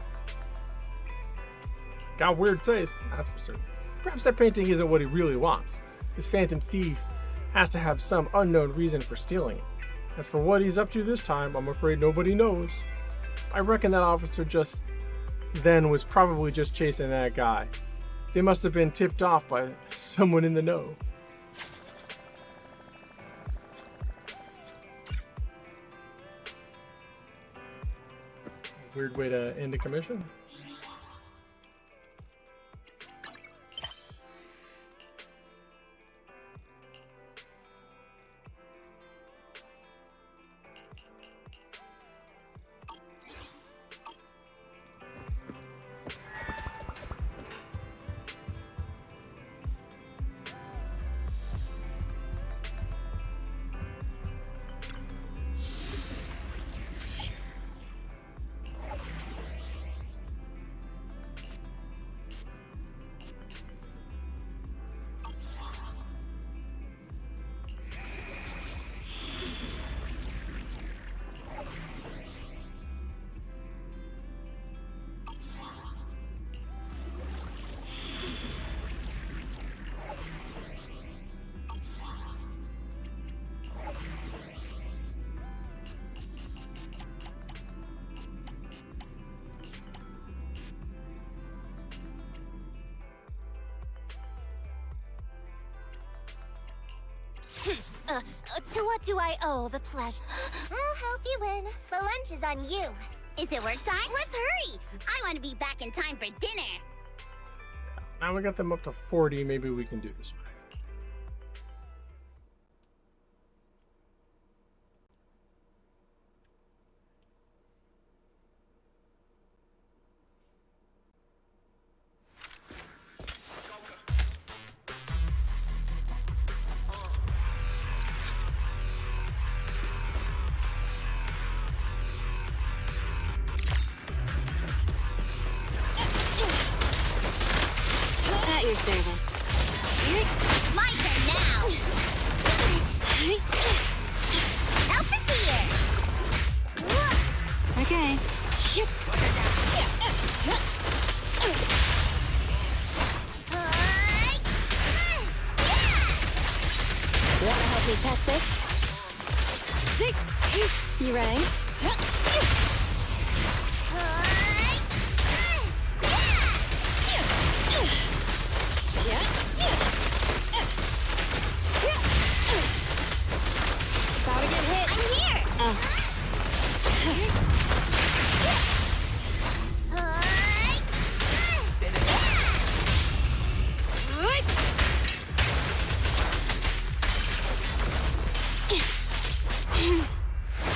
Got weird taste, that's for certain. Perhaps that painting isn't what he really wants. This phantom thief has to have some unknown reason for stealing it. As for what he's up to this time, I'm afraid nobody knows. I reckon that officer just then was probably just chasing that guy. They must have been tipped off by someone in the know. Weird way to end a commission. To what do I owe the pleasure? I'll help you win. The lunch is on you. Is it work time? Let's hurry! I want to be back in time for dinner. Now we got them up to 40. Maybe we can do this one. At your service. My turn now! Help us here! Okay. Wanna help me test this? Sick! You ready? About to get hit. I'm here!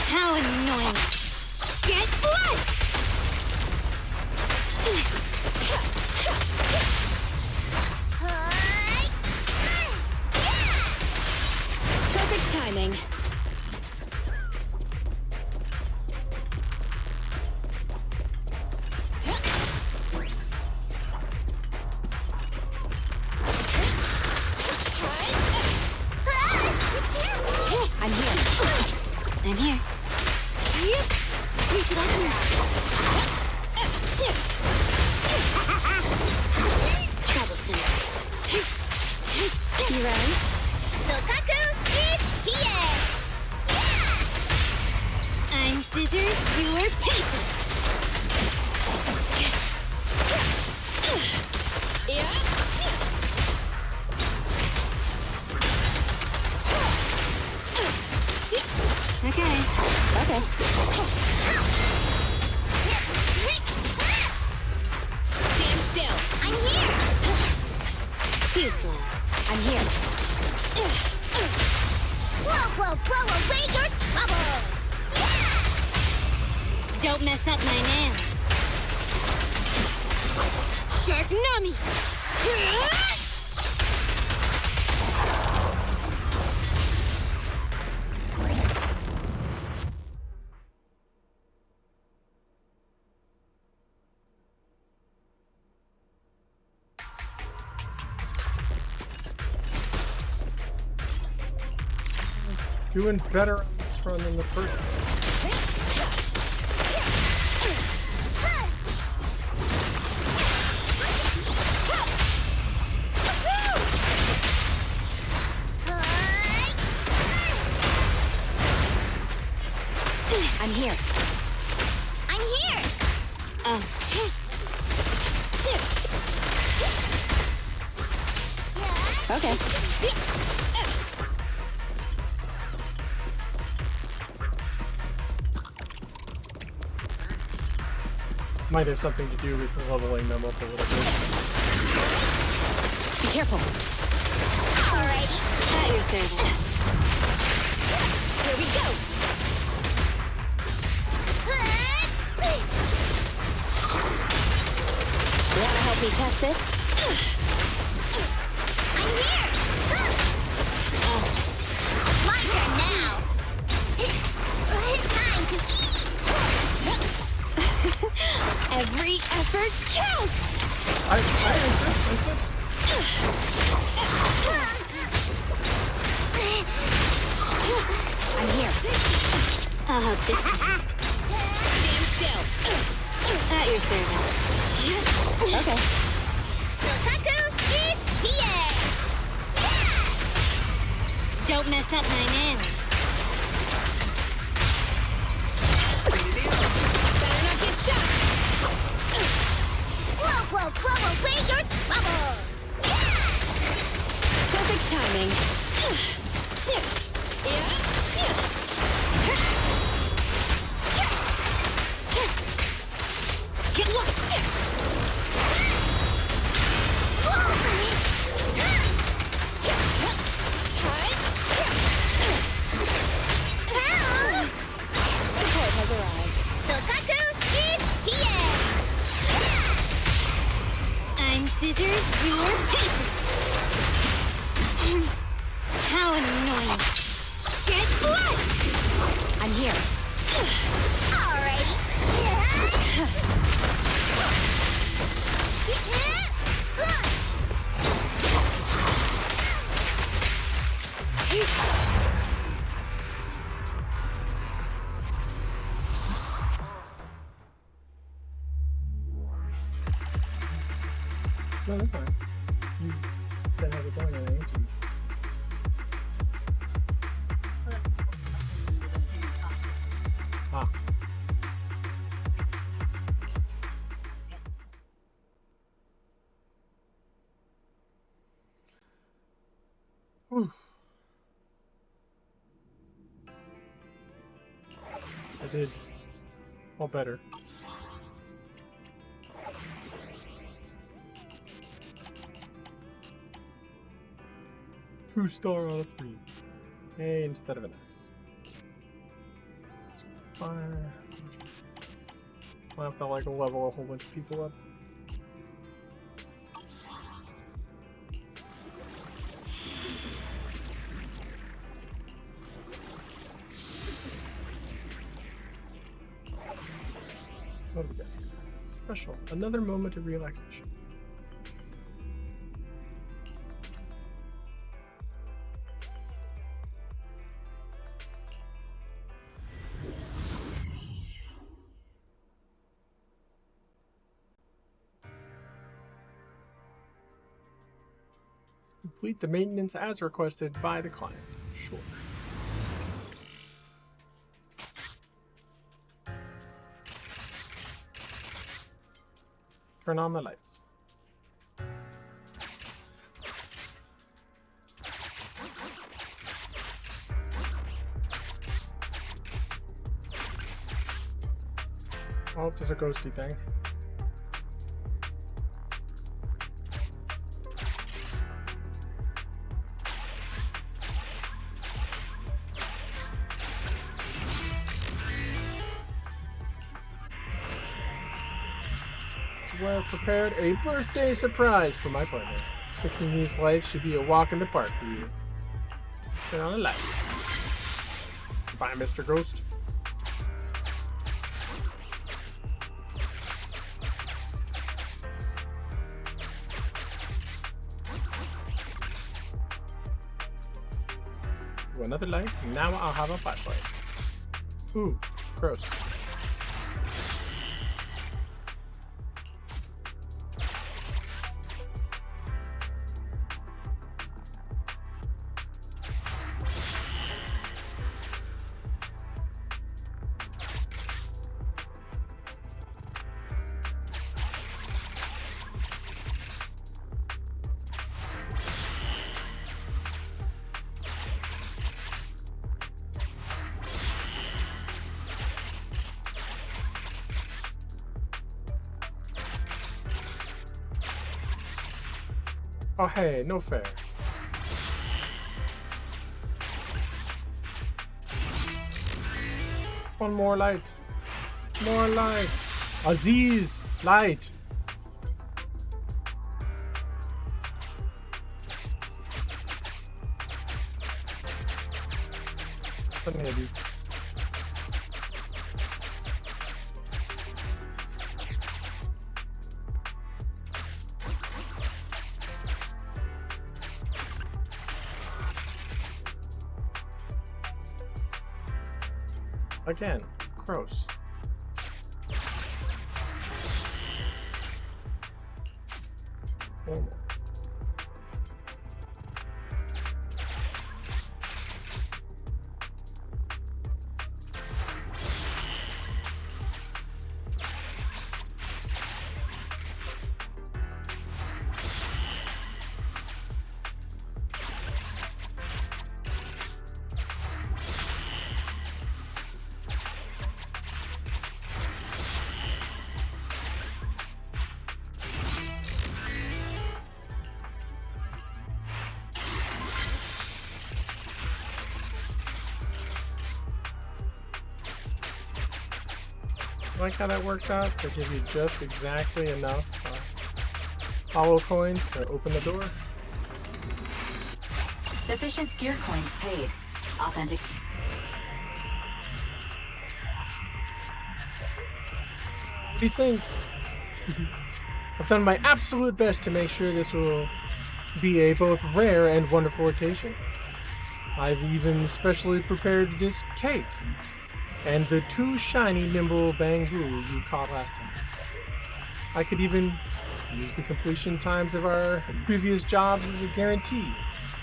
How annoying. Get blood! Perfect timing. I'm here. I'm here. Troublesome. You ready? Lukaku is here! I'm scissors, you're paper. Okay. Okay. Stand still. I'm here! Too slow. I'm here. Blow away your troubles! Don't mess up my nails. Shark Nami! Doing better on this run than the first one. I'm here. I'm here! Okay. Might have something to do with leveling them up a little bit. Be careful. Alrighty. At your service. Here we go. Wanna help me test this? I'm here! My turn now! Time to eat! Every effort counts! I said. I'm here. This time. Stand still. At your service. Okay. Shokaku is here! Don't mess up my nails. Better not get shot. Blow away your troubles! Perfect timing. Get lost. Support has arrived. Shokaku is here! I'm scissors, you're paper. How annoying. Get blood! I'm here. Alrighty. No, that's fine. You said how it's going and I answered. Ah. Whew. I did. All better. Two-star out of 3. A instead of an S. Fire. I'll have to like level a whole bunch of people up. What do we got? Special. Another moment of relaxation. Complete the maintenance as requested by the client. Sure. Turn on the lights. Oh, there's a ghosty thing. Well prepared, a birthday surprise for my partner. Fixing these lights should be a walk in the park for you. Turn on the light. Bye, Mr. Ghost. Ooh, another light. Now I'll have a flashlight. Ooh, gross. Oh, hey, no fair. One more light. More light. Aziz, light. Maybe. Again, gross. One more. I like how that works out. They give you just exactly enough hollow coins to open the door. Sufficient gear coins paid. Authentic. What do you think? I've done my absolute best to make sure this will be a both rare and wonderful occasion. I've even specially prepared this cake and the 2 shiny nimble bamboo you caught last time. I could even use the completion times of our previous jobs as a guarantee.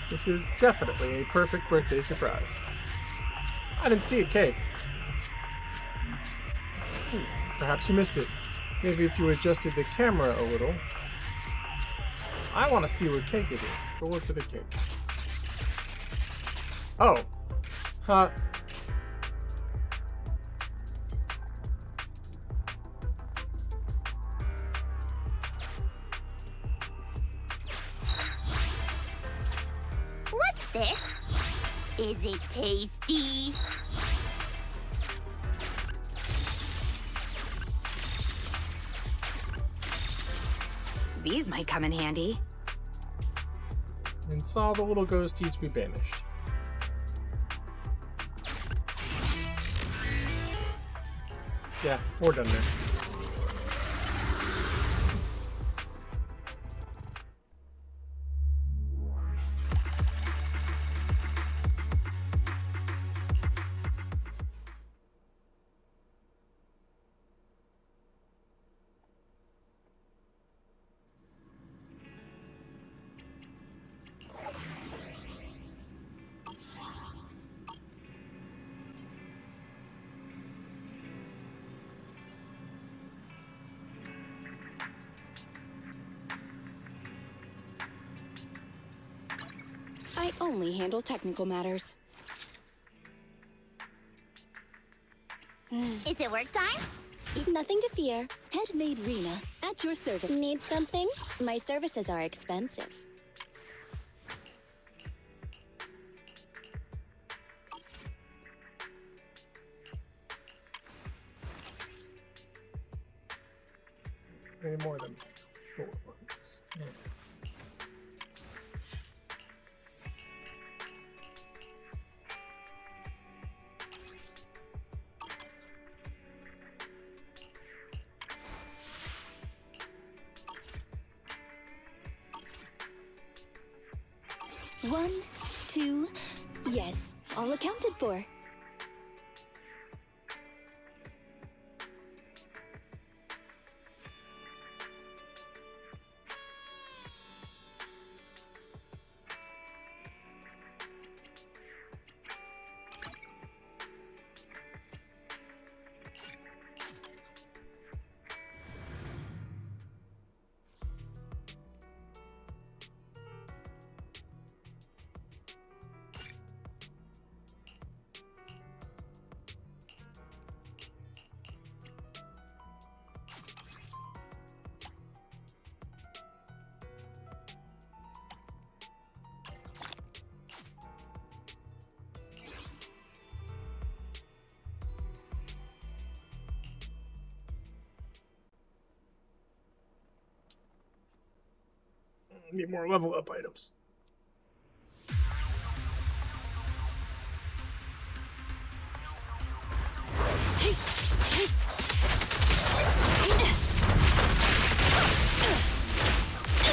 This is definitely a perfect birthday surprise. I didn't see a cake. Perhaps you missed it. Maybe if you adjusted the camera a little. I want to see what cake it is. Go look for the cake. Oh. Huh. What's this? Is it tasty? These might come in handy. And saw the little ghosties we banished. Yeah, we're done there. I only handle technical matters. Is it work time? Nothing to fear. Handmade Rena, at your service. Need something? My services are expensive. Way more than 4 ones. Yeah. One, two, yes, all accounted for. I need more level up items.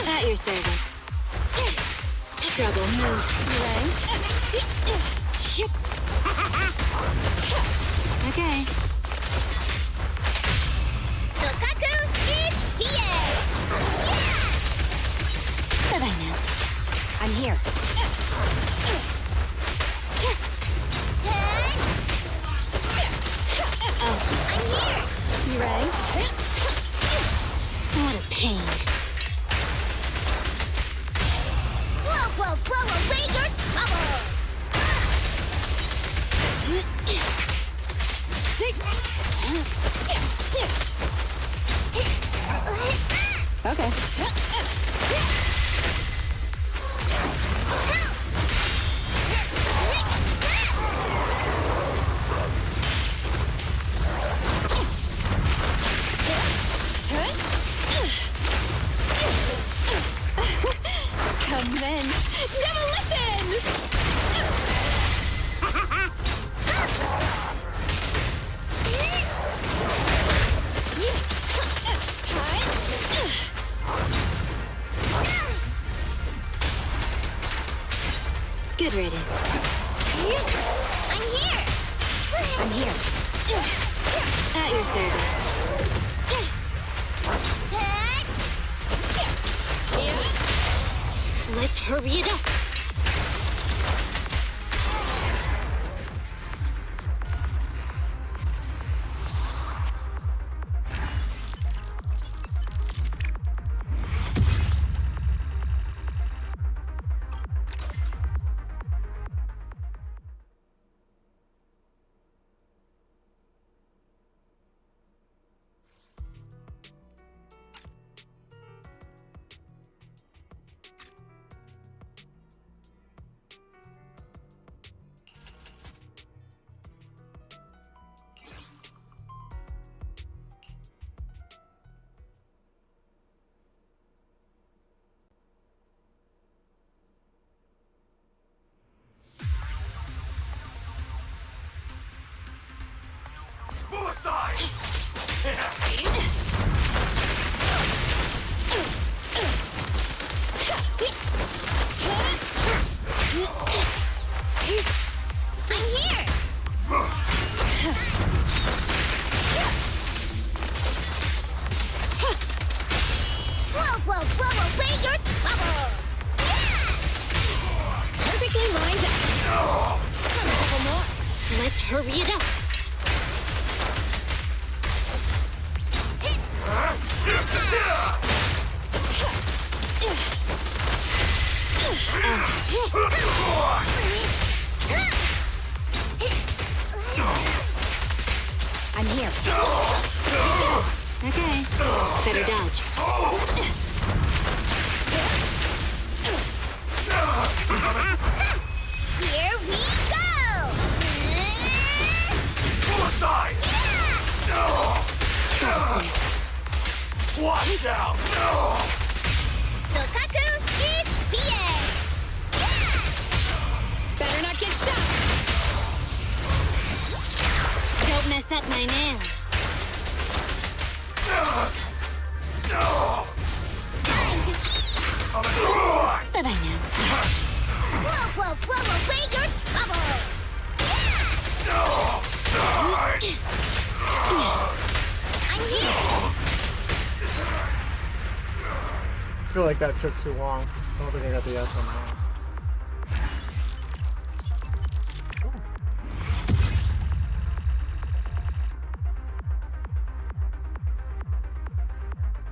At your service. Trouble move. Okay. Sokaku is here! Bye-bye now. I'm here. I'm here! You rang? What a pain. Blow away your trouble! Okay. Commence demolition! Good riddance. I'm here! I'm here. At your service. Let's hurry it up. I'm here! Blow away your trouble! Perfectly lined up. Come a couple more. Let's hurry it up. I'm here. Okay. Better dodge. Here we go! Suicide! Watch out! Sokaku is here! Better not get shot. Don't mess up my nails. Bye-bye now. Blow away your trouble! I'm here! I feel like that took too long. I don't think I got the S on that.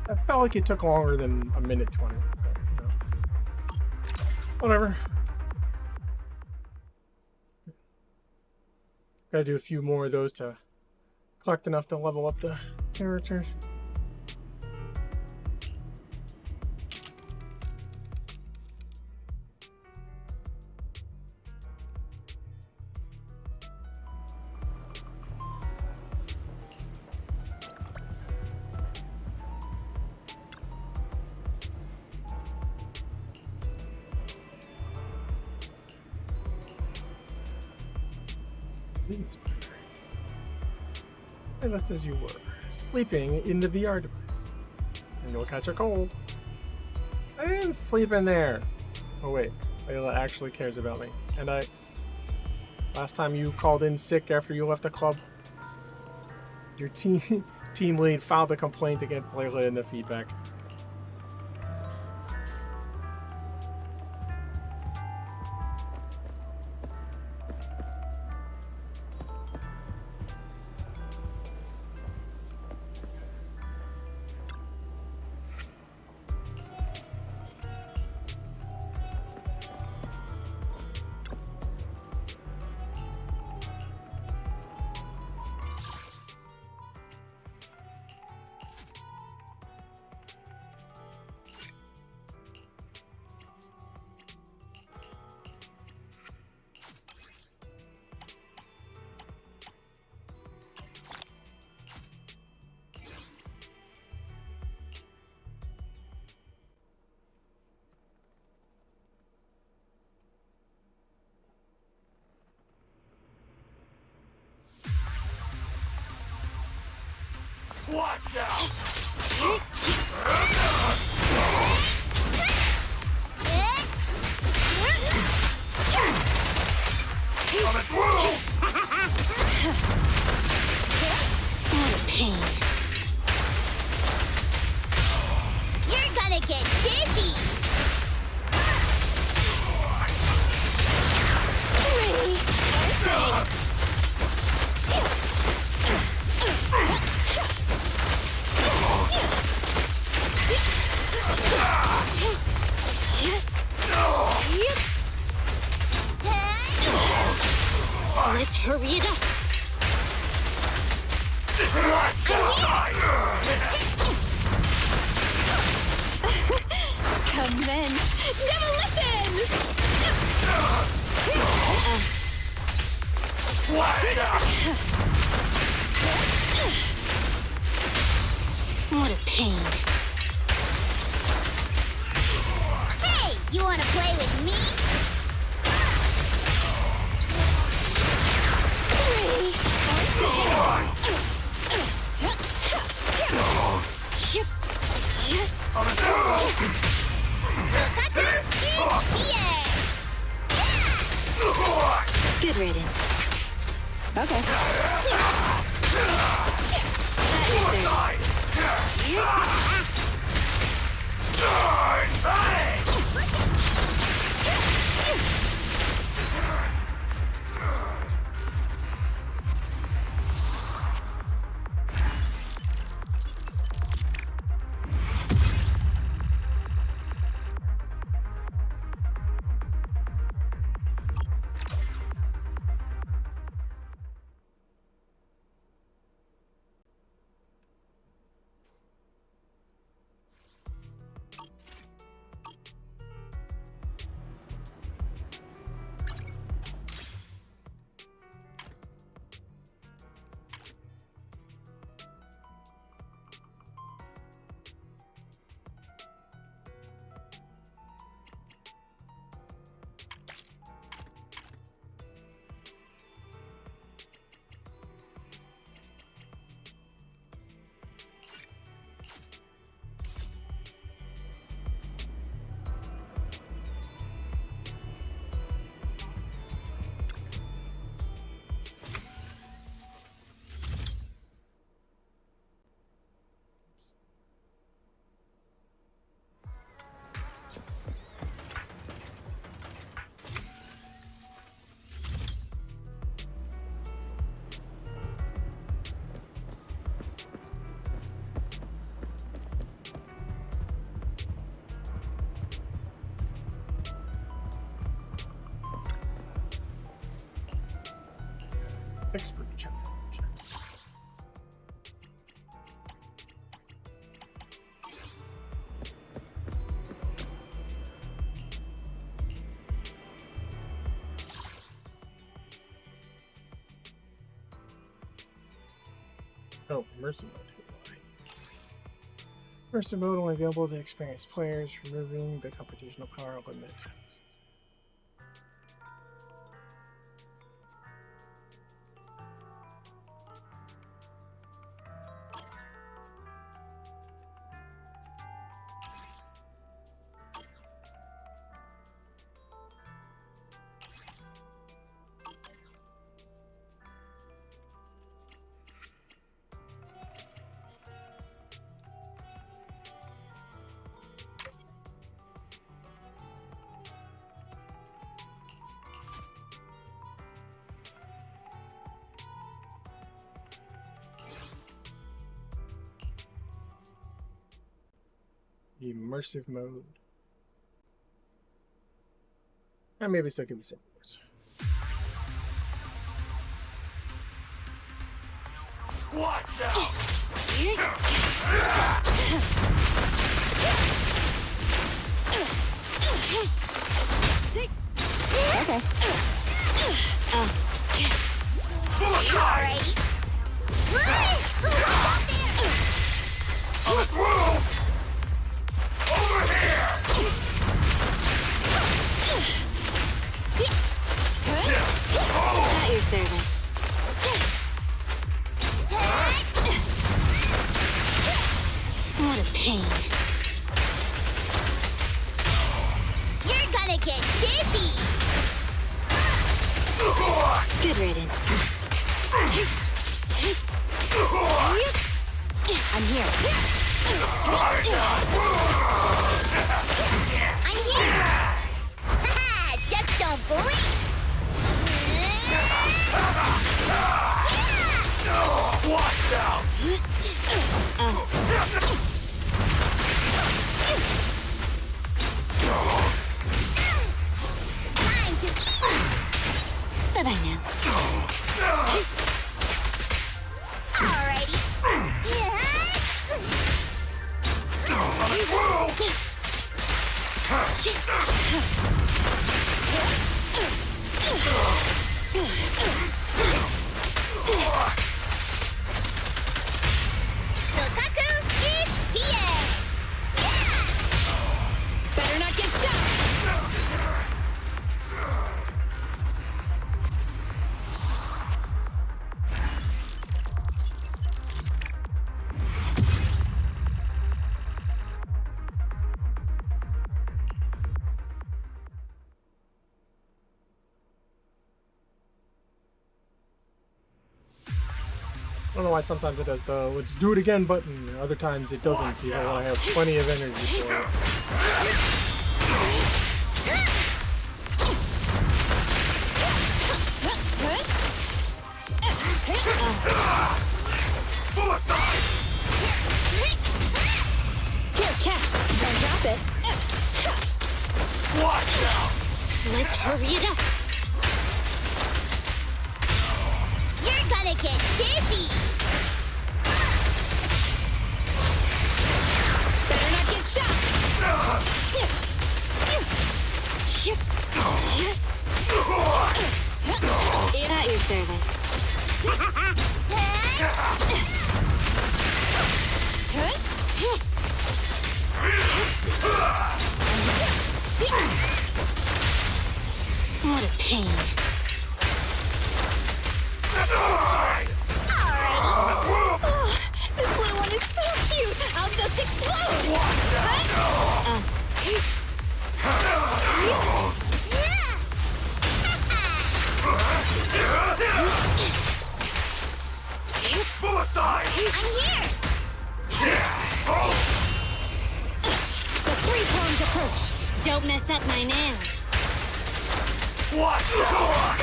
I felt like it took longer than a minute 20. But, you know. Whatever. Gotta do a few more of those to collect enough to level up the characters. business partner. Just as you were, sleeping in the VR device. And you'll catch a cold. I didn't sleep in there. Oh wait, Layla actually cares about me. And last time you called in sick after you left the club, your team lead filed a complaint against Layla in the feedback. Watch out! Coming through! What a pain. You're gonna get dizzy! Pretty. Perfect. Let's hurry it up. Commence demolition! What a pain. Hey, you wanna play with me? Good riddance. Okay. Expert challenge. Oh, immersive mode. Immersive mode only available to experienced players, removing the computational power limit. Immersive mode. And maybe still give the same words. Watch out! Okay. Alrighty. Over here! At your service. What a pain. You're gonna get dizzy! Good riddance. I'm here. I'm here! Haha! Just don't blink! Watch out! Time to eat! But I know. Alrighty. Sokaku is here! Better not get shot! I don't know why sometimes it does the let's do it again button, and other times it doesn't, even though I have plenty of energy for it. Here, catch! Don't drop it. Watch out! Let's hurry it up. You're gonna get dizzy! Better not get shot! At your service. What a pain. Oh, this little one is so cute! I'll just explode! Suicide! I'm here! The three-pronged approach! Don't mess up my nails. Watch out!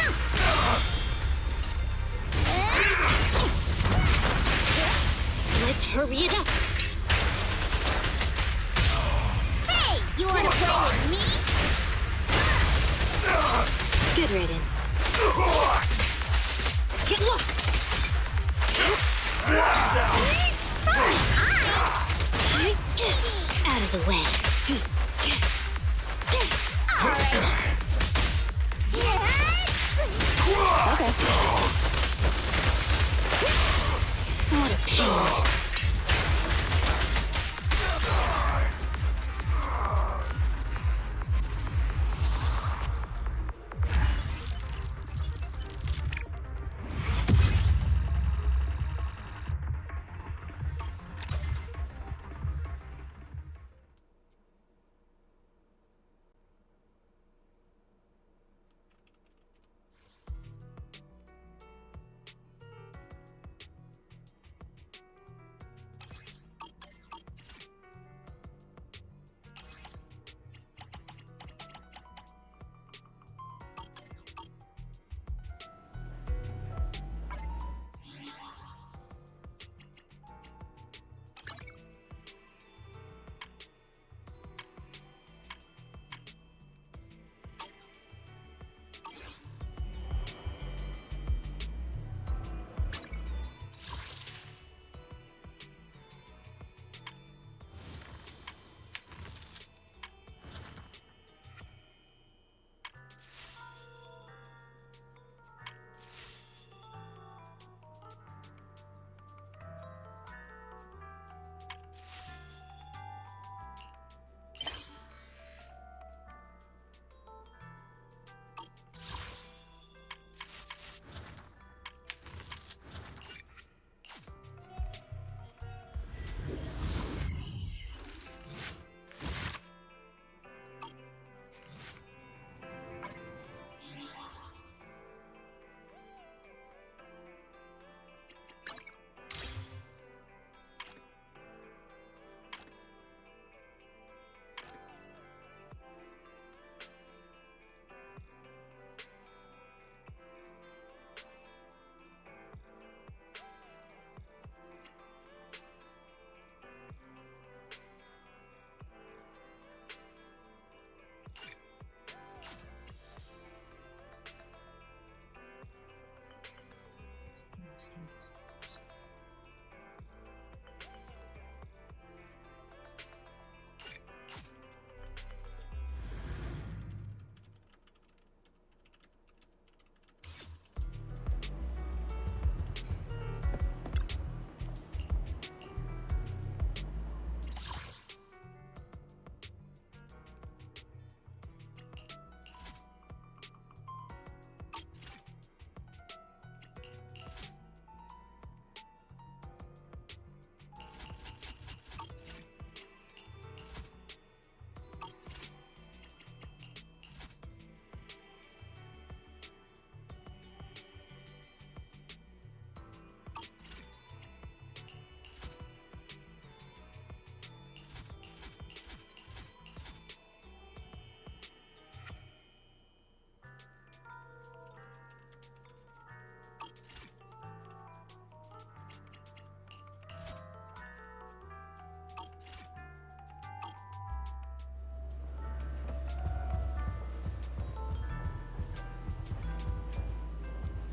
Let's hurry it up. Hey! You wanna play with me? Good riddance. Get lost. Out of the way. Okay. What a pain.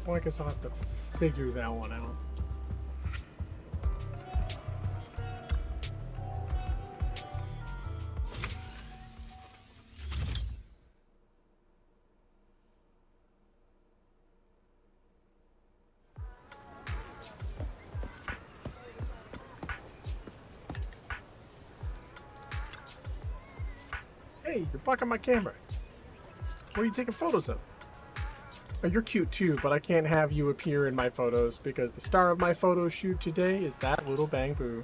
Well, I guess I'll have to figure that one out. Hey, you're blocking my camera. What are you taking photos of? Oh, you're cute too, but I can't have you appear in my photos because the star of my photo shoot today is that little Bang Boo.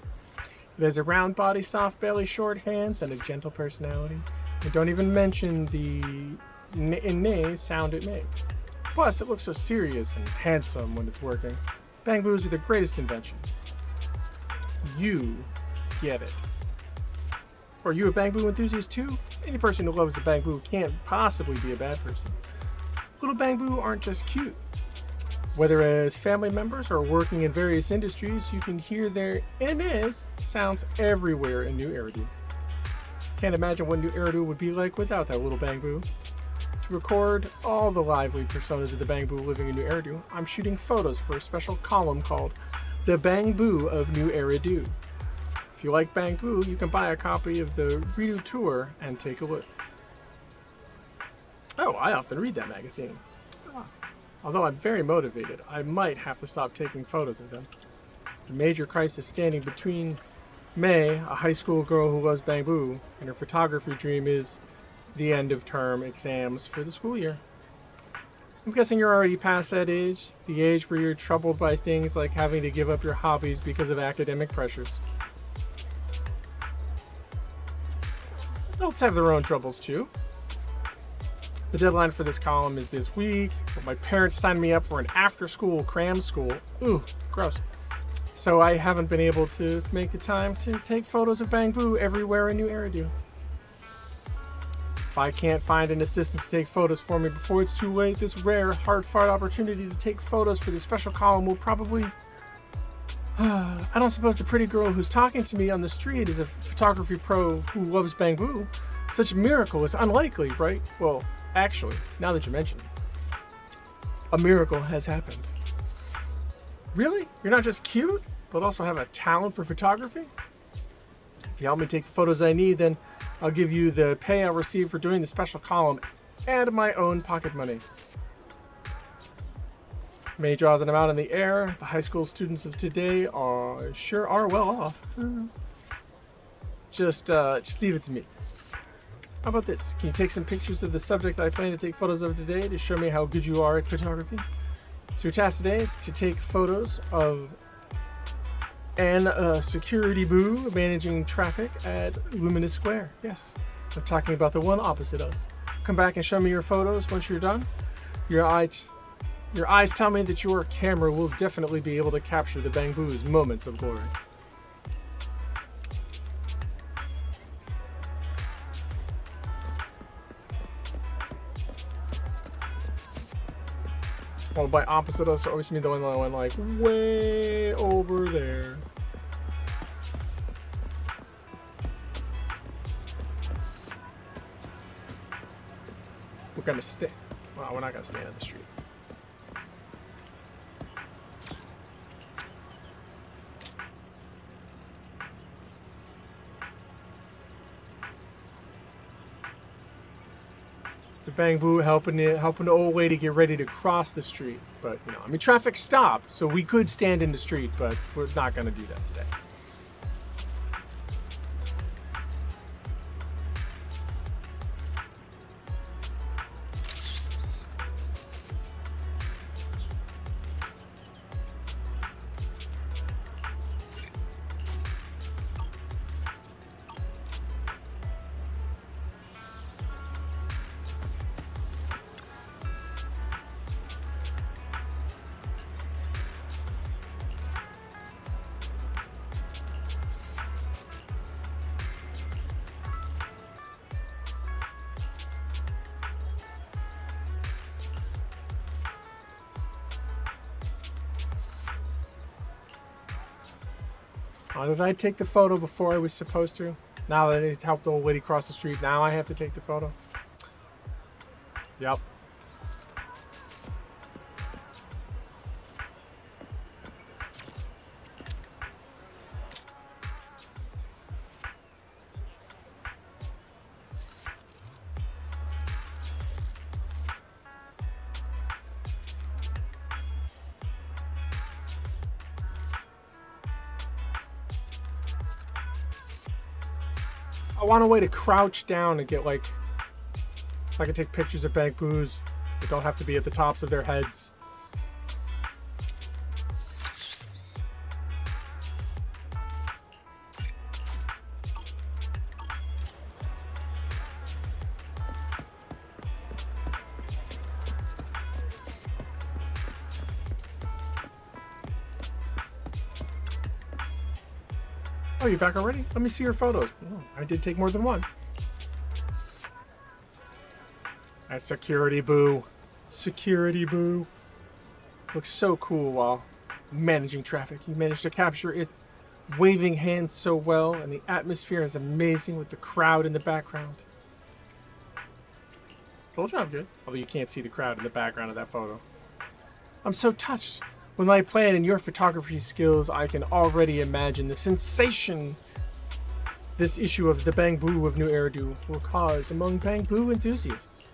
It has a round body, soft belly, short hands, and a gentle personality. And don't even mention the nay sound it makes. Plus, it looks so serious and handsome when it's working. Bang Boos are the greatest invention. You get it. Are you a Bang Boo enthusiast too? Any person who loves a Bang Boo can't possibly be a bad person. Little Bang Boo aren't just cute. Whether as family members or working in various industries, you can hear their NS sounds everywhere in New Eridu. Can't imagine what New Eridu would be like without that little Bang Boo. To record all the lively personas of the Bang Boo living in New Eridu, I'm shooting photos for a special column called The Bang Boo of New Eridu. If you like Bang Boo, you can buy a copy of the Redo Tour and take a look. Oh, I often read that magazine. Although I'm very motivated, I might have to stop taking photos of them. The major crisis standing between May, a high school girl who loves Bang Boo, and her photography dream is the end of term exams for the school year. I'm guessing you're already past that age, the age where you're troubled by things like having to give up your hobbies because of academic pressures. Adults have their own troubles too. The deadline for this column is this week, but my parents signed me up for an after-school cram school. Ooh, gross. So I haven't been able to make the time to take photos of Bang Boo everywhere in New Eridu. If I can't find an assistant to take photos for me before it's too late, this rare, hard-fought opportunity to take photos for the special column will probably... I don't suppose the pretty girl who's talking to me on the street is a photography pro who loves Bang Boo. Such a miracle is unlikely, right? Well, actually, now that you mention it, a miracle has happened. Really? You're not just cute, but also have a talent for photography? If you help me take the photos I need, then I'll give you the pay I receive for doing the special column and my own pocket money. May draws an amount in the air. The high school students of today sure are well off. Just leave it to me. How about this? Can you take some pictures of the subject I plan to take photos of today to show me how good you are at photography? So your task today is to take photos of an security boo managing traffic at Luminous Square. Yes, I'm talking about the one opposite us. Come back and show me your photos once you're done. Your eyes tell me that your camera will definitely be able to capture the Bang Boo's moments of glory. Well, by opposite us, I always mean the one that went like way over there. We're gonna stay. Well, we're not gonna stand in the street. The Bang Boo helping the old lady get ready to cross the street, but I mean, traffic stopped, so we could stand in the street, but we're not gonna do that today. Did I take the photo before I was supposed to? Now that it helped the old lady cross the street, now I have to take the photo? Yep. I want a way to crouch down and get like, so I can take pictures of bank boos that don't have to be at the tops of their heads. Oh, you back already? Let me see your photos. Oh, I did take more than one. That's security boo. Security boo. Looks so cool while managing traffic. You managed to capture it waving hands so well, and the atmosphere is amazing with the crowd in the background. Full job, good. Although you can't see the crowd in the background of that photo. I'm so touched. With my plan and your photography skills, I can already imagine the sensation this issue of the Bang Boo of New Eridu will cause among Bang Boo enthusiasts.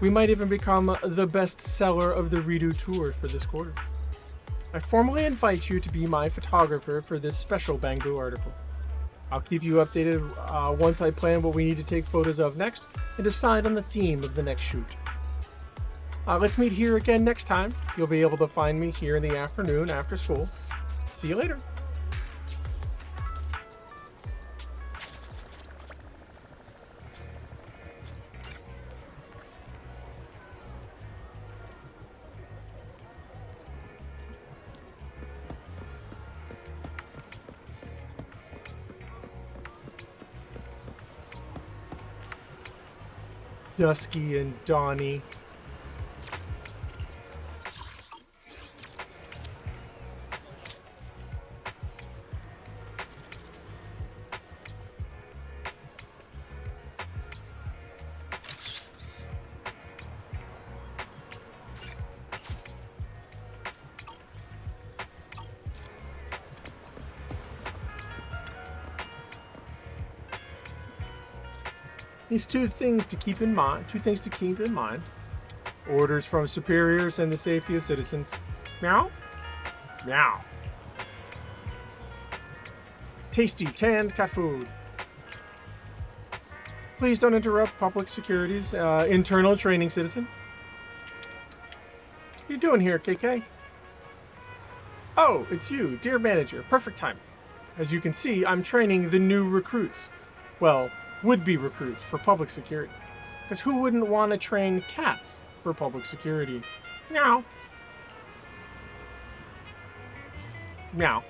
We might even become the best seller of the Redo tour for this quarter. I formally invite you to be my photographer for this special Bang Boo article. I'll keep you updated once I plan what we need to take photos of next and decide on the theme of the next shoot. Let's meet here again next time. You'll be able to find me here in the afternoon after school. See you later. Dusky and Donnie. These two things to keep in mind. Orders from superiors and the safety of citizens. Meow? Meow. Tasty canned cat food. Please don't interrupt public security's internal training, citizen. What are you doing here, KK? Oh, it's you, dear manager. Perfect timing. As you can see, I'm training the new recruits. Well, would-be recruits for public security. Because who wouldn't want to train cats for public security? Meow. Meow.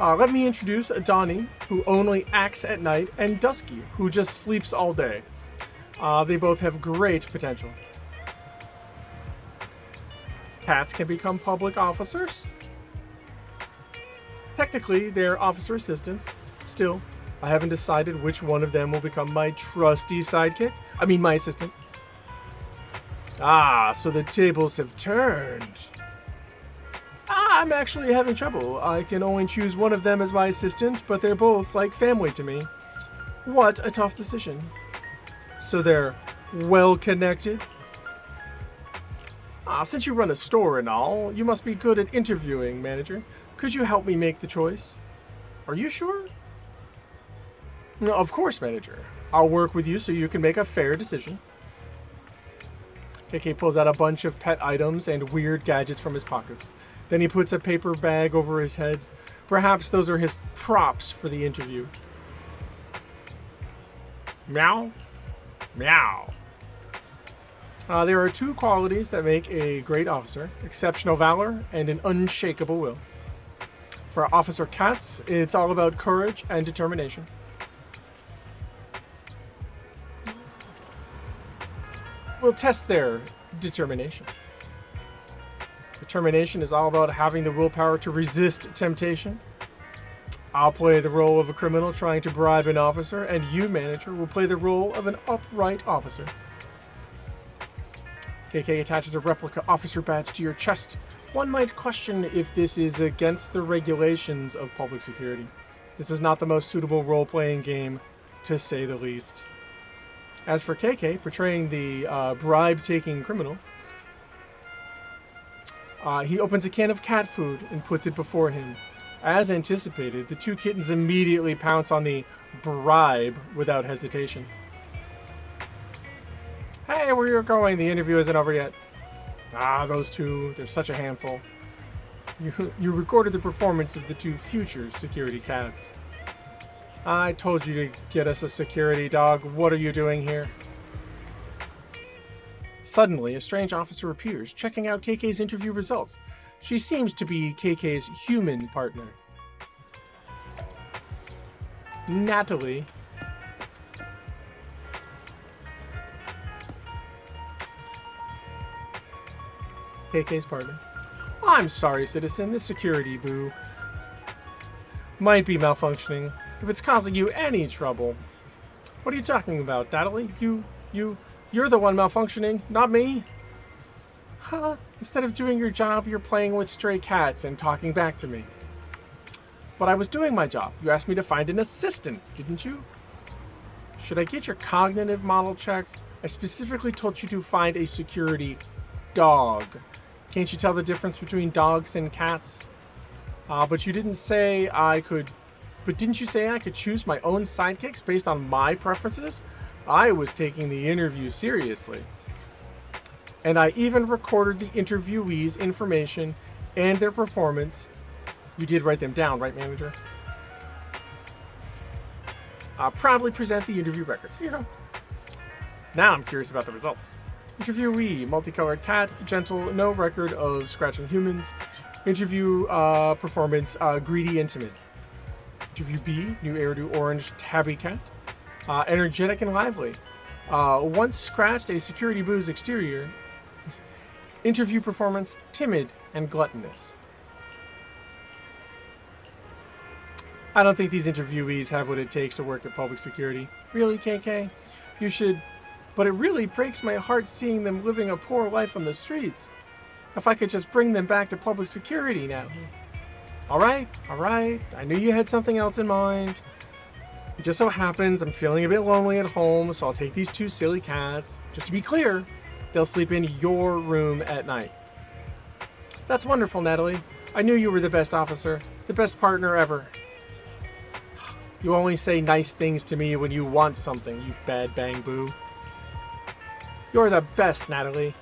Let me introduce Donnie, who only acts at night, and Dusky, who just sleeps all day. They both have great potential. Cats can become public officers. Technically, they're officer assistants. Still, I haven't decided which one of them will become my trusty sidekick. I mean, my assistant. Ah, so the tables have turned. I'm actually having trouble. I can only choose one of them as my assistant, but they're both like family to me. What a tough decision. So they're well connected? Since you run a store and all, you must be good at interviewing, manager. Could you help me make the choice? Are you sure? No, of course, manager. I'll work with you so you can make a fair decision. KK pulls out a bunch of pet items and weird gadgets from his pockets. Then he puts a paper bag over his head. Perhaps those are his props for the interview. Meow. Meow. There are two qualities that make a great officer: exceptional valor and an unshakable will. For Officer Katz, it's all about courage and determination. We'll test their determination. Determination is all about having the willpower to resist temptation. I'll play the role of a criminal trying to bribe an officer, and you, manager, will play the role of an upright officer. KK attaches a replica officer badge to your chest. One might question if this is against the regulations of public security. This is not the most suitable role-playing game, to say the least. As for KK, portraying the bribe-taking criminal, He opens a can of cat food and puts it before him. As anticipated, the two kittens immediately pounce on the bribe without hesitation. Hey, where you're going? The interview isn't over yet. Ah, those two, they're such a handful. You recorded the performance of the two future security cats. I told you to get us a security dog. What are you doing here? Suddenly, a strange officer appears, checking out KK's interview results. She seems to be KK's human partner. Natalie. KK's partner. I'm sorry, citizen. This security boo might be malfunctioning. If it's causing you any trouble. What are you talking about, Natalie? You're the one malfunctioning, not me. Huh? Instead of doing your job, you're playing with stray cats and talking back to me. But I was doing my job. You asked me to find an assistant, didn't you? Should I get your cognitive model checked? I specifically told you to find a security dog. Can't you tell the difference between dogs and cats? But you didn't say I could... But didn't you say I could choose my own sidekicks based on my preferences? I was taking the interview seriously. And I even recorded the interviewees' information and their performance. You did write them down, right, manager? Proudly present the interview records. Here you go. Now I'm curious about the results. Interviewee, multicolored cat, gentle, no record of scratching humans. Interview performance, greedy and timid. Interview B, new hairdo orange tabby cat. Energetic and lively. Once scratched a security boo's exterior. Interview performance, timid and gluttonous. I don't think these interviewees have what it takes to work at public security. Really, KK? You should... But it really breaks my heart seeing them living a poor life on the streets. If I could just bring them back to public security now. Alright. I knew you had something else in mind. It just so happens I'm feeling a bit lonely at home, so I'll take these two silly cats. Just to be clear, they'll sleep in your room at night. That's wonderful, Natalie. I knew you were the best officer, the best partner ever. You only say nice things to me when you want something, you bad bang boo. You're the best, Natalie.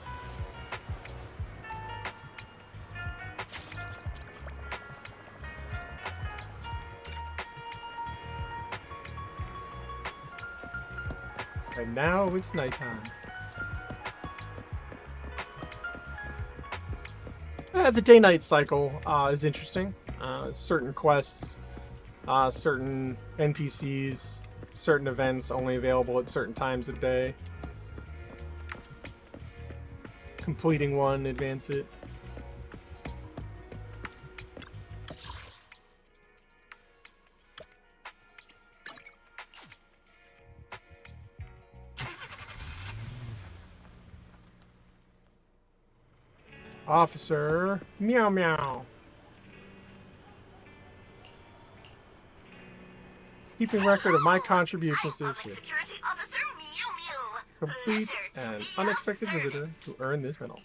And now it's nighttime. The day-night cycle is interesting. Certain quests, certain NPCs, certain events only available at certain times of day. Completing one, advance it. Officer, meow meow. Keeping record of my contributions this year. Complete an unexpected visitor to earn this medal.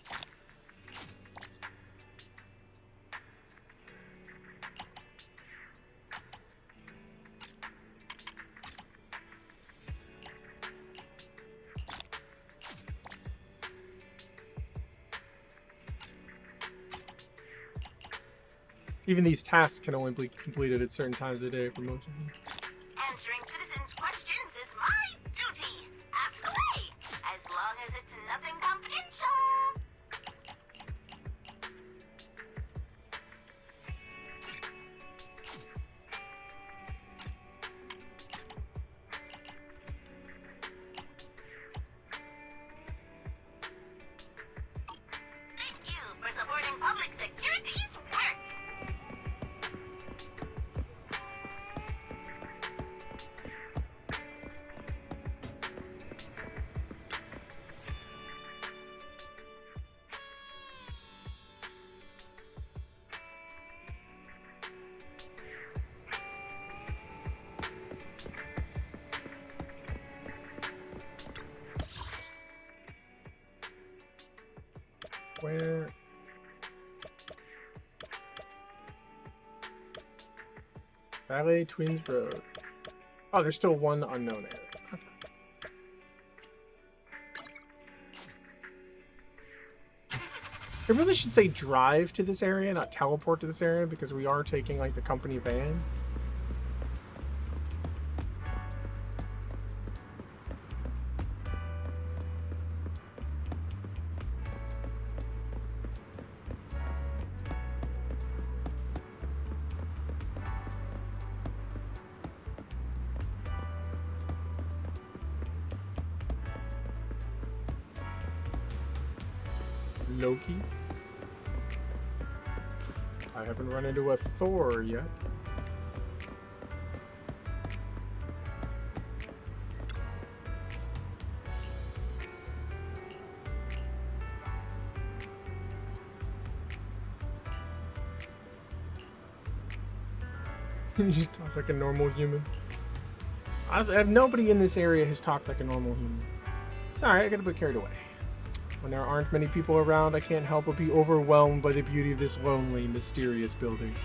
Even these tasks can only be completed at certain times of the day for most of them. Answering citizens' questions is my duty. Ask away, as long as it's nothing confidential. Thank you for supporting public security's work. Where? Ballet Twins Road. Oh, there's still one unknown area. Okay. I really should say drive to this area, not teleport to this area, because we are taking, like, the company van. Loki. I haven't run into a Thor yet. You just talk like a normal human. Nobody in this area has talked like a normal human. Sorry, I got a bit carried away. When there aren't many people around, I can't help but be overwhelmed by the beauty of this lonely, mysterious building.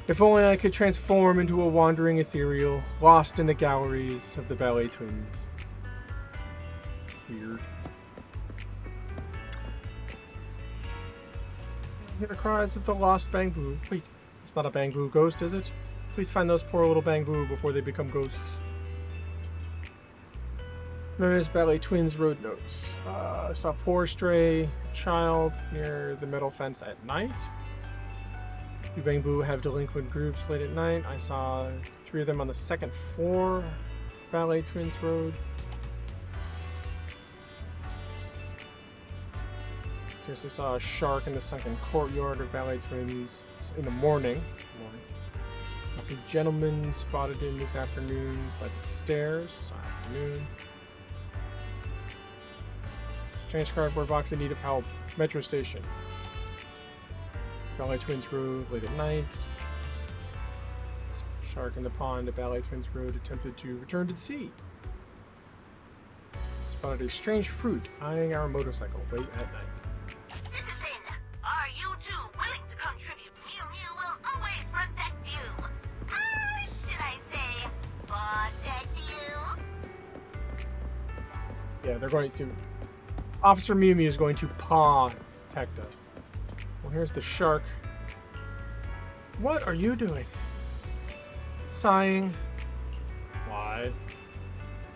If only I could transform into a wandering ethereal, lost in the galleries of the Ballet Twins. Weird. I hear the cries of the lost Bangbu. Wait, it's not a Bangbu ghost, is it? Please find those poor little Bangbu before they become ghosts. Memories Ballet Twins road notes. I saw a poor stray child near the metal fence at night. You Bangbu have delinquent groups late at night. I saw 3 of them on the 2nd floor, Ballet Twins Road. Seriously saw a shark in the sunken courtyard of Ballet Twins in the morning. I see a gentleman spotted in this afternoon by the stairs. Afternoon. Strange cardboard box in need of help. Metro station. Ballet Twins Road late at night. Shark in the pond at Ballet Twins Road attempted to return to the sea. Spotted a strange fruit eyeing our motorcycle late at night. Citizen, are you two willing to contribute? Mew Mew will always protect you. Should I say, protect you? Yeah, they're going to... Officer Mew Mew is going to protect us. Well, here's the shark. What are you doing? Sighing. Why?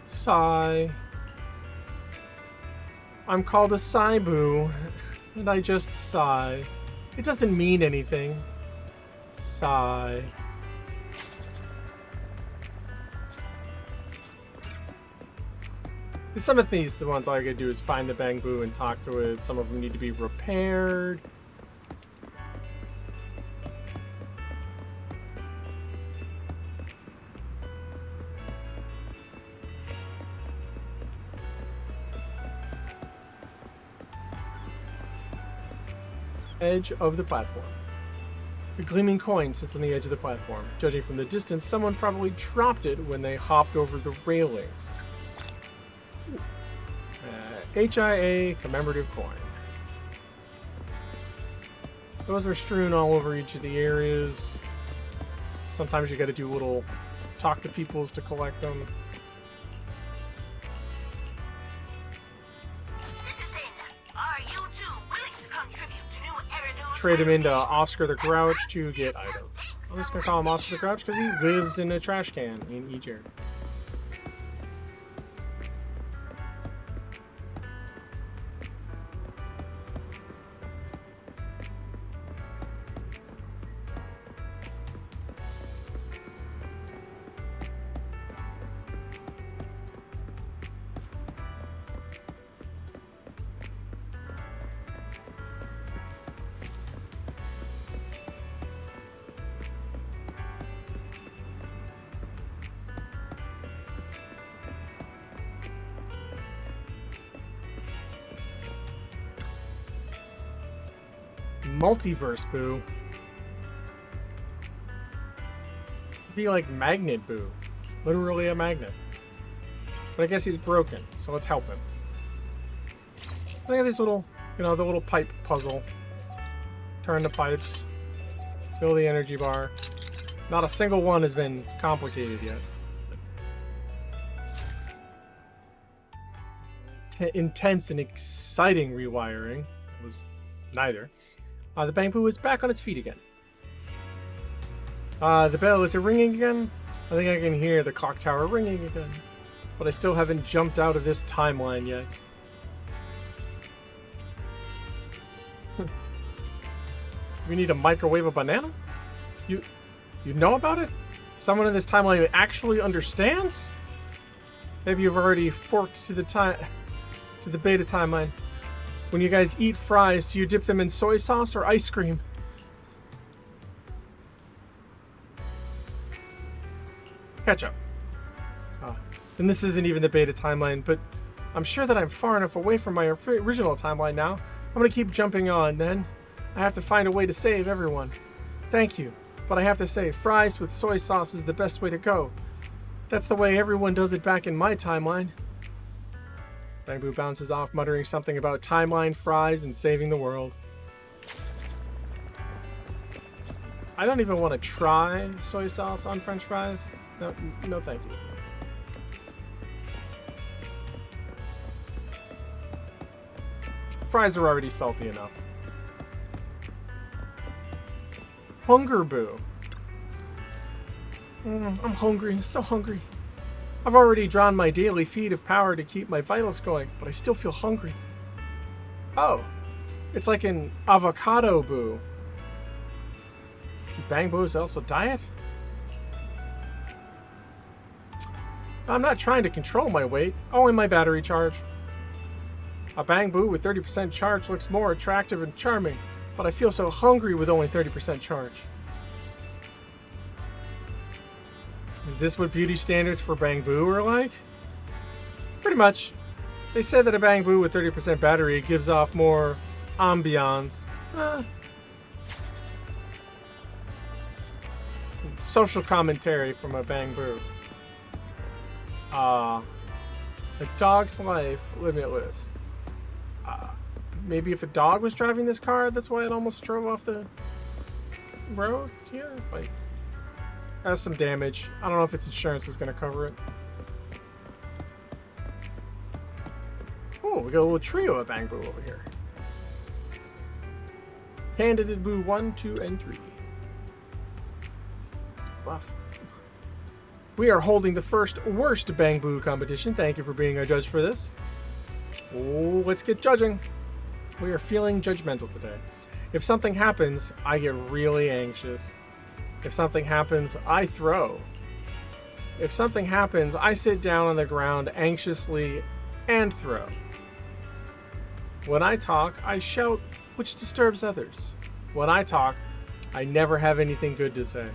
Sigh. I'm called a Saibu, and I just sigh. It doesn't mean anything. Sigh. Some of these, the ones all I gotta do is find the Bangbu and talk to it. Some of them need to be repaired. Edge of the platform. A gleaming coin sits on the edge of the platform. Judging from the distance, someone probably dropped it when they hopped over the railings. HIA commemorative coin. Those are strewn all over each of the areas. Sometimes you gotta do little talk to peoples to collect them. Citizen, are you two willing to contribute to new Eridu? Trade him into Oscar the Grouch to get items. I'm just gonna call him Oscar the Grouch because he lives in a trash can in each area. Multiverse Boo. Be like Magnet Boo. Literally a magnet. But I guess he's broken, so let's help him. Look at this little, the little pipe puzzle. Turn the pipes. Fill the energy bar. Not a single one has been complicated yet. Intense and exciting rewiring was neither. The bamboo is back on its feet again. The bell, is it ringing again? I think I can hear the clock tower ringing again. But I still haven't jumped out of this timeline yet. We need to microwave a banana? You know about it? Someone in this timeline actually understands? Maybe you've already forked to the beta timeline. When you guys eat fries, do you dip them in soy sauce or ice cream? Ketchup. And this isn't even the beta timeline, but I'm sure that I'm far enough away from my original timeline now. I'm gonna keep jumping on, then. I have to find a way to save everyone. Thank you, but I have to say, fries with soy sauce is the best way to go. That's the way everyone does it back in my timeline. Bamboo bounces off, muttering something about timeline, fries, and saving the world. I don't even want to try soy sauce on French fries. No thank you. Fries are already salty enough. Hunger Boo. I'm hungry, so hungry. I've already drawn my daily feed of power to keep my vitals going, but I still feel hungry. Oh, it's like an avocado boo. Do bang boos also diet? I'm not trying to control my weight, only my battery charge. A bang boo with 30% charge looks more attractive and charming, but I feel so hungry with only 30% charge. Is this what beauty standards for bang boo are like? Pretty much. They said that a bang boo with 30% battery gives off more ambiance. Social commentary from a bang boo. A dog's life limitless. Maybe if a dog was driving this car, that's why it almost drove off the road here. Like, has some damage. I don't know if its insurance is going to cover it. Oh, we got a little trio of bang boo over here. Candidate boo 1, 2, and 3. Rough. We are holding the first worst bang boo competition. Thank you for being our judge for this. Oh, let's get judging. We are feeling judgmental today. If something happens, I get really anxious. If something happens, I throw. If something happens, I sit down on the ground anxiously and throw. When I talk, I shout, which disturbs others. When I talk, I never have anything good to say.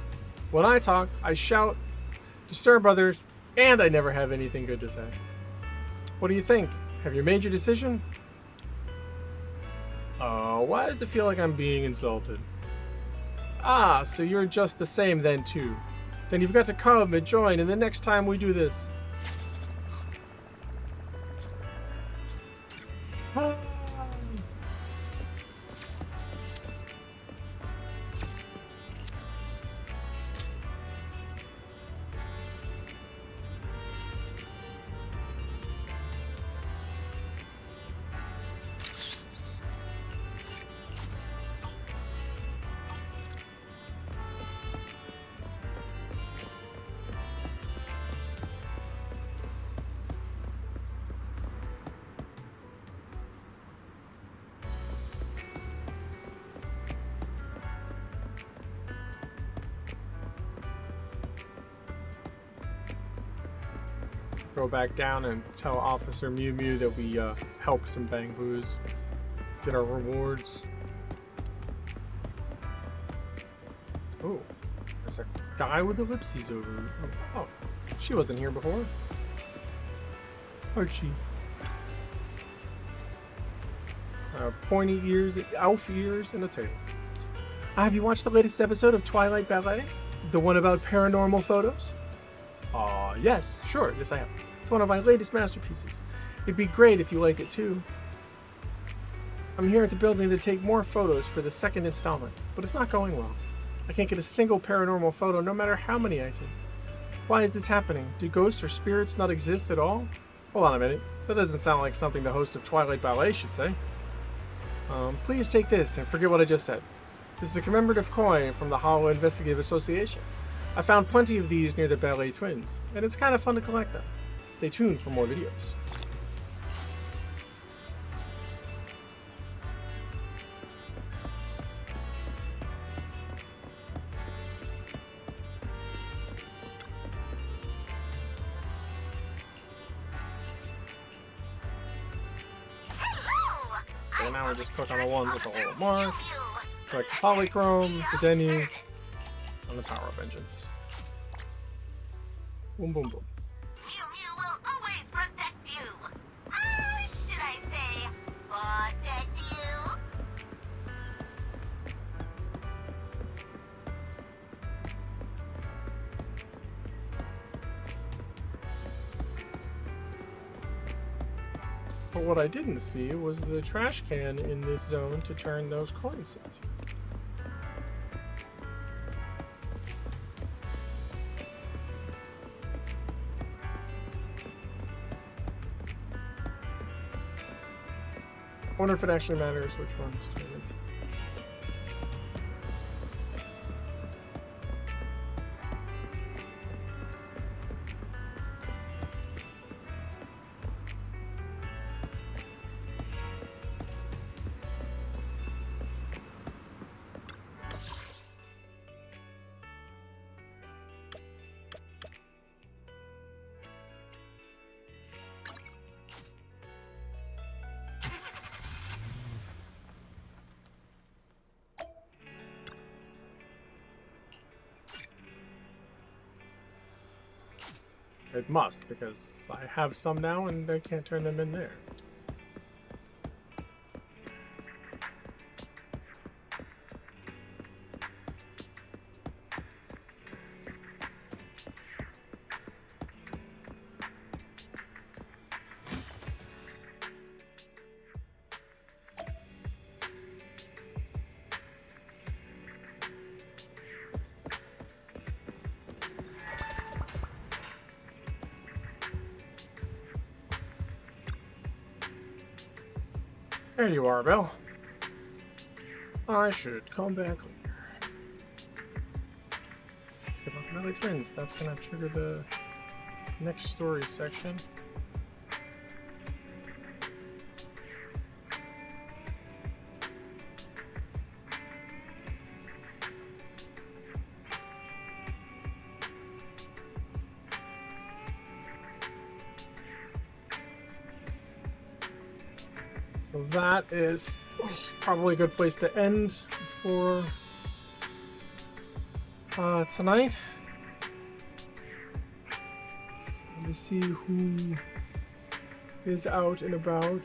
When I talk, I shout, disturb others, and I never have anything good to say. What do you think? Have you made your decision? Why does it feel like I'm being insulted? Ah, so you're just the same then too. Then you've got to come and join in the next time we do this. Go back down and tell Officer Mew Mew that we help some bang boos get our rewards. Oh, there's a guy with ellipses over. Oh, she wasn't here before. Archie. Pointy ears, elf ears, and a tail. Have you watched the latest episode of Twilight Ballet? The one about paranormal photos? Yes, sure, yes I have. It's one of my latest masterpieces. It'd be great if you liked it too. I'm here at the building to take more photos for the second installment, but it's not going well. I can't get a single paranormal photo no matter how many I take. Why is this happening? Do ghosts or spirits not exist at all? Hold on a minute. That doesn't sound like something the host of Twilight Ballet should say. Please take this and forget what I just said. This is a commemorative coin from the Hollow Investigative Association. I found plenty of these near the Ballet Twins, and it's kind of fun to collect them. Stay tuned for more videos. So now we just click on the ones with the little mark, click the polychrome, the Denny's, and the power-up engines. Boom, boom, boom. Mew Mew will always protect you. Should I say, protect you? But what I didn't see was the trash can in this zone to turn those coins into. I wonder if it actually matters which one to turn into. It must, because I have some now and I can't turn them in there. There you are, Belle. I should come back later. Get up Ballet Twins. That's gonna trigger the next story section. So that is probably a good place to end for tonight. Let me see who is out and about.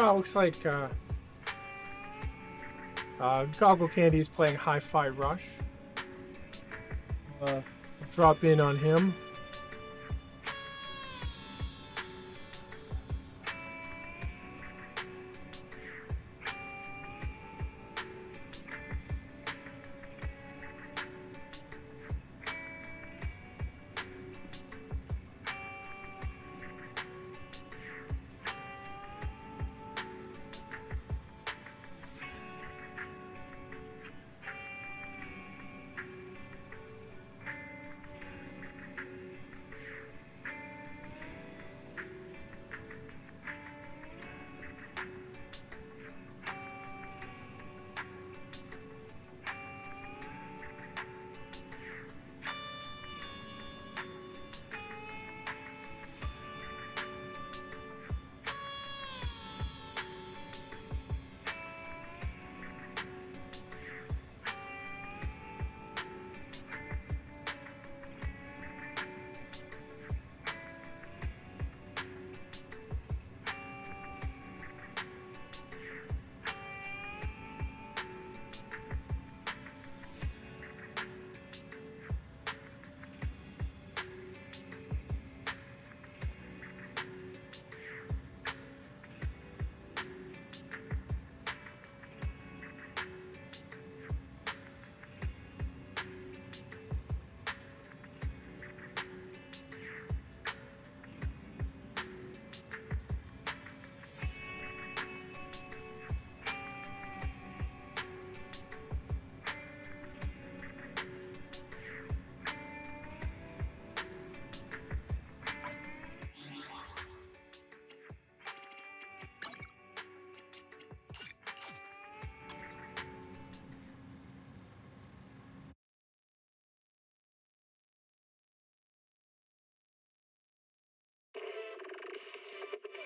Oh, looks like Goggle Candy is playing Hi-Fi Rush. Drop in on him.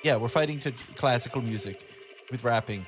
Yeah, we're fighting to classical music with rapping.